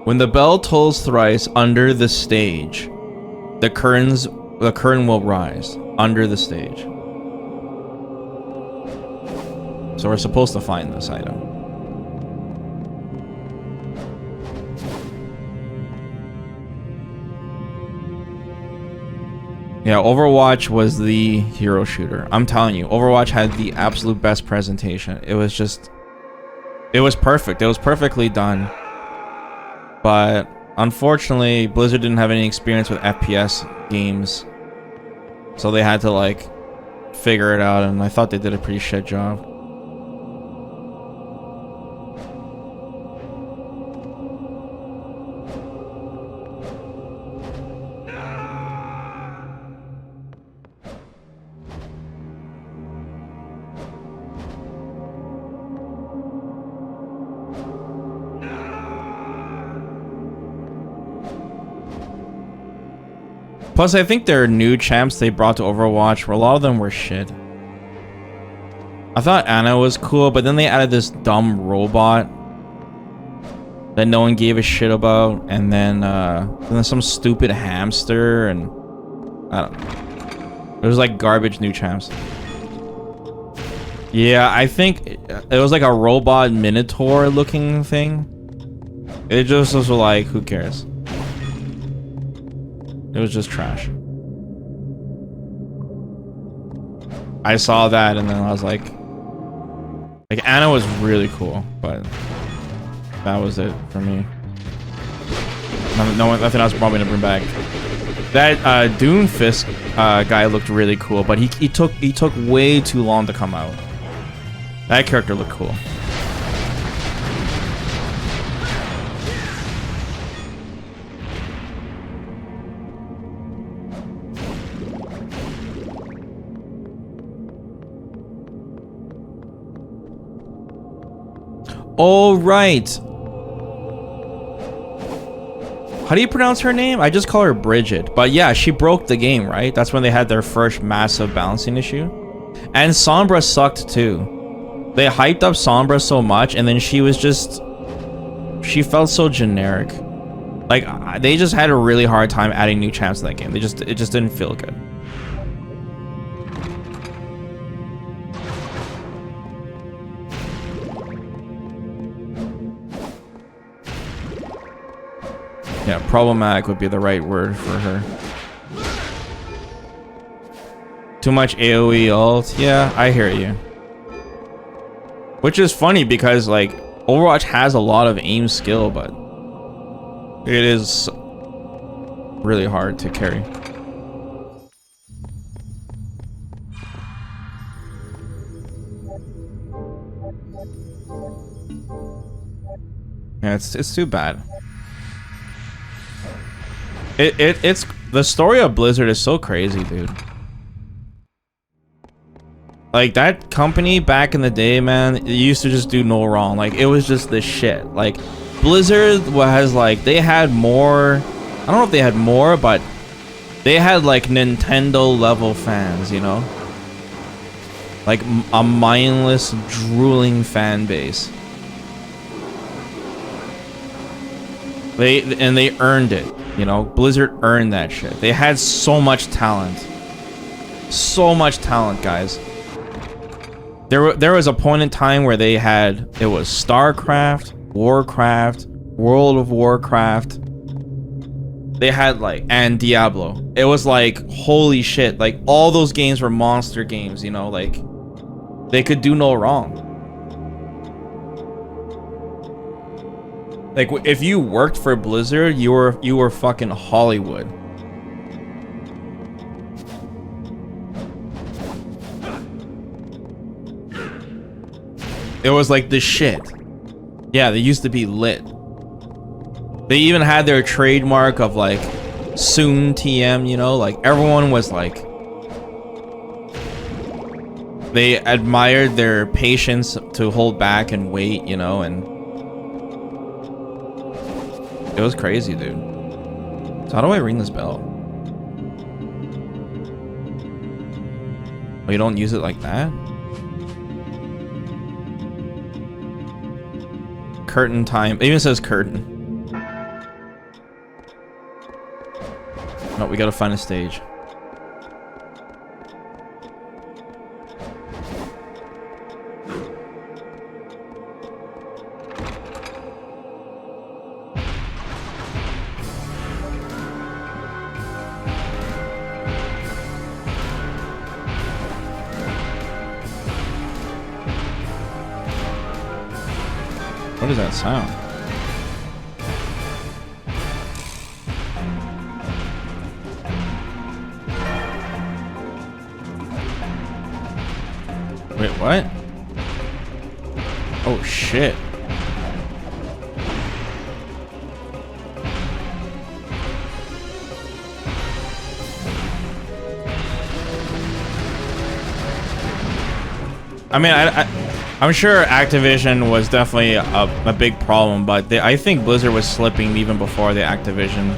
When the bell tolls thrice under the stage, the curtain will rise under the stage. So we're supposed to find this item. Yeah, Overwatch was the hero shooter. I'm telling you, Overwatch had the absolute best presentation. It was perfect. It was perfectly done. But unfortunately, Blizzard didn't have any experience with FPS games. So they had to like figure it out, and I thought they did a pretty shit job. Plus, I think their new champs they brought to Overwatch, a lot of them were shit. I thought Ana was cool, but then they added this dumb robot that no one gave a shit about, and then some stupid hamster, and I don't know. It was like garbage new champs. Yeah, I think it was like a robot minotaur looking thing. It just was like, who cares? It was just trash. I saw that and then I was like Ana was really cool, but that was it for me. Nothing else probably to bring back. That Doomfist guy looked really cool, but he took way too long to come out. That character looked cool. All right. How do you pronounce her name? I just call her Bridget. But yeah, she broke the game, right? That's when they had their first massive balancing issue. And Sombra sucked too. They hyped up Sombra so much, and then she was just... She felt so generic. Like, they just had a really hard time adding new champs to that game. It just didn't feel good. Yeah, problematic would be the right word for her. Too much AoE ult. Yeah, I hear you. Which is funny because, like, Overwatch has a lot of aim skill, but it is really hard to carry. Yeah, it's too bad. It's the story of Blizzard is so crazy, dude. Like, that company back in the day, man, it used to just do no wrong. Like, it was just the shit. Like, Blizzard has, like, they had more, I don't know if they had more, but they had, like, Nintendo level fans, you know? Like, a mindless, drooling fan base. They earned it, you know? Blizzard earned that shit. They had so much talent. So much talent, guys. There was a point in time where they had, it was StarCraft, Warcraft, World of Warcraft. They had, like, and Diablo. It was like, holy shit, like, all those games were monster games, you know, like, they could do no wrong. Like, if you worked for Blizzard, you were fucking Hollywood. It was like the shit. Yeah, they used to be lit. They even had their trademark of, like, soon TM, you know? Like, everyone was like... They admired their patience to hold back and wait, you know? And... It was crazy, dude. So how do I ring this bell? Oh, you don't use it like that? Curtain time. It even says curtain. No, we gotta find a stage. What is that sound? Wait, what? Oh shit. I mean, I'm sure Activision was definitely a big problem, but I think Blizzard was slipping even before the Activision.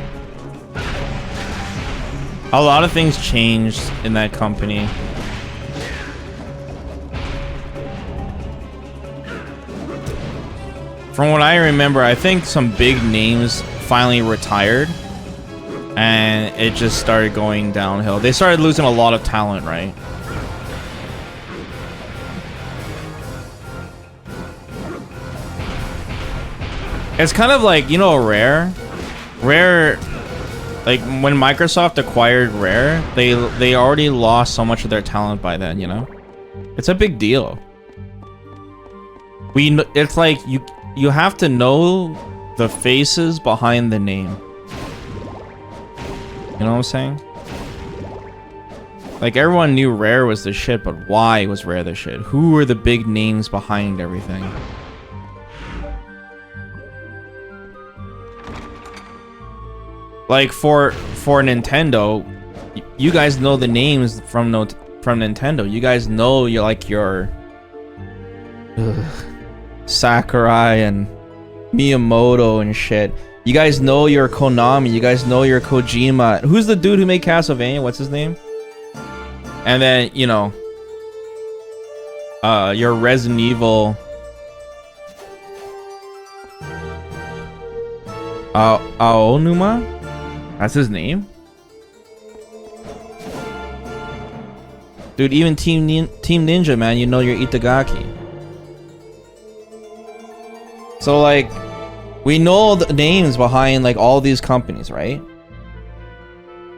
A lot of things changed in that company. From what I remember, I think some big names finally retired, and it just started going downhill. They started losing a lot of talent, right? It's kind of like, you know, Rare, like when Microsoft acquired Rare, they already lost so much of their talent by then, you know? It's a big deal. It's like you have to know the faces behind the name. You know what I'm saying? Like, everyone knew Rare was the shit, but why was Rare the shit? Who were the big names behind everything? Like, for Nintendo, you guys know the names from Nintendo. You guys know your Sakurai and Miyamoto and shit. You guys know your Konami. You guys know your Kojima. Who's the dude who made Castlevania? What's his name? And then, you know, your Resident Evil. Aonuma? That's his name? Dude, even Team Ninja, man, you know your Itagaki. So, like, we know the names behind, like, all these companies, right?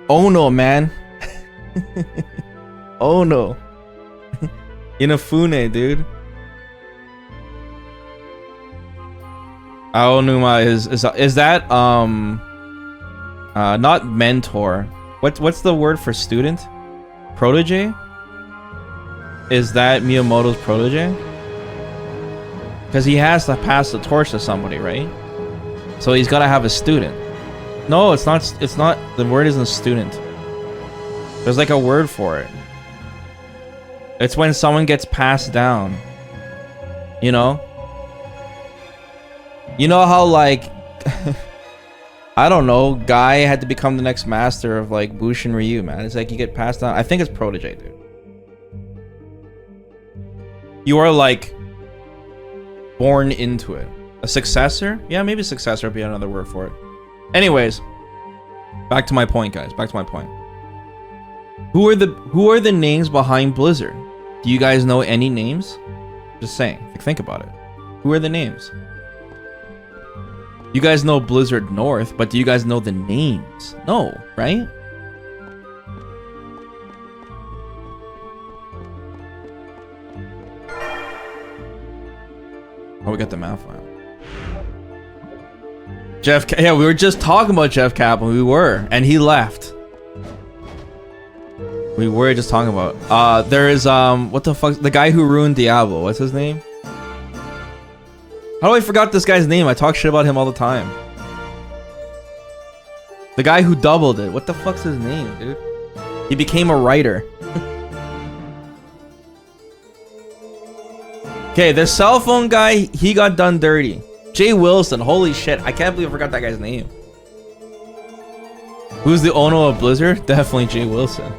Oh no, man. Oh no. Inafune, dude. Aonuma is that not mentor. What's the word for student? Protege? Is that Miyamoto's protege? Because he has to pass the torch to somebody, right? So he's got to have a student. No, it's not. It's not. The word isn't student. There's like a word for it. It's when someone gets passed down. You know? You know how, like, I don't know, Guy had to become the next master of, like, Bushin Ryu, man. It's like you get passed down. I think it's protege, dude. You are, like, born into it. A successor? Yeah, maybe successor would be another word for it. Anyways, back to my point, guys. Back to my point. Who are the names behind Blizzard? Do you guys know any names? Just saying. Think about it. Who are the names? You guys know Blizzard North, but do you guys know the names? No, right? Oh, we got the math file. Yeah, we were just talking about Jeff Kaplan. We were, and he left. We were just talking about. There is what the fuck? The guy who ruined Diablo. What's his name? How do I forgot this guy's name? I talk shit about him all the time. The guy who doubled it. What the fuck's his name, dude? He became a writer. Okay, the cell phone guy, he got done dirty. Jay Wilson, holy shit. I can't believe I forgot that guy's name. Who's the Ono of Blizzard? Definitely Jay Wilson.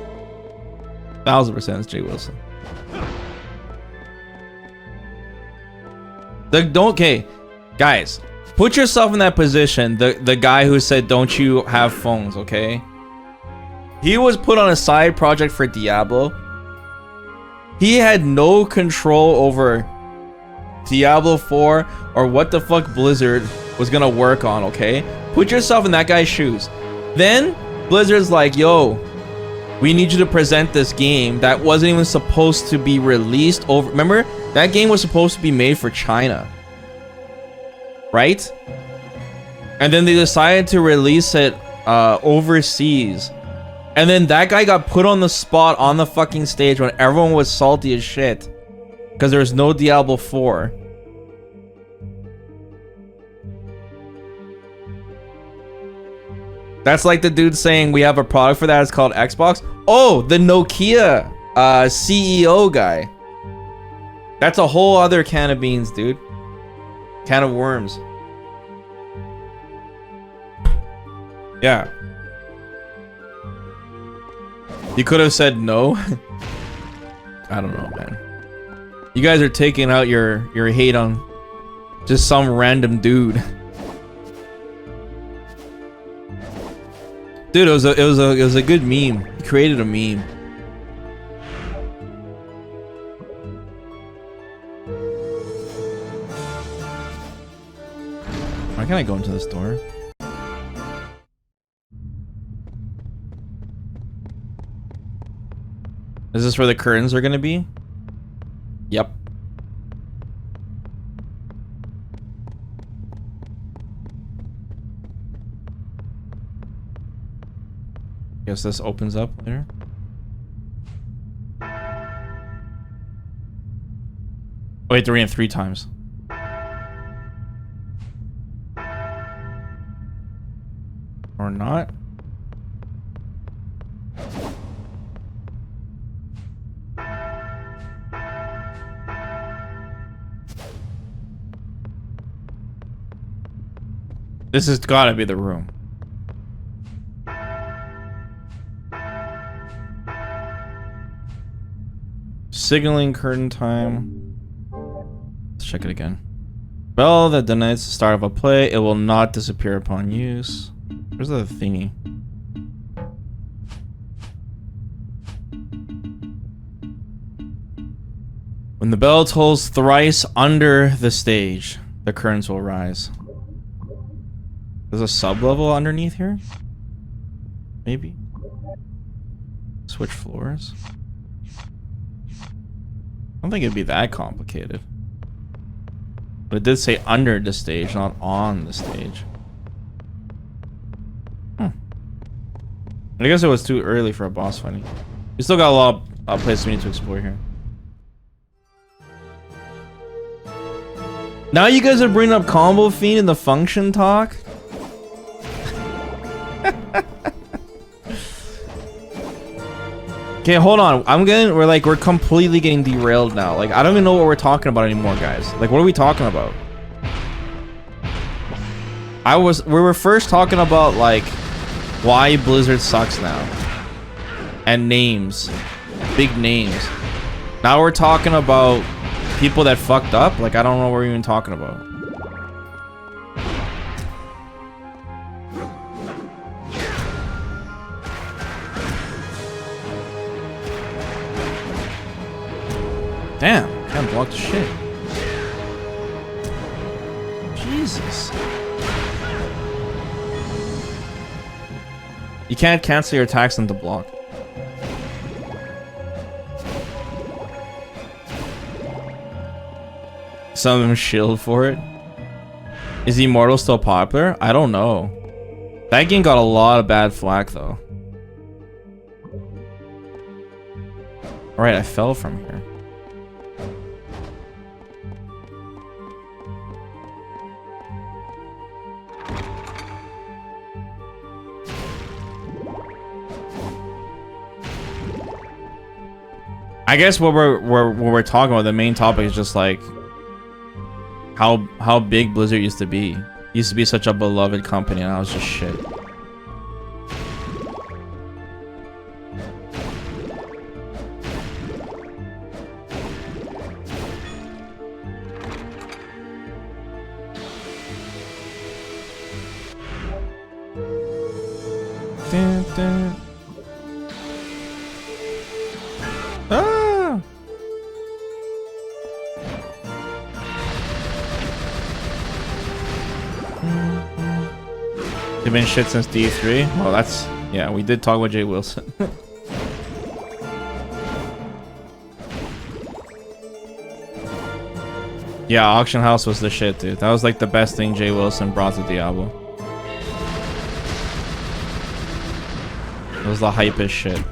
1000% is Jay Wilson. Okay, guys, put yourself in that position. The guy who said, don't you have phones, okay? He was put on a side project for Diablo. He had no control over Diablo 4 or what the fuck Blizzard was gonna work on, okay? Put yourself in that guy's shoes. Then Blizzard's like, yo, we need you to present this game that wasn't even supposed to be released over. Remember, that game was supposed to be made for China, right? And then they decided to release it overseas. And then that guy got put on the spot on the fucking stage when everyone was salty as shit because there was no Diablo 4. That's like the dude saying we have a product for that. It's called Xbox. Oh, the Nokia CEO guy. That's a whole other can of beans, dude. Can of worms. Yeah. You could have said no. I don't know, man. You guys are taking out your hate on just some random dude. Dude, it was a good meme. He created a meme. Why can't I go into this door? Is this where the curtains are gonna be? Yep. Guess this opens up later. Wait, they're in 3 times. Or not? This has gotta be the room. Signaling curtain time. Let's check it again. Bell that denotes the start of a play. It will not disappear upon use. Where's the thingy? When the bell tolls thrice under the stage, the curtains will rise. There's a sub-level underneath here? Maybe? Switch floors? I don't think it'd be that complicated. But it did say under the stage, not on the stage. I guess it was too early for a boss fighting. We still got a lot of places we need to explore here. Now you guys are bringing up Combo Fiend in the function talk? Okay, hold on. We're completely getting derailed now. Like, I don't even know what we're talking about anymore, guys. Like, what are we talking about? We were first talking about, like, why Blizzard sucks now. And names. Big names. Now we're talking about people that fucked up. Like, I don't know what we're even talking about. Damn, can't block the shit. Jesus. You can't cancel your attacks into block. Some of them shield for it. Is Immortal still popular? I don't know. That game got a lot of bad flack though. Alright, I fell from here. I guess what we're talking about, the main topic is just like how big Blizzard used to be. Used to be such a beloved company, and now it's just shit. Dun, dun. Ah! They've been shit since D3. Well, that's... yeah, we did talk about Jay Wilson. Yeah, Auction House was the shit, dude. That was like the best thing Jay Wilson brought to Diablo. It was the hypest shit.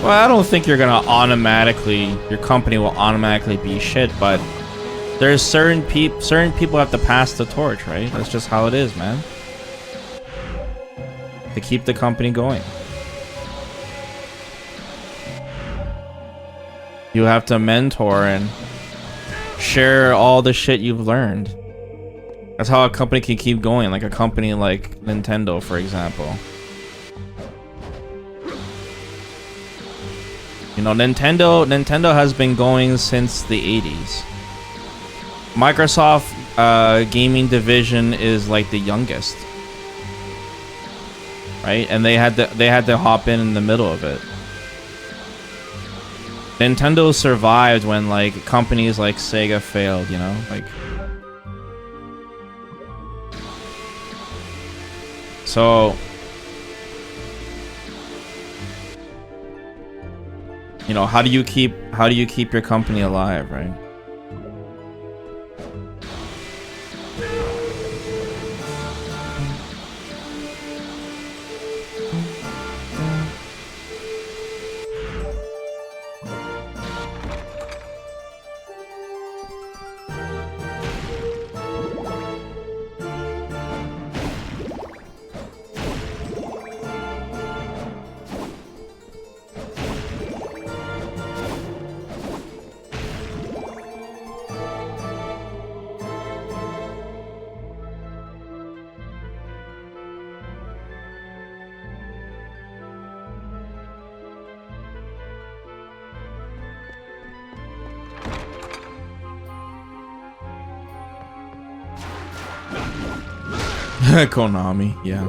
Well, I don't think you're gonna automatically, your company will automatically be shit, but there's certain people have to pass the torch, right? That's just how it is, man. To keep the company going. You have to mentor and share all the shit you've learned. That's how a company can keep going, like a company like Nintendo, for example. You know, Nintendo has been going since the 80s. Microsoft gaming division is like the youngest, right? And they had to hop in the middle of it. Nintendo survived when like companies like Sega failed, you know, like. So, you know, how do you keep your company alive, right? Konami, yeah.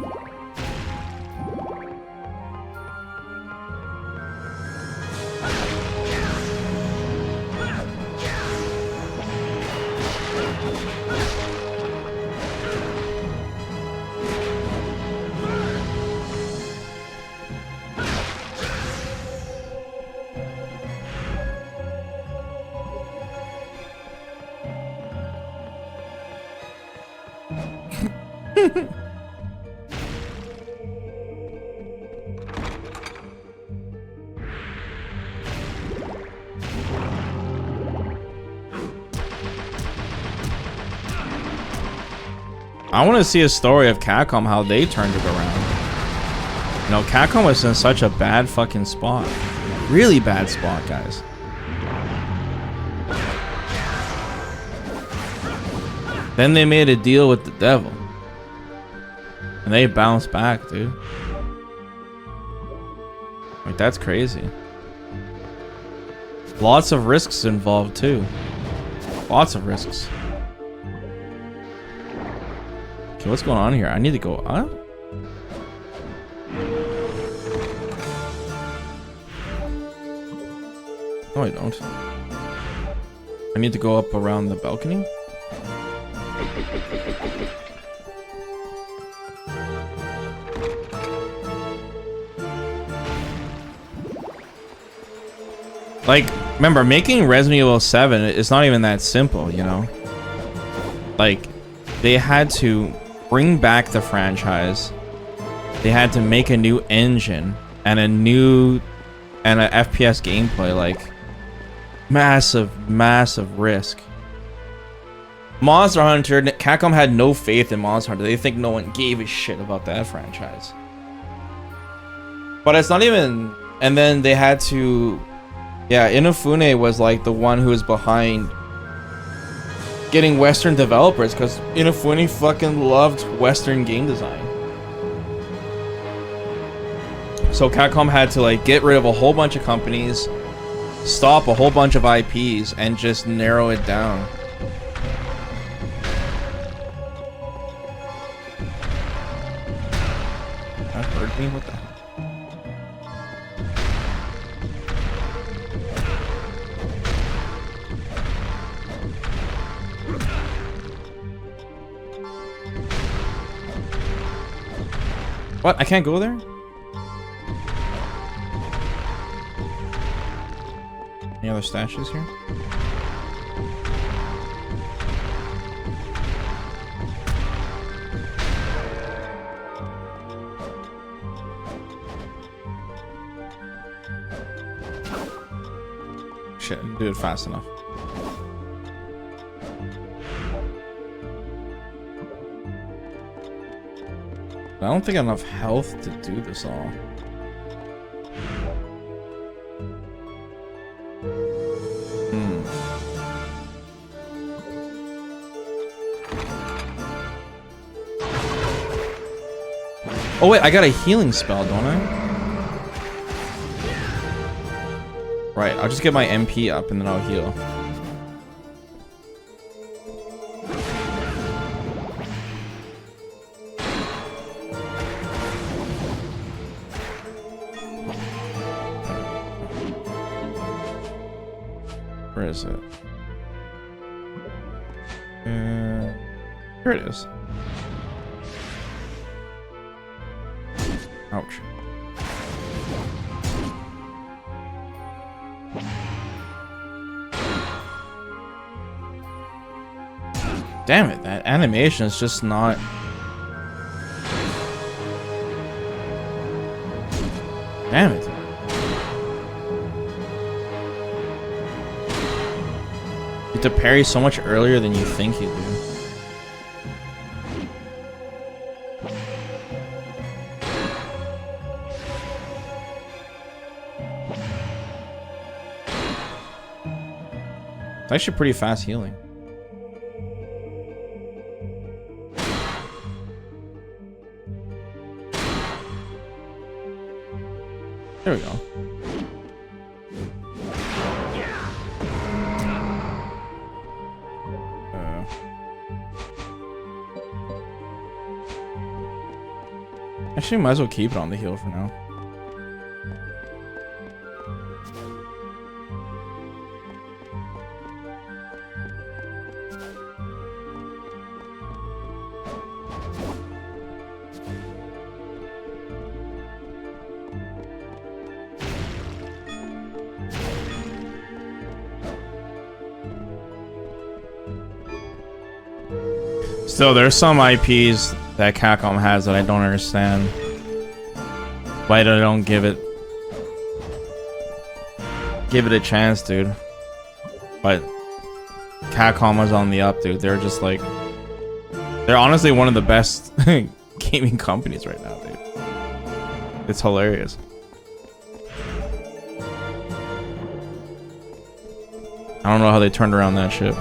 I want to see a story of Capcom, how they turned it around. You know, Capcom was in such a bad fucking spot. Really bad spot, guys. Then they made a deal with the devil. And they bounced back, dude. Like, that's crazy. Lots of risks involved, too. Lots of risks. Okay, what's going on here? I need to go up? No, I don't. I need to go up around the balcony? Like, remember, making Resident Evil 7 is not even that simple, you know? Like, they had to bring back the franchise. They had to make a new engine and a FPS gameplay. Like, massive risk. Monster Hunter, Capcom had no faith in Monster Hunter. They think no one gave a shit about that franchise. But it's not even... And then they had to... Yeah, Inafune was like the one who was behind getting Western developers, because Inafune fucking loved Western game design. So Capcom had to like get rid of a whole bunch of companies, stop a whole bunch of IPs, and just narrow it down. That hurt me? What the hell? What? I can't go there? Any other stashes here? Shit, I didn't do it fast enough. I don't think I have enough health to do this all. Oh wait, I got a healing spell, don't I? Right, I'll just get my MP up and then I'll heal. Where is it? Here it is. Ouch. Damn it, that animation is just not... Damn it. You have to parry so much earlier than you think you do. It's actually pretty fast healing. There we go. Actually, might as well keep it on the heal for now. Still, there's some IPs that Capcom has that I don't understand. Why they don't give it a chance, dude. But Capcom is on the up, dude. They're just like, they're honestly one of the best gaming companies right now, dude. It's hilarious. I don't know how they turned around that ship.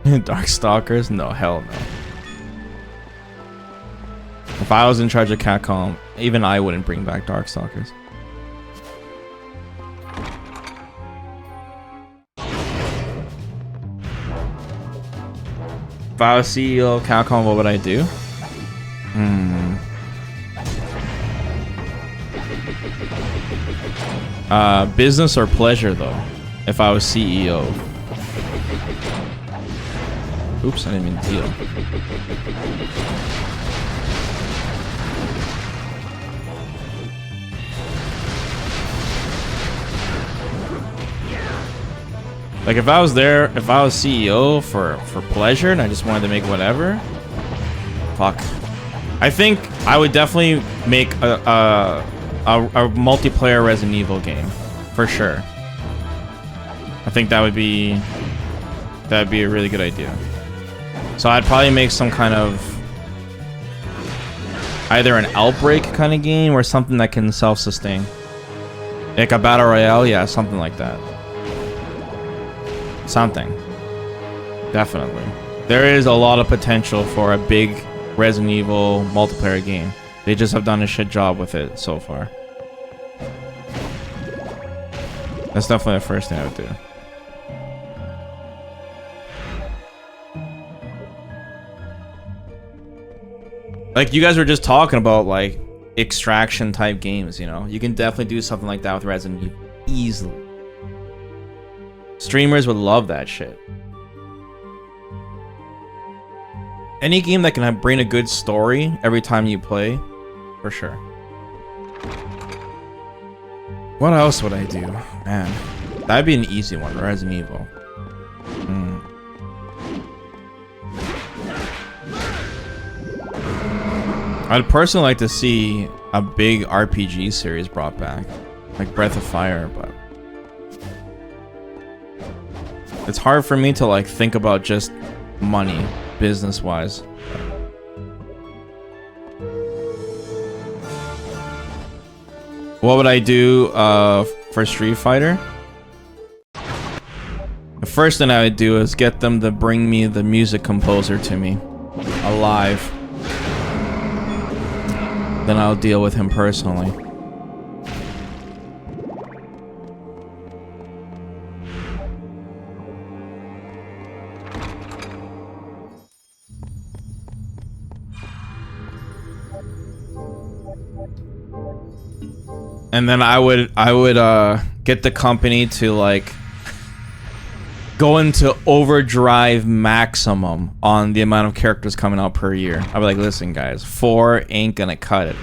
Darkstalkers? No, hell no. If I was in charge of Capcom, even I wouldn't bring back Darkstalkers. If I was CEO of Capcom, what would I do? Business or pleasure, though, if I was CEO. Oops, I didn't mean to deal. Like, if I was there, if I was CEO for pleasure and I just wanted to make whatever, fuck. I think I would definitely make a multiplayer Resident Evil game, for sure. I think that'd be a really good idea. So I'd probably make some kind of either an Outbreak kind of game or something that can self-sustain. Like a battle royale, yeah, something like that. Something. Definitely. There is a lot of potential for a big Resident Evil multiplayer game. They just have done a shit job with it so far. That's definitely the first thing I would do. Like, you guys were just talking about, like, extraction type games, you know? You can definitely do something like that with Resident Evil. Easily. Streamers would love that shit. Any game that can bring a good story every time you play, for sure. What else would I do? Man, that'd be an easy one, Resident Evil. I'd personally like to see a big RPG series brought back, like Breath of Fire, but it's hard for me to like think about just money, business-wise. What would I do for Street Fighter? The first thing I would do is get them to bring me the music composer to me, alive. Then I'll deal with him personally. And then I would get the company to like go into overdrive maximum on the amount of characters coming out per year. I'd be like, listen guys, 4 ain't gonna cut it.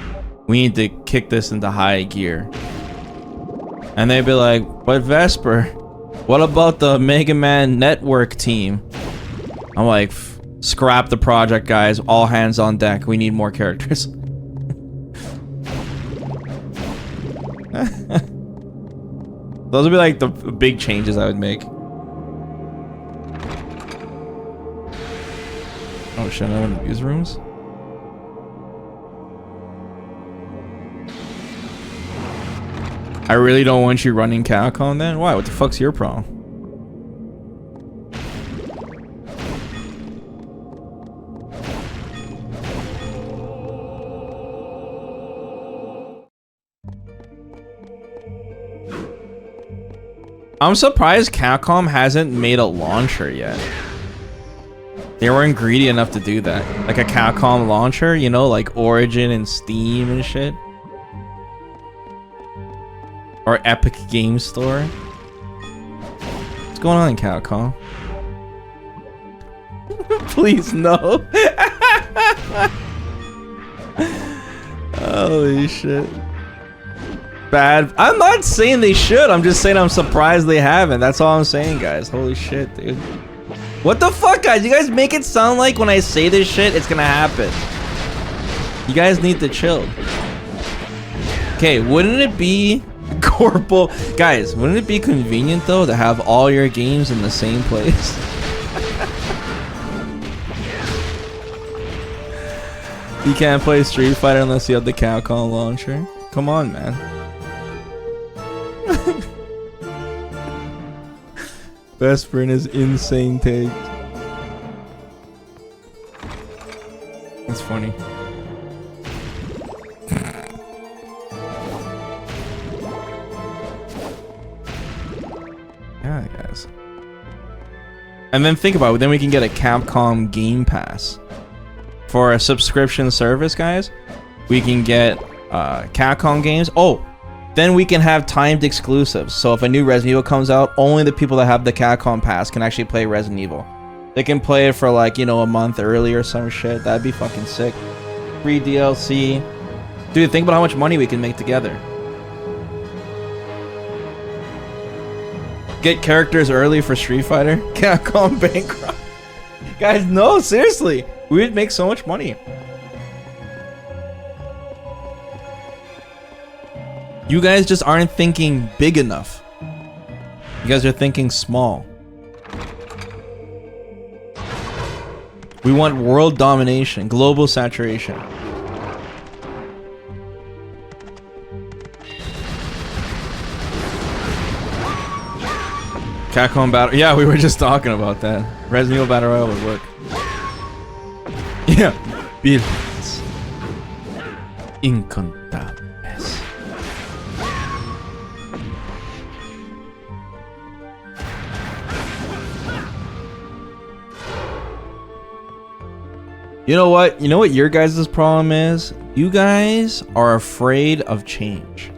We need to kick this into high gear. And they'd be like, but Vesper, what about the Mega Man Network team? I'm like, scrap the project guys, all hands on deck, we need more characters. Those would be like the big changes I would make. Oh shit, I want to use rooms? I really don't want you running Capcom then? Why? What the fuck's your problem? I'm surprised Capcom hasn't made a launcher yet. They weren't greedy enough to do that. Like a Capcom launcher, you know, like Origin and Steam and shit. Or Epic Game Store. What's going on in Capcom? Please no. Holy shit. Bad. I'm not saying they should. I'm just saying I'm surprised they haven't. That's all I'm saying, guys. Holy shit, dude. What the fuck, guys? You guys make it sound like when I say this shit, it's gonna happen. You guys need to chill. Okay, wouldn't it be Corporal? Guys, wouldn't it be convenient though to have all your games in the same place? You can't play Street Fighter unless you have the Capcom launcher. Come on, man. Best friend is insane take. That's funny. Yeah, guys. And then think about it. Then we can get a Capcom Game Pass. For a subscription service, guys, we can get Capcom games. Oh, then we can have timed exclusives. So if a new Resident Evil comes out, only the people that have the Capcom Pass can actually play Resident Evil. They can play it for like, you know, a month early or some shit. That'd be fucking sick. Free DLC. Dude, think about how much money we can make together. Get characters early for Street Fighter. Capcom bankrupt. Guys, no, seriously. We would make so much money. You guys just aren't thinking big enough. You guys are thinking small. We want world domination, global saturation. Capcom Battle. Yeah, we were just talking about that. Resident Evil Battle Royale would work. Yeah. Billions. Incontables. You know what? You know what your guys' problem is? You guys are afraid of change.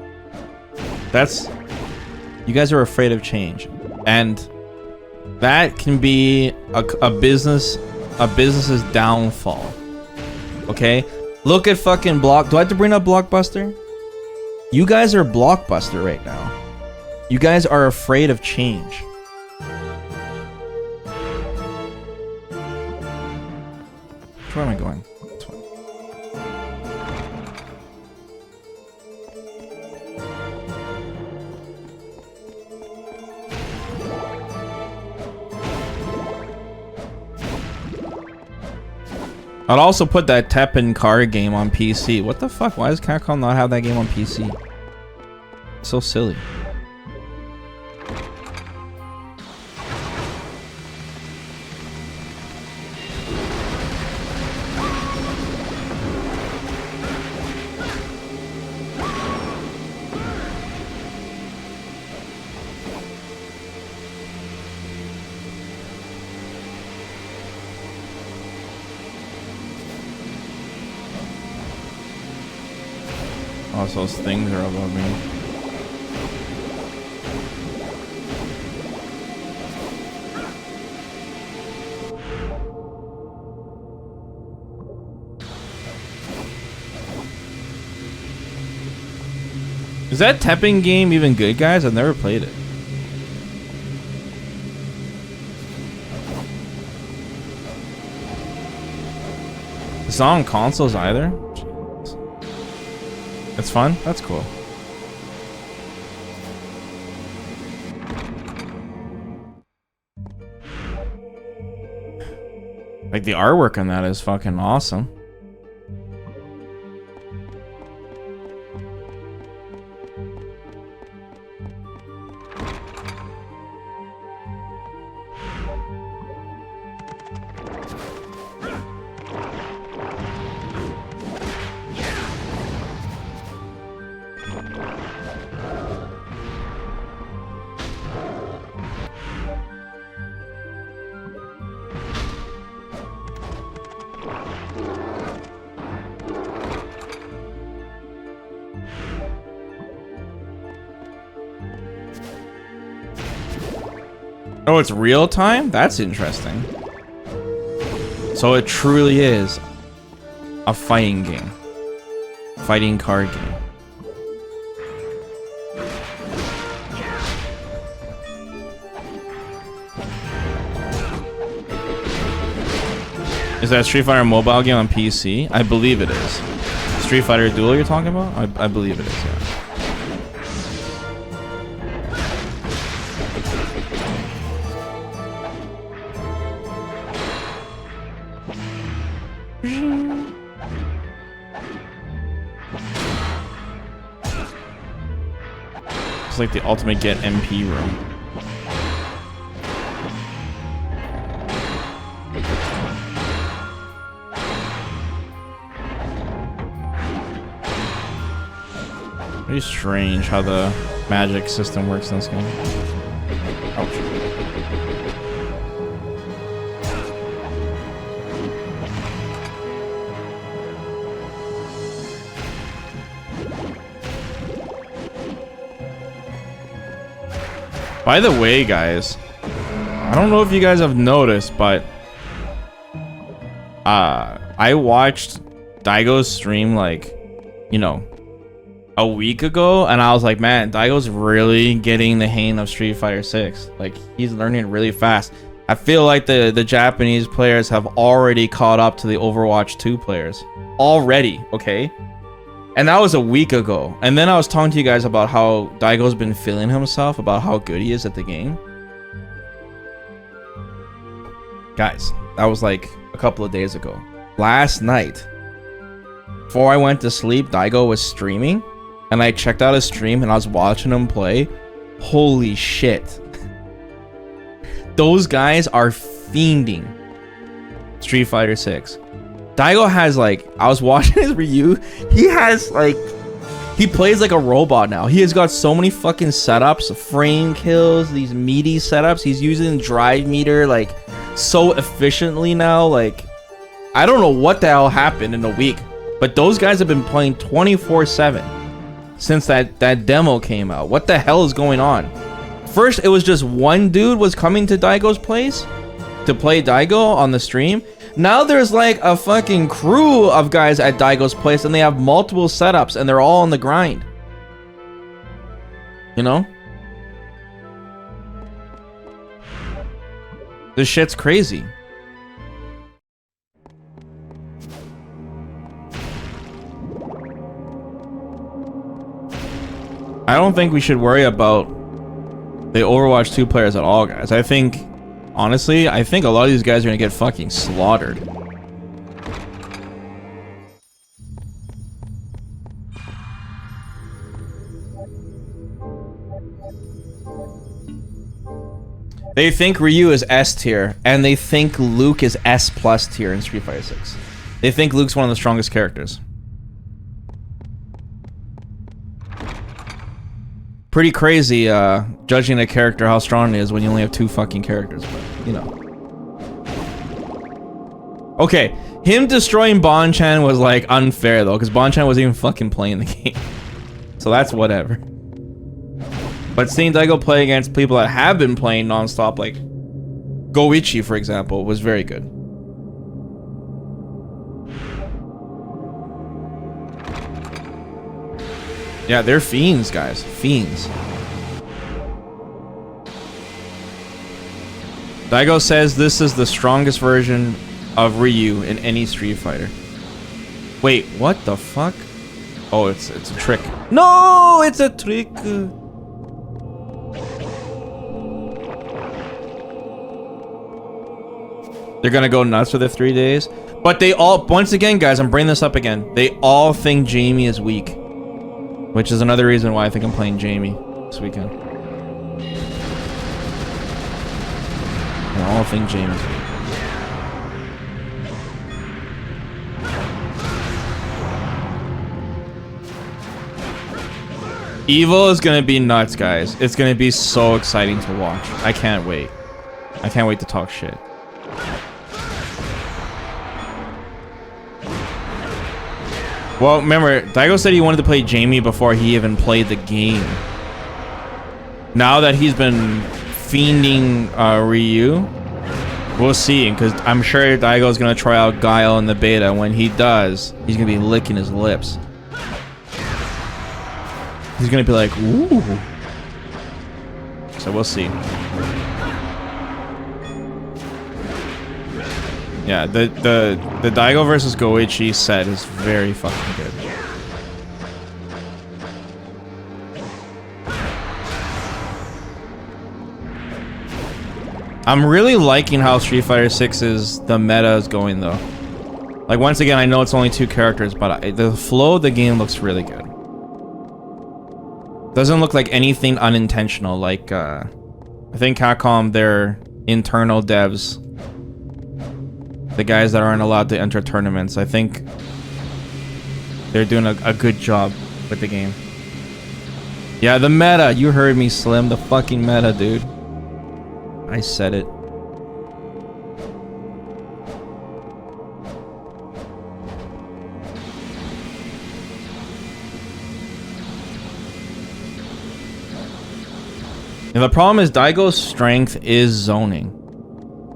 You guys are afraid of change. And that can be a business's downfall. Okay? Look at fucking do I have to bring up Blockbuster? You guys are Blockbuster right now. You guys are afraid of change. Where am I going? This way. I'd also put that Tekken card game on PC. What the fuck? Why does Capcom not have that game on PC? So silly. Oh, those things are above me. Is that Tekken game even good, guys? I've never played it. It's not on consoles either. It's fun? That's cool. Like, the artwork on that is fucking awesome. Oh, it's real time? That's interesting. So it truly is a fighting game. Fighting card game. Is that Street Fighter mobile game on PC? I believe it is. Street Fighter Duel you're talking about? I believe it is, yeah. It's like the ultimate get MP room. Very strange how the magic system works in this game. Ouch. By the way, guys, I don't know if you guys have noticed, but I watched Daigo's stream, like, you know, a week ago, and I was like, man, Daigo's really getting the hang of Street Fighter 6. Like, he's learning it really fast. I feel like the Japanese players have already caught up to the Overwatch 2 players. Already, okay? And that was a week ago. And then I was talking to you guys about how Daigo's been feeling himself, about how good he is at the game. Guys, that was like a couple of days ago. Last night, before I went to sleep, Daigo was streaming. And I checked out his stream and I was watching him play. Holy shit. Those guys are fiending Street Fighter 6. Daigo has, like, I was watching his Ryu. He has, like, he plays like a robot now. He has got so many fucking setups, frame kills, these meaty setups. He's using drive meter, like, so efficiently now. Like, I don't know what the hell happened in a week, but those guys have been playing 24/7 since that demo came out. What the hell is going on? First, it was just one dude was coming to Daigo's place to play Daigo on the stream. Now there's like a fucking crew of guys at Daigo's place, and they have multiple setups, and they're all on the grind. You know? This shit's crazy. I don't think we should worry about the Overwatch 2 players at all, guys. I think, honestly, I think a lot of these guys are gonna get fucking slaughtered. They think Ryu is S tier, and they think Luke is S plus tier in Street Fighter 6. They think Luke's one of the strongest characters. Pretty crazy, judging a character how strong it is when you only have 2 fucking characters, but, you know. Okay, him destroying Bonchan was, like, unfair, though, because Bonchan wasn't even fucking playing the game. So that's whatever. But seeing Daigo play against people that have been playing non-stop, like Goichi, for example, was very good. Yeah, they're fiends, guys. Fiends. Daigo says this is the strongest version of Ryu in any Street Fighter. Wait, what the fuck? Oh, it's a trick. No, it's a trick. They're gonna go nuts for the 3 days. But they all, once again, guys, I'm bringing this up again. They all think Jamie is weak. Which is another reason why I think I'm playing Jamie this weekend. They all think Jamie's weak. Evil is gonna be nuts, guys. It's gonna be so exciting to watch. I can't wait. I can't wait to talk shit. Well, remember, Daigo said he wanted to play Jamie before he even played the game. Now that he's been fiending Ryu, we'll see. Because I'm sure Daigo's gonna try out Guile in the beta. When he does, he's gonna be licking his lips. He's gonna be like, ooh. So we'll see. Yeah, the Daigo versus Goichi set is very fucking good. I'm really liking how Street Fighter 6's the meta is going though. Like once again, I know it's only 2 characters, but the flow of the game looks really good. Doesn't look like anything unintentional. Like I think Capcom, their internal devs, the guys that aren't allowed to enter tournaments, I think they're doing a good job with the game. Yeah, the meta. You heard me, Slim. The fucking meta, dude. I said it. And the problem is Daigo's strength is zoning.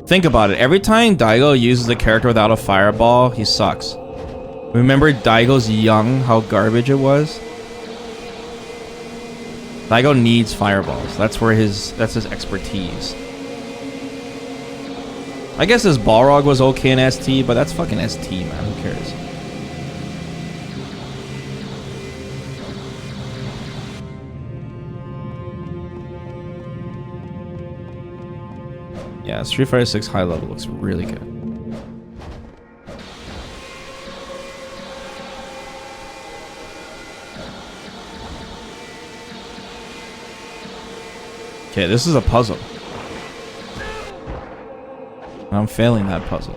Think about it. Every time Daigo uses a character without a fireball, he sucks. Remember Daigo's Young, how garbage it was? Daigo needs fireballs. That's his expertise. I guess his Balrog was okay in ST, but that's fucking ST, man. Who cares? Yeah, Street Fighter 6 high level looks really good. Okay, this is a puzzle. I'm failing that puzzle.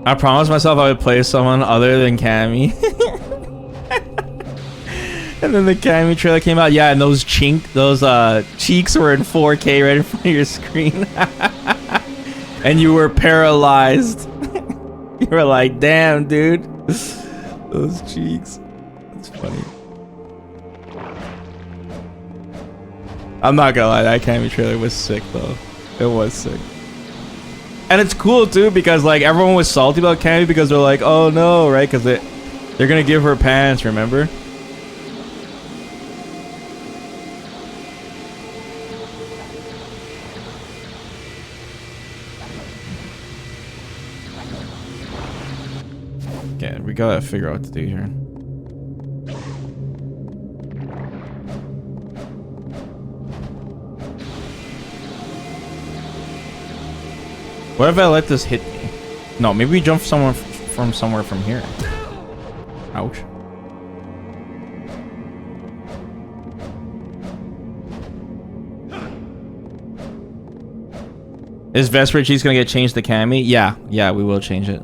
I promised myself I would play someone other than Cammy. And then the Cammy trailer came out. Yeah, and those cheeks were in 4K right in front of your screen. And you were paralyzed. You were like, damn, dude. Those cheeks. That's funny. I'm not gonna lie, that Cammy trailer was sick though. It was sick. And it's cool too because like everyone was salty about Cammy because they're like, oh no, right? Because they're gonna give her pants, remember? Okay, we gotta figure out what to do here. What if I let this hit me? No, maybe we jump somewhere from here. Ouch. Is Vesper Cheese gonna get changed to Cammy? Yeah, we will change it.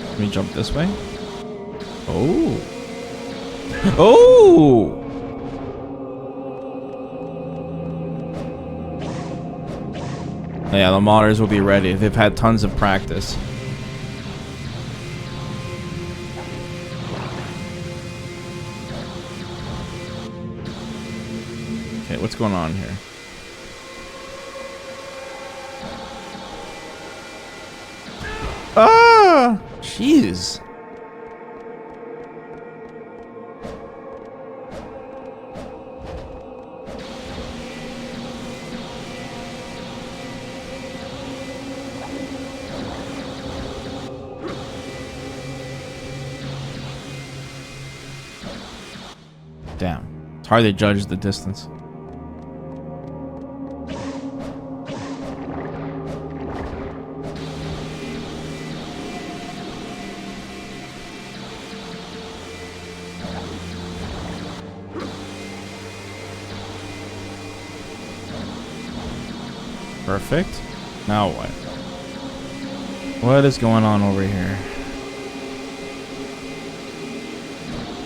Let me jump this way. Oh. Oh! Yeah, the modders will be ready. They've had tons of practice. Okay, what's going on here? Ah! Jeez. Damn. It's hard to judge the distance. Perfect. Now what? What is going on over here?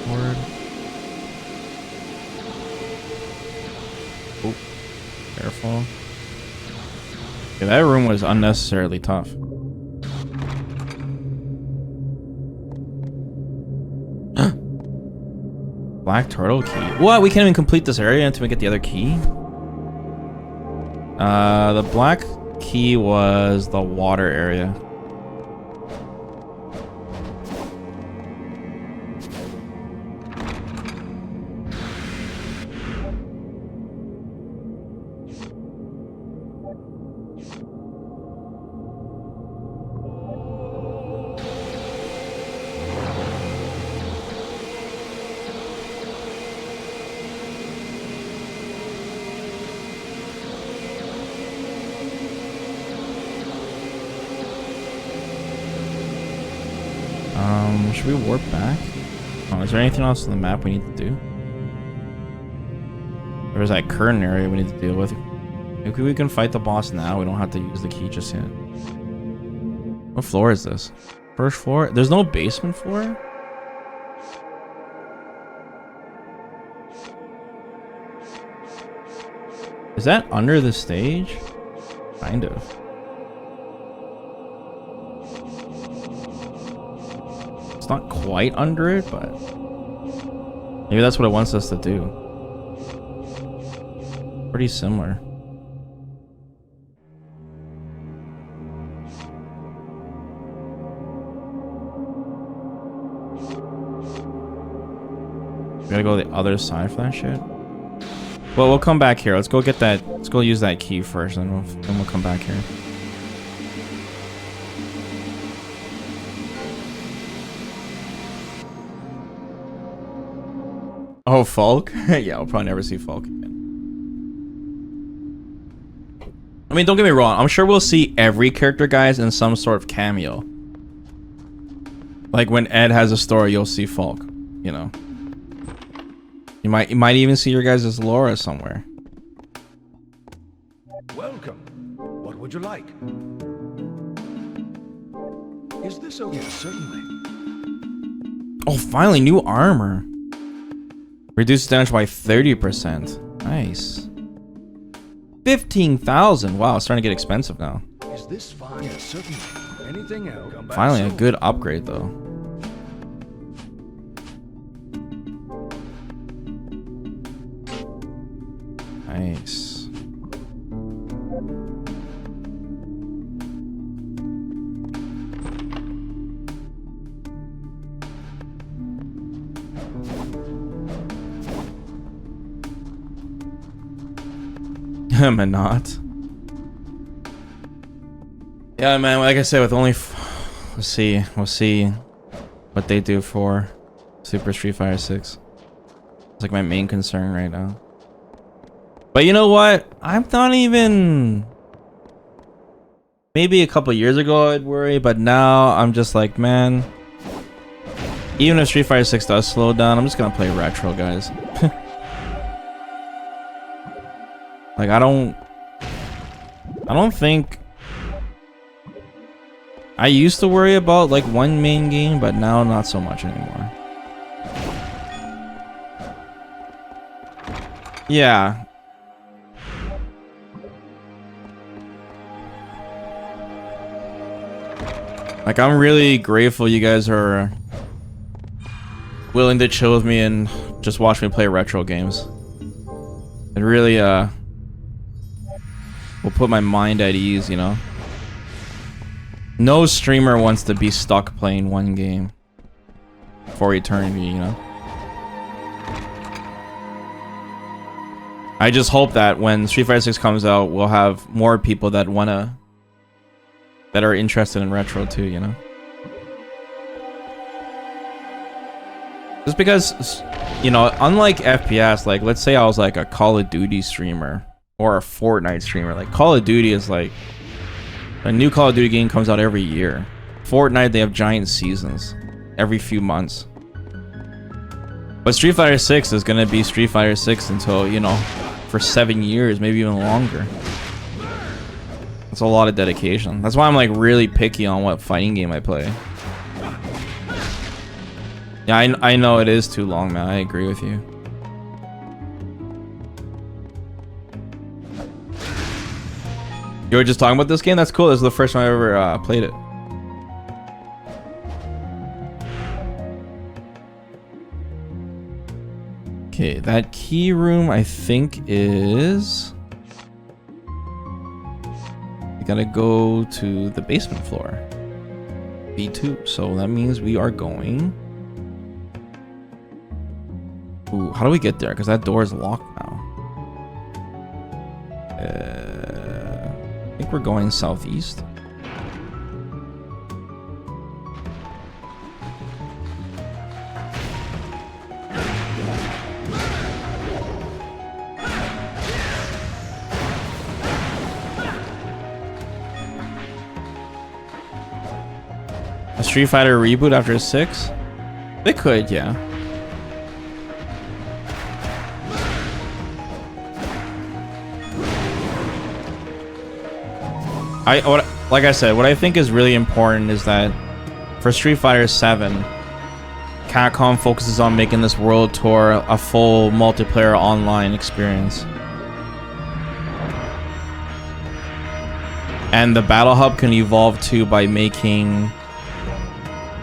Forward. Oh, careful. Okay, that room was unnecessarily tough. Black turtle key. What? We can't even complete this area until we get the other key? The black key was the water area. Should we warp back? Oh, is there anything else on the map we need to do? There's that current area we need to deal with. Maybe we can fight the boss now. We don't have to use the key just yet. What floor is this? First floor? There's no basement floor? Is that under the stage? Kind of. It's not quite under it, but maybe that's what it wants us to do. Pretty similar. We gotta go to the other side for that shit. Well, we'll come back here. Let's go get that. Let's go use that key first, and then we'll come back here. Oh, Falk? Yeah, we'll probably never see Falk again. I mean, don't get me wrong. I'm sure we'll see every character, guys, in some sort of cameo. Like when Ed has a story, you'll see Falk. You know. You might even see your guys as Laura somewhere. Welcome. What would you like? Is this okay? Yes, certainly. Oh, finally, new armor. Reduces damage by 30%. Nice. 15,000. Wow, it's starting to get expensive now. Is this fine? Yes, certainly. Anything else? Finally, a good upgrade though. Nice. Manat. Yeah, man. Like I said, with only, we'll see what they do for Super Street Fighter 6. It's like my main concern right now. But you know what? I'm not even. Maybe a couple years ago I'd worry, but now I'm just like, man. Even if Street Fighter 6 does slow down, I'm just gonna play retro, guys. Like I don't think I used to worry about like one main game, but now not so much anymore. Yeah. Like I'm really grateful you guys are willing to chill with me and just watch me play retro games. It really will put my mind at ease, you know? No streamer wants to be stuck playing one game for eternity, you know? I just hope that when Street Fighter 6 comes out, we'll have more people that that are interested in retro too, you know? Just because, you know, unlike FPS, like let's say I was like a Call of Duty streamer or a Fortnite streamer, like Call of Duty is like a new Call of Duty game comes out every year. Fortnite, they have giant seasons every few months. But Street Fighter 6 is gonna be Street Fighter 6 until, you know, for 7 years, maybe even longer. That's a lot of dedication. That's why I'm like really picky on what fighting game I play. Yeah, I know it is too long, man. I agree with you. You were just talking about this game? That's cool. This is the first time I ever played it. Okay, that key room I think is... We gotta go to the basement floor. B2. So that means we are going... Ooh, how do we get there? Because that door is locked now. I think we're going southeast. A Street Fighter reboot after 6? They could, yeah. Like I said, what I think is really important is that for Street Fighter 7, Capcom focuses on making this world tour a full multiplayer online experience. And the Battle Hub can evolve too by making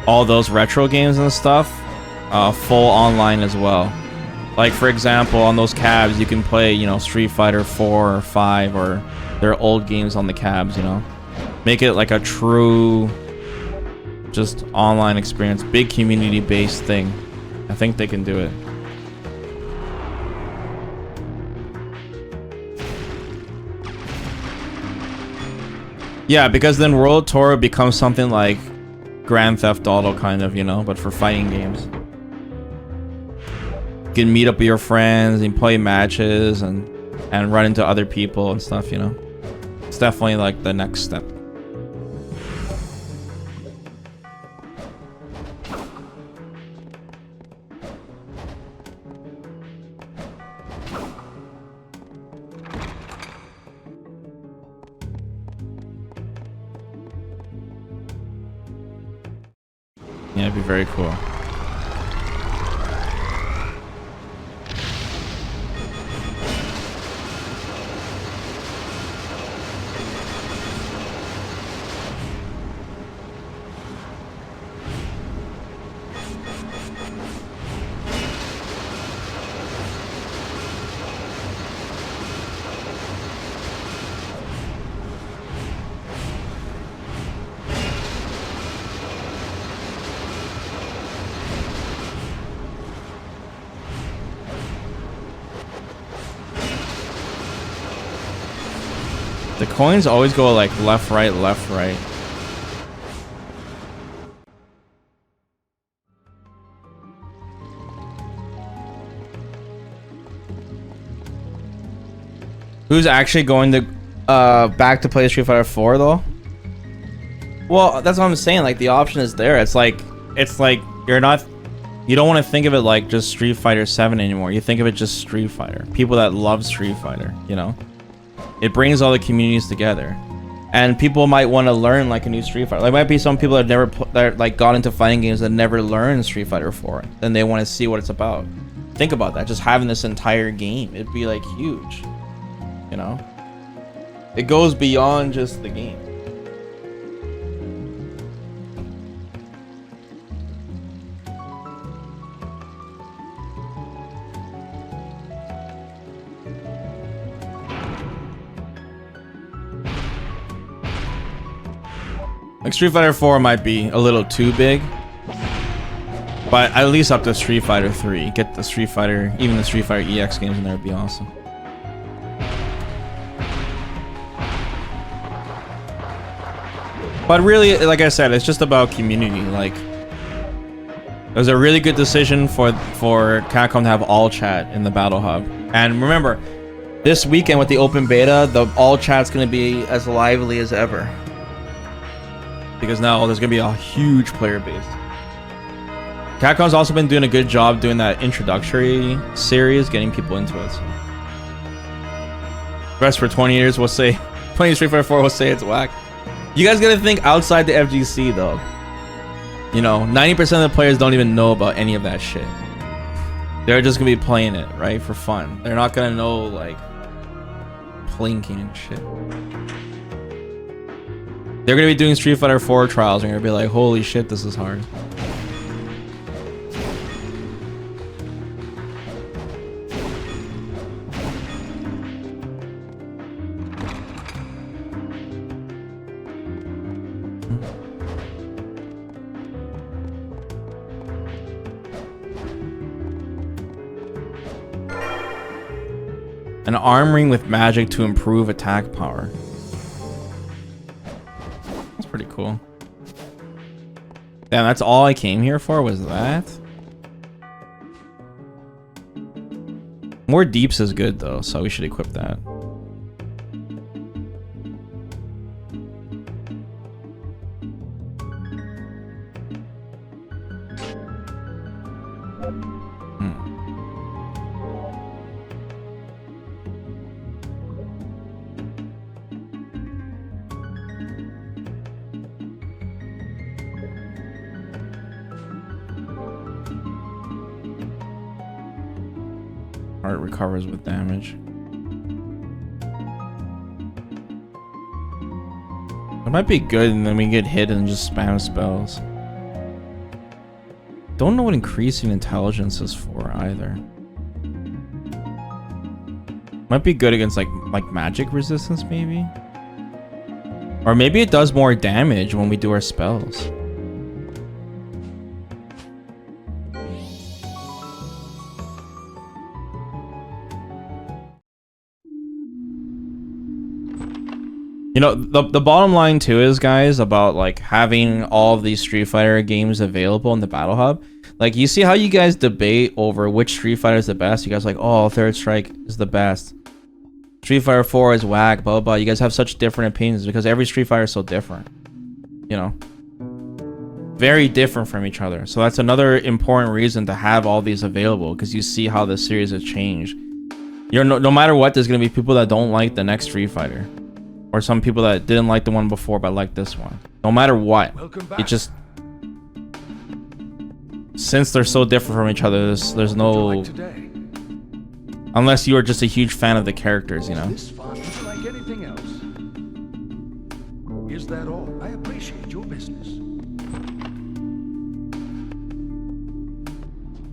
all those retro games and stuff full online as well. Like for example, on those cabs you can play, you know, Street Fighter 4 or 5 or their old games on the cabs, you know. Make it like a true just online experience, big community based thing. I think they can do it. Yeah, because then World Tour becomes something like Grand Theft Auto kind of, you know, but for fighting games. You can meet up with your friends and play matches and run into other people and stuff, you know. It's definitely like the next step. Yeah, it'd be very cool. The coins always go like left, right, left, right. Who's actually going to back to play Street Fighter 4 though? Well, that's what I'm saying. Like the option is there. It's like you don't want to think of it like just Street Fighter 7 anymore. You think of it just Street Fighter. People that love Street Fighter, you know? It brings all the communities together, and people might want to learn like a new Street Fighter. There might be some people that never that got into fighting games that never learned Street Fighter 4. Then they want to see what it's about. Think about that. Just having this entire game, it'd be like huge. You know, it goes beyond just the game. Like Street Fighter 4 might be a little too big, but at least up to Street Fighter 3. Get the Street Fighter, even the Street Fighter EX games in there would be awesome. But really, like I said, it's just about community. Like It was a really good decision for Capcom to have all chat in the Battle Hub. And remember, this weekend with the open beta, the all chat's gonna be as lively as ever. Because now there's gonna be a huge player base. Capcom's also been doing a good job doing that introductory series, getting people into it. Rest for 20 years, we'll say 20 Street Fighter 4 will say it's whack. You guys gotta think outside the FGC though. You know, 90% of the players don't even know about any of that shit. They're just gonna be playing it, right, for fun. They're not gonna know like plinking and shit. They're gonna be doing Street Fighter 4 trials and you're gonna be like, holy shit, this is hard. An arm ring with magic to improve attack power. That's pretty cool. Damn, that's all I came here for, was that? More deeps is good though, so we should equip that. Heart recovers with damage. It might be good and then we get hit and just spam spells. Don't know what increasing intelligence is for either. Might be good against like magic resistance maybe? Or maybe it does more damage when we do our spells. You know, the bottom line too is, guys, about like having all of these Street Fighter games available in the Battle Hub. Like, you see how you guys debate over which Street Fighter is the best? You guys are like, oh, Third Strike is the best. Street Fighter 4 is whack, blah, blah, blah. You guys have such different opinions because every Street Fighter is so different. You know? Very different from each other. So that's another important reason to have all these available, because you see how the series has changed. You're no matter what, there's going to be people that don't like the next Street Fighter. Or some people that didn't like the one before but like this one. No matter what, it just, since they're so different from each other, there's no, unless you are just a huge fan of the characters, you know. This fun is like anything else. Is that all? I appreciate your business.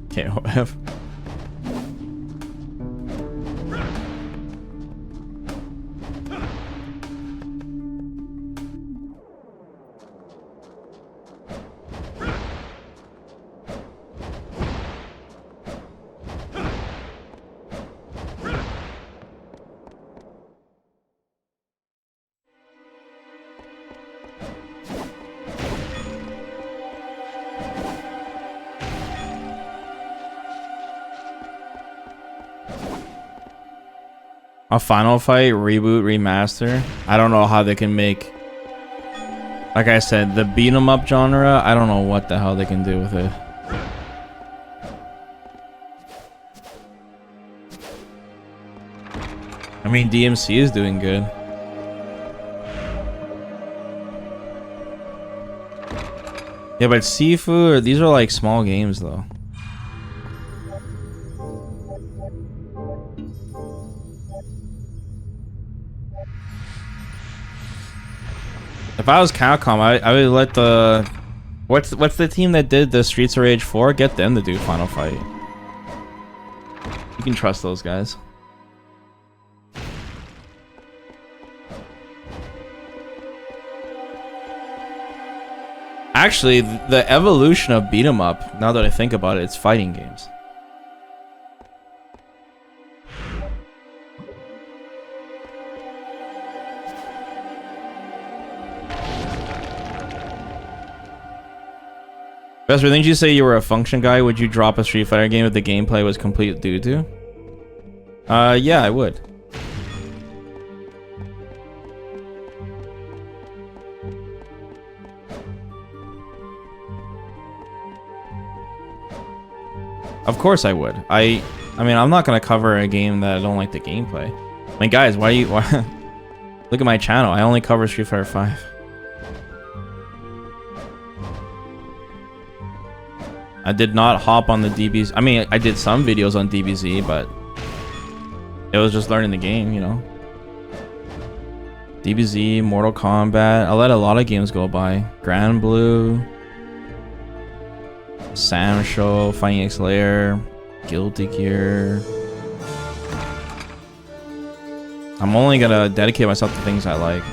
KOF. A Final Fight reboot remaster. I don't know how they can make, like I said, the beat 'em up genre. I don't know what the hell they can do with it. I mean, DMC is doing good. Yeah, but Sifu, these are like small games though. If I was Capcom, I would let the what's the team that did the Streets of Rage 4? Get them to do Final Fight. You can trust those guys. Actually, the evolution of beat 'em up, now that I think about it, it's fighting games. Vesper, didn't you say you were a function guy? Would you drop a Street Fighter game if the gameplay was complete doo-doo? Yeah, I would. Of course I would. I mean, I'm not gonna cover a game that I don't like the gameplay. I mean, guys, why look at my channel. I only cover Street Fighter 5. I did not hop on the DBZ. I mean, I did some videos on DBZ, but it was just learning the game, you know. DBZ, Mortal Kombat. I let a lot of games go by. Grand Blue, Sam Show, Fighting X Layer, Guilty Gear. I'm only gonna dedicate myself to things I like.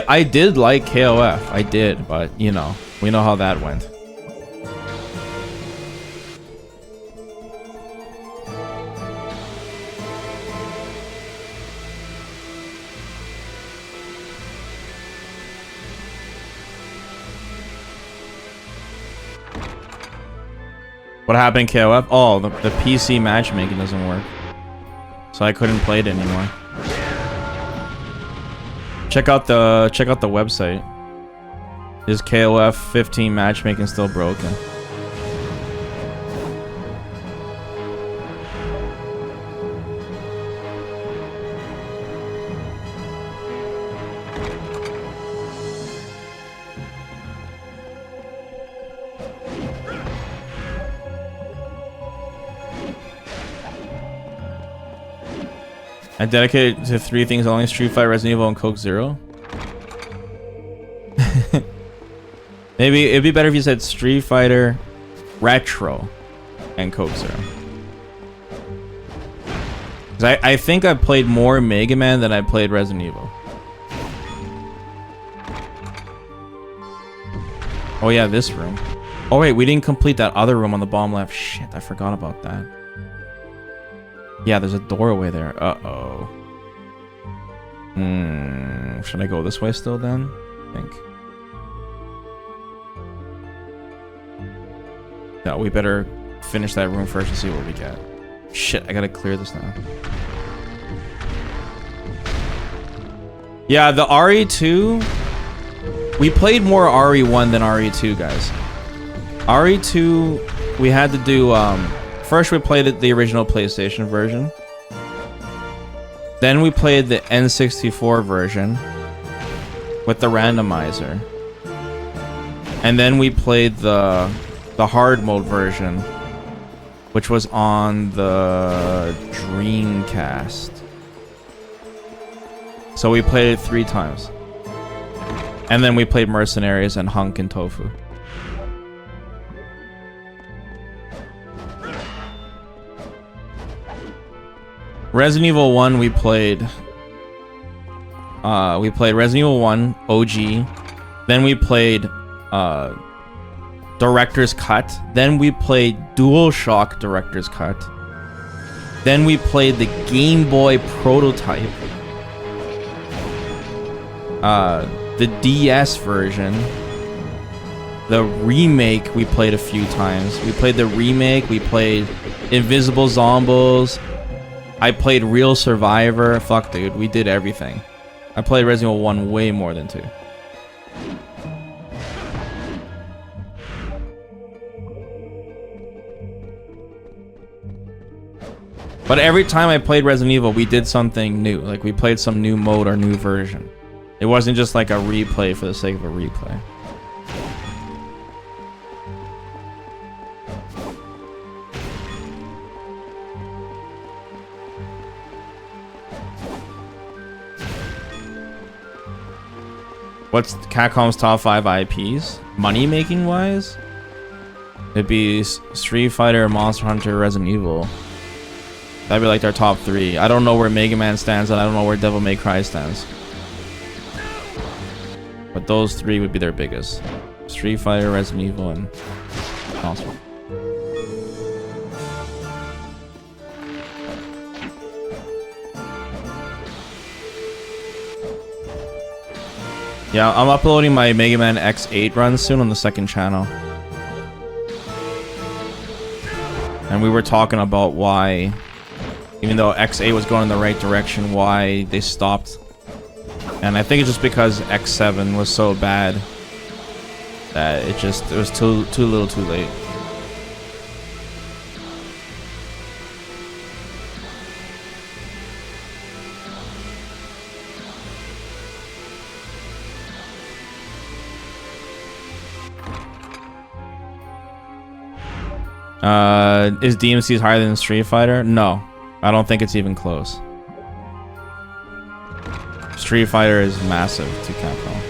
I did like KOF. I did, but you know, we know how that went. What happened in KOF? Oh, the PC matchmaking doesn't work. So I couldn't play it anymore. Check out the website. Is KOF 15 matchmaking still broken? I dedicate it to 3 things only: Street Fighter, Resident Evil, and Coke Zero. Maybe it'd be better if you said Street Fighter, Retro, and Coke Zero. 'Cause I think I played more Mega Man than I played Resident Evil. Oh yeah, this room. Oh wait, we didn't complete that other room on the bottom left. Shit, I forgot about that. Yeah, there's a doorway there. Uh-oh. Should I go this way still then? I think. No, we better finish that room first and see what we get. Shit, I gotta clear this now. Yeah, the RE2... We played more RE1 than RE2, guys. RE2, we had to do... First, we played the original PlayStation version. Then we played the N64 version with the randomizer. And then we played the hard mode version, which was on the Dreamcast. So we played it 3 times. And then we played Mercenaries and Hunk and Tofu. Resident Evil 1 we played Resident Evil 1 OG, then we played Director's Cut, then we played DualShock Director's Cut, then we played the Game Boy prototype, the DS version, the remake we played a few times. We played the remake, we played Invisible Zombies, I played Real Survivor. Fuck, dude, we did everything. I played Resident Evil 1 way more than 2. But every time I played Resident Evil, we did something new. Like, we played some new mode or new version. It wasn't just like a replay for the sake of a replay. What's Capcom's top 5 IPs? Money making wise? It'd be Street Fighter, Monster Hunter, Resident Evil. That'd be like their top 3. I don't know where Mega Man stands, and I don't know where Devil May Cry stands. But those 3 would be their biggest. Street Fighter, Resident Evil, and Monster. Yeah, I'm uploading my Mega Man X8 run soon on the second channel. And we were talking about why, even though X8 was going in the right direction, why they stopped. And I think it's just because X7 was so bad that it was too little too late. Is DMC's higher than Street Fighter? No, I don't think it's even close. Street Fighter is massive to Capcom.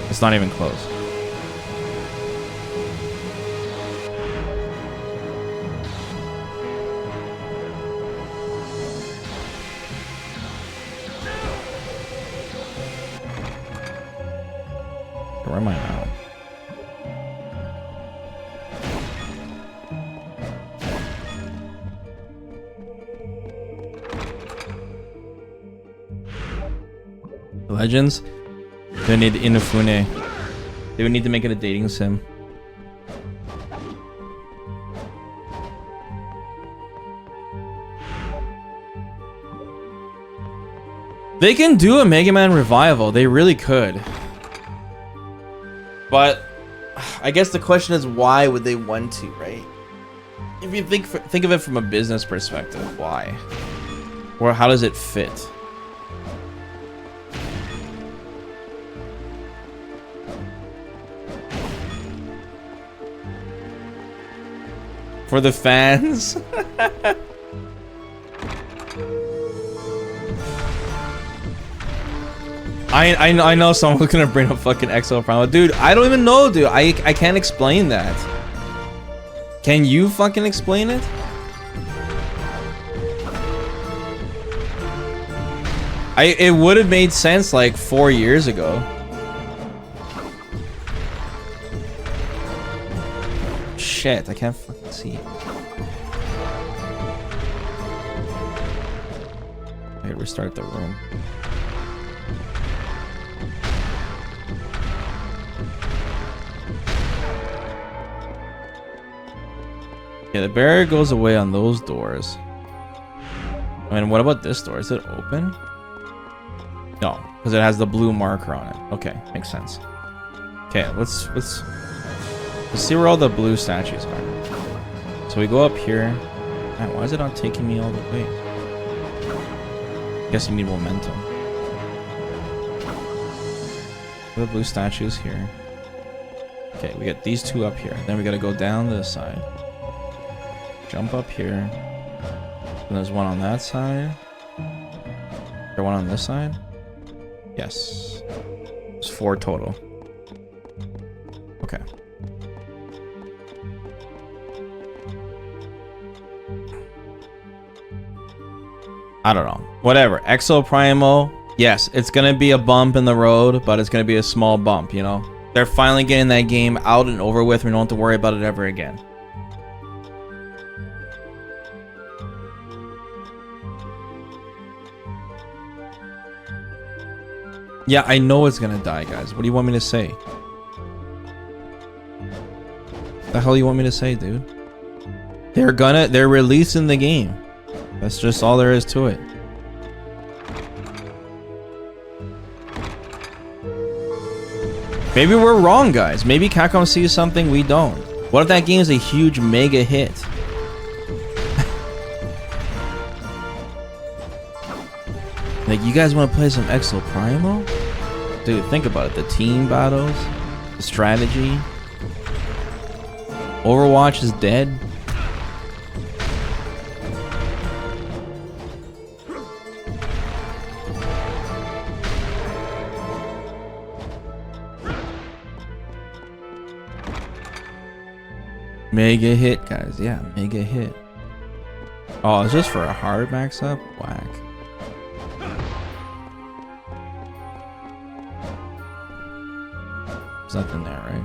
It's not even close. Where am I now? Legends? They need Inafune. They would need to make it a dating sim. They can do a Mega Man revival. They really could. But I guess the question is, why would they want to, right? If you think of it from a business perspective, why? Or how does it fit? For the fans? I know someone's gonna bring up fucking XL Prime. Dude, I don't even know, dude. I can't explain that. Can you fucking explain it? It would have made sense like 4 years ago. Shit, I can't fucking see. Okay, restart the room. Yeah, the barrier goes away on those doors. I mean, what about this door? Is it open? No, because it has the blue marker on it. Okay, makes sense. Okay, let's see where all the blue statues are. So we go up here. Man, why is it not taking me all the way? Guess you need momentum. The blue statues here. Okay, we got these two up here. Then we gotta go down this side. Jump up here. And there's one on that side. Is there one on this side? Yes. There's 4 total. Okay. I don't know. Whatever. Exo Primo. Yes, it's gonna be a bump in the road, but it's gonna be a small bump, you know? They're finally getting that game out and over with. We don't have to worry about it ever again. Yeah, I know it's gonna die, guys. What do you want me to say? What the hell you want me to say, dude? They're releasing the game. That's just all there is to it. Maybe we're wrong, guys. Maybe Capcom sees something we don't. What if that game is a huge mega hit? Like, you guys want to play some Exo Primo? Dude, think about it. The team battles, the strategy. Overwatch is dead. Mega hit, guys. Yeah, mega hit. Oh, it's just for a hard max up? Whack. There's nothing there, right?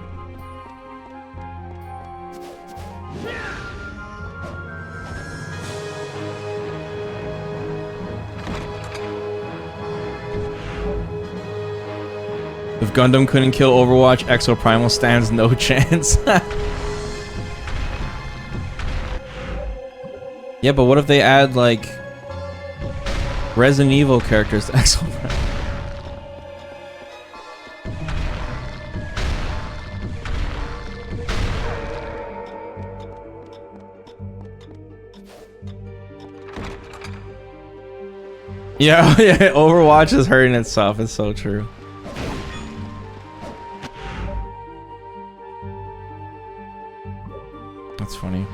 If Gundam couldn't kill Overwatch, Exo Primal stands no chance. Yeah, but what if they add like Resident Evil characters to Exo Primal? Yeah, yeah, Overwatch is hurting itself. It's so true. That's funny.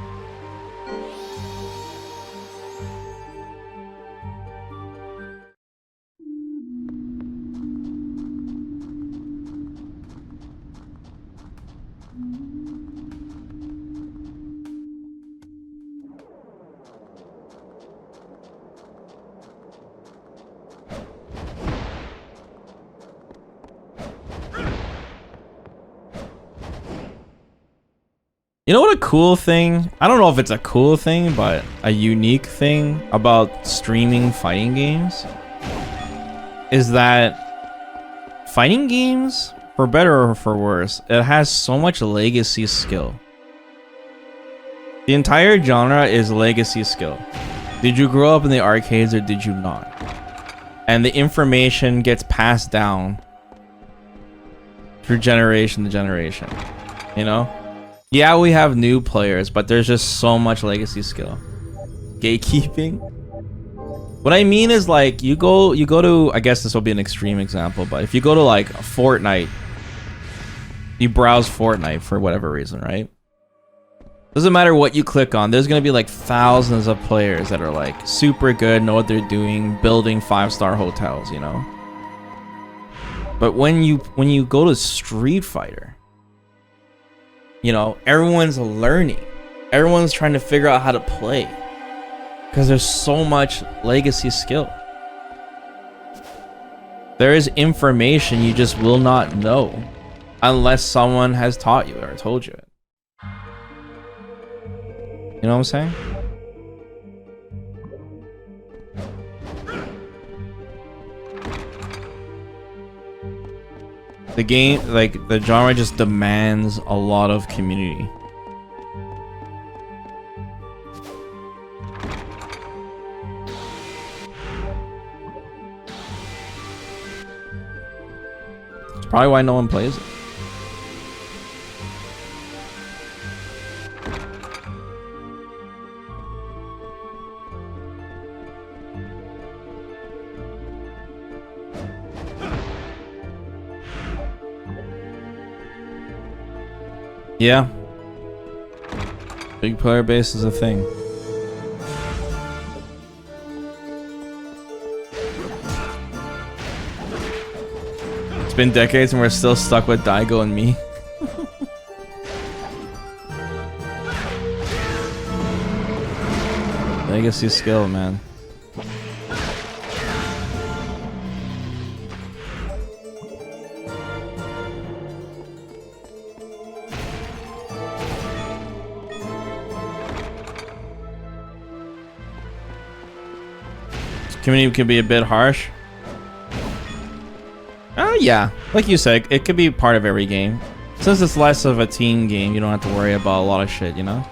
You know what a cool thing? I don't know if it's a cool thing, but a unique thing about streaming fighting games is that fighting games, for better or for worse, it has so much legacy skill. The entire genre is legacy skill. Did you grow up in the arcades or did you not? And the information gets passed down through generation to generation, you know? Yeah, we have new players, but there's just so much legacy skill. Gatekeeping? What I mean is, like, you go to, I guess this will be an extreme example, but if you go to like Fortnite, you browse Fortnite for whatever reason, right? Doesn't matter what you click on, there's gonna be like thousands of players that are like super good, know what they're doing, building 5-star hotels, you know? But when you go to Street Fighter, you know, everyone's learning. Everyone's trying to figure out how to play. Because there's so much legacy skill. There is information you just will not know unless someone has taught you or told you it. You know what I'm saying? The game, like, the genre just demands a lot of community. It's probably why no one plays it. Yeah. Big player base is a thing. It's been decades and we're still stuck with Daigo and me. Legacy skill, man. Community can be a bit harsh. Yeah, like you said, it could be part of every game. Since it's less of a team game, you don't have to worry about a lot of shit, you know?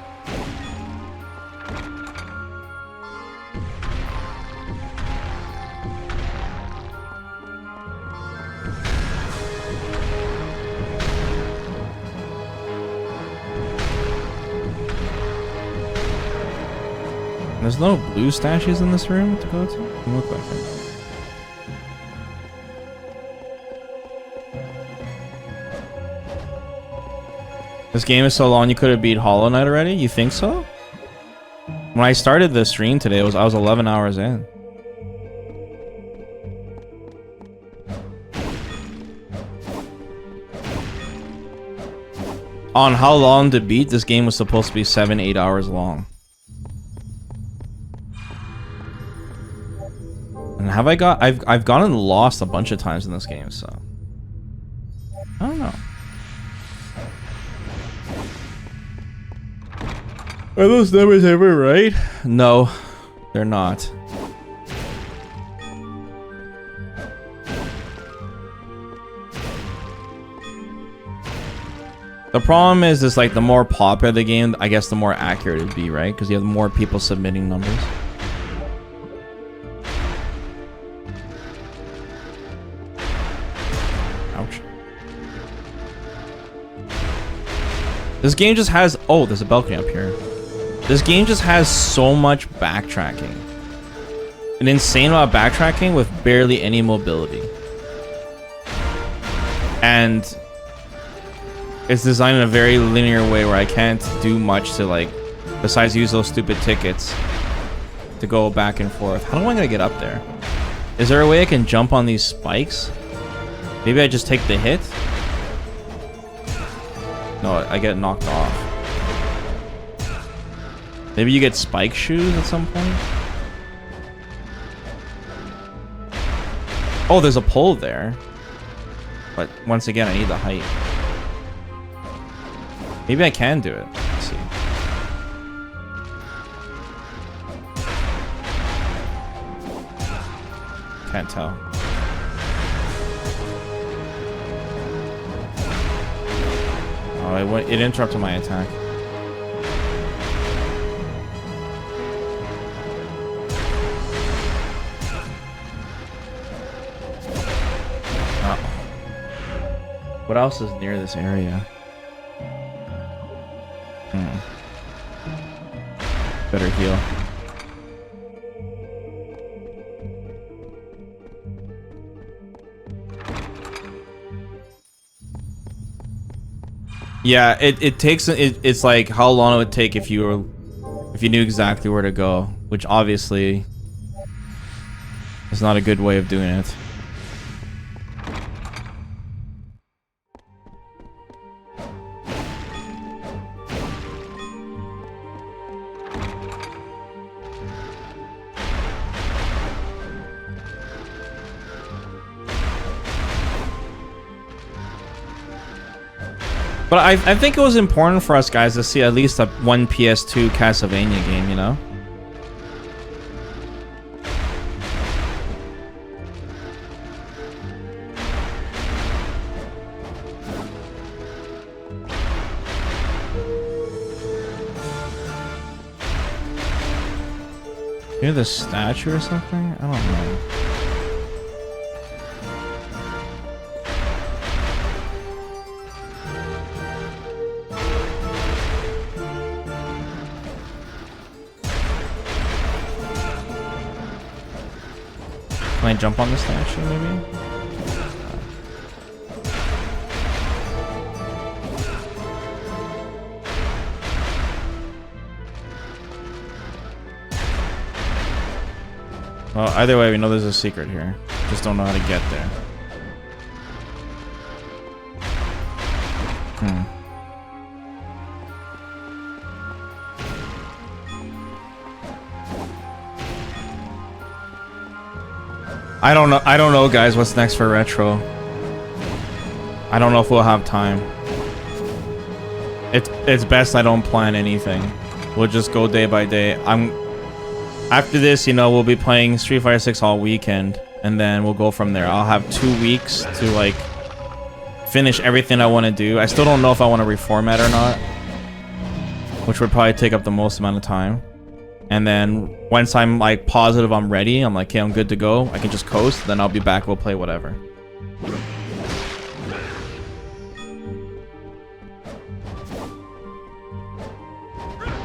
There's no blue statues in this room to go to? They look like it. This game is so long you could have beat Hollow Knight already? You think so? When I started the stream today, I was 11 hours in. On how long to beat, this game was supposed to be 7-8 hours long. And have I got... I've gotten lost a bunch of times in this game, so... I don't know. Are those numbers ever right? No, they're not. The problem is like the more popular the game, I guess the more accurate it'd be, right? Because you have more people submitting numbers. Ouch. This game just has... Oh, there's a balcony up here. This game just has so much backtracking. An insane amount of backtracking with barely any mobility. And it's designed in a very linear way where I can't do much to, like, besides use those stupid tickets to go back and forth. How am I gonna get up there? Is there a way I can jump on these spikes? Maybe I just take the hit? No, I get knocked off. Maybe you get spike shoes at some point? Oh, there's a pole there. But once again, I need the height. Maybe I can do it. Let's see. Can't tell. Oh, it interrupted my attack. What else is near this area? Better heal. Yeah, it takes it's like how long it would take if you knew exactly where to go, which obviously is not a good way of doing it. But I think it was important for us guys to see at least one PS2 Castlevania game, you know? Near the statue or something? I don't know. Can I jump on the statue, maybe? Well, either way, we know there's a secret here. Just don't know how to get there. I don't know guys, what's next for retro. I don't know if we'll have time. It's best I don't plan anything. We'll just go day by day. After this, you know, we'll be playing Street Fighter 6 all weekend, and then we'll go from there. I'll have 2 weeks to like finish everything I want to do. I still don't know if I want to reformat or not, which would probably take up the most amount of time. And then once I'm like positive I'm ready, I'm like, okay, I'm good to go, I can just coast, then I'll be back, we'll play whatever.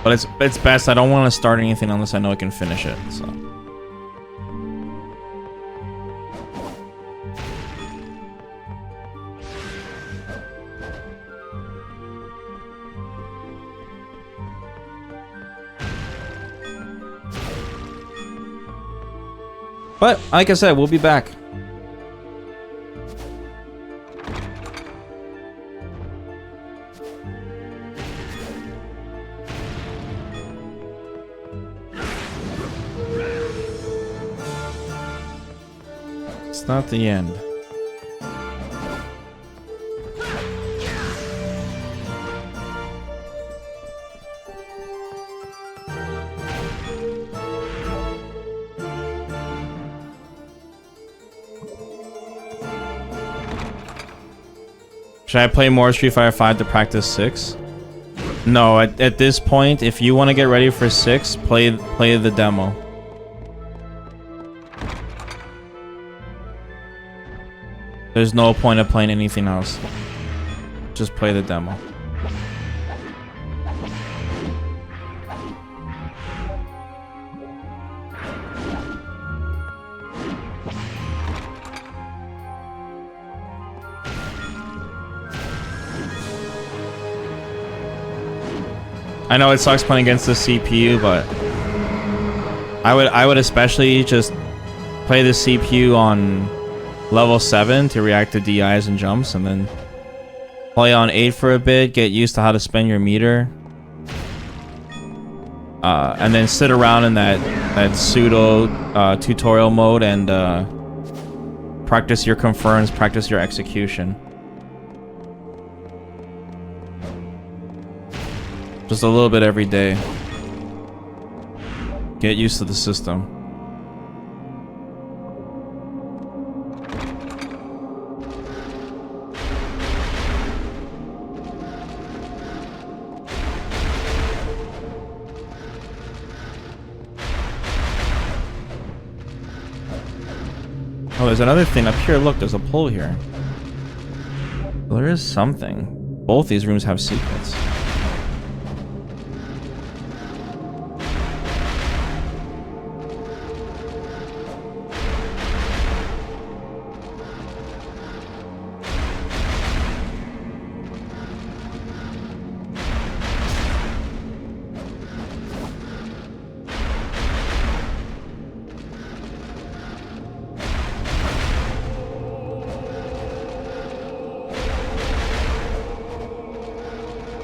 But it's best, I don't want to start anything unless I know I can finish it, so. But, like I said, we'll be back. It's not the end. Should I play more Street Fighter 5 to practice 6? No, at this point, if you want to get ready for 6, play the demo. There's no point of playing anything else. Just play the demo. I know it sucks playing against the CPU, but I would especially just play the CPU on level 7 to react to DIs and jumps, and then play on 8 for a bit, get used to how to spin your meter, and then sit around in that pseudo tutorial mode and practice your confirms, practice your execution. Just a little bit every day. Get used to the system. Oh, there's another thing up here. Look, there's a pole here. Well, there is something. Both these rooms have secrets.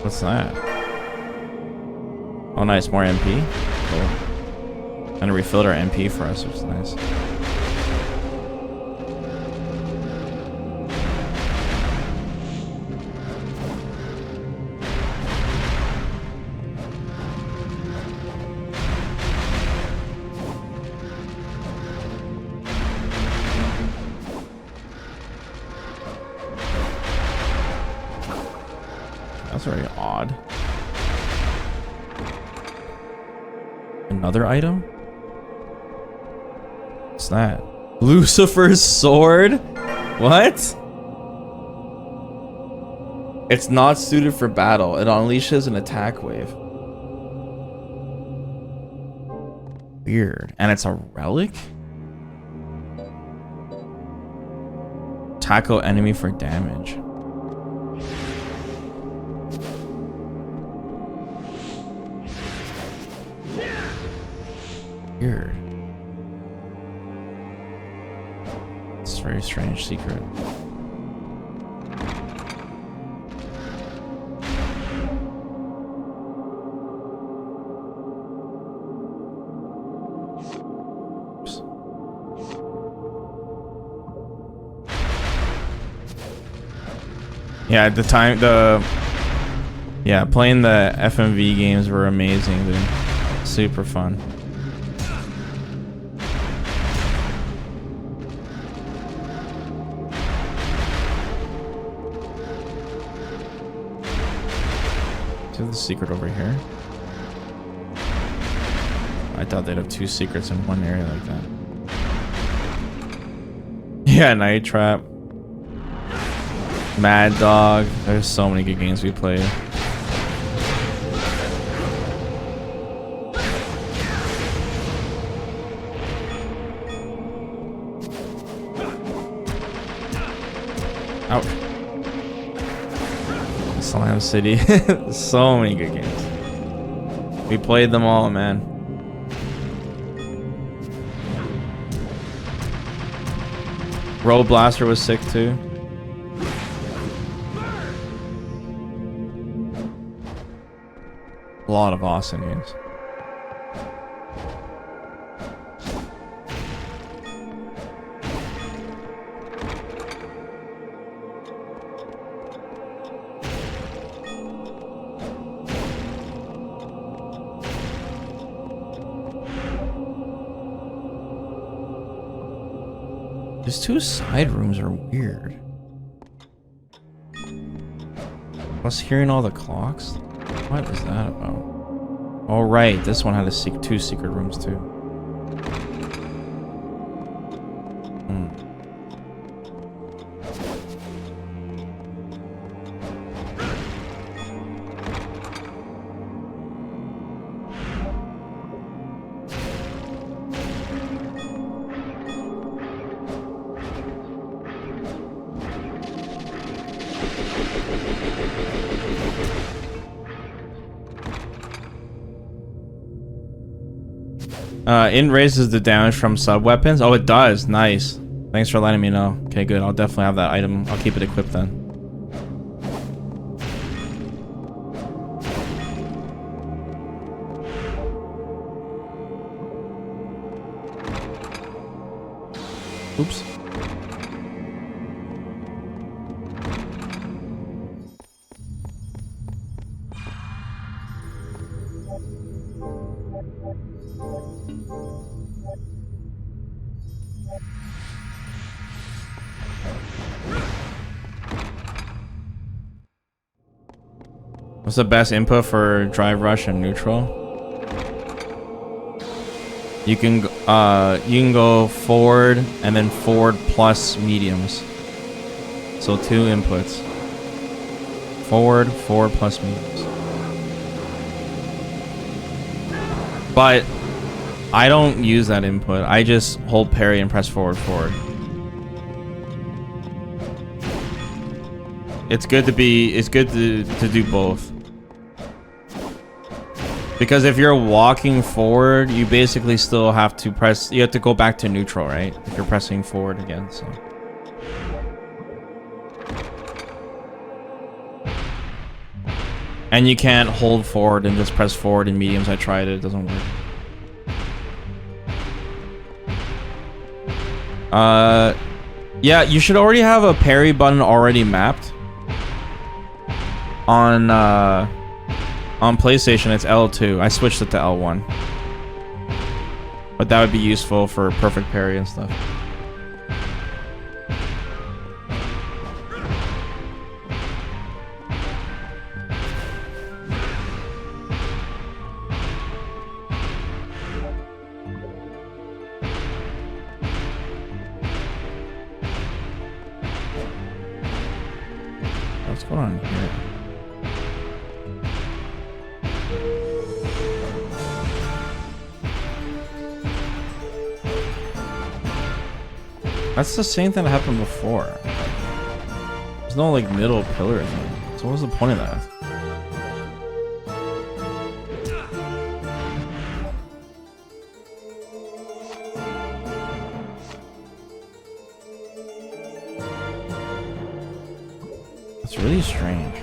What's that? Oh, nice. More MP. Cool. And it refilled our MP for us, which is nice. That's very odd. Another item? What's that? Lucifer's sword? What? It's not suited for battle. It unleashes an attack wave. Weird. And it's a relic? Tackle enemy for damage. Weird. It's a very strange secret. Oops. Yeah, at the time, playing the FMV games were amazing, dude. Super fun. The secret over here. I thought they'd have two secrets in one area like that. Yeah, Night Trap, Mad Dog. There's so many good games we played. Ouch. Slam City. So many good games. We played them all, man. Road Blaster was sick too. A lot of awesome games. These two side rooms are weird. Plus hearing all the clocks? What is that about? Oh right, this one had two secret rooms too. It raises the damage from sub-weapons. Oh, it does. Nice. Thanks for letting me know. Okay, good. I'll definitely have that item. I'll keep it equipped then. Oops. What's the best input for drive rush and neutral? You can go forward and then forward plus mediums. So 2 inputs. Forward plus mediums. But I don't use that input. I just hold parry and press forward. It's good to do both. Because if you're walking forward, you basically still have to press, you have to go back to neutral, right? If you're pressing forward again, so. And you can't hold forward and just press forward in mediums. I tried it, it doesn't work. Yeah, you should already have a parry button already mapped. On PlayStation, it's L2. I switched it to L1. But that would be useful for perfect parry and stuff. What's going on here? That's the same thing that happened before. There's no like middle pillar thing. So what was the point of that? That's really strange.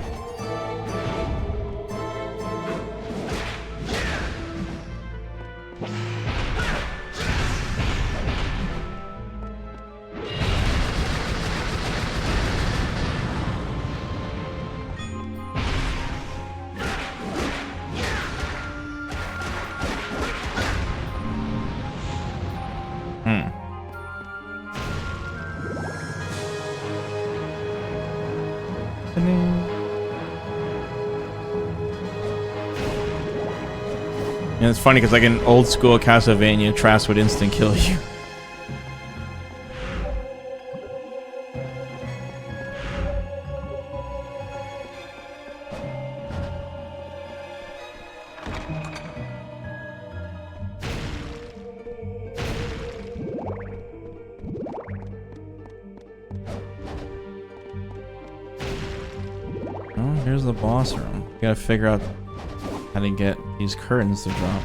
And it's funny because like in old school Castlevania, Trask would instant kill you. Oh, here's the boss room. You gotta figure out how to get these curtains to drop.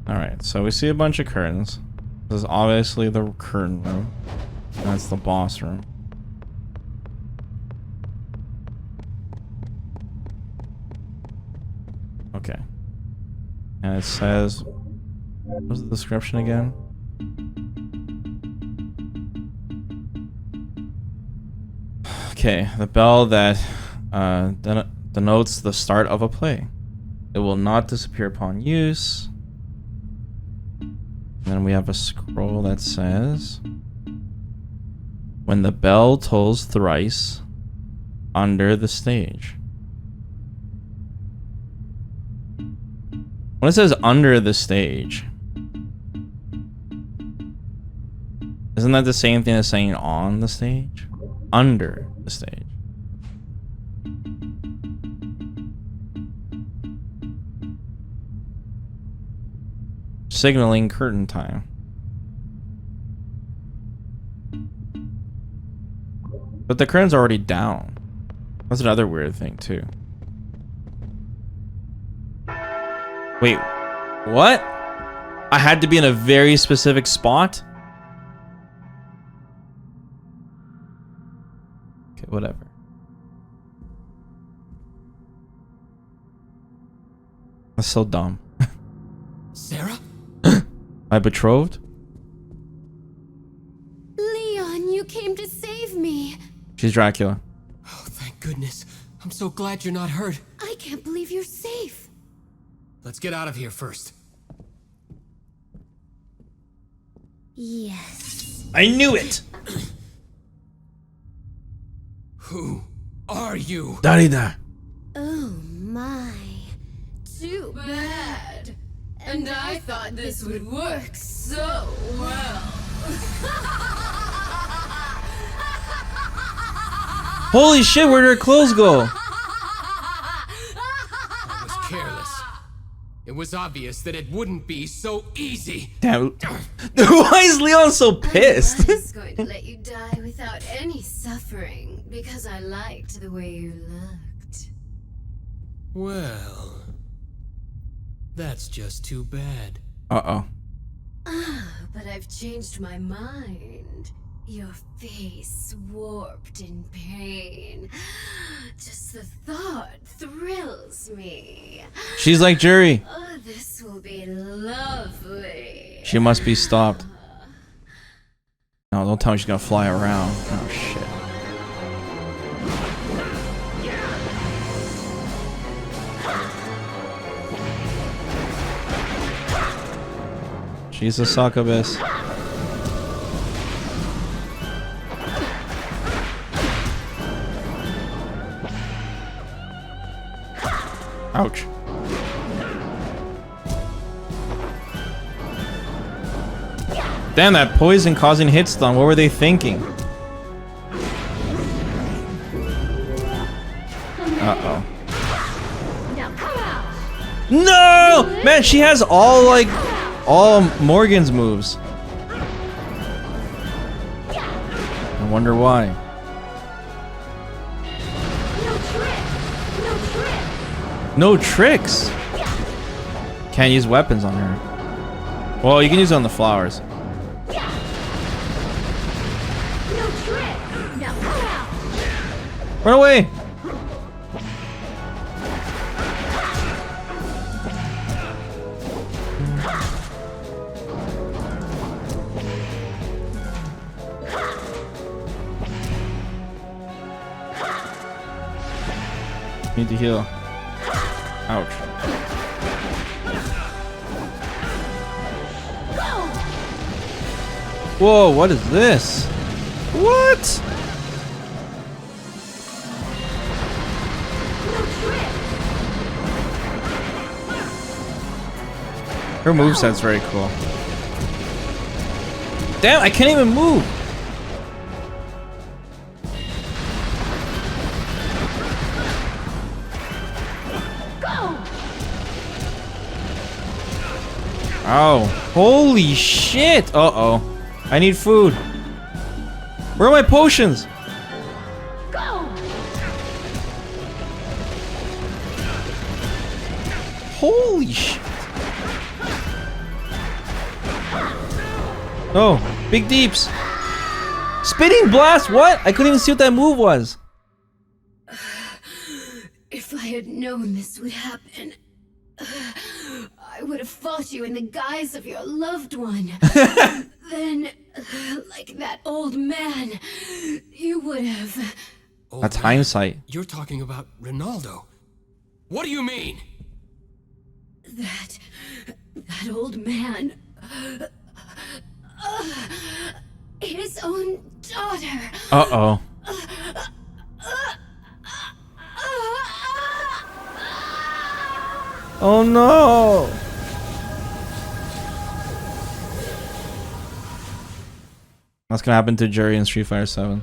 Alright, so we see a bunch of curtains. This is obviously the curtain room. That's the boss room. Okay. And it says, what was the description again? Okay, the bell that denotes the start of a play. It will not disappear upon use. And then we have a scroll that says, when the bell tolls thrice under the stage. When it says under the stage, isn't that the same thing as saying on the stage? Under the stage. Signaling curtain time. But the curtain's already down. That's another weird thing too. Wait, what? I had to be in a very specific spot? Okay, whatever. That's so dumb. Sarah? My betrothed? Leon, you came to save me. She's Dracula. Oh, thank goodness. I'm so glad you're not hurt. I can't believe you're safe. Let's get out of here first. Yes. I knew it! Who are you? Darida. Oh my. Too bad. And I thought this would work so well. Holy shit, where'd her clothes go? I was careless. It was obvious that it wouldn't be so easy. Damn. Why is Leon so pissed? I was going to let you die without any suffering because I liked the way you looked. Well, that's just too bad. Uh-oh. But I've changed my mind. Your face warped in pain. Just the thought thrills me. She's like Jury. Oh, this will be lovely. She must be stopped. No, don't tell me she's gonna fly around. Oh, shit. She's a succubus. Ouch. Damn, that poison causing hit stun. What were they thinking? Uh-oh. No! Man, she has all, like, all Morgan's moves. I wonder why. No tricks. Can't use weapons on her. Well, you can use it on the flowers. Run away! Need to heal. Ouch. Whoa, what is this? What? Her moveset's very cool. Damn, I can't even move. Ow. Holy shit. Uh-oh. I need food. Where are my potions? Holy shit. Oh, big deeps. Spinning blast, what? I couldn't even see what that move was. If I had known this would happen, I would have fought you in the guise of your loved one. Then, like that old man, you would have... That's hindsight. You're talking about Ronaldo. What do you mean? That old man... his own daughter... Uh-oh. Oh no! What's gonna happen to Jerry in Street Fighter 7?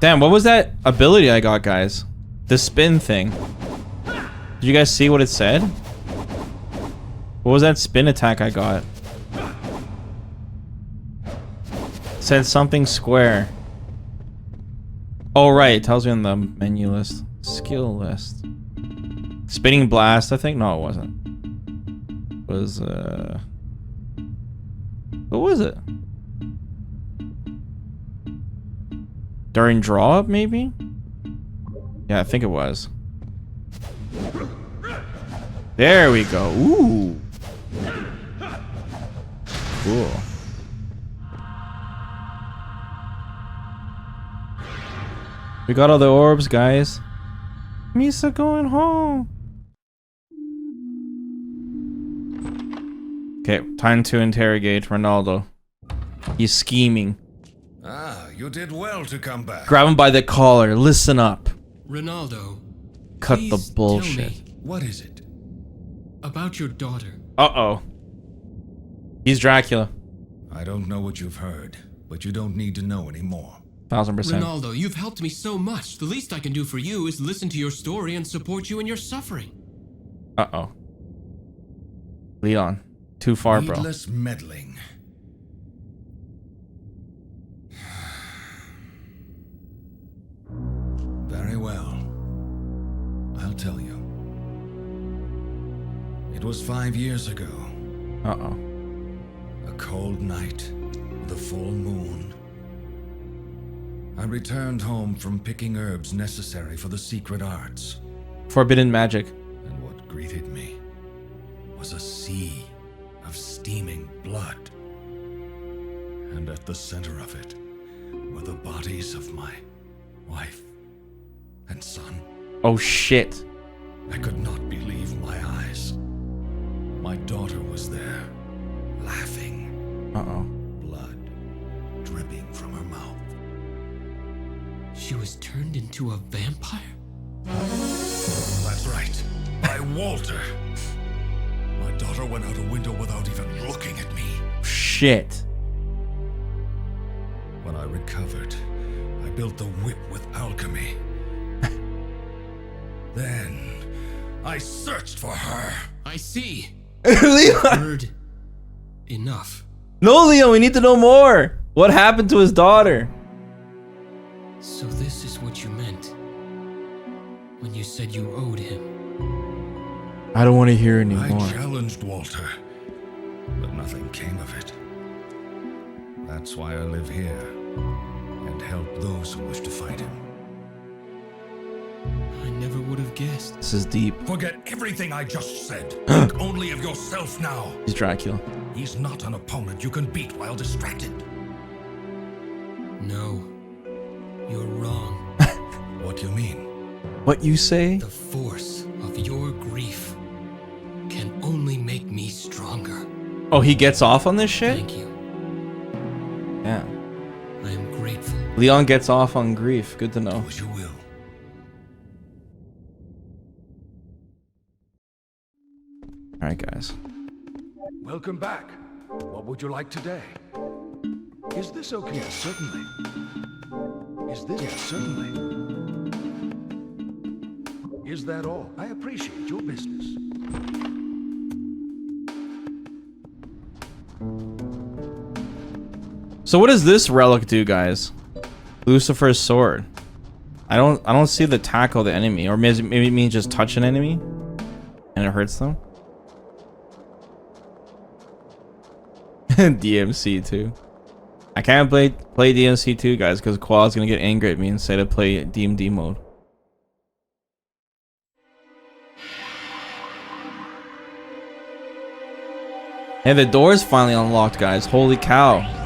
Damn, what was that ability I got, guys? The spin thing. Did you guys see what it said? What was that spin attack I got? It said something square. Oh, right. It tells me on the menu list. Skill list. Spinning blast, I think? No, it wasn't. It was, what was it? During draw up, maybe? Yeah, I think it was. There we go. Ooh. Cool. We got all the orbs, guys. Misa going home. Okay, time to interrogate Ronaldo. He's scheming. Ah, you did well to come back. Grab him by the collar. Listen up. Ronaldo. Cut please the bullshit. Tell me What is it? about your daughter. Uh-oh. He's Dracula. I don't know what you've heard, but you don't need to know anymore. 1000%. Ronaldo, you've helped me so much. The least I can do for you is listen to your story and support you in your suffering. Uh-oh. Leon. Too far, bro. Needless meddling. Very well. I'll tell you. It was 5 years ago. Uh-oh. A cold night with a full moon. I returned home from picking herbs necessary for the secret arts. Forbidden magic. And what greeted me was a sea of steaming blood. And at the center of it were the bodies of my wife and son. Oh, shit. I could not believe my eyes. My daughter was there, laughing, Uh-oh. blood dripping from her mouth. She was turned into a vampire? That's right, by Walter. My daughter went out a window without even looking at me. Shit. When I recovered, I built the whip with alchemy. Then, I searched for her. I see. Leon. Heard enough. No, Leon, we need to know more. What happened to his daughter? So this is what you meant when you said you owed him. I don't want to hear I anymore. challenged Walter, but nothing came of it. That's why I live here and help those who wish to fight him. I never would have guessed. This is deep. Forget everything I just said. Think only of yourself now. He's Dracula. He's not an opponent you can beat while distracted. No, you're wrong. What do you mean? What you say? The force of your grief can only make me stronger. Oh, he gets off on this shit? Thank you. Yeah. I am grateful. Leon gets off on grief. Good to know. Do as you will. Alright, guys. Welcome back. What would you like today? Is this okay? Yes, certainly. Is this? Yes, certainly. Is that all? I appreciate your business. So what does this relic do, guys? Lucifer's sword. I don't see the tackle the enemy, or maybe it means just touch an enemy and it hurts them. DMC 2. I can't play DMC 2, guys, because Qual's gonna get angry at me and say to play DMD mode. Hey, the door's finally unlocked, guys. Holy cow.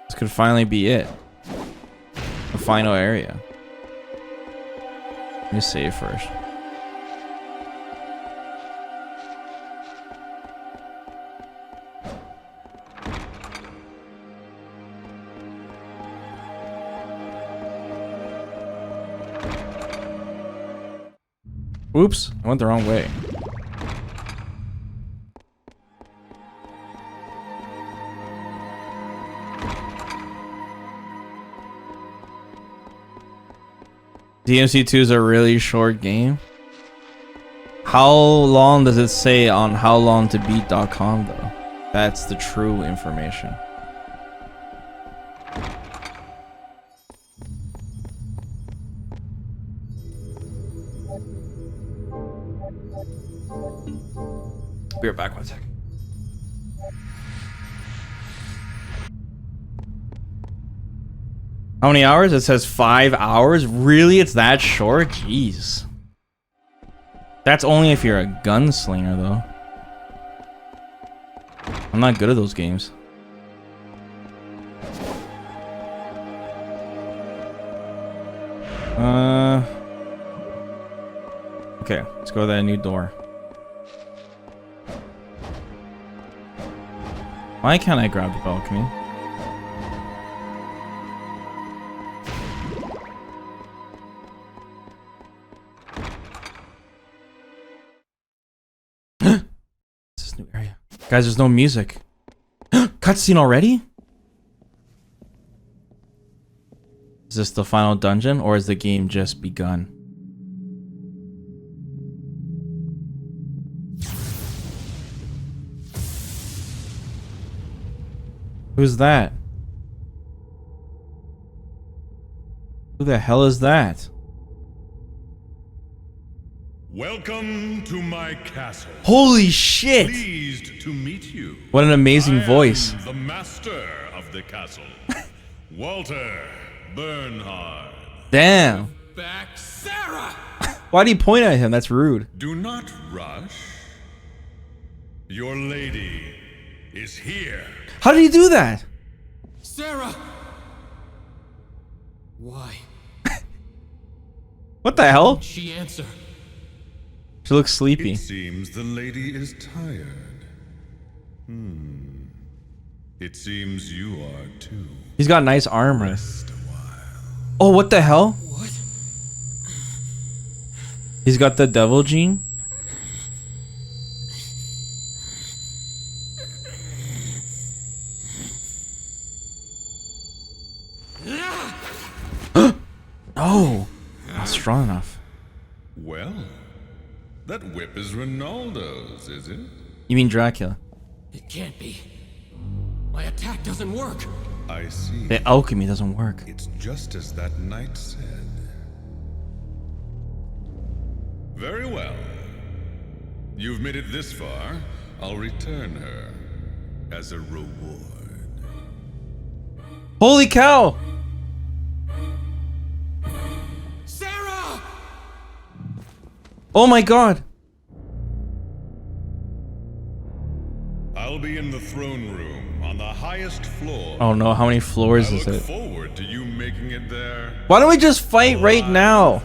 This could finally be it. The final area. Let me save first. Oops, I went the wrong way. DMC 2 is a really short game. How long does it say on howlongtobeat.com though? That's the true information. Be right back, 1 second. How many hours? It says 5 hours. Really? It's that short? Jeez. That's only if you're a gunslinger, though. I'm not good at those games. Okay, let's go to that new door. Why can't I grab the balcony? This new area. Guys, there's no music. Cutscene already? Is this the final dungeon, or has the game just begun? Who's that? Who the hell is that? Welcome to my castle. Holy shit! Pleased to meet you. What an amazing voice. The master of the castle, Walter Bernhard. Damn. Back, Sarah! Why do you point at him? That's rude. Do not rush. Your lady is here. How did he do that? Sarah! Why? What the hell? She answer. She looks sleepy. It seems the lady is tired. It seems you are too. He's got nice armor. Rest a while. Oh, what the hell? What? He's got the devil gene? No! Not strong enough. Well, that whip is Ronaldo's, is it? You mean Dracula? It can't be. My attack doesn't work. I see. The alchemy doesn't work. It's just as that knight said. Very well. You've made it this far. I'll return her as a reward. Holy cow! Sarah! Oh my god! I'll be in the throne room on the highest floor. Oh no, how many floors I is look it? forward to you making it there. Why don't we just fight right now?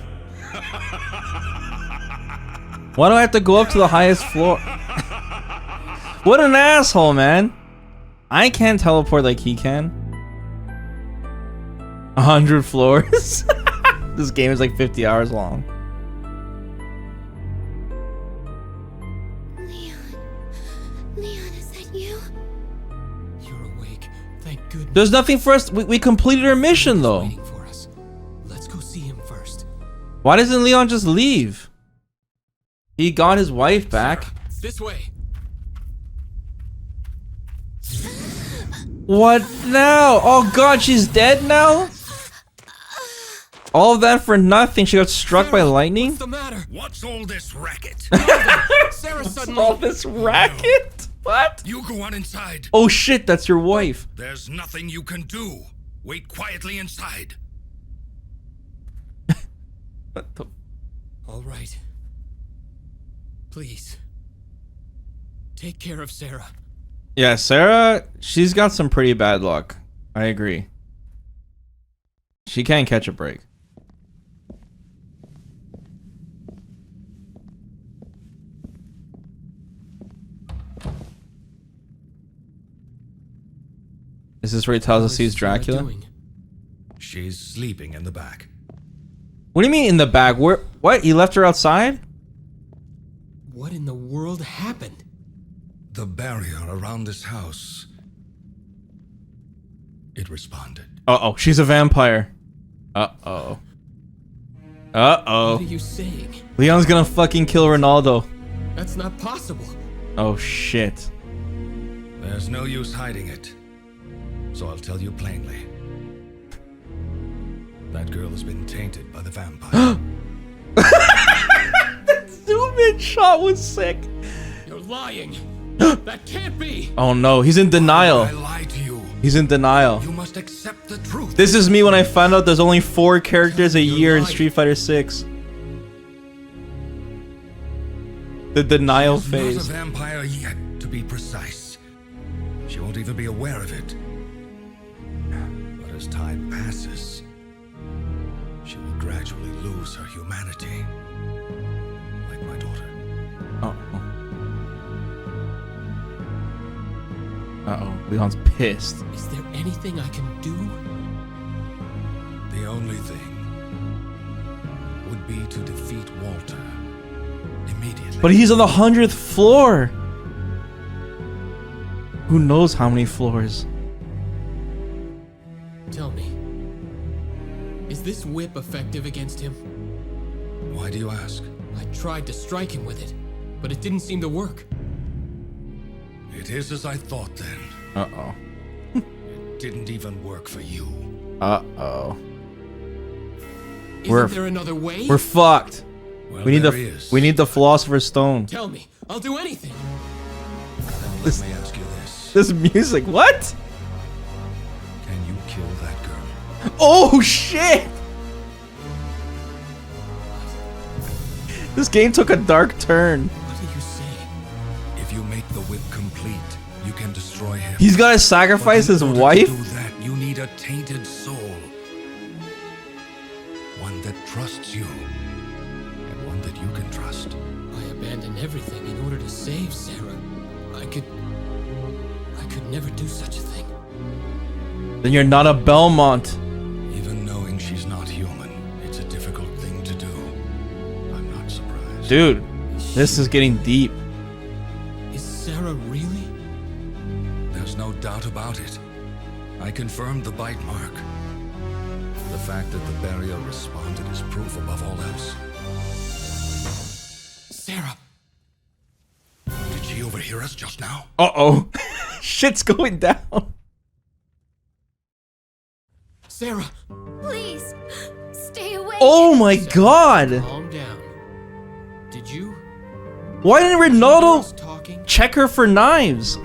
Why do I have to go up to the highest floor? What an asshole, man. I can't teleport like he can. 100 floors? This game is like 50 hours long. Leon, is that you? You're awake. Thank goodness. There's nothing for us. We completed our mission though. Waiting for us. Let's go see him first. Why doesn't Leon just leave? He got his wife back. This way. What now? Oh god, she's dead now? All of that for nothing. She got struck by lightning? What's the matter? What's all this racket? Sarah suddenly. All this racket? What? You go on inside. Oh shit, that's your wife. There's nothing you can do. Wait quietly inside. What the? All right. Please. Take care of Sarah. Yeah, Sarah, she's got some pretty bad luck. I agree. She can't catch a break. Is this where he tells us he's Dracula? Doing? She's sleeping in the back. What do you mean in the back? Where? What? He left her outside? What in the world happened? The barrier around this house. It responded. Uh-oh, she's a vampire. Uh-oh. What Uh-oh. are you saying? Leon's gonna fucking kill Ronaldo. That's not possible. Oh shit. There's no use hiding it. So I'll tell you plainly. That girl has been tainted by the vampire. That zoom-in shot was sick. You're lying. That can't be. Oh no, he's in denial. I lied to you. He's in denial. You must accept the truth. This is me when I found out there's only 4 characters a year in Street Fighter 6. The denial She's not a phase. vampire yet, to be precise. She won't even be aware of it. But as time passes, she will gradually lose her humanity. Like my daughter. Uh-oh. Uh-oh. Leon's pissed. Is there anything I can do? The only thing would be to defeat Walter immediately. But he's on the 100th floor. Who knows how many floors? Tell me. Is this whip effective against him? Why do you ask? I tried to strike him with it, but it didn't seem to work. It is as I thought then. Uh-oh. It didn't even work for you. Uh-oh. Isn't there another way? We're fucked. Well, We need there the is. we need the Philosopher's Stone. Tell me. I'll do anything. This- Let me ask you this. This music, what? Can you kill that girl? Oh shit! This game took a dark turn. What are you saying? If you make the whip complete, you can destroy him. He's gotta sacrifice But his in order wife? To do that, you need a tainted soul. One that trusts you. And one that you can trust. I abandoned everything in order to save Sarah. I could never do such a thing. Then you're not a Belmont. Even knowing she's not human, it's a difficult thing to do. I'm not surprised. Dude, this is getting deep. Is Sarah really? There's no doubt about it. I confirmed the bite mark. The fact that the barrier responded is proof above all else. Sarah! Did she overhear us just now? Uh-oh. Shit's going down. Sarah! Please, stay away. Oh my god! Calm down. Did you? Why didn't Was Ronaldo talking? check her for knives?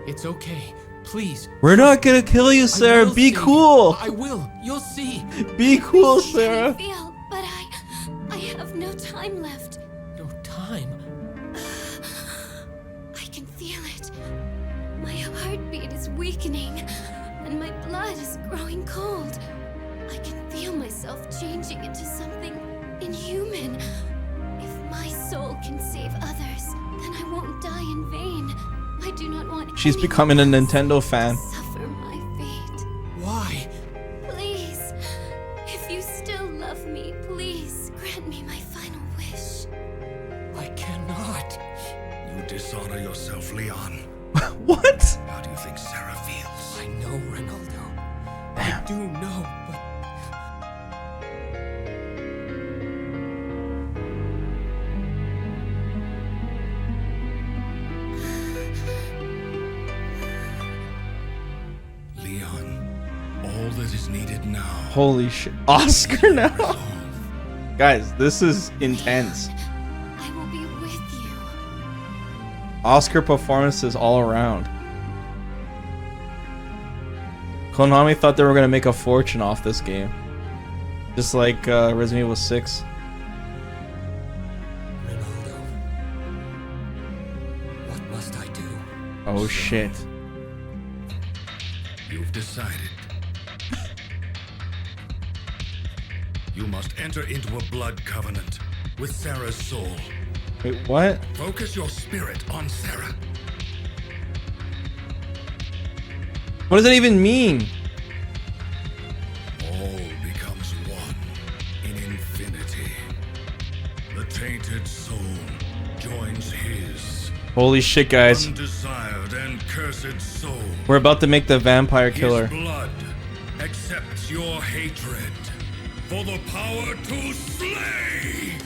It's okay. Please. We're not gonna kill you, I Sarah. will Be save you. cool. I will. You'll see. Be cool, I Sarah. feel, but I have no time left. No time. I can feel it. My heartbeat is weakening, and my blood is growing cold. I can feel myself changing into something inhuman. If my soul can save others, then I won't die in vain. I do not want She's anyone becoming a else Nintendo fan. to suffer my fate. Why? Please, if you still love me, please grant me my final wish. I cannot. You dishonor yourself, Leon. What? How do you think Sarah feels? I know, Ronaldo. I do know, but that is needed now. Holy shit. Oscar now. Resolve. Guys, this is intense. I will be with you. Oscar performances all around. Konami thought they were gonna make a fortune off this game. Just like Resident Evil 6. Ronaldo, what must I do? Oh shit. You've decided. You must enter into a blood covenant with Sarah's soul. Wait, what? Focus your spirit on Sarah. What does that even mean? All becomes one in infinity. The tainted soul joins his Holy shit, guys. undesired and cursed soul. We're about to make the vampire killer. His blood accepts your hatred for the power to slay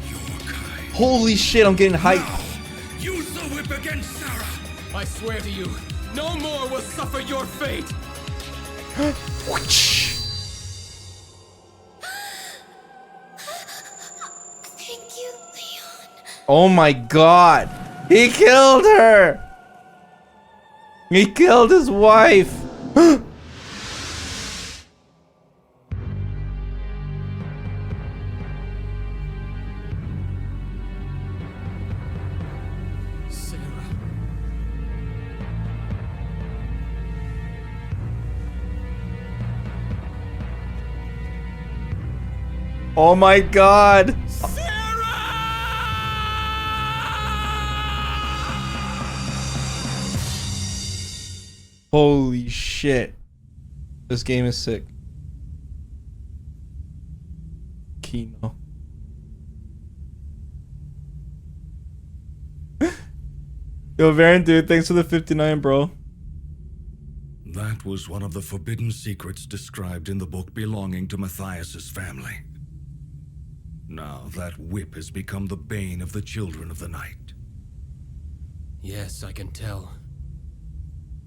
your kind. Holy shit, I'm getting hyped. Now, use the whip against Sarah. I swear to you, no more will suffer your fate. Thank you, Leon. Oh my god. He killed her. He killed his wife. Sarah. Oh my god. Holy shit. This game is sick. Kino. Yo, Varen, dude, thanks for the 59, bro. That was one of the forbidden secrets described in the book belonging to Matthias's family. Now that whip has become the bane of the children of the night. Yes, I can tell.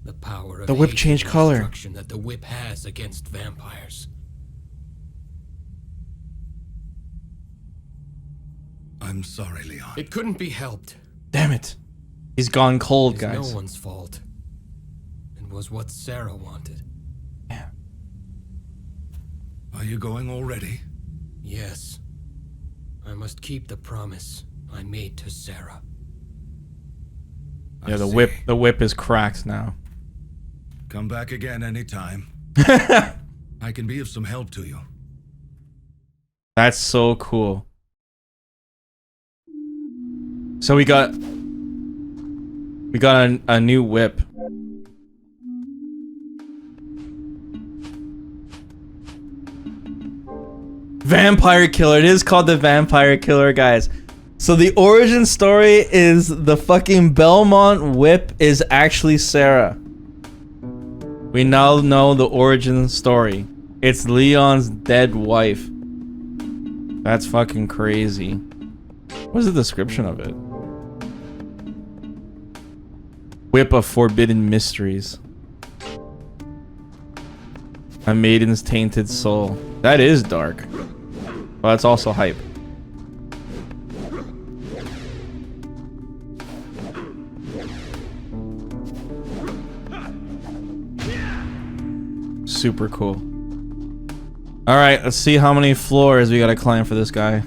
The power of The whip hate changed and color. destruction that the whip has against vampires. I'm sorry, Leon. It couldn't be helped. Damn it. He's gone cold, It's guys. no one's fault. It was what Sarah wanted. Damn. Are you going already? Yes. I must keep the promise I made to Sarah. Yeah, I the see. whip is cracked now. Come back again anytime. I can be of some help to you. That's so cool. So we got a new whip. Vampire Killer. It is called the Vampire Killer, guys. So the origin story is the fucking Belmont whip is actually Sarah. We now know the origin story. It's Leon's dead wife. That's fucking crazy. What's the description of it? Whip of forbidden mysteries. A maiden's tainted soul. That is dark. But that's also hype. Super cool. Alright, let's see how many floors we gotta climb for this guy.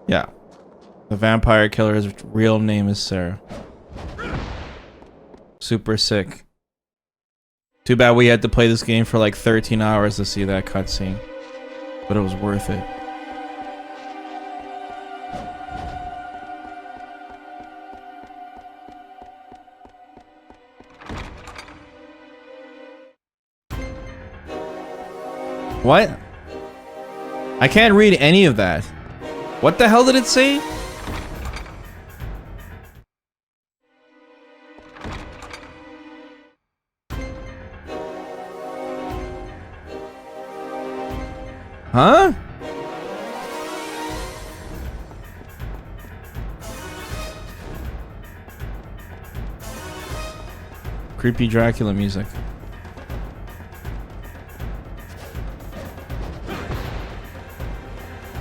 Yeah. The vampire killer's real name is Sarah. Super sick. Too bad we had to play this game for like 13 hours to see that cutscene. But it was worth it. What? I can't read any of that. What the hell did it say? Huh? Creepy Dracula music.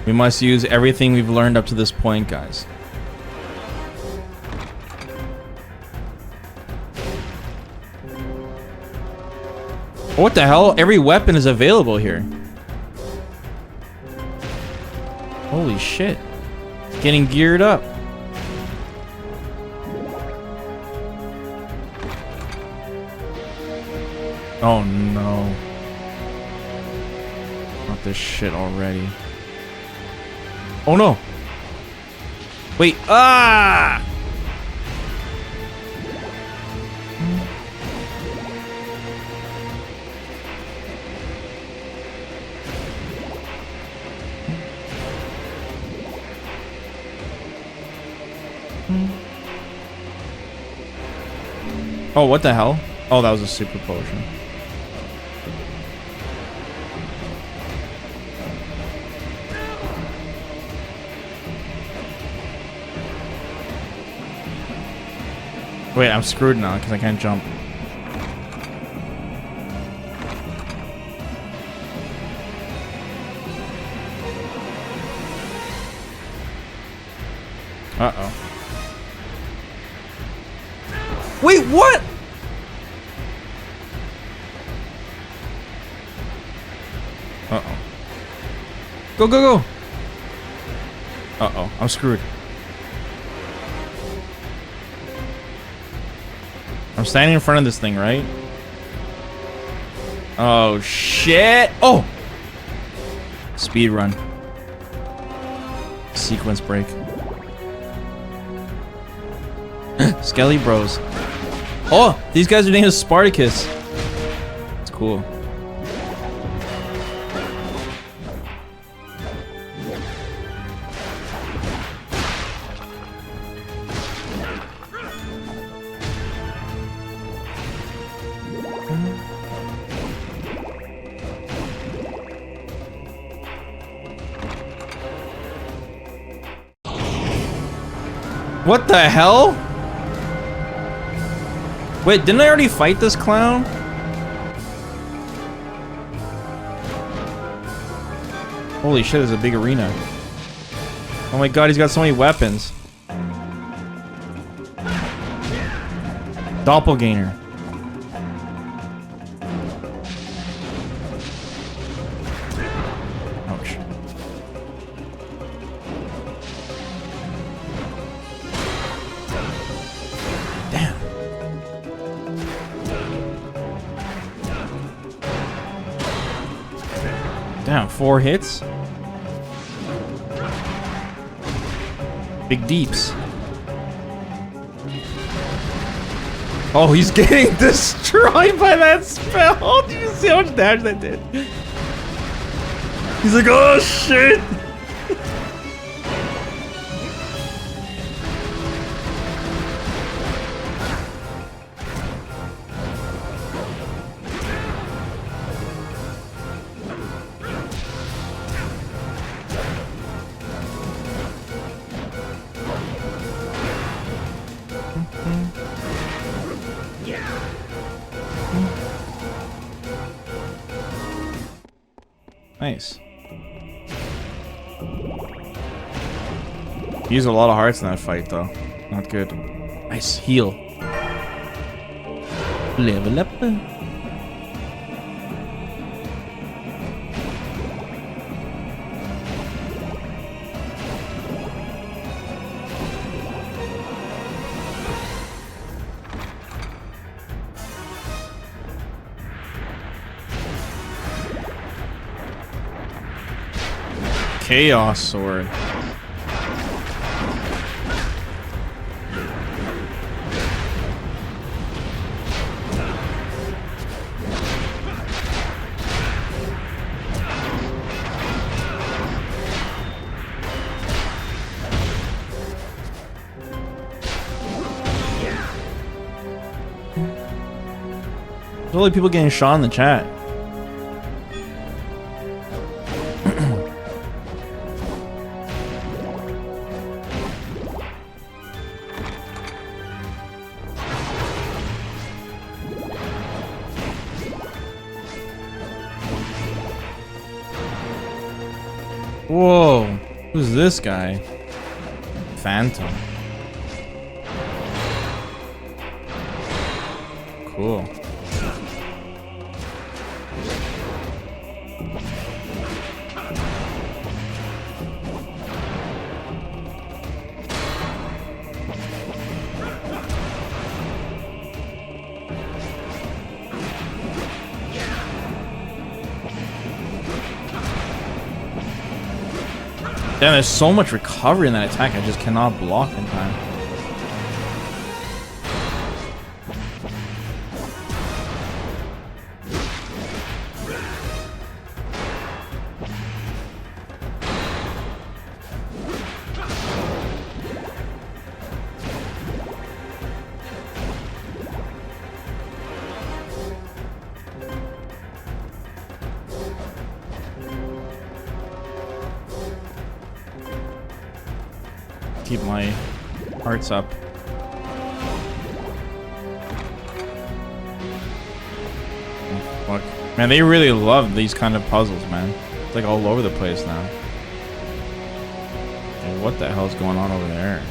We must use everything we've learned up to this point, guys. What the hell? Every weapon is available here. Holy shit. Getting geared up. Oh no. Not this shit already. Oh no. Wait. Ah! Oh, what the hell? Oh, that was a super potion. Wait, I'm screwed now because I can't jump. Uh-oh. Wait, what? Uh-oh. Go, go, go. Uh-oh, I'm screwed. I'm standing in front of this thing, right? Oh, shit. Oh! Speed run. Sequence break. Skelly Bros. Oh, these guys are named Spartacus. It's cool. What the hell? Wait, didn't I already fight this clown? Holy shit, there's a big arena. Oh my god, he's got so many weapons. Doppelganger. Ouch. Damn. Damn, 4 hits? Big deeps. Oh, he's getting destroyed by that spell. Did you see how much damage that did? He's like, oh shit. Nice. He used a lot of hearts in that fight, though. Not good. Nice. Heal. Level up. Chaos sword. There's only people getting shot in the chat. Whoa. Who's this guy? Phantom. Cool. Damn, there's so much recovery in that attack, I just cannot block in time. Keep my hearts up. Oh, fuck. Man, they really love these kind of puzzles, man. It's like all over the place now. Hey, what the hell's going on over there?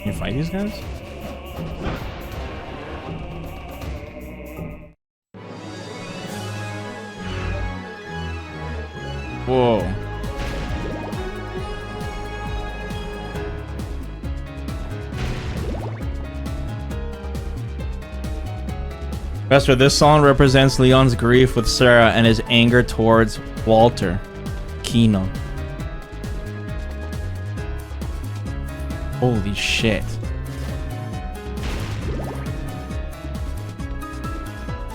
Can you fight these guys? Whoa. Bester, this song represents Leon's grief with Sarah and his anger towards Walter, Kino. Holy shit.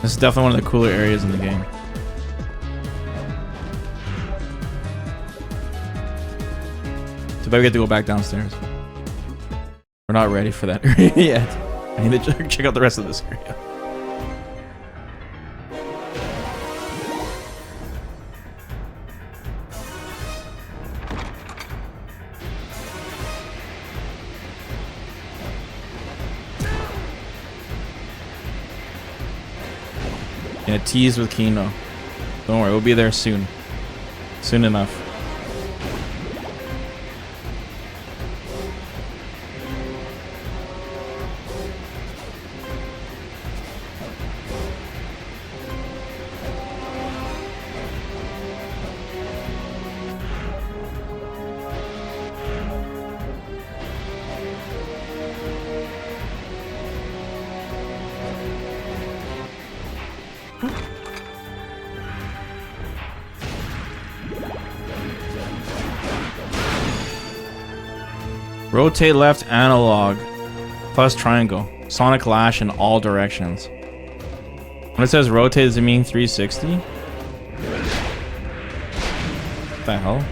This is definitely one of the cooler areas in the game. Too bad we get to go back downstairs. We're not ready for that area yet. I need to check out the rest of this area. Yeah, tease with Kino. Don't worry, we'll be there soon. Soon enough. Rotate left analog plus triangle. Sonic lash in all directions. When it says rotate, does it mean 360? What the hell?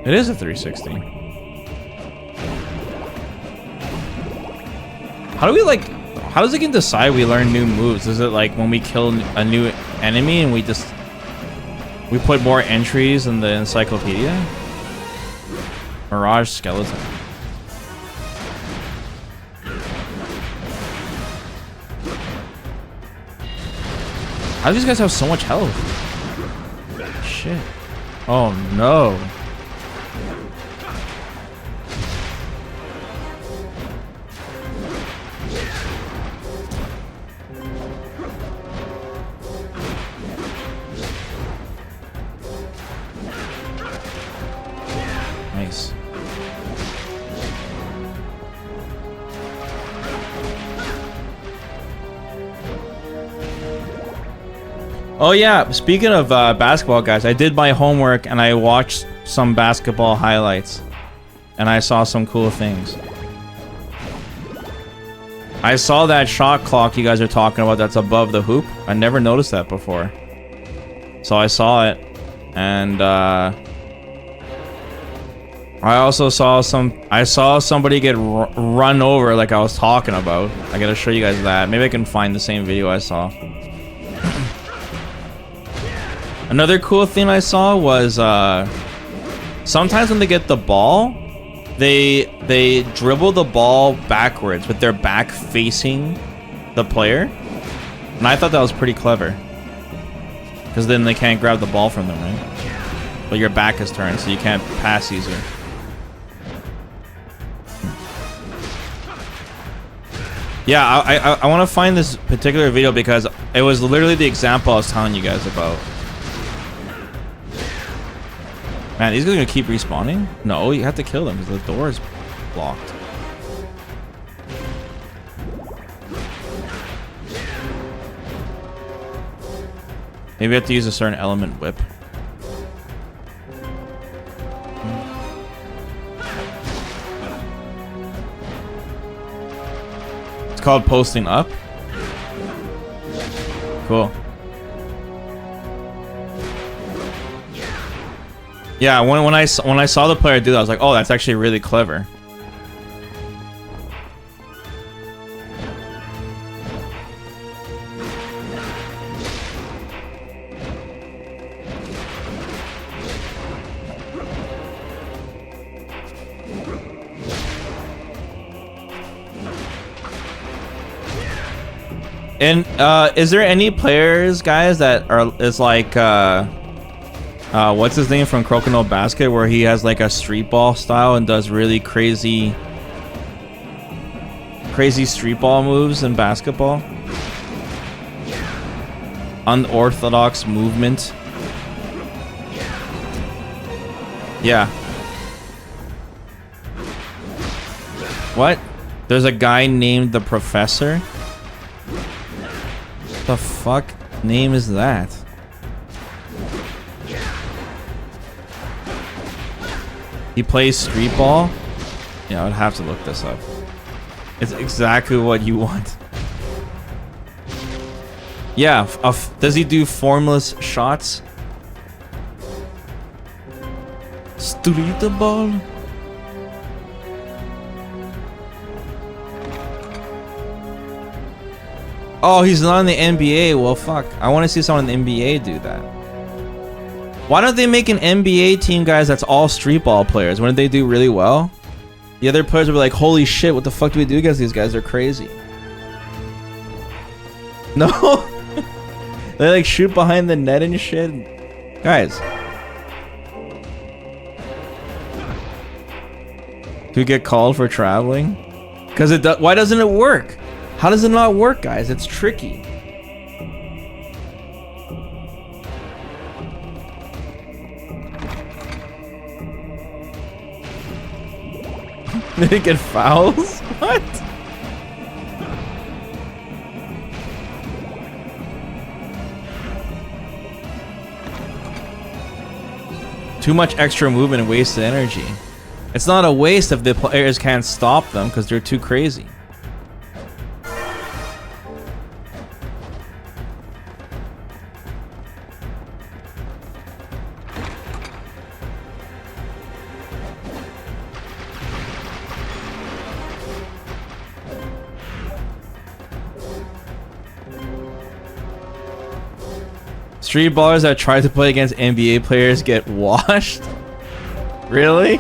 It is a 360. How do we like... How does it get decide we learn new moves? Is it like when we kill a new enemy and we put more entries in the encyclopedia? Mirage skeleton. How do these guys have so much health? Shit. Oh no. Nice. Oh yeah, speaking of basketball, guys, I did my homework and I watched some basketball highlights and I saw some cool things. I saw that shot clock you guys are talking about that's above the hoop. I never noticed that before. So I saw it, and I also saw somebody get run over like I was talking about. I gotta show you guys that. Maybe I can find the same video I saw. Another cool thing I saw was sometimes when they get the ball, they dribble the ball backwards with their back facing the player, and I thought that was pretty clever. Because then they can't grab the ball from them, right? But your back is turned, so you can't pass easier. Yeah, I want to find this particular video because it was literally the example I was telling you guys about. Man, these guys are gonna keep respawning? No, you have to kill them because the door is blocked. Maybe I have to use a certain element whip. It's called posting up. Cool. Yeah, when I saw the player do that, I was like, oh, that's actually really clever. And is there any players, guys, that is like what's his name from Crokinole Basket, where he has like a street ball style and does really crazy street ball moves in basketball? Unorthodox movement. Yeah. What? There's a guy named the Professor? What the fuck name is that? He plays street ball? Yeah, I would have to look this up. It's exactly what you want. Yeah, does he do formless shots? Street ball? Oh, he's not in the NBA. Well, fuck. I want to see someone in the NBA do that. Why don't they make an NBA team, guys, that's all street ball players? Wouldn't they do really well? The other players would be like, holy shit, what the fuck do we do against these guys? They're crazy. No? They like shoot behind the net and shit. Guys. Do we get called for traveling? Because why doesn't it work? How does it not work, guys? It's tricky. Did it get fouls? What? Too much extra movement and wasted energy. It's not a waste if the players can't stop them because they're too crazy. Street ballers that try to play against NBA players get washed? Really?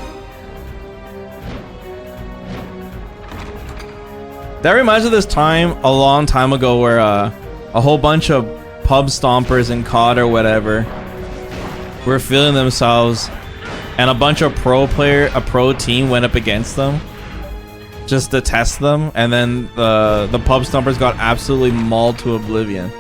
That reminds me of this time a long time ago where a whole bunch of pub stompers in COD or whatever were feeling themselves, and a bunch of a pro team went up against them just to test them, and then the pub stompers got absolutely mauled to oblivion.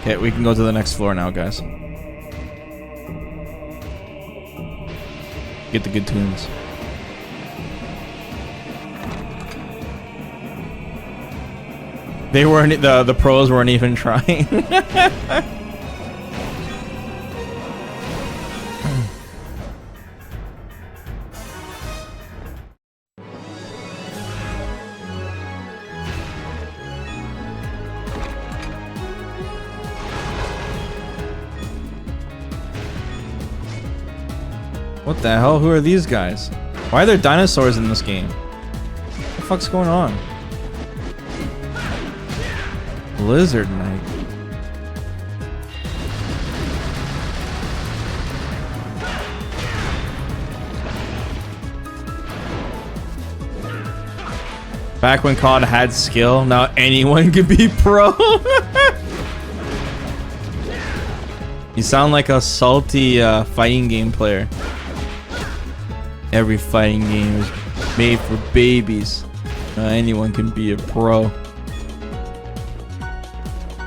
Okay, we can go to the next floor now, guys. Get the good tunes. They weren't, the pros weren't even trying. What the hell? Who are these guys? Why are there dinosaurs in this game? What the fuck's going on? Lizard Knight. Back when COD had skill, now anyone can be pro. You sound like a salty fighting game player. Every fighting game is made for babies. Anyone can be a pro.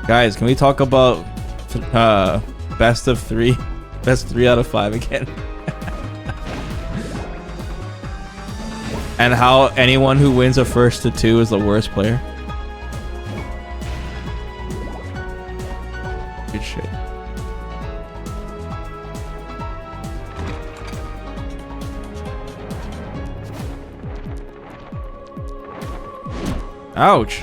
Guys, can we talk about best of 3? Best 3 out of 5 again? And how anyone who wins a first to 2 is the worst player? Good shit. Ouch.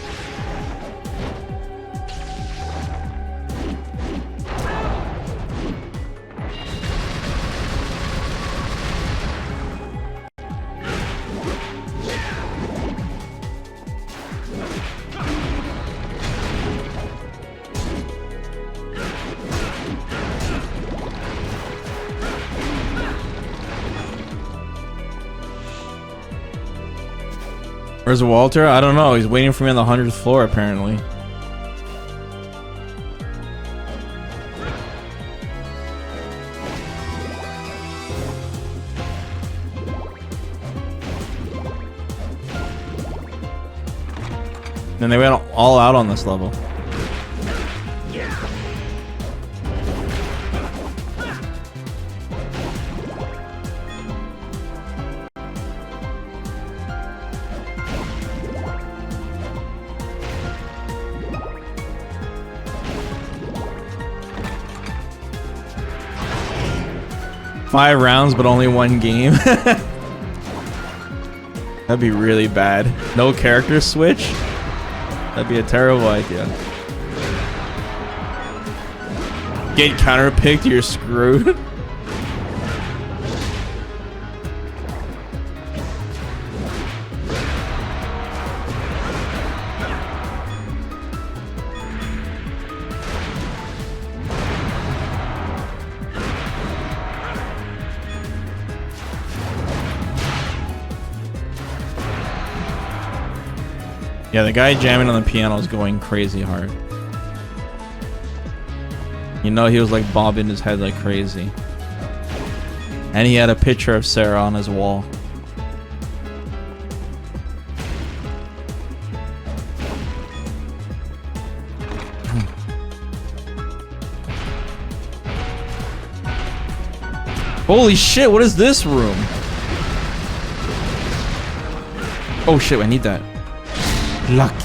Where's Walter? I don't know. He's waiting for me on the 100th floor, apparently. Then they went all out on this level. 5 rounds, but only 1 game. That'd be really bad. No character switch? That'd be a terrible idea. Get counterpicked, you're screwed. Yeah, the guy jamming on the piano is going crazy hard. You know, he was like bobbing his head like crazy. And he had a picture of Sarah on his wall. Holy shit, what is this room? Oh shit, I need that. Lucky.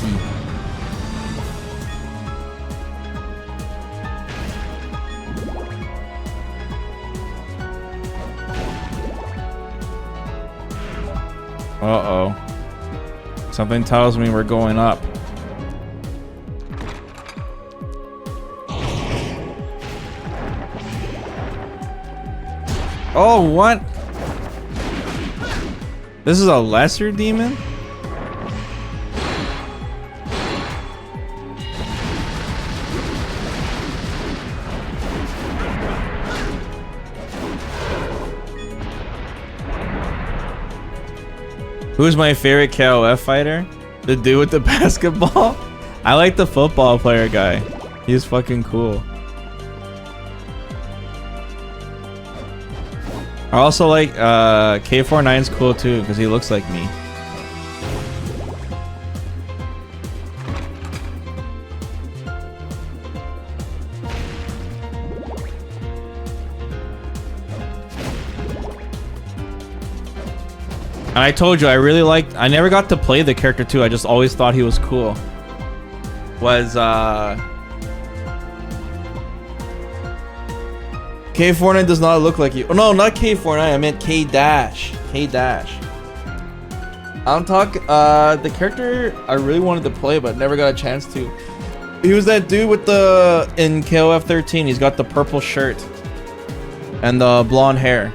Uh-oh. Something tells me we're going up. Oh, what? This is a lesser demon? Who's my favorite KOF fighter? The dude with the basketball? I like the football player guy. He's fucking cool. I also like K49's cool too because he looks like me. And I told you, I really liked... I never got to play the character too. I just always thought he was cool. was K Fortnite does not look like you. Oh no, not K Fortnite. I meant K Dash. K Dash. I'm talking the character I really wanted to play but never got a chance to. He was that dude with the in KOF 13. He's got the purple shirt and the blonde hair.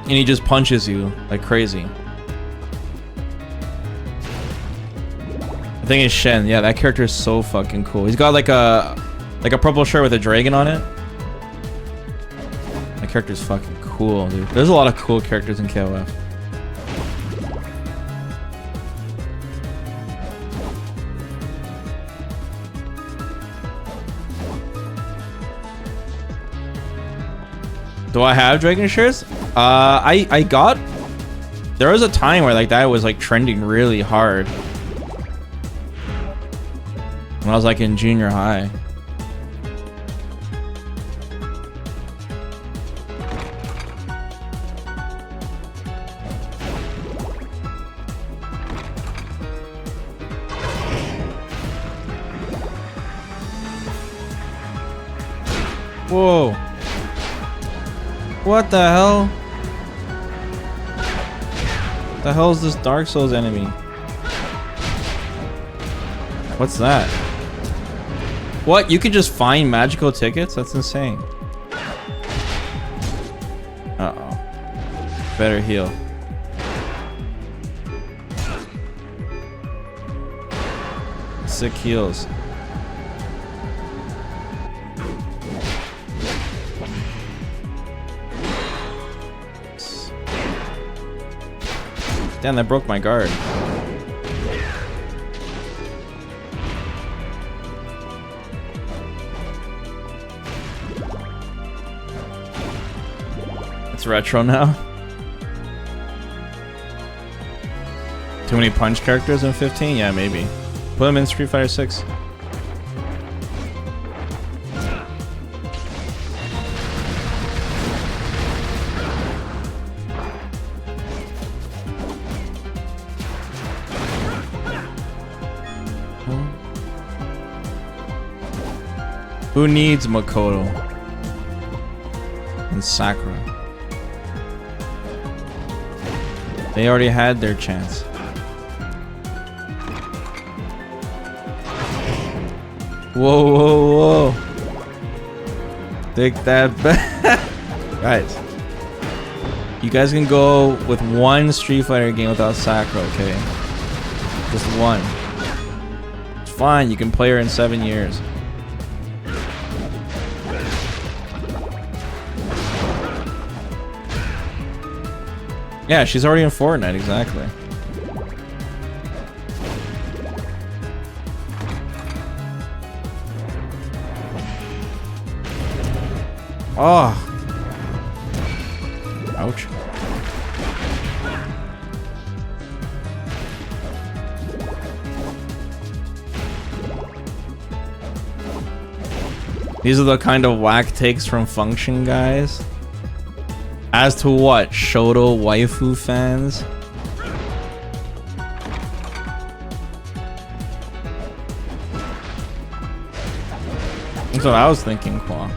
And he just punches you like crazy. I think it's Shen. Yeah, that character is so fucking cool. He's got like a purple shirt with a dragon on it. That character's fucking cool, dude. There's a lot of cool characters in KOF. Do I have dragon shirts? I got. There was a time where like that was like trending really hard. When I was like in junior high. Whoa. What the hell? The hell is this Dark Souls enemy? What's that? What? You can just find magical tickets? That's insane. Uh-oh. Better heal. Sick heals. Damn, that broke my guard. It's retro now. Too many punch characters in 15? Yeah, maybe. Put them in Street Fighter 6. Who needs Makoto and Sakura? They already had their chance. Whoa, whoa, whoa. Take that back. Guys. You guys can go with one Street Fighter game without Sakura, okay? Just one. It's fine, you can play her in 7 years. Yeah, she's already in Fortnite, exactly. Oh. Ouch. These are the kind of whack takes from Function, guys. As to what? Shoto waifu fans? That's what I was thinking, Qua.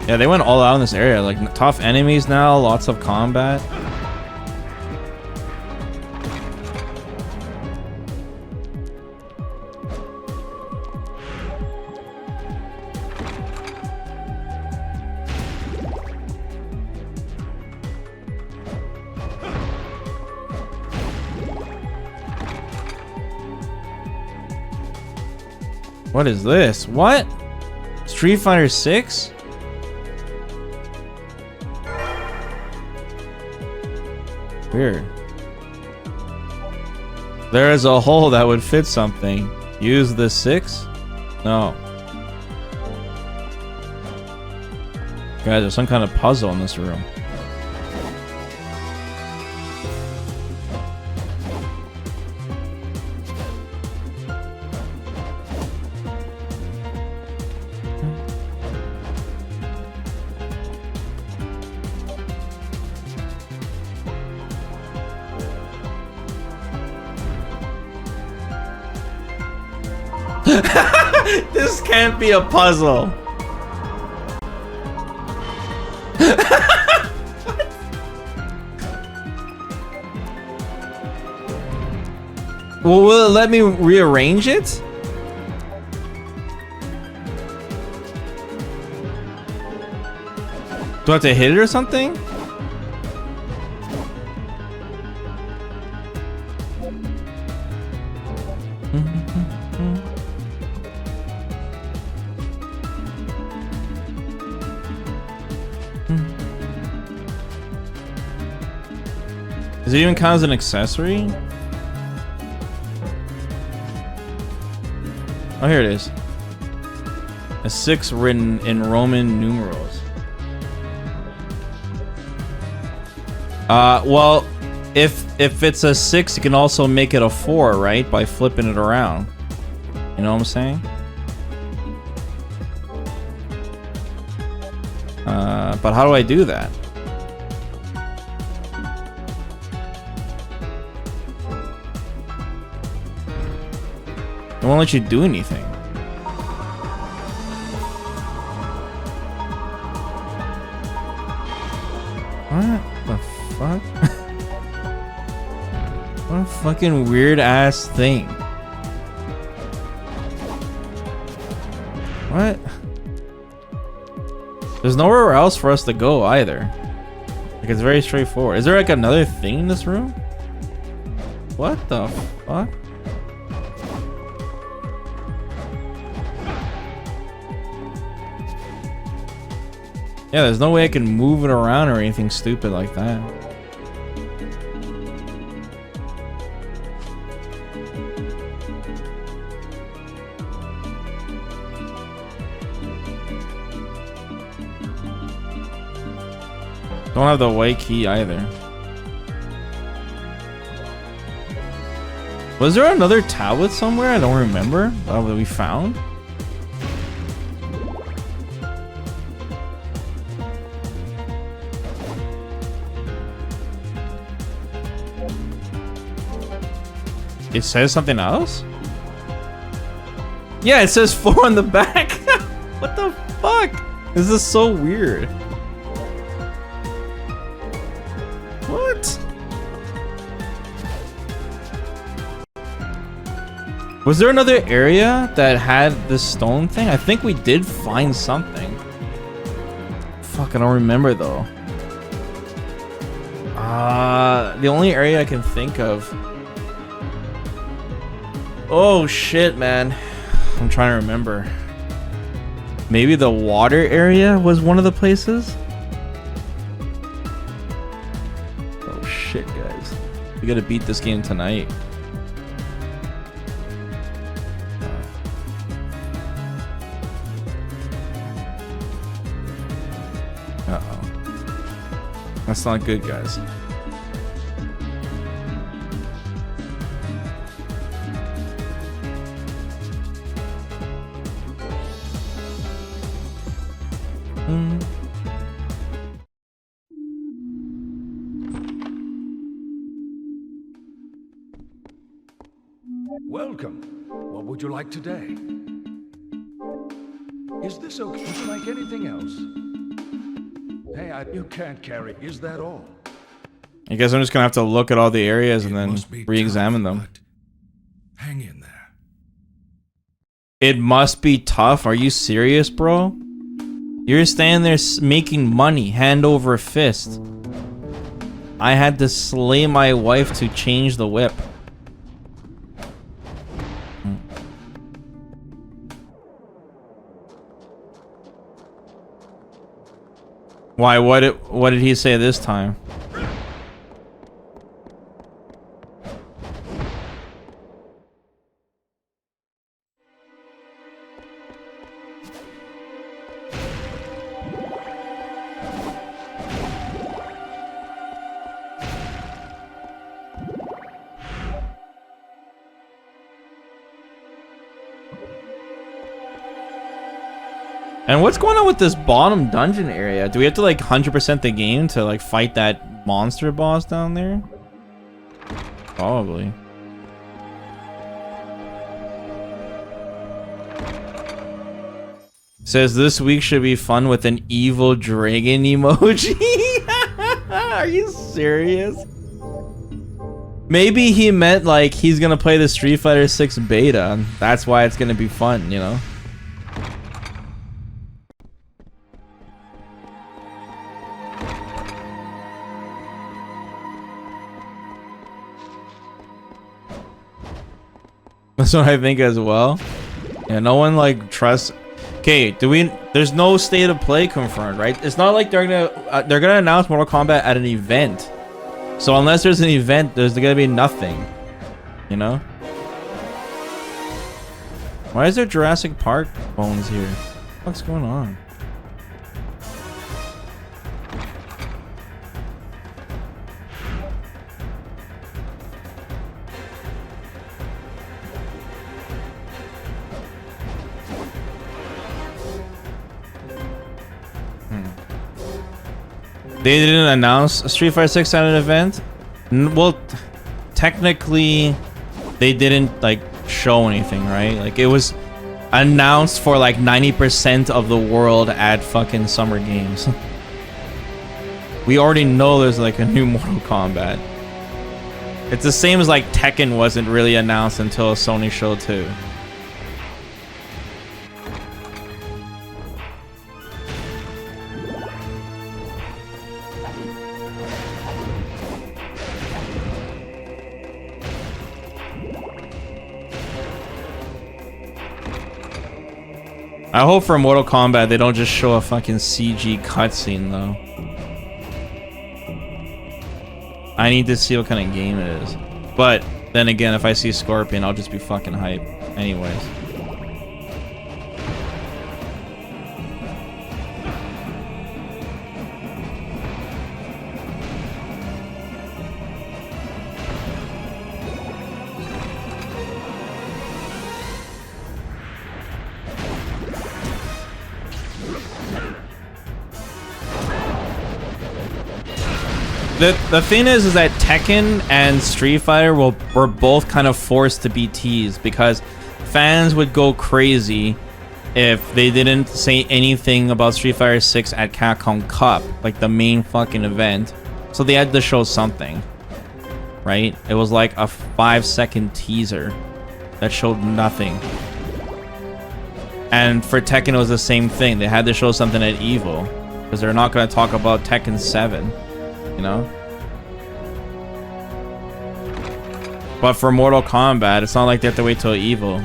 Yeah, they went all out in this area. Like, tough enemies now, lots of combat. What is this? What? Street Fighter 6? Weird. There is a hole that would fit something. Use the 6? No. Guys, there's some kind of puzzle in this room. This can't be a puzzle. Well, will it let me rearrange it? Do I have to hit it or something? Does it even count as an accessory? Oh, here it is. A 6 written in Roman numerals. Well, if it's a 6, you can also make it a 4, right? By flipping it around. You know what I'm saying? But how do I do that? It won't let you do anything. What the fuck? What a fucking weird ass thing. What? There's nowhere else for us to go either. Like, it's very straightforward. Is there like another thing in this room? What the fuck? Yeah, there's no way I can move it around or anything stupid like that. Don't have the white key either. Was there another tablet somewhere? I don't remember that we found. It says something else? Yeah, it says 4 on the back. What the fuck? This is so weird. What? Was there another area that had this stone thing? I think we did find something. Fuck, I don't remember though. The only area I can think of. Oh shit, man. I'm trying to remember. Maybe the water area was one of the places? Oh shit, guys. We gotta beat this game tonight. Uh-oh. That's not good, guys. Welcome. What would you like today? Is this okay? Would you like anything else? Hey, you can't carry. Is that all? I guess I'm just gonna have to look at all the areas and then re-examine them. Hang in there. It must be tough. Are you serious, bro? You're standing there making money, hand over fist. I had to slay my wife to change the whip. Why? What did he say this time? And what's going on with this bottom dungeon area? Do we have to like 100% the game to like fight that monster boss down there? Probably. Says this week should be fun with an evil dragon emoji. Are you serious? Maybe he meant like he's gonna play the Street Fighter 6 beta. And that's why it's gonna be fun, you know? That's what I think as well. Yeah, no one like trusts. Okay, there's no state of play confirmed, right? It's not like they're gonna announce Mortal Kombat at an event. So unless there's an event, there's gonna be nothing, you know? Why is there Jurassic Park bones here? What's going on? They didn't announce Street Fighter 6 at an event. Well, technically, they didn't like show anything, right? Like it was announced for like 90% of the world at fucking Summer Games. We already know there's like a new Mortal Kombat. It's the same as like Tekken wasn't really announced until a Sony show too. I hope for Mortal Kombat they don't just show a fucking CG cutscene though. I need to see what kind of game it is. But then again, if I see Scorpion, I'll just be fucking hype anyways. The thing is that Tekken and Street Fighter were both kind of forced to be teased because fans would go crazy if they didn't say anything about Street Fighter 6 at Capcom Cup, like the main fucking event. So they had to show something, right? It was like a 5-second teaser that showed nothing. And for Tekken, it was the same thing. They had to show something at EVO because they're not going to talk about Tekken 7. You know? But for Mortal Kombat, it's not like they have to wait till EVO.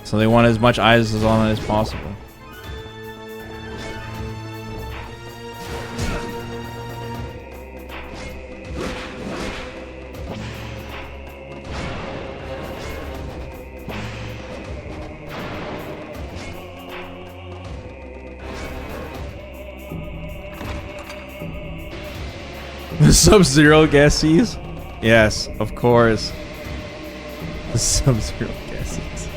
So they want as much eyes on it as possible. The Sub-Zero guessies? Yes, of course. The Sub-Zero guessies.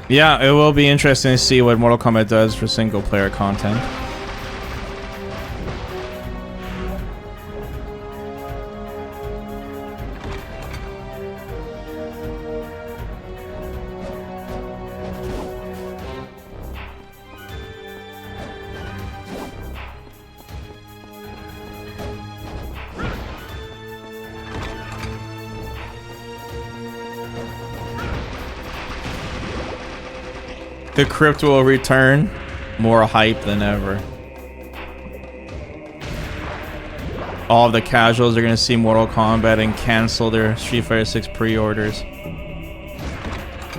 Yeah, it will be interesting to see what Mortal Kombat does for single player content. The crypt will return, more hype than ever. All of the casuals are gonna see Mortal Kombat and cancel their Street Fighter 6 pre-orders.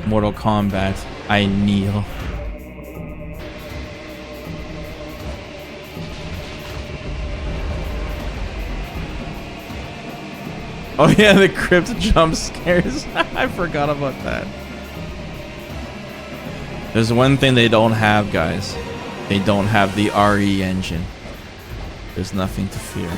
Mortal Kombat, I kneel. Oh yeah, the crypt jump scares. I forgot about that. There's one thing they don't have, guys. They don't have the RE engine. There's nothing to fear.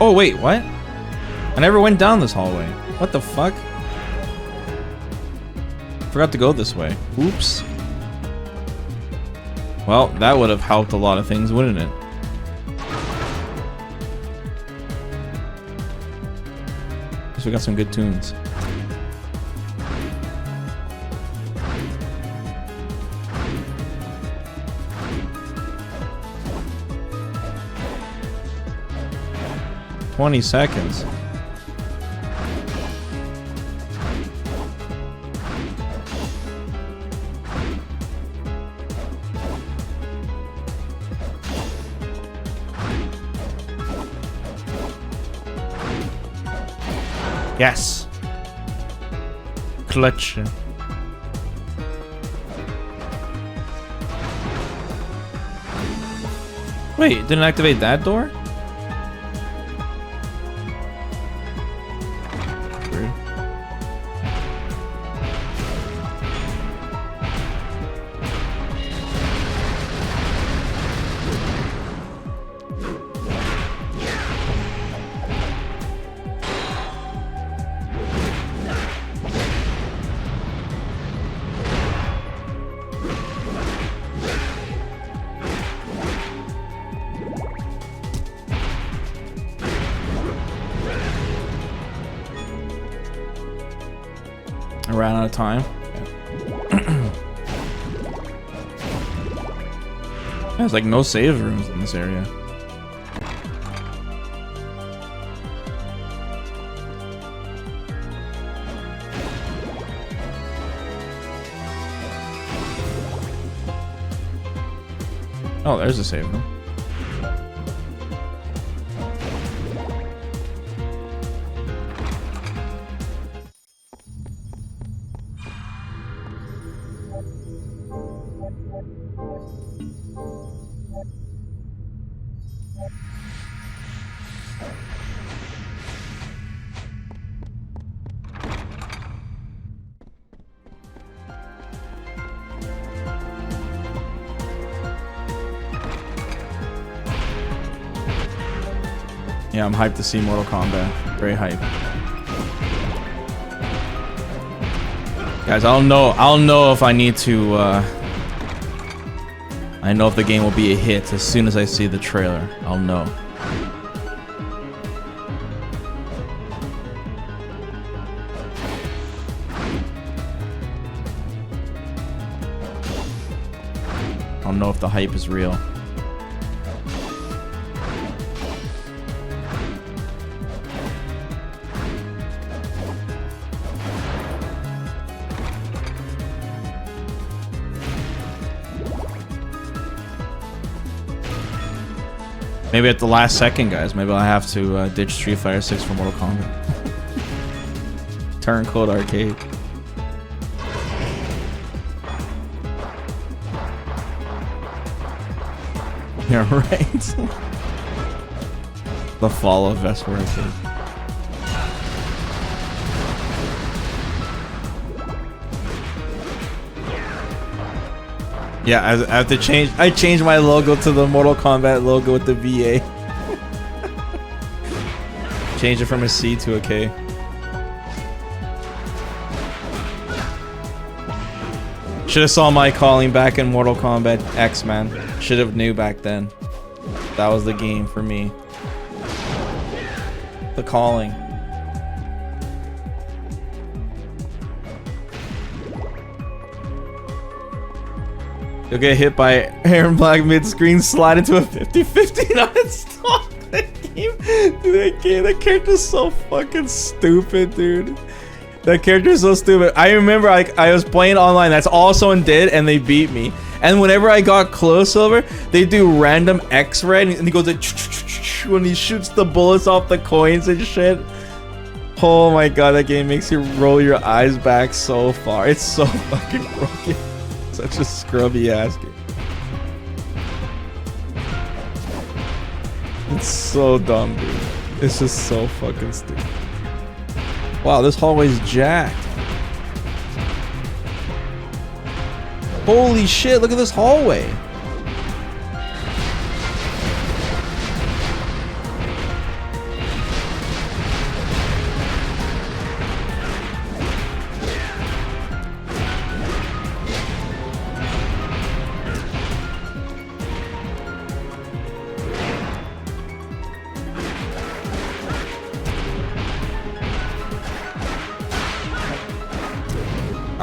Oh wait, what? I never went down this hallway. What the fuck? Forgot to go this way. Oops. Well, that would have helped a lot of things, wouldn't it? Guess we got some good tunes. "20 seconds. Yes. Clutch. Wait, didn't activate that door? Weird. I ran out of time. There's like no save rooms in this area. Oh, there's a save room. Yeah, I'm hyped to see Mortal Kombat. Very hyped. Guys, I'll know if I need to I know if the game will be a hit as soon as I see the trailer. I'll know. I'll know if the hype is real. Maybe at the last second, guys. Maybe I'll have to ditch Street Fighter 6 for Mortal Kombat. Turncoat Arcade. Yeah, right. The fall of Vesper Arcade. Yeah, I have to change. I changed my logo to the Mortal Kombat logo with the VA. Change it from a C to a K. Should have saw my calling back in Mortal Kombat X, man. Should have knew back then. That was the game for me. The calling. You'll get hit by Aaron Black mid-screen, slide into a 50-50 non-stop. That game, dude, that character's so fucking stupid, dude. That character's so stupid. I remember I was playing online, that's all someone did, and they beat me. And whenever I got close over, they do random X-ray, and he goes like when he shoots the bullets off the coins and shit. Oh my god, that game makes you roll your eyes back so far. It's so fucking broken. Such a scrubby ass game. It's so dumb, dude. It's just so fucking stupid. Wow, this hallway's jacked. Holy shit, look at this hallway.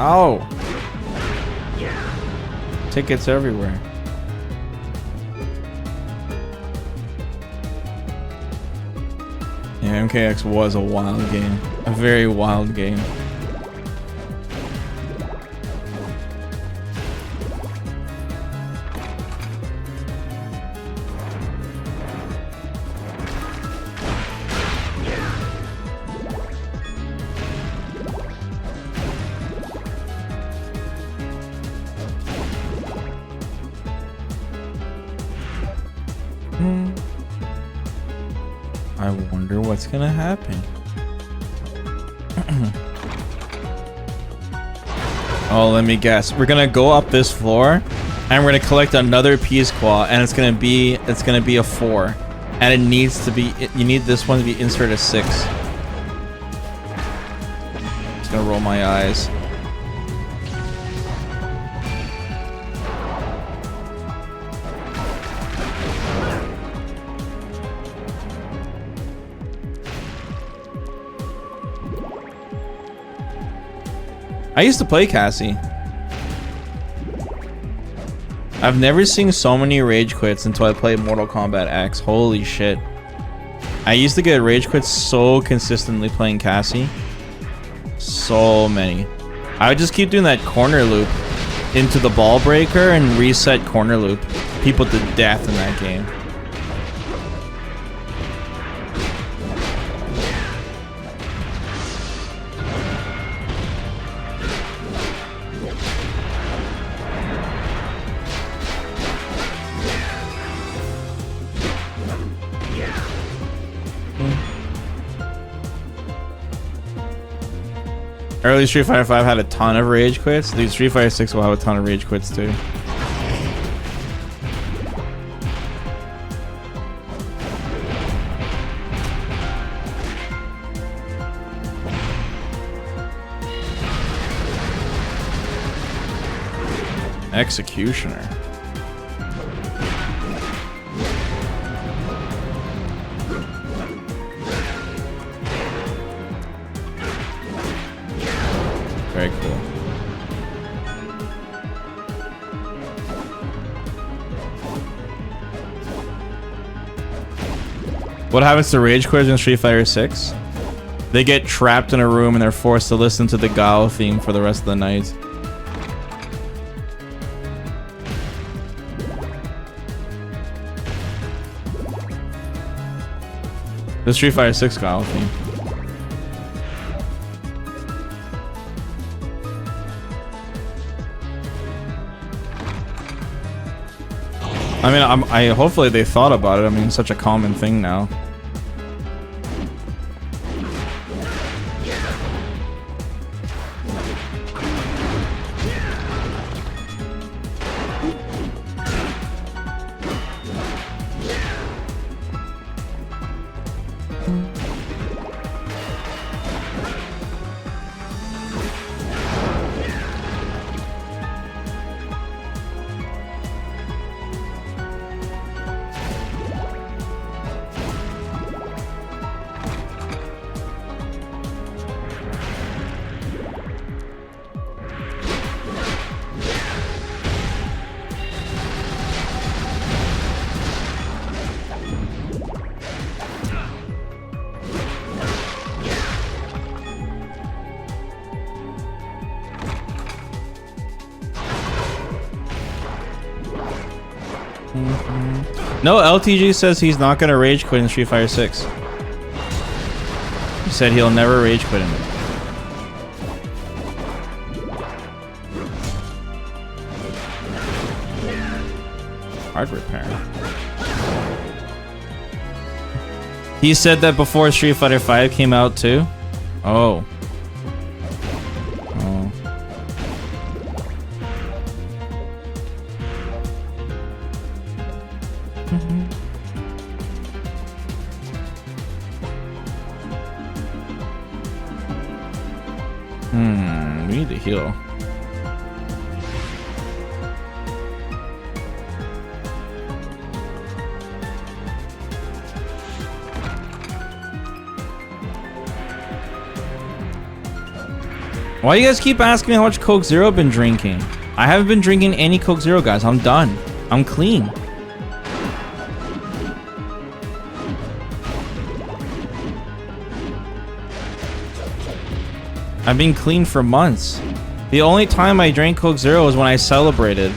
Ow. Tickets everywhere. Yeah, MKX was a wild game. A very wild game. I wonder what's gonna happen. Oh, let me guess. We're gonna go up this floor, and we're gonna collect another Peace Claw, and it's gonna be a 4, and it needs to be. You need this one to be inserted as 6. Just gonna roll my eyes. I used to play Cassie. I've never seen so many rage quits until I played Mortal Kombat X. Holy shit. I used to get rage quits so consistently playing Cassie. So many. I would just keep doing that corner loop into the ball breaker and reset corner loop. People to death in that game. Early Street Fighter 5 had a ton of rage quits. Dude, Street Fighter 6 will have a ton of rage quits too. Executioner. Very cool. What happens to rage quitters in Street Fighter 6? They get trapped in a room and they're forced to listen to the Gao theme for the rest of the night. The Street Fighter 6 Gao theme. I mean, hopefully they thought about it. I mean, it's such a common thing now. No, LTG says he's not gonna rage quit in Street Fighter 6. He said he'll never rage quit in it. Hard repair. He said that before Street Fighter 5 came out too. Oh. Oh. We need to heal. Why you guys keep asking me how much Coke Zero I've been drinking? I haven't been drinking any Coke Zero, guys. I'm done. I'm clean. I've been clean for months. The only time I drank Coke Zero was when I celebrated.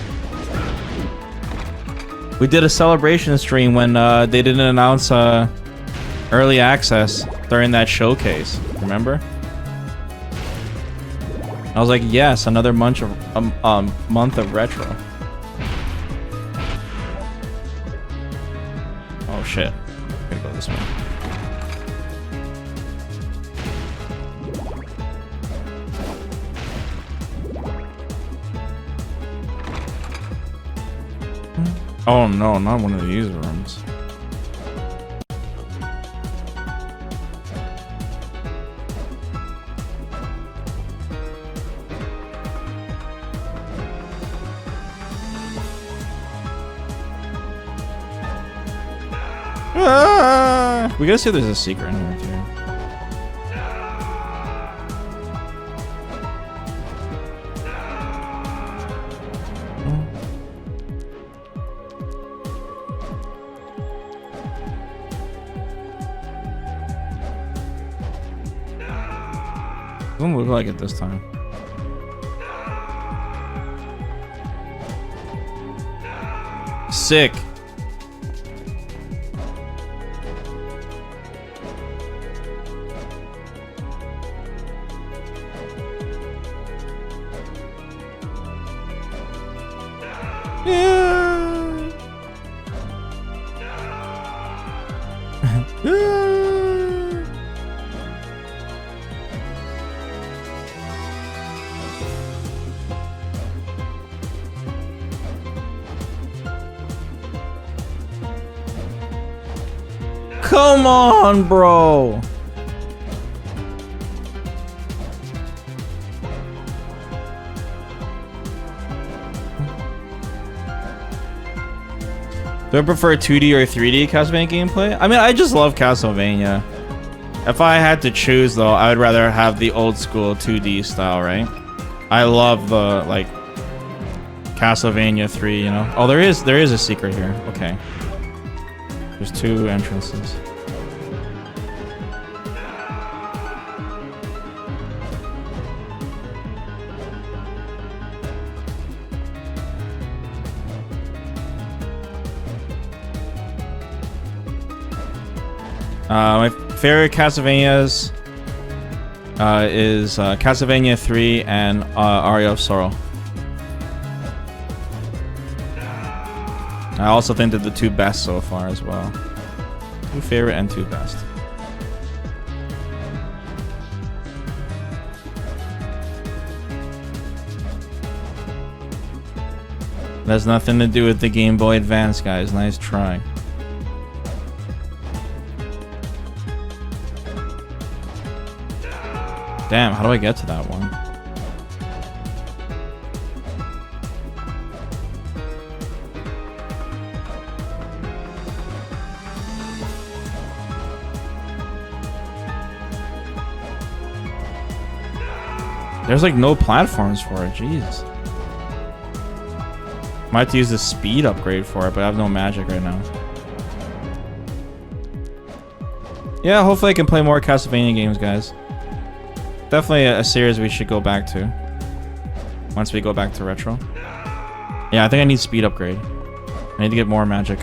We did a celebration stream when they didn't announce early access during that showcase. Remember? I was like, yes, another month of retro. Oh shit. Gotta go this way. Oh no, not one of these rooms. We gotta see if there's a secret in here too. Doesn't look like it this time. Sick. Come on, bro. Do I prefer 2D or 3D Castlevania gameplay? I mean, I just love Castlevania. If I had to choose, though, I would rather have the old school 2D style, right? I love the, like, Castlevania 3, you know? Oh, there is a secret here. Okay. There's 2 entrances. My favorite Castlevanias is Castlevania 3 and Aria of Sorrow. I also think they're the 2 best so far as well. 2 favorite and 2 best. That has nothing to do with the Game Boy Advance, guys. Nice try. Damn, how do I get to that one? There's like no platforms for it, jeez. Might have to use the speed upgrade for it, but I have no magic right now. Yeah, hopefully I can play more Castlevania games, guys. Definitely a series we should go back to once we go back to retro. Yeah, I think I need speed upgrade. I I need to get more magic.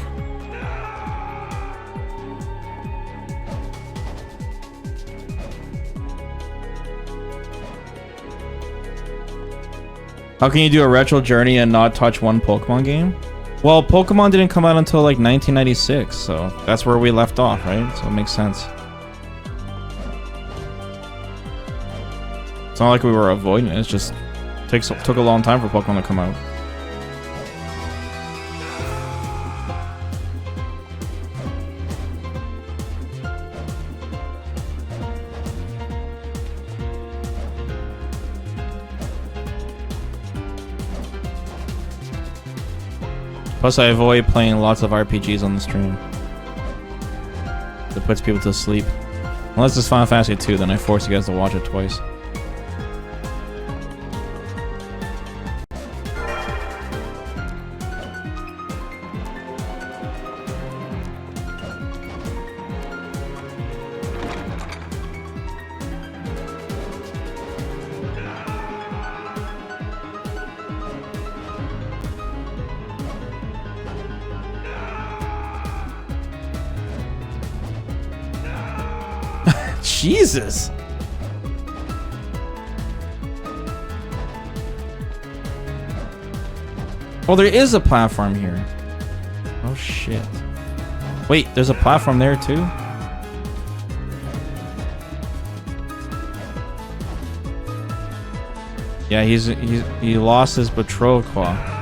How can you do a retro journey and not touch one Pokemon game? Well, Pokemon didn't come out until like 1996, so that's where we left off, right? So it makes sense. It's not like we were avoiding it, it's just took a long time for Pokemon to come out. Plus, I avoid playing lots of RPGs on the stream. It puts people to sleep. Unless it's Final Fantasy 2, then I force you guys to watch it twice. Jesus! Oh, there is a platform here. Oh shit. Wait, there's a platform there too? Yeah, he lost his betrothed claw.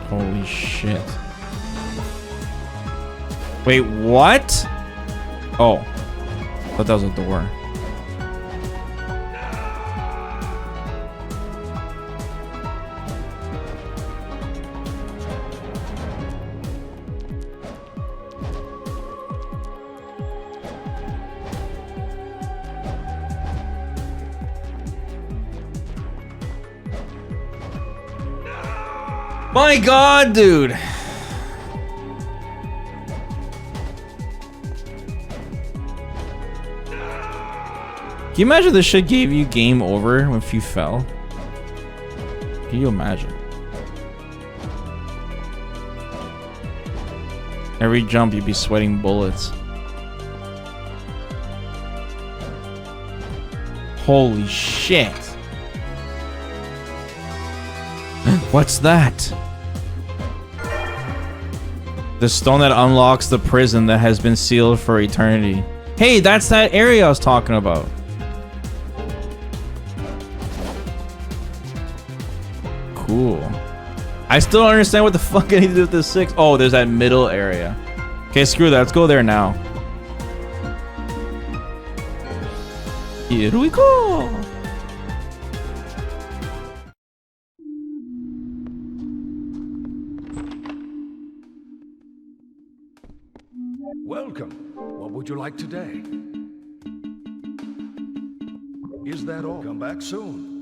Holy shit. Wait, what? Oh. I thought that was a door. My god, dude. Can you imagine this shit gave you game over if you fell? Can you imagine? Every jump you'd be sweating bullets. Holy shit. What's that? The stone that unlocks the prison that has been sealed for eternity. Hey, that's that area I was talking about. Cool. I still don't understand what the fuck I need to do with this 6. Oh, there's that middle area. Okay, screw that. Let's go there now. Here we go. Welcome. What would you like today? Is that all? Come back soon.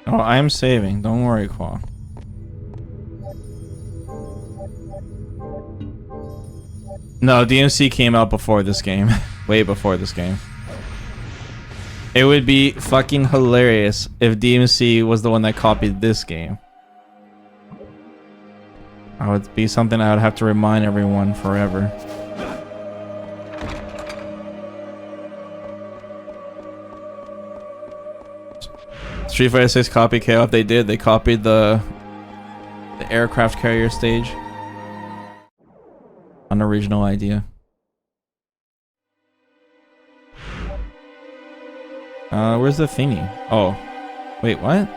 Oh, I'm saving. Don't worry, Qua. No, DMC came out before this game. Way before this game. It would be fucking hilarious if DMC was the one that copied this game. That would be something I would have to remind everyone forever. Street Fighter 6 copy KOF, they did. They copied the The aircraft carrier stage. Unoriginal idea. Where's the thingy? Oh. Wait, what?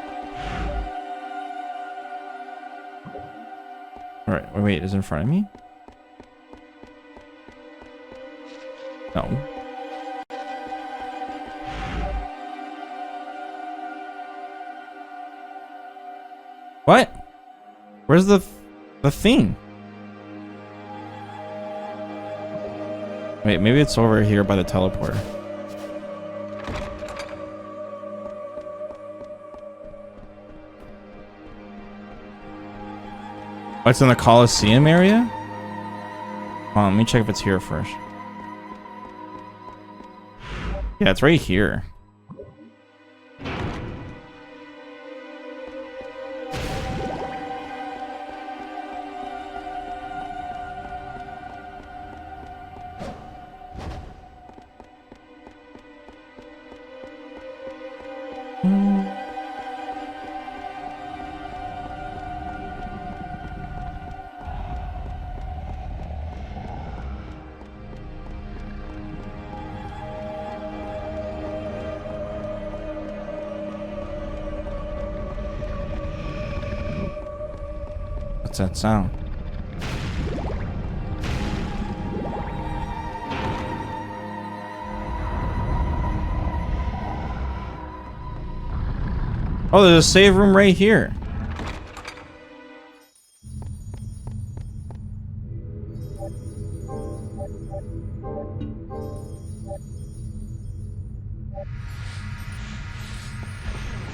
Alright, wait, is it in front of me? No. What? Where's the thing? Wait, maybe it's over here by the teleporter. Oh, it's in the Coliseum area? Hold on, let me check if it's here first. Yeah, it's right here. What's that sound? Oh, there's a save room right here.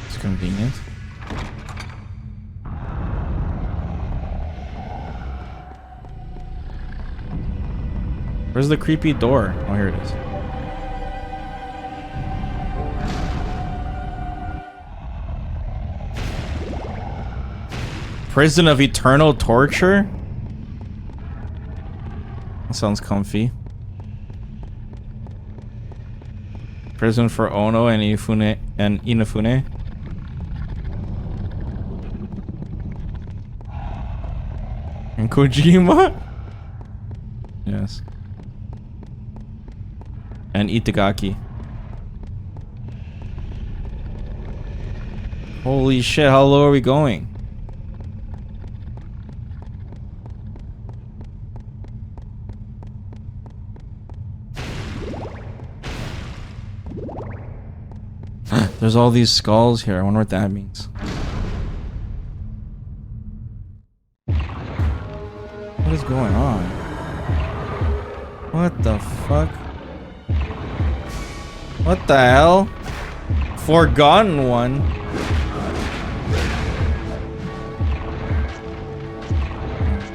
It's convenient. Where's the creepy door? Oh, here it is. Prison of eternal torture? That sounds comfy. Prison for Ono and Inafune and Kojima? Yes. And Itagaki. Holy shit, how low are we going? There's all these skulls here. I wonder what that means. What is going on? What the fuck? What the hell? Forgotten one.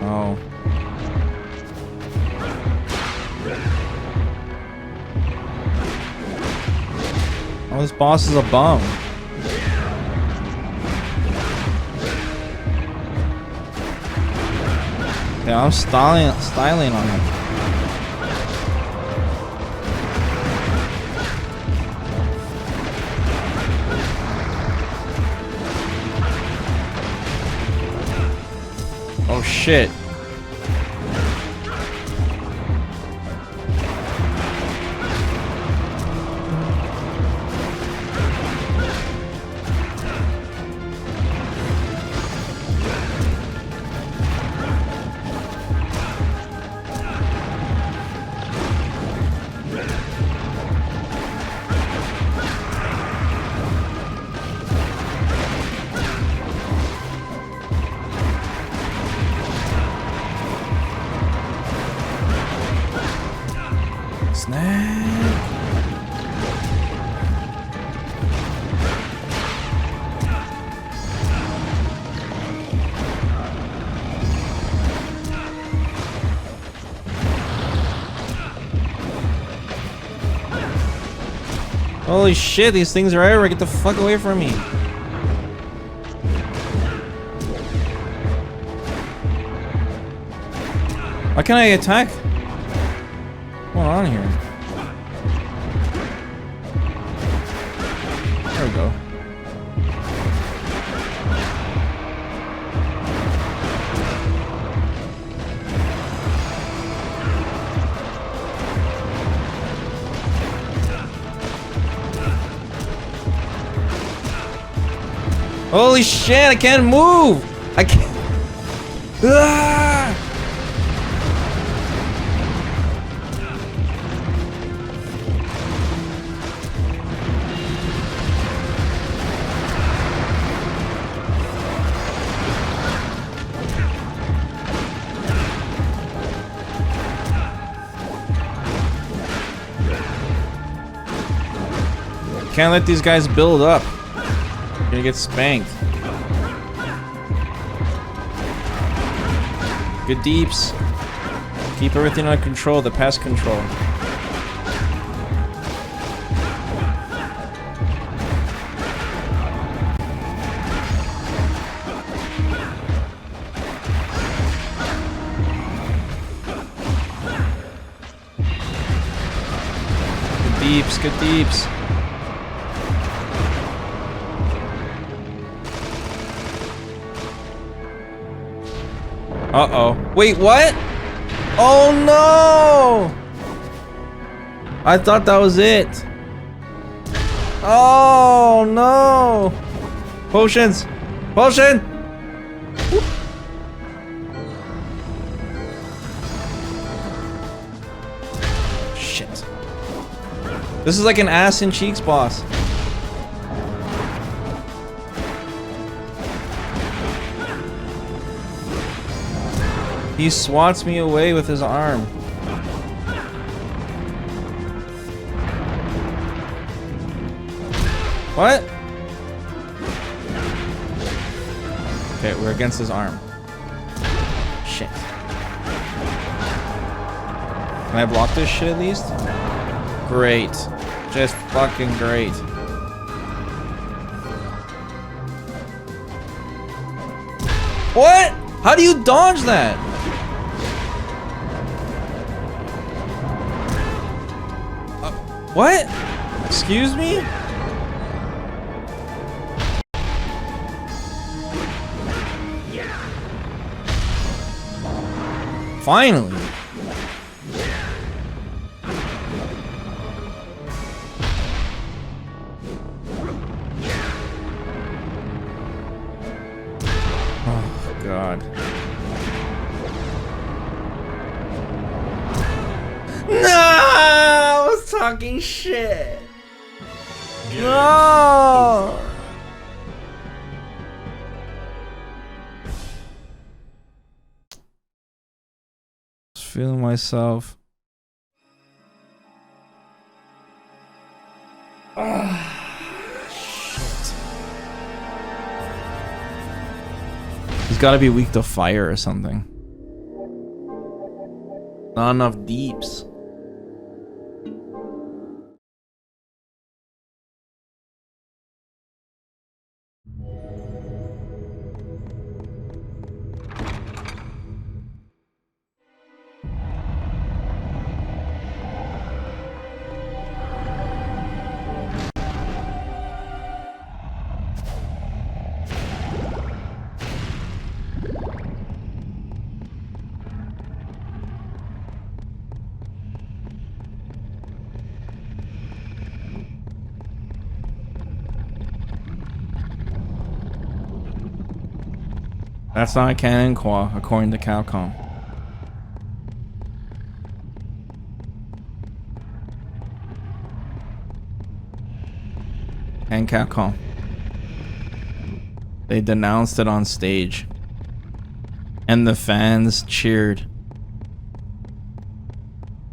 Oh. Oh, this boss is a bum. Yeah, I'm styling on him. Oh shit. Holy shit, these things are everywhere. Get the fuck away from me. Why can't I attack? What's going on here? There we go. Holy shit, I can't move! I can't. Ah! Can't let these guys build up. You're gonna get spanked. Good deeps. Keep everything under control, the pest control. Good deeps, good deeps. Uh-oh. Wait, what? Oh no! I thought that was it. Oh no! Potions! Potion! Whoop. Shit. This is like an ass and cheeks boss. He swats me away with his arm. What? Okay, we're against his arm. Shit. Can I block this shit at least? Great. Just fucking great. What? How do you dodge that? What? Excuse me? Finally. Oh, God. No! I was talking shit. No! Just feeling myself. Shit. He's gotta be weak to fire or something. Not enough deeps. That's not canon, according to Capcom. And Capcom. They denounced it on stage. And the fans cheered.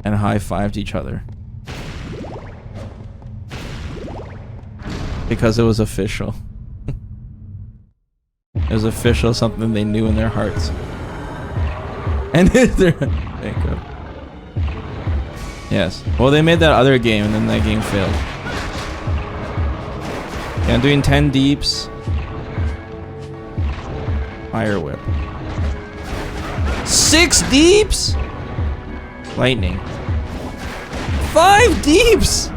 And high-fived each other. Because it was official. It was official, something they knew in their hearts. And they're bankrupt. Yes. Well, they made that other game, and then that game failed. Yeah, I'm doing 10 deeps. Fire whip. 6 deeps? Lightning. 5 deeps!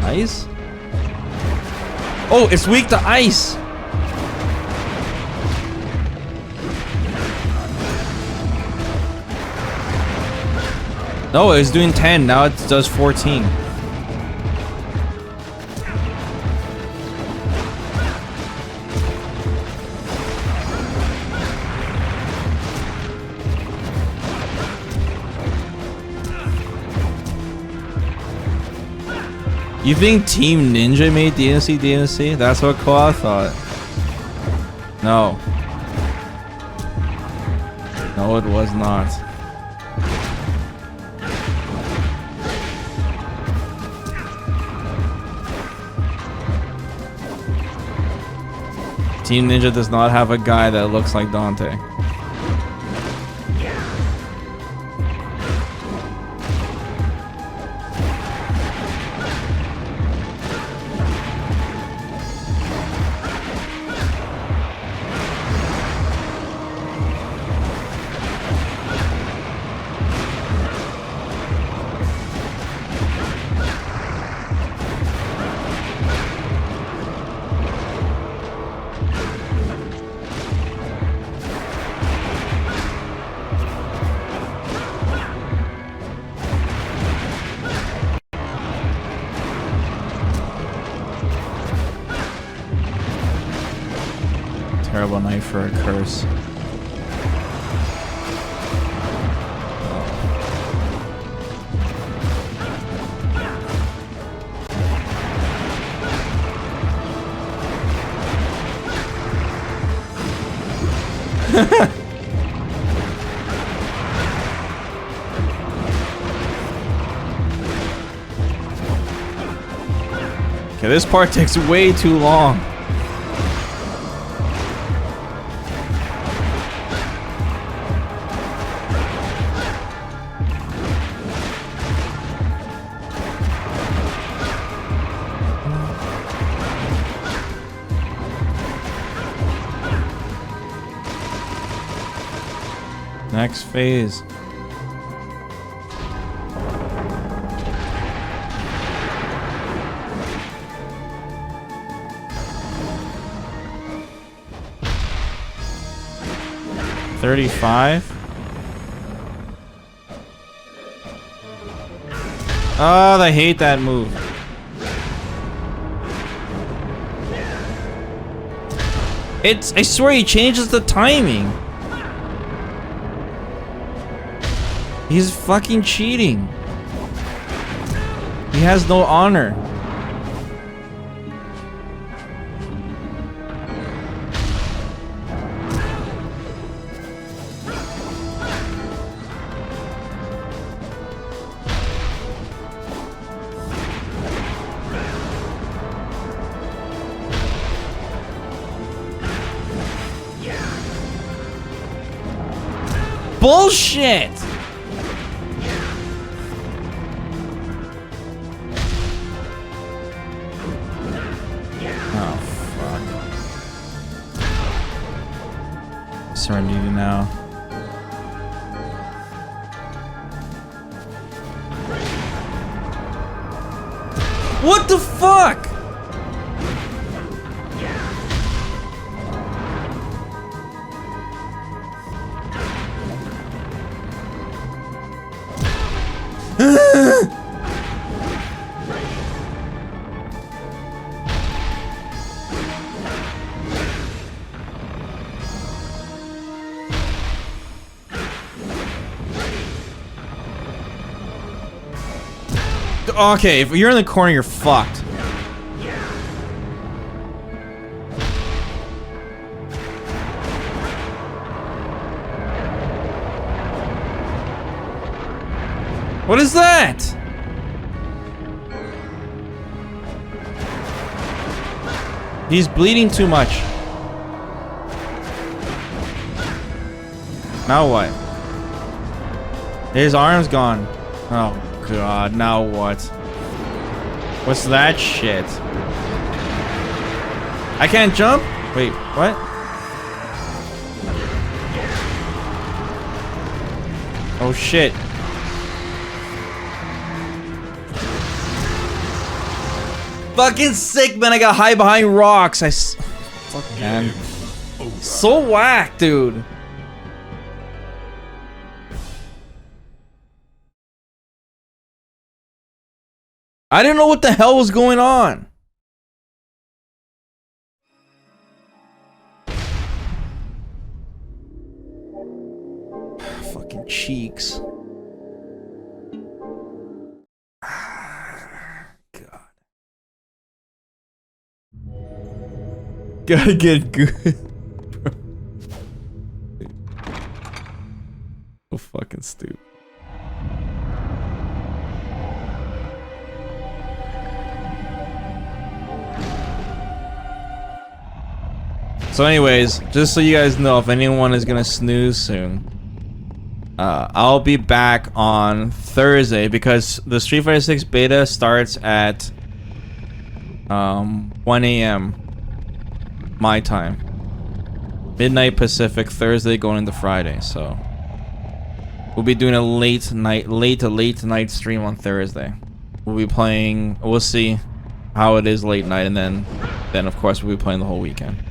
Ice? Oh, it's weak to ice! No, it was doing 10, now it does 14. You think Team Ninja made DNC? That's what Koa thought. No. No, it was not. Team Ninja does not have a guy that looks like Dante. Terrible knife for a curse. Okay, this part takes way too long. Next phase. $35. Oh, I hate that move. I swear he changes the timing. He's fucking cheating. He has no honor. Bullshit! Oh, fuck. Surrender you now. What the fuck? Okay, if you're in the corner, you're fucked. What is that? He's bleeding too much. Now what? His arm's gone. Oh god, now what? What's that shit? I can't jump? Wait, what? Oh shit. Fucking sick, man. I got high behind rocks. Fuck, man. So whack, dude. I didn't know what the hell was going on. Fucking cheeks. gotta get good. So fucking stupid. So anyways, just so you guys know, if anyone is gonna snooze soon, I'll be back on Thursday because the Street Fighter 6 beta starts at 1 a.m. my time, midnight Pacific, Thursday going into Friday. So we'll be doing a late night stream on Thursday. We'll be playing. We'll see how it is late night, and then of course we'll be playing the whole weekend.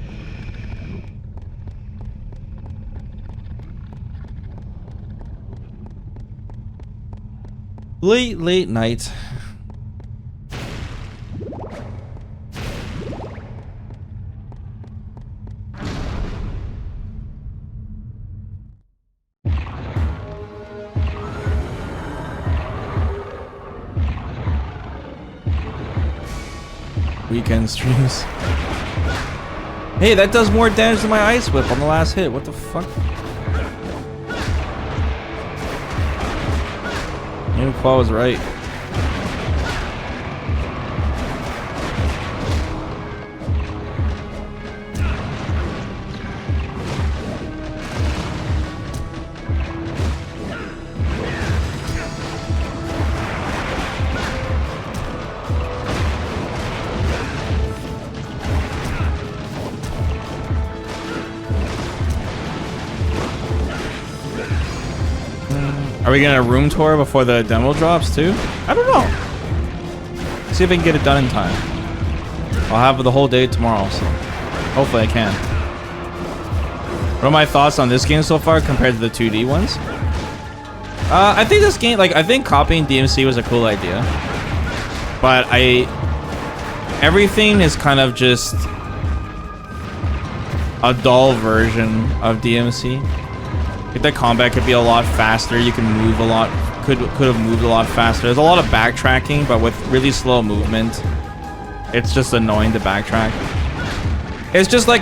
Late night. Weekend streams. Hey, that does more damage than my ice whip on the last hit. What the fuck? Maybe Paul was right. Are we getting a room tour before the demo drops too? I don't know. See if I can get it done in time. I'll have the whole day tomorrow, so hopefully I can. What are my thoughts on this game so far compared to the 2D ones? I think this game, like, I think copying DMC was a cool idea, but everything is kind of just a dull version of DMC. I think the combat could be a lot faster. You can move a lot, could have moved a lot faster. There's a lot of backtracking, but with really slow movement, it's just annoying to backtrack. It's just like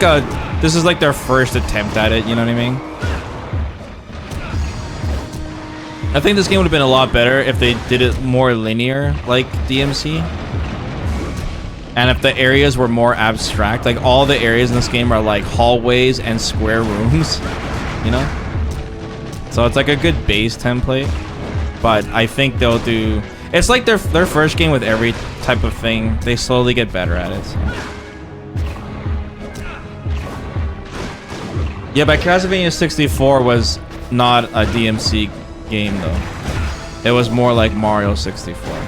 this is like their first attempt at it, you know what I mean? I think this game would have been a lot better if they did it more linear, like DMC. And if the areas were more abstract, like all the areas in this game are like hallways and square rooms, you know? So it's like a good base template, but I think they'll do... It's like their first game with every type of thing. They slowly get better at it. So. Yeah, but Castlevania 64 was not a DMC game though. It was more like Mario 64.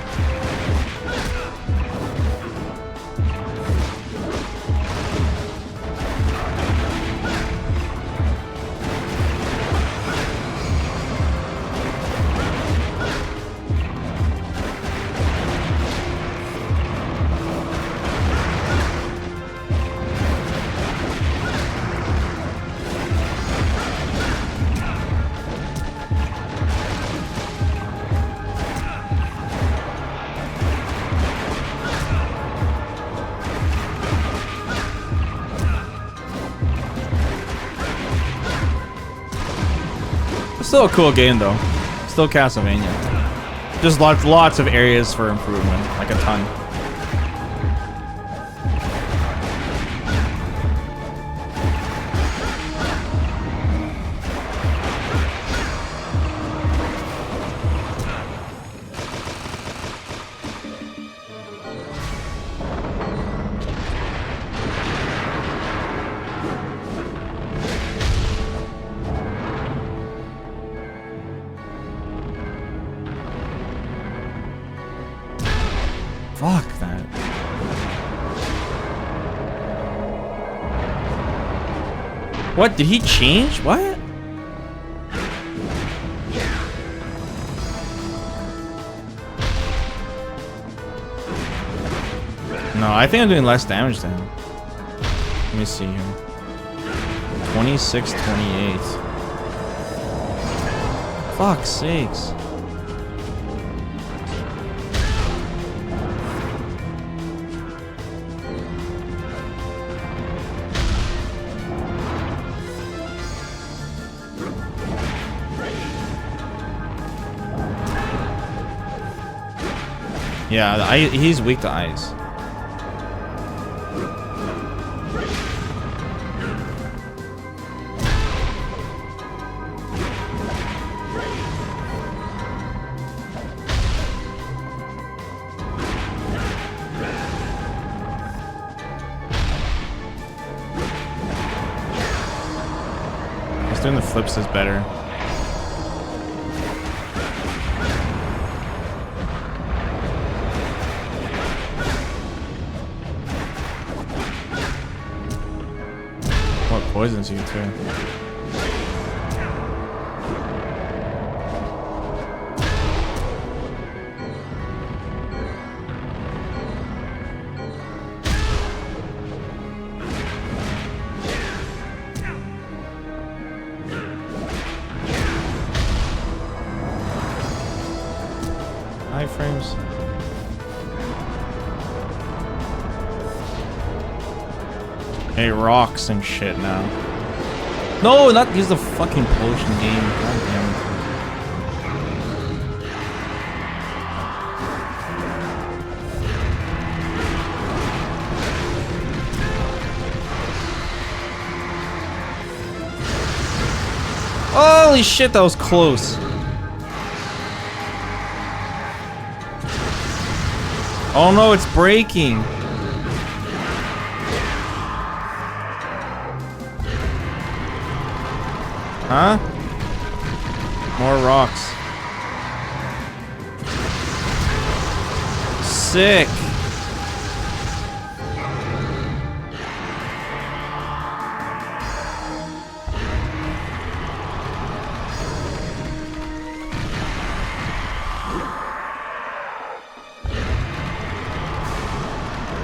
Still a cool game though. Still Castlevania. Just lots of areas for improvement, like a ton. Fuck that. What? Did he change? What? No, I think I'm doing less damage to him. Let me see here. 26, 28. Fuck's sakes. Yeah, he's weak to ice. Doing the flips is better. What poisons you too? Frames. Hey, rocks and shit now. No, not use the fucking potion game. God damn it. Holy shit, that was close. Oh no, it's breaking. Huh? More rocks. Sick.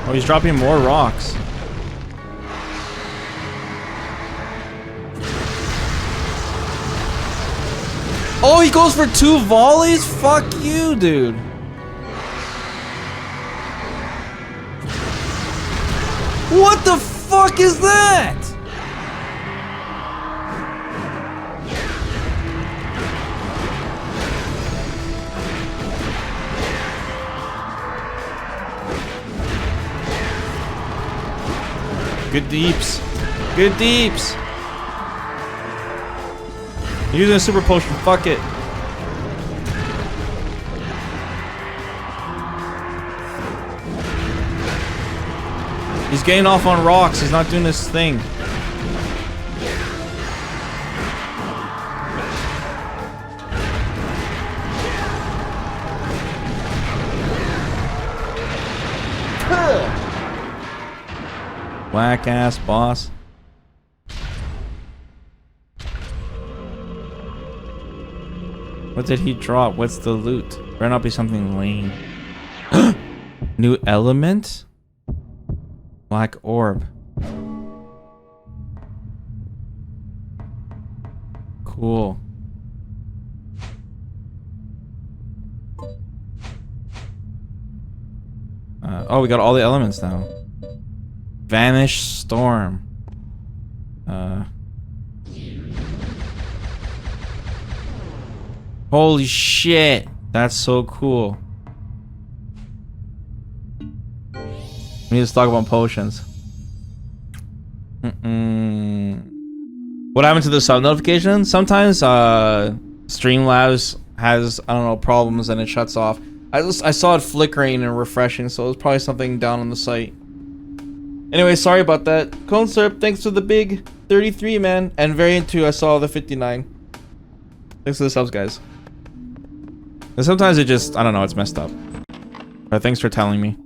Oh, he's dropping more rocks. Oh, he goes for 2 volleys? Fuck you, dude. What the fuck is that? Good deeps. Good deeps. Using a super potion. Fuck it. He's getting off on rocks. He's not doing his thing. Whack ass boss. What did he drop? What's the loot? Better not be something lame. New element? Black orb. Cool. Oh, we got all the elements now. Vanish storm. Holy shit. That's so cool. We need to talk about potions. What happened to the sub notification? Sometimes Streamlabs has, I don't know, problems and it shuts off. I saw it flickering and refreshing, so it was probably something down on the site. Anyway, sorry about that. Cone Syrup, thanks for the big 33, man. And Variant 2, I saw the 59. Thanks for the subs, guys. And sometimes it just, I don't know, it's messed up. But thanks for telling me.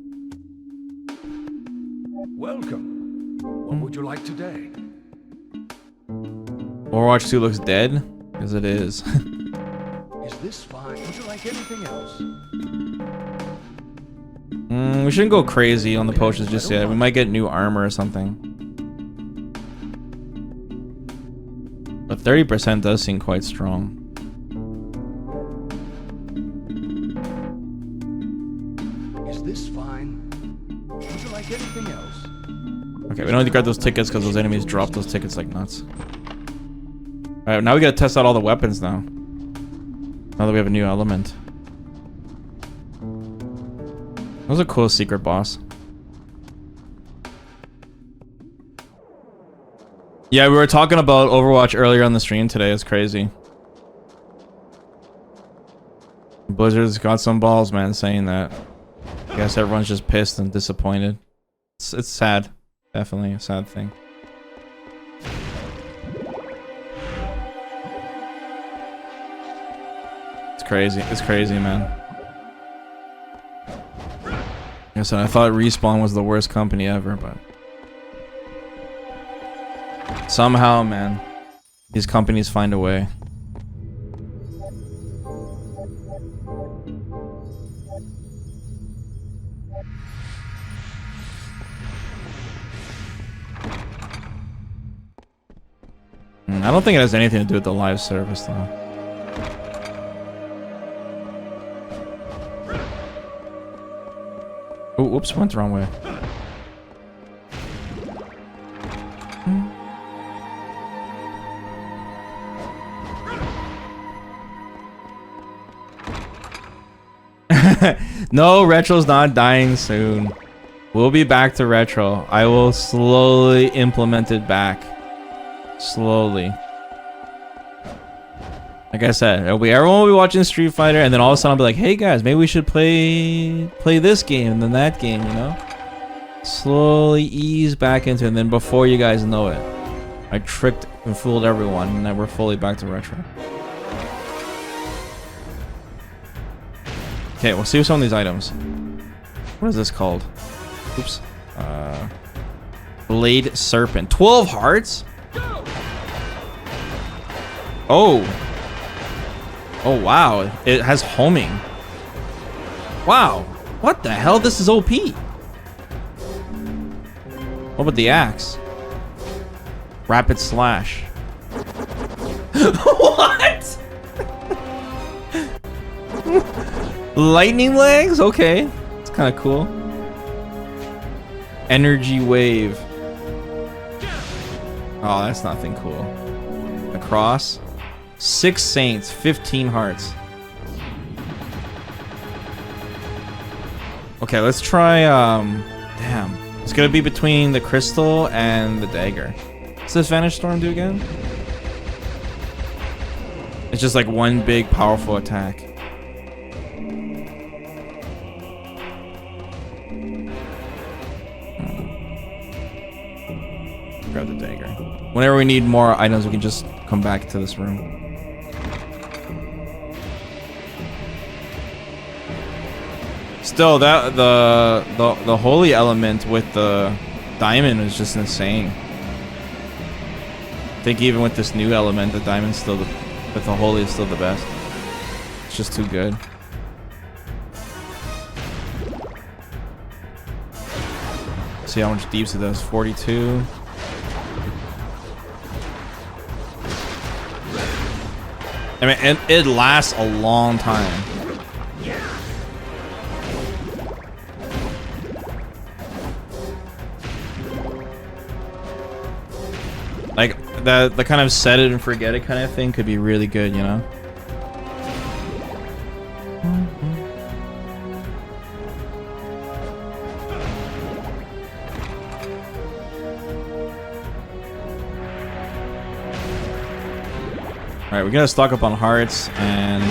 Welcome. What would you like today? Overwatch 2 looks dead? Because it is. Is this fine? Would you like anything else? We shouldn't go crazy on the potions just yet. We might get new armor or something. But 30% does seem quite strong. Is this fine? Would you like anything else? Okay, we don't need to grab those tickets because those enemies drop those tickets like nuts. Alright, now we gotta test out all the weapons now. Now that we have a new element. was a cool secret boss. Yeah, we were talking about Overwatch earlier on the stream today. It's crazy. Blizzard's got some balls, man, saying that. I guess everyone's just pissed and disappointed. It's sad. Definitely a sad thing. It's crazy. It's crazy, man. Like I said, I thought Respawn was the worst company ever, but somehow, man, these companies find a way. I don't think it has anything to do with the live service, though. Oh, whoops, went the wrong way. No, Retro's not dying soon. We'll be back to Retro. I will slowly implement it back. Slowly. Like I said, everyone will be watching Street Fighter, and then all of a sudden I'll be like, hey guys, maybe we should play this game and then that game, you know? Slowly ease back into it, and then before you guys know it, I tricked and fooled everyone, and now we're fully back to Retro. Okay, we'll see some of these items. What is this called? Oops. Blade Serpent. 12 hearts? Oh. Oh, wow. It has homing. Wow. What the hell? This is OP. What about the axe? Rapid slash. What? Lightning legs? Okay. It's kind of cool. Energy wave. Oh, that's nothing cool. A cross. 6 saints, 15 hearts. Okay, let's try, damn. It's gonna be between the crystal and the dagger. What's this Vanish Storm do again? It's just like one big powerful attack. Grab the dagger. Whenever we need more items, we can just come back to this room. Still, that the holy element with the diamond is just insane. I think even with this new element, the diamond's still with the holy is still the best. It's just too good. See how much deeps it does. 42. I mean, it lasts a long time. Like, the kind of set it and forget it kind of thing could be really good, you know? Alright, we gotta stock up on hearts, and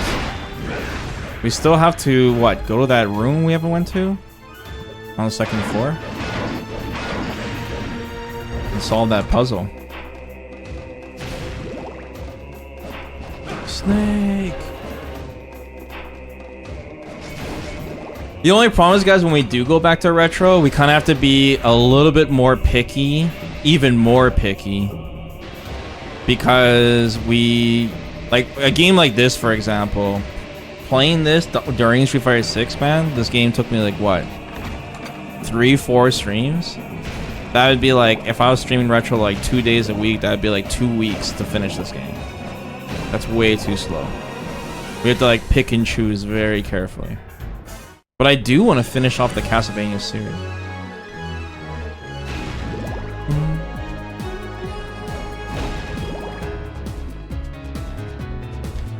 we still have to, what, go to that room we haven't went to? On the second floor? And solve that puzzle. Snake! The only problem is, guys, when we do go back to Retro, we kind of have to be a little bit more picky, even more picky. Because we, like, a game like this, for example, playing this during Street Fighter 6, man, this game took me, like, what, 3-4 streams? That would be like, if I was streaming Retro, like, 2 days a week, that would be, like, 2 weeks to finish this game. That's way too slow. We have to, like, pick and choose very carefully. But I do want to finish off the Castlevania series.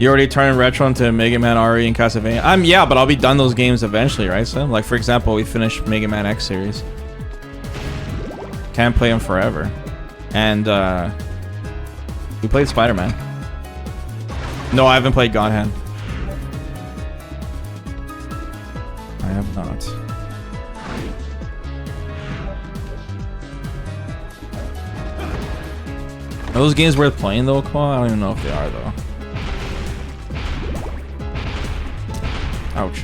You already turned retro into Mega Man RE and Castlevania. Yeah, but I'll be done those games eventually, right, Slim? Like, for example, we finished Mega Man X series. Can't play them forever. And, we played Spider-Man. No, I haven't played God Hand. I have not. Are those games worth playing, though, Qua? I don't even know if they are, though. Ouch.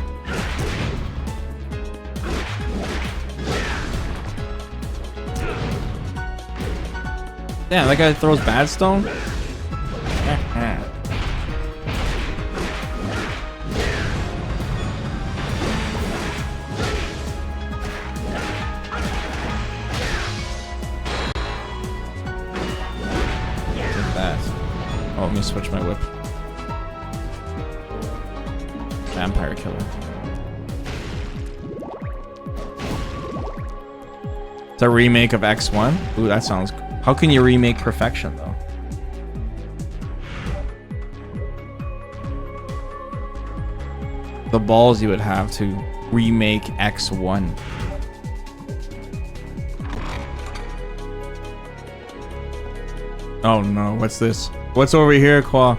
Damn, that guy throws bad stone? Oh, let me switch my whip. Vampire killer. It's a remake of X1? Ooh, that sounds... How can you remake perfection, though? The balls you would have to remake X1. Oh no, what's this? What's over here, Qua?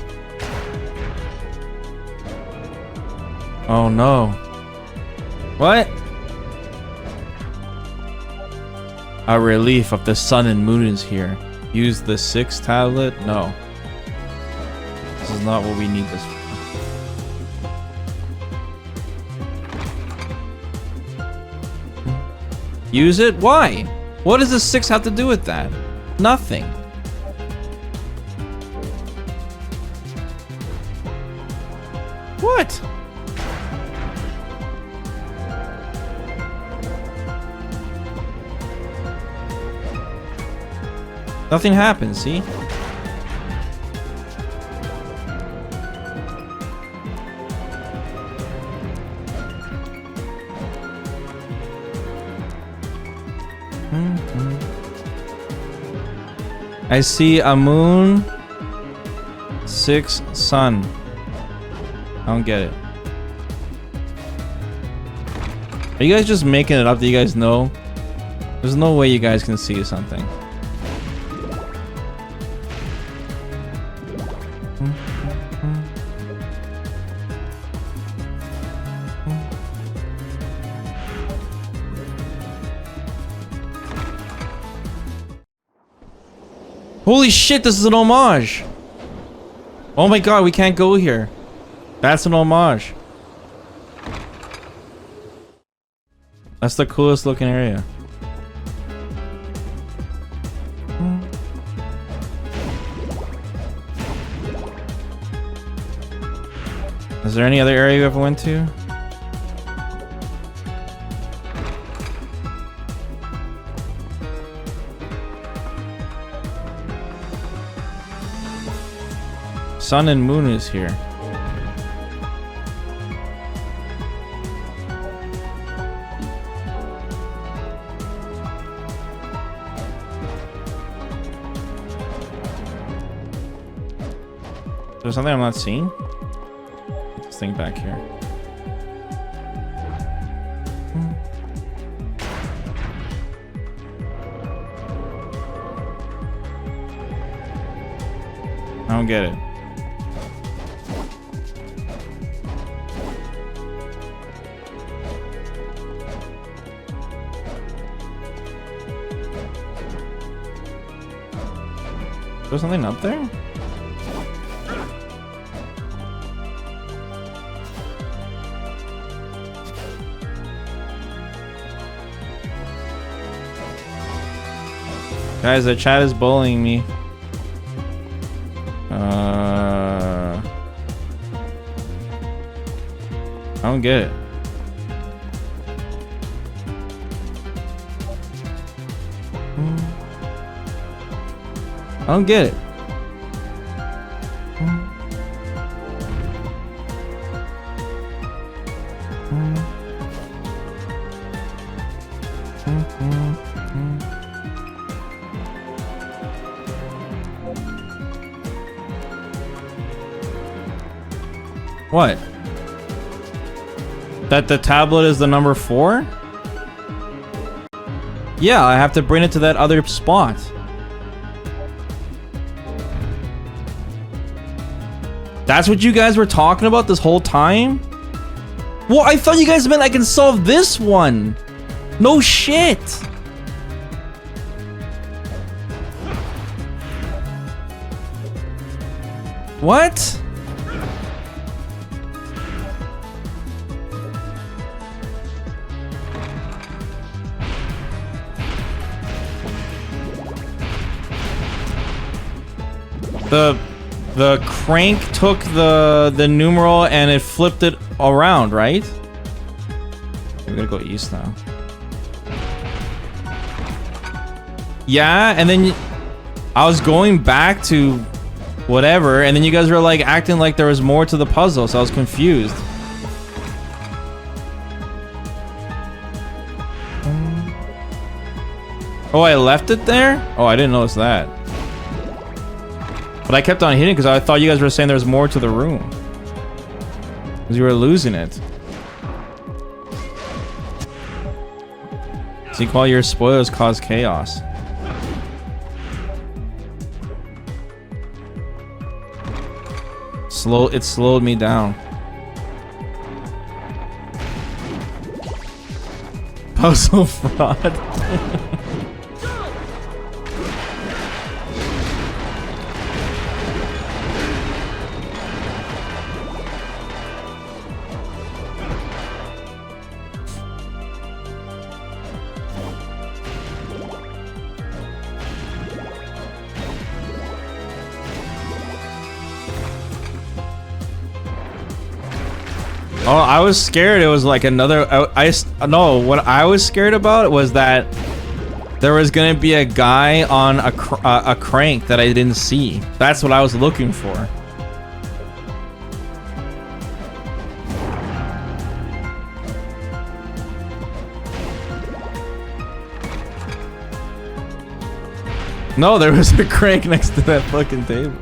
Oh no. What? A relief of the sun and moon is here. Use the 6 tablet? No. This is not what we need this for. Use it? Why? What does the 6 have to do with that? Nothing. What? Nothing happens, see? I see a moon, 6 sun. I don't get it. Are you guys just making it up? Do you guys know? There's no way you guys can see something. Holy shit, this is an homage! Oh my god, we can't go here. That's an homage. That's the coolest looking area. Is there any other area you ever went to? Sun and moon is here. Is there something I'm not seeing? This thing back here. I don't get it. There's something up there? Guys, the chat is bullying me. I don't get it. I don't get it. What? That the tablet is the number 4? Yeah, I have to bring it to that other spot. That's what you guys were talking about this whole time? Well, I thought you guys meant I can solve this one. No shit. What? The crank took the numeral and it flipped it around, right? We're gonna go east now. Yeah, and then I was going back to whatever, and then you guys were like acting like there was more to the puzzle, so I was confused. Oh, I left it there? Oh, I didn't notice that. But I kept on hitting because I thought you guys were saying there's more to the room. Because you were losing it. See, all your spoilers cause chaos. It slowed me down. Puzzle fraud. Oh, I was scared it was like another... No, what I was scared about was that there was gonna be a guy on a crank that I didn't see. That's what I was looking for. No, there was a crank next to that fucking table.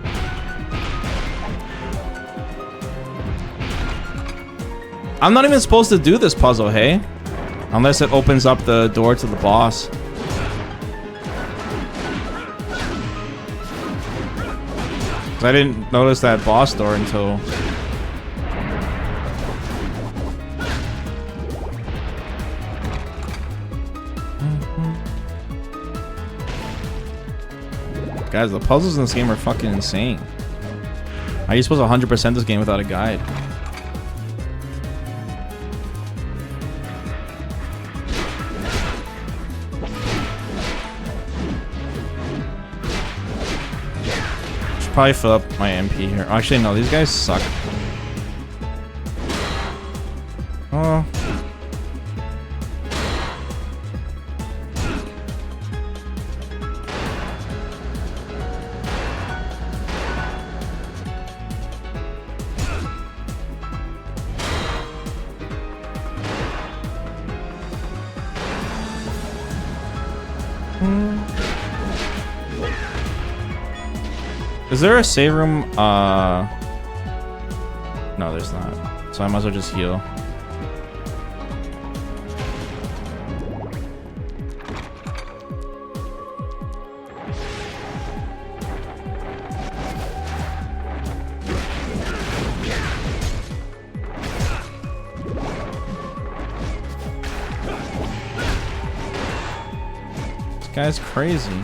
I'm not even supposed to do this puzzle, hey? Unless it opens up the door to the boss. I didn't notice that boss door until... Guys, the puzzles in this game are fucking insane. How are you supposed to 100% this game without a guide? Probably fill up my MP here. Actually, no, these guys suck. Oh. Is there a save room? No, there's not. So I might as well just heal. This guy's crazy.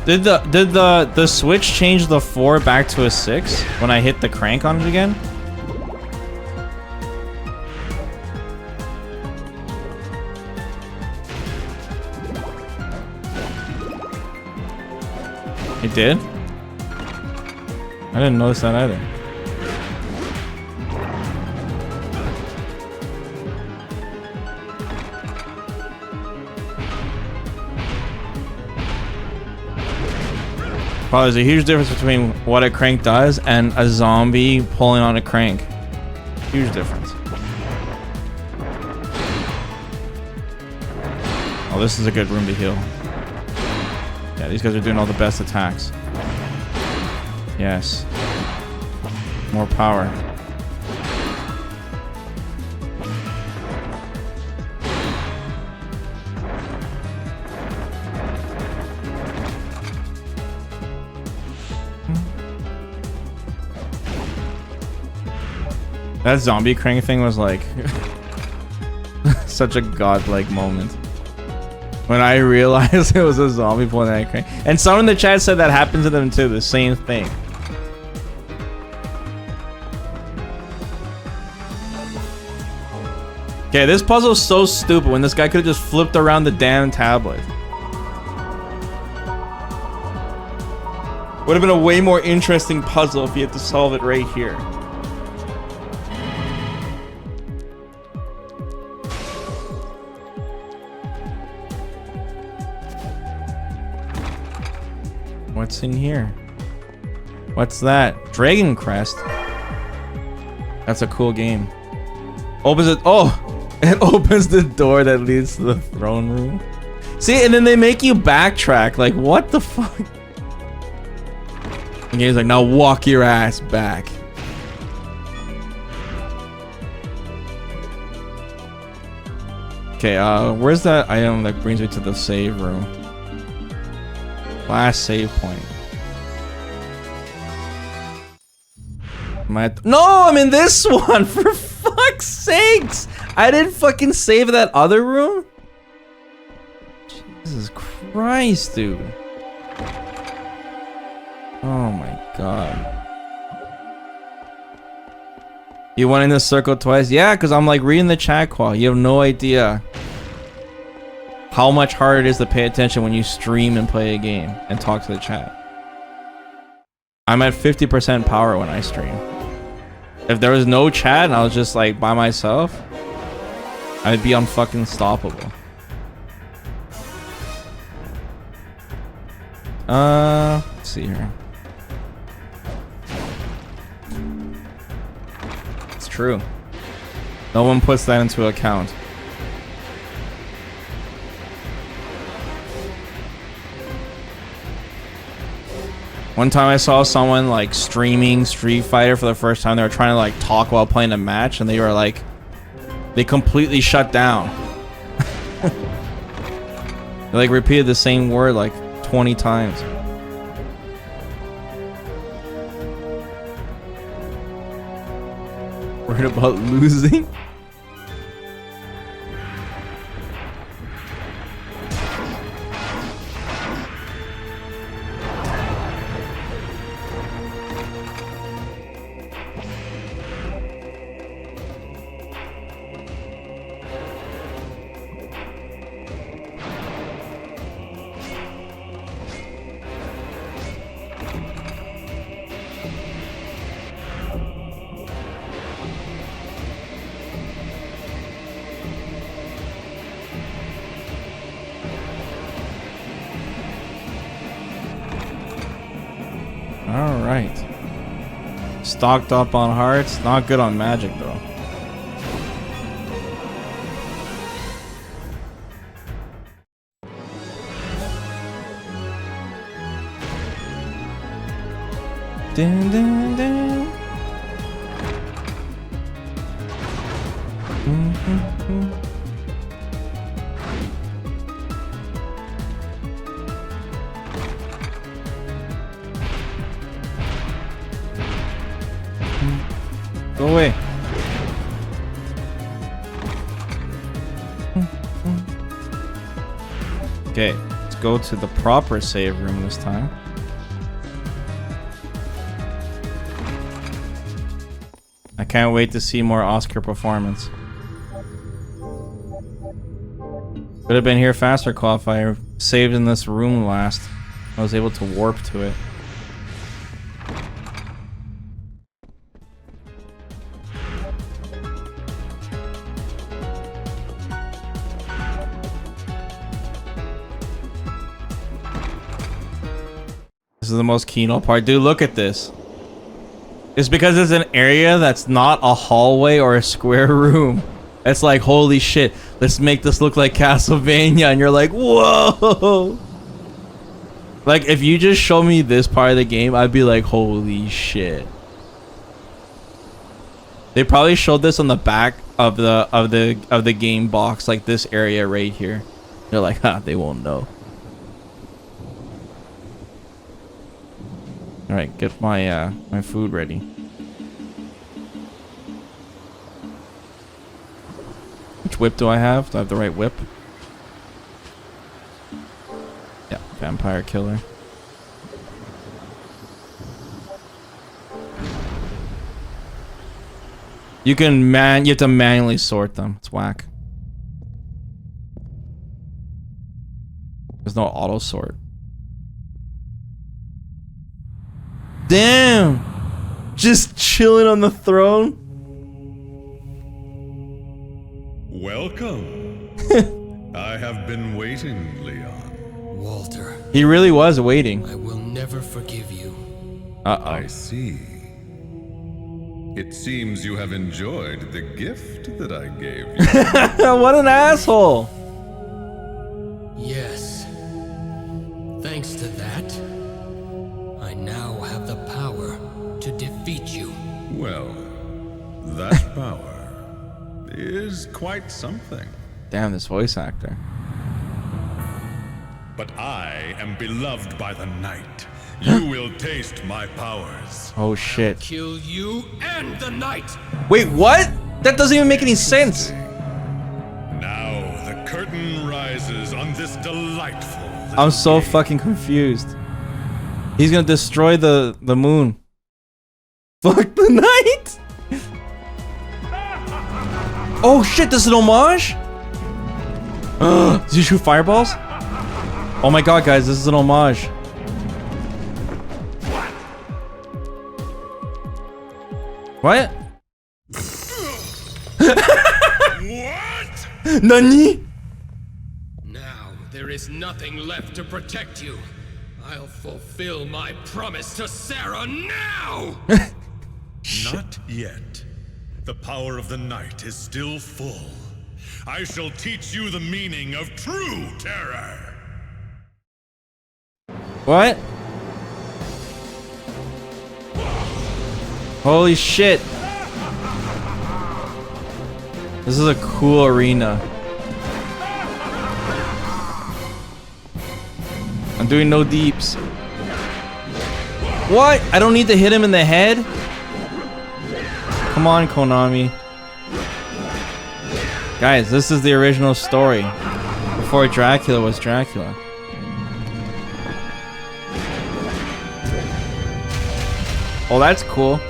Did the switch change the 4 back to a 6 when I hit the crank on it again? It did? I didn't notice that either. Well, there's a huge difference between what a crank does and a zombie pulling on a crank. Huge difference. Oh, this is a good room to heal. Yeah, these guys are doing all the best attacks. Yes. More power. That zombie crank thing was like such a godlike moment. When I realized it was a zombie pulling that crank. And someone in the chat said that happened to them too, the same thing. Okay, this puzzle's so stupid when this guy could have just flipped around the damn tablet. Would have been a way more interesting puzzle if he had to solve it right here. What's in here? What's that? Dragon Crest? That's a cool game. Opens it. Oh! It opens the door that leads to the throne room. See, and then they make you backtrack. Like, what the fuck? The game's like, now walk your ass back. Okay, where's that item that brings me to the save room? Last save point. No, I'm in this one! For fuck's sakes! I didn't fucking save that other room? Jesus Christ, dude. Oh my god. You went in this circle twice? Yeah, because I'm like reading the chat qual. You have no idea how much harder it is to pay attention when you stream and play a game and talk to the chat. I'm at 50% power when I stream. If there was no chat and I was just like by myself, I'd be unfucking stoppable. Let's see here. It's true. No one puts that into account. One time I saw someone like streaming Street Fighter for the first time. They were trying to like talk while playing a match and they were like, they completely shut down. They like repeated the same word like 20 times. Worried about losing? Alright. Stocked up on hearts. Not good on magic though. Dun, dun, dun. Go away. Okay, let's go to the proper save room this time. I can't wait to see more Oscar performance. Could have been here faster, qualifier. Saved in this room last. I was able to warp to it. This is the most Kino part. Dude, look at this. It's because it's an area that's not a hallway or a square room. It's like, holy shit, let's make this look like Castlevania. And you're like, whoa. Like, if you just show me this part of the game, I'd be like, holy shit. They probably showed this on the back of the game box, like this area right here. They're like, ha, they won't know. All right, get my my food ready. Which whip do I have? Do I have the right whip? Yeah, vampire killer. You have to manually sort them. It's whack. There's no auto sort. Damn! Just chilling on the throne. Welcome. I have been waiting, Leon. Walter, He really was waiting. I will never forgive you. I see. It seems you have enjoyed the gift that I gave you. What an asshole! Yes. Thanks to that, I now have the power to defeat you. Well, that power is quite something. Damn, this voice actor. But I am beloved by the night. You will taste my powers. Oh shit. Kill you and the knight! Wait, what? That doesn't even make any sense. Now the curtain rises on this delightful little I'm so game. fucking confused. He's gonna destroy the moon. Fuck the night? Oh shit, this is an homage? Did you shoot fireballs? Oh my god, guys, this is an homage. What? What? Nani? Now there is nothing left to protect you. I'll fulfill my promise to Sarah now! Not yet. The power of the night is still full. I shall teach you the meaning of true terror. What? Holy shit. This is a cool arena. I'm doing no deeps. What? I don't need to hit him in the head? Come on, Konami. Guys, this is the original story. Before Dracula was Dracula. Oh, that's cool.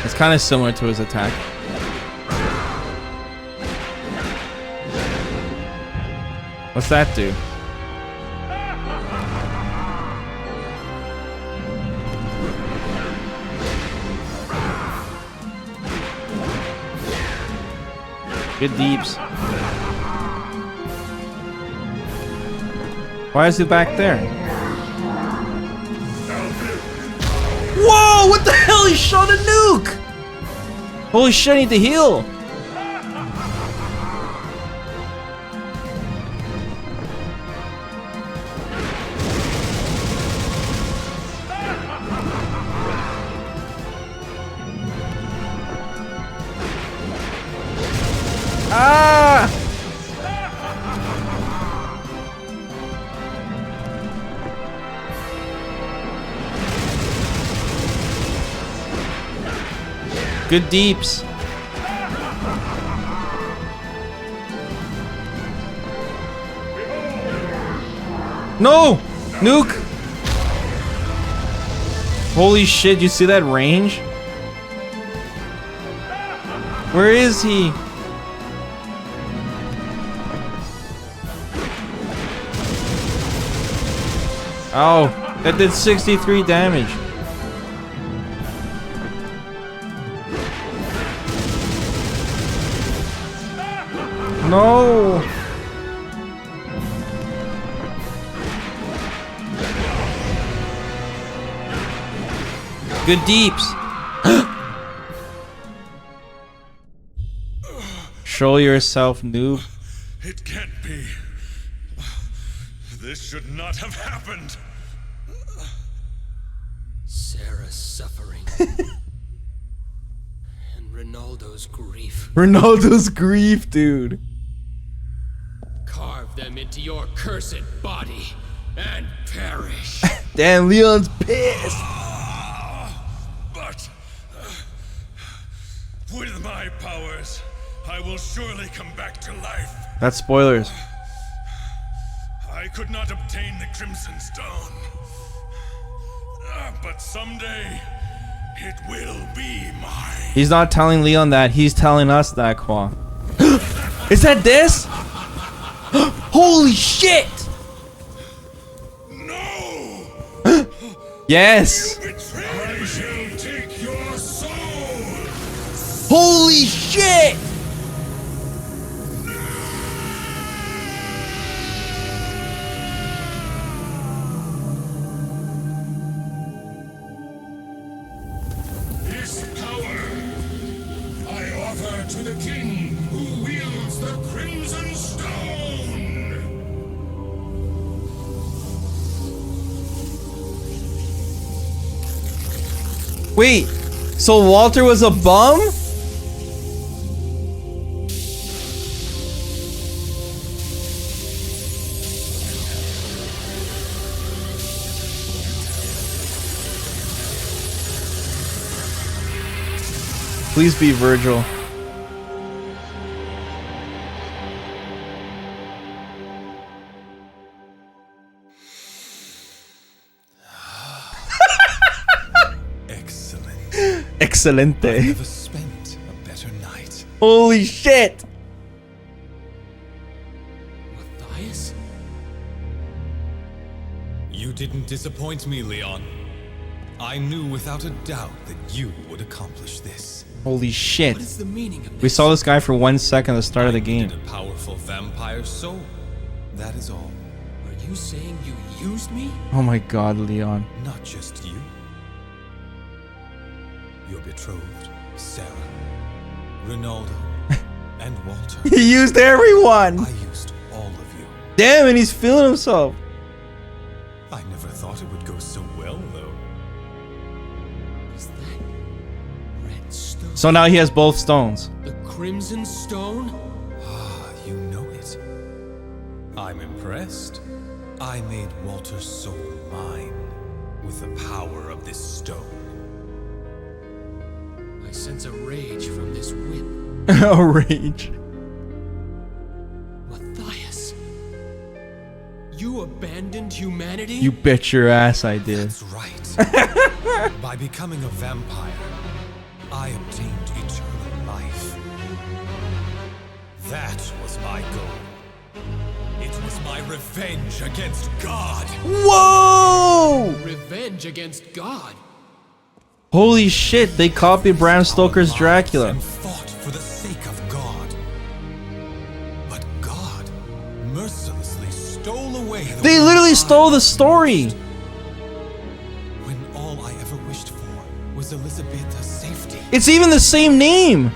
It's kind of similar to his attack. What's that do? Good deeps. Why is he back there? Whoa! What the hell? He shot a nuke! Holy shit, I need to heal! Ah! Good deeps. No! Nuke! Holy shit, you see that range? Where is he? Oh, that did 63 damage. No. Good deeps. Show yourself, noob. It can't be. This should not have happened. Sarah's suffering. And Ronaldo's grief. Ronaldo's grief, dude. Carve them into your cursed body and perish. Damn, Leon's pissed. But with my powers, I will surely come back to life. That's spoilers. I could not obtain the Crimson Stone. But someday, it will be mine. He's not telling Leon that, he's telling us that, Qua. Is that this? Holy shit! No! Yes! I shall take your soul! Holy shit! This power I offer to the king who wields the Crimson Stone! Wait, so Walter was a bum? Please be Virgil. Excelente. Never spent a better night. Holy shit! Matthias? You didn't disappoint me, Leon. I knew without a doubt that you would accomplish this. Holy shit. What is the meaning of this? We saw this guy for 1 second at the start of the game. Needed a powerful vampire soul. That is all. Are you saying you used me? Oh my god, Leon. Not just you. Your betrothed, Sarah, Ronaldo, and Walter. He used everyone! I used all of you. Damn, and he's feeling himself. I never thought it would go so well, though. Is that red stone? So now he has both stones. The Crimson Stone? Ah, you know it. I'm impressed. I made Walter's soul mine with the power of this stone. I sense a rage from this whip. A rage. Matthias, you abandoned humanity? You bet your ass I did. That's right. By becoming a vampire, I obtained eternal life. That was my goal. It was my revenge against God. Whoa! Revenge against God? Holy shit, they copied Bram Stoker's Dracula. And fought for the sake of God. But God mercilessly stole away the They one literally I stole the story. loved. When all I ever wished for was Elizabetha's safety. It's even the same name.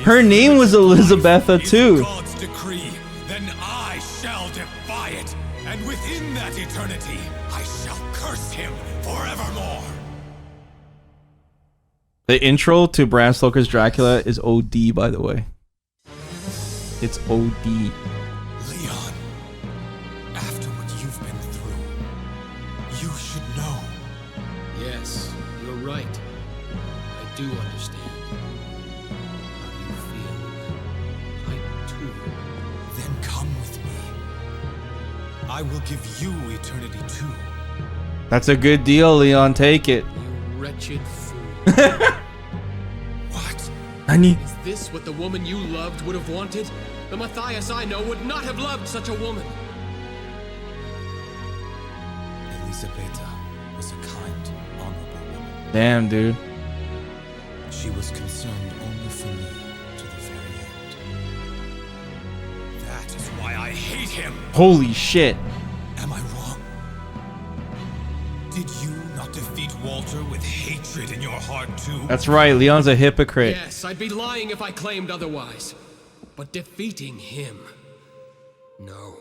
Her If name was Elizabetha is too. God's decree, then I shall defy it, and within that eternity, I shall curse him forevermore. The intro to Bram Stoker's Dracula is OD, by the way. It's OD. Leon, after what you've been through, you should know. Yes, you're right. I do understand. How you feel. I too. Then come with me. I will give you eternity too. That's a good deal, Leon. Take it. You wretched fool. What? I need. Is this what the woman you loved would have wanted? The Matthias I know would not have loved such a woman. Elisabetta was a kind, honorable woman. Damn, dude. She was concerned only for me to the very end. That is why I hate him. Holy shit. Am I wrong? Did you not defeat Walter with hatred in your heart too? That's right, Leon's a hypocrite. Yes, I'd be lying if I claimed otherwise. But defeating him... no.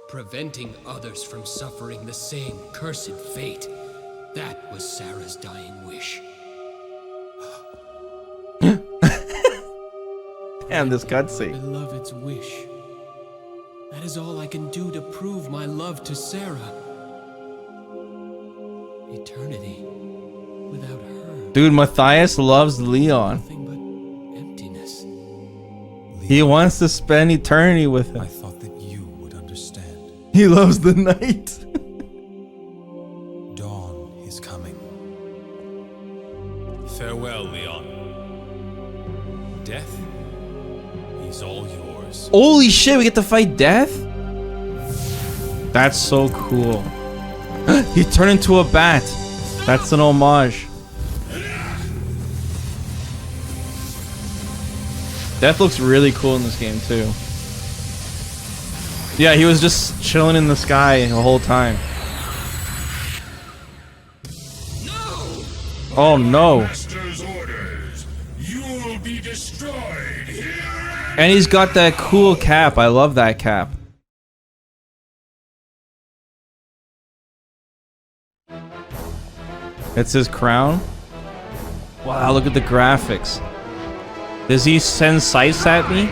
Preventing others from suffering the same cursed fate. That was Sarah's dying wish. Damn, this cutscene. Beloved's wish. That is all I can do to prove my love to Sarah. Eternity without her. Dude, Matthias loves Leon. Nothing but emptiness. He wants to spend eternity with I him. thought that you would understand. He loves the night. Dawn is coming. Farewell, Leon. Death is all yours. Holy shit, we get to fight Death? That's so cool. He turned into a bat. That's an homage. Death looks really cool in this game too. Yeah, he was just chilling in the sky the whole time. Oh no. Master's orders. You will be destroyed here. And he's got that cool cap. I love that cap. It's his crown. Wow, look at the graphics. Does he send scythes at me?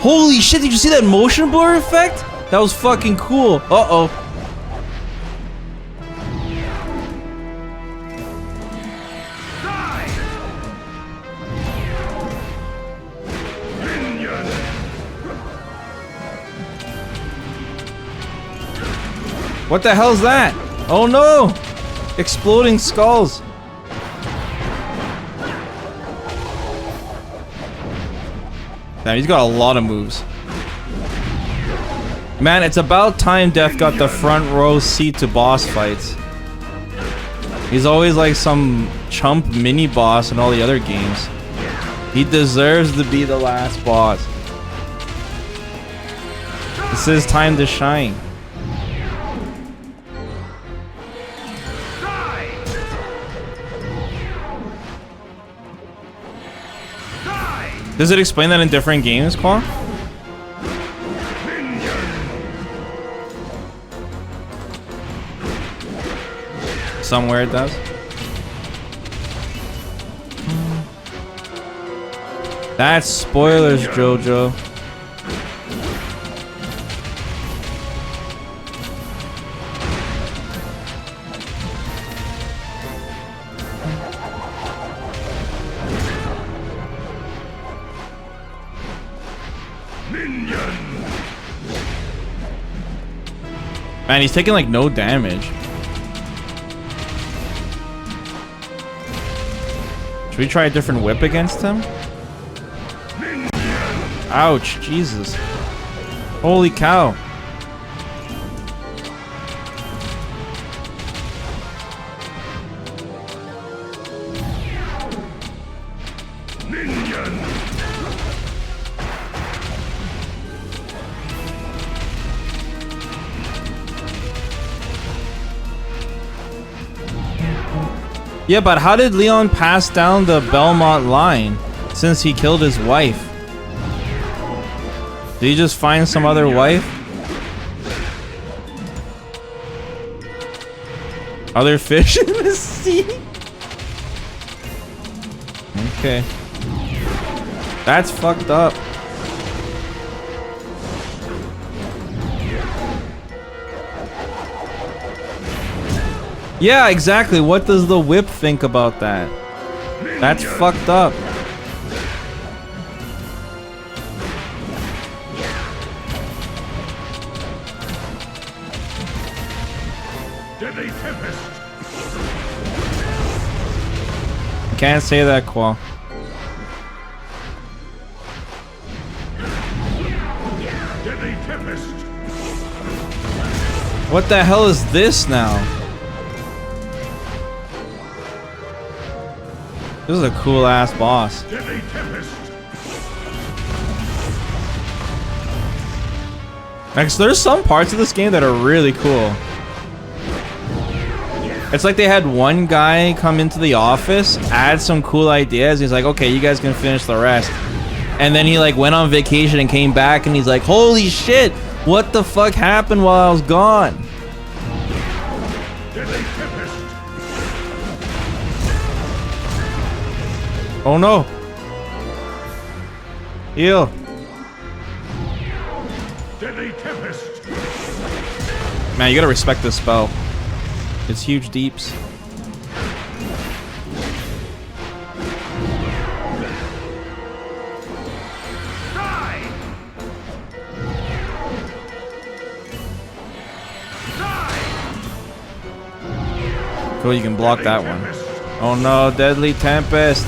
Holy shit, did you see that motion blur effect? That was fucking cool. Uh-oh. What the hell's that? Oh no! Exploding skulls. Damn, he's got a lot of moves. Man, it's about time Death got the front row seat to boss fights. He's always like some chump mini boss in all the other games. He deserves to be the last boss. This is time to shine. Does it explain that in different games, Claw? Somewhere it does. That's spoilers, Jojo. Man, he's taking like no damage. Should we try a different whip against him? Ouch, Jesus. Holy cow. Yeah, but how did Leon pass down the Belmont line since he killed his wife? Did he just find some other wife? Other fish in the sea? Okay. That's fucked up. Yeah, exactly. What does the whip think about that? That's fucked up. Can't say that, Qua. What the hell is this now? This is a cool ass boss. Next, there's some parts of this game that are really cool. It's like they had one guy come into the office, add some cool ideas. He's like, okay, you guys can finish the rest. And then he like went on vacation and came back and he's like, holy shit, what the fuck happened while I was gone? Oh no. Heal. Man, you gotta respect this spell. It's huge deeps. Cool, you can block that one. Oh no, Deadly Tempest.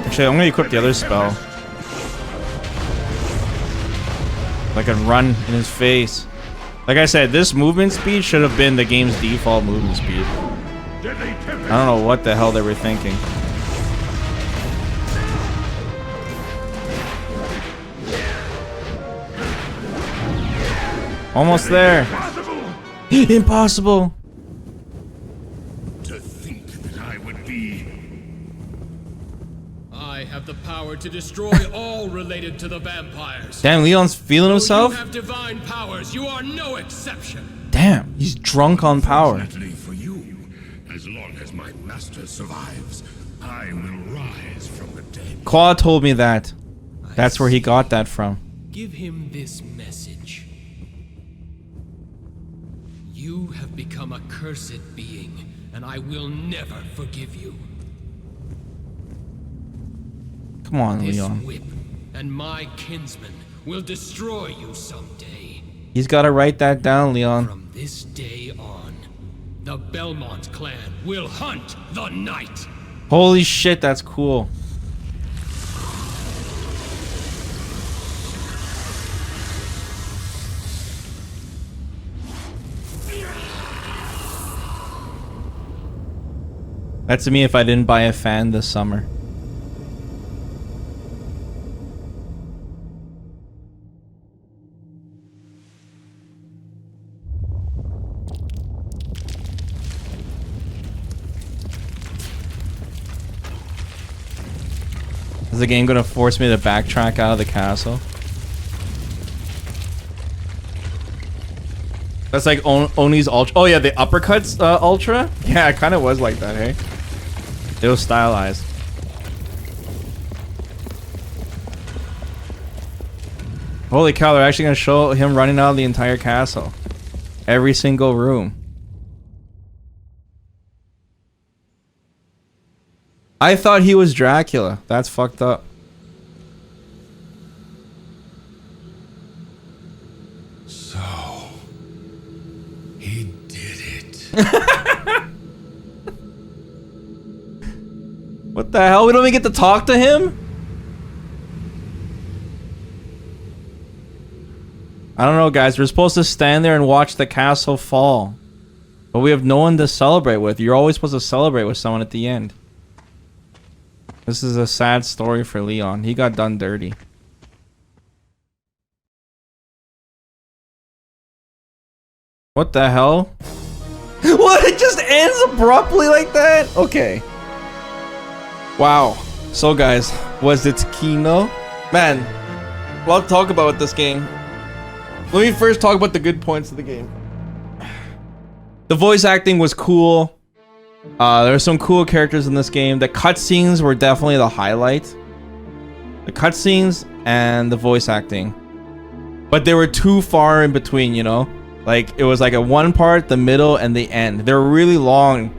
Actually, I'm gonna equip the other spell. I can run in his face. Like I said, this movement speed should have been the game's default movement speed. I don't know what the hell they were thinking. Almost there. Impossible. To think that I would be. I have the power to destroy all related to the vampires. Damn, Leon's feeling Though himself. you have divine powers, you are no exception. Damn, he's drunk on power. Fortunately for you, as long as my master survives, I will rise from the dead. Claw told me that. That's where he got that from. Give him this message. You have become a cursed being, and I will never forgive you. Come on, This Leon. whip and my kinsmen will destroy you someday. He's got to write that down, Leon. From this day on, the Belmont clan will hunt the night. Holy shit, that's cool. That's me if I didn't buy a fan this summer. Is the game gonna force me to backtrack out of the castle? That's like Oni's Ultra. Oh yeah, the uppercuts Ultra? Yeah, it kind of was like that, hey? It was stylized. Holy cow, they're actually gonna show him running out of the entire castle. Every single room. I thought he was Dracula. That's fucked up. So, he did it. What the hell? We don't even get to talk to him? I don't know, guys. We're supposed to stand there and watch the castle fall. But we have no one to celebrate with. You're always supposed to celebrate with someone at the end. This is a sad story for Leon. He got done dirty. What the hell? What? It just ends abruptly like that? Okay. Wow. So guys, was it Kino? Man, a lot to talk about with this game. Let me first talk about the good points of the game. The voice acting was cool. There were some cool characters in this game. The cutscenes were definitely the highlight. The cutscenes and the voice acting. But they were too far in between, you know? Like, it was like a one part, the middle, and the end. They were really long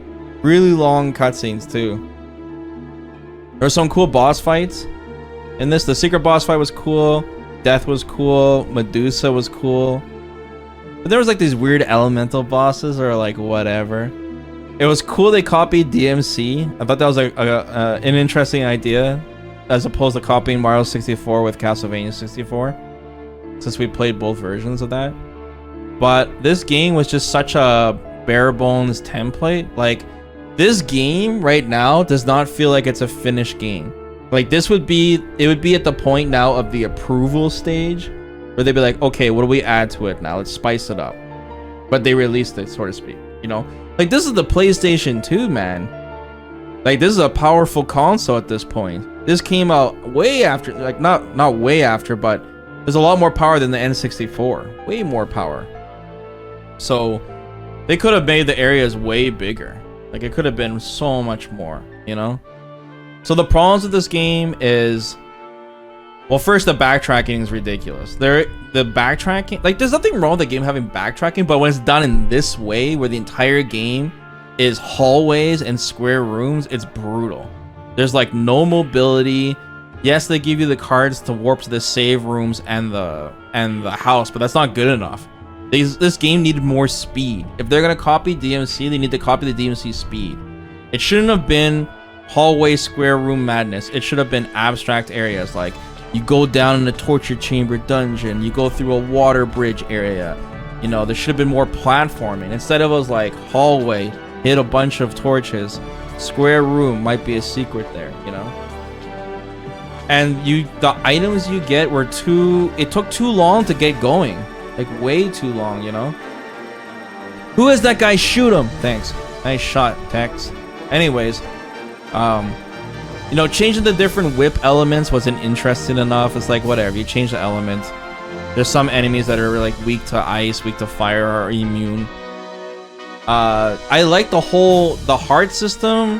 cutscenes too. There were some cool boss fights. In this, the secret boss fight was cool. Death was cool. Medusa was cool. But there was like these weird elemental bosses or like whatever. It was cool they copied DMC. I thought that was like an interesting idea. as opposed to copying Mario 64 with Castlevania 64, since we played both versions of that. But this game was just such a bare bones template. Like, this game right now does not feel like it's a finished game. Like, it would be at the point now of the approval stage where they'd be like, okay, what do we add to it now? Let's spice it up. But they released it, so to speak, you know? Like, this is the PlayStation 2, man. Like, this is a powerful console at this point. This came out way after, like, not way after, but there's a lot more power than the N64. Way more power. So, they could have made the areas way bigger. Like, it could have been so much more, you know? So the problems with this game is, well, first, the backtracking is ridiculous. The backtracking, like, there's nothing wrong with the game having backtracking, but when it's done in this way, where the entire game is hallways and square rooms, it's brutal. There's like no mobility. Yes, they give you the cards to warp to the save rooms and the house, but that's not good enough. This game needed more speed. If they're gonna copy DMC, they need to copy the DMC speed. It shouldn't have been hallway square room madness. It should have been abstract areas, like you go down in a torture chamber dungeon, you go through a water bridge area. You know, there should have been more platforming. Instead of us like hallway, hit a bunch of torches, square room might be a secret there, you know? And the items you get were it took too long to get going. Like, way too long, you know? Who is that guy? Shoot him! Thanks. Nice shot, Tex. Anyways, you know, changing the different whip elements wasn't interesting enough. It's like, whatever, you change the element. There's some enemies that are like weak to ice, weak to fire, or immune. I like the heart system.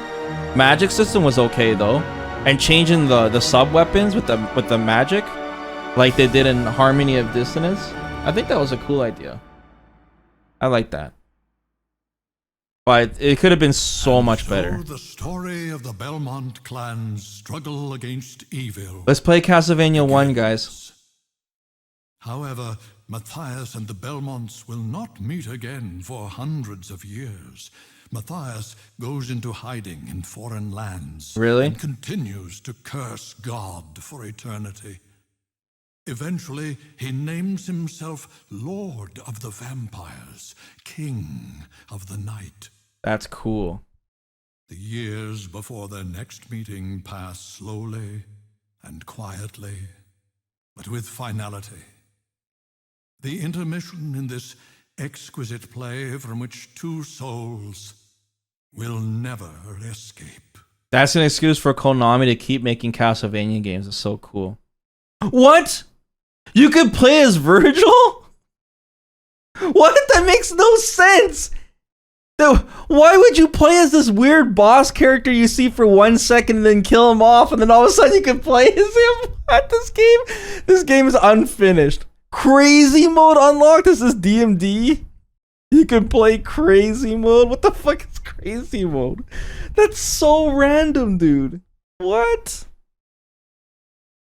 Magic system was okay though. And changing the sub weapons with the magic, like they did in Harmony of Dissonance. I think that was a cool idea. I like that. But it could have been so much better. The story of the Belmont clan's struggle against evil. Let's play Castlevania 1, guys. However, Matthias and the Belmonts will not meet again for hundreds of years. Matthias goes into hiding in foreign lands. Really? And continues to curse God for eternity. Eventually, he names himself Lord of the Vampires, King of the Night. That's cool. The years before their next meeting pass slowly and quietly, but with finality. The intermission in this exquisite play from which two souls will never escape. That's an excuse for Konami to keep making Castlevania games. It's so cool. What? You could play as Virgil? What? That makes no sense. Why would you play as this weird boss character you see for 1 second and then kill him off, and then all of a sudden you can play as him at this game? This game is unfinished. Crazy mode unlocked? Is this DMD? You can play crazy mode? What the fuck is crazy mode? That's so random, dude. What?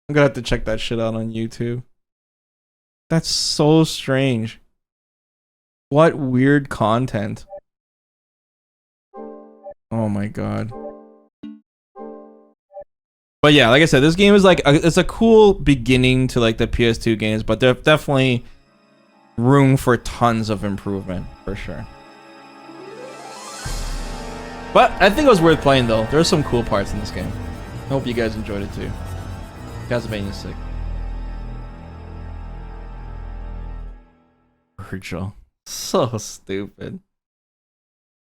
I'm gonna have to check that shit out on YouTube. That's so strange. What weird content. Oh my god. But yeah, like I said, this game is like it's a cool beginning to like the PS2 games, but there's definitely room for tons of improvement for sure. But I think it was worth playing though. There are some cool parts in this game. I hope you guys enjoyed it too. Castlevania's sick. Virgil. So stupid.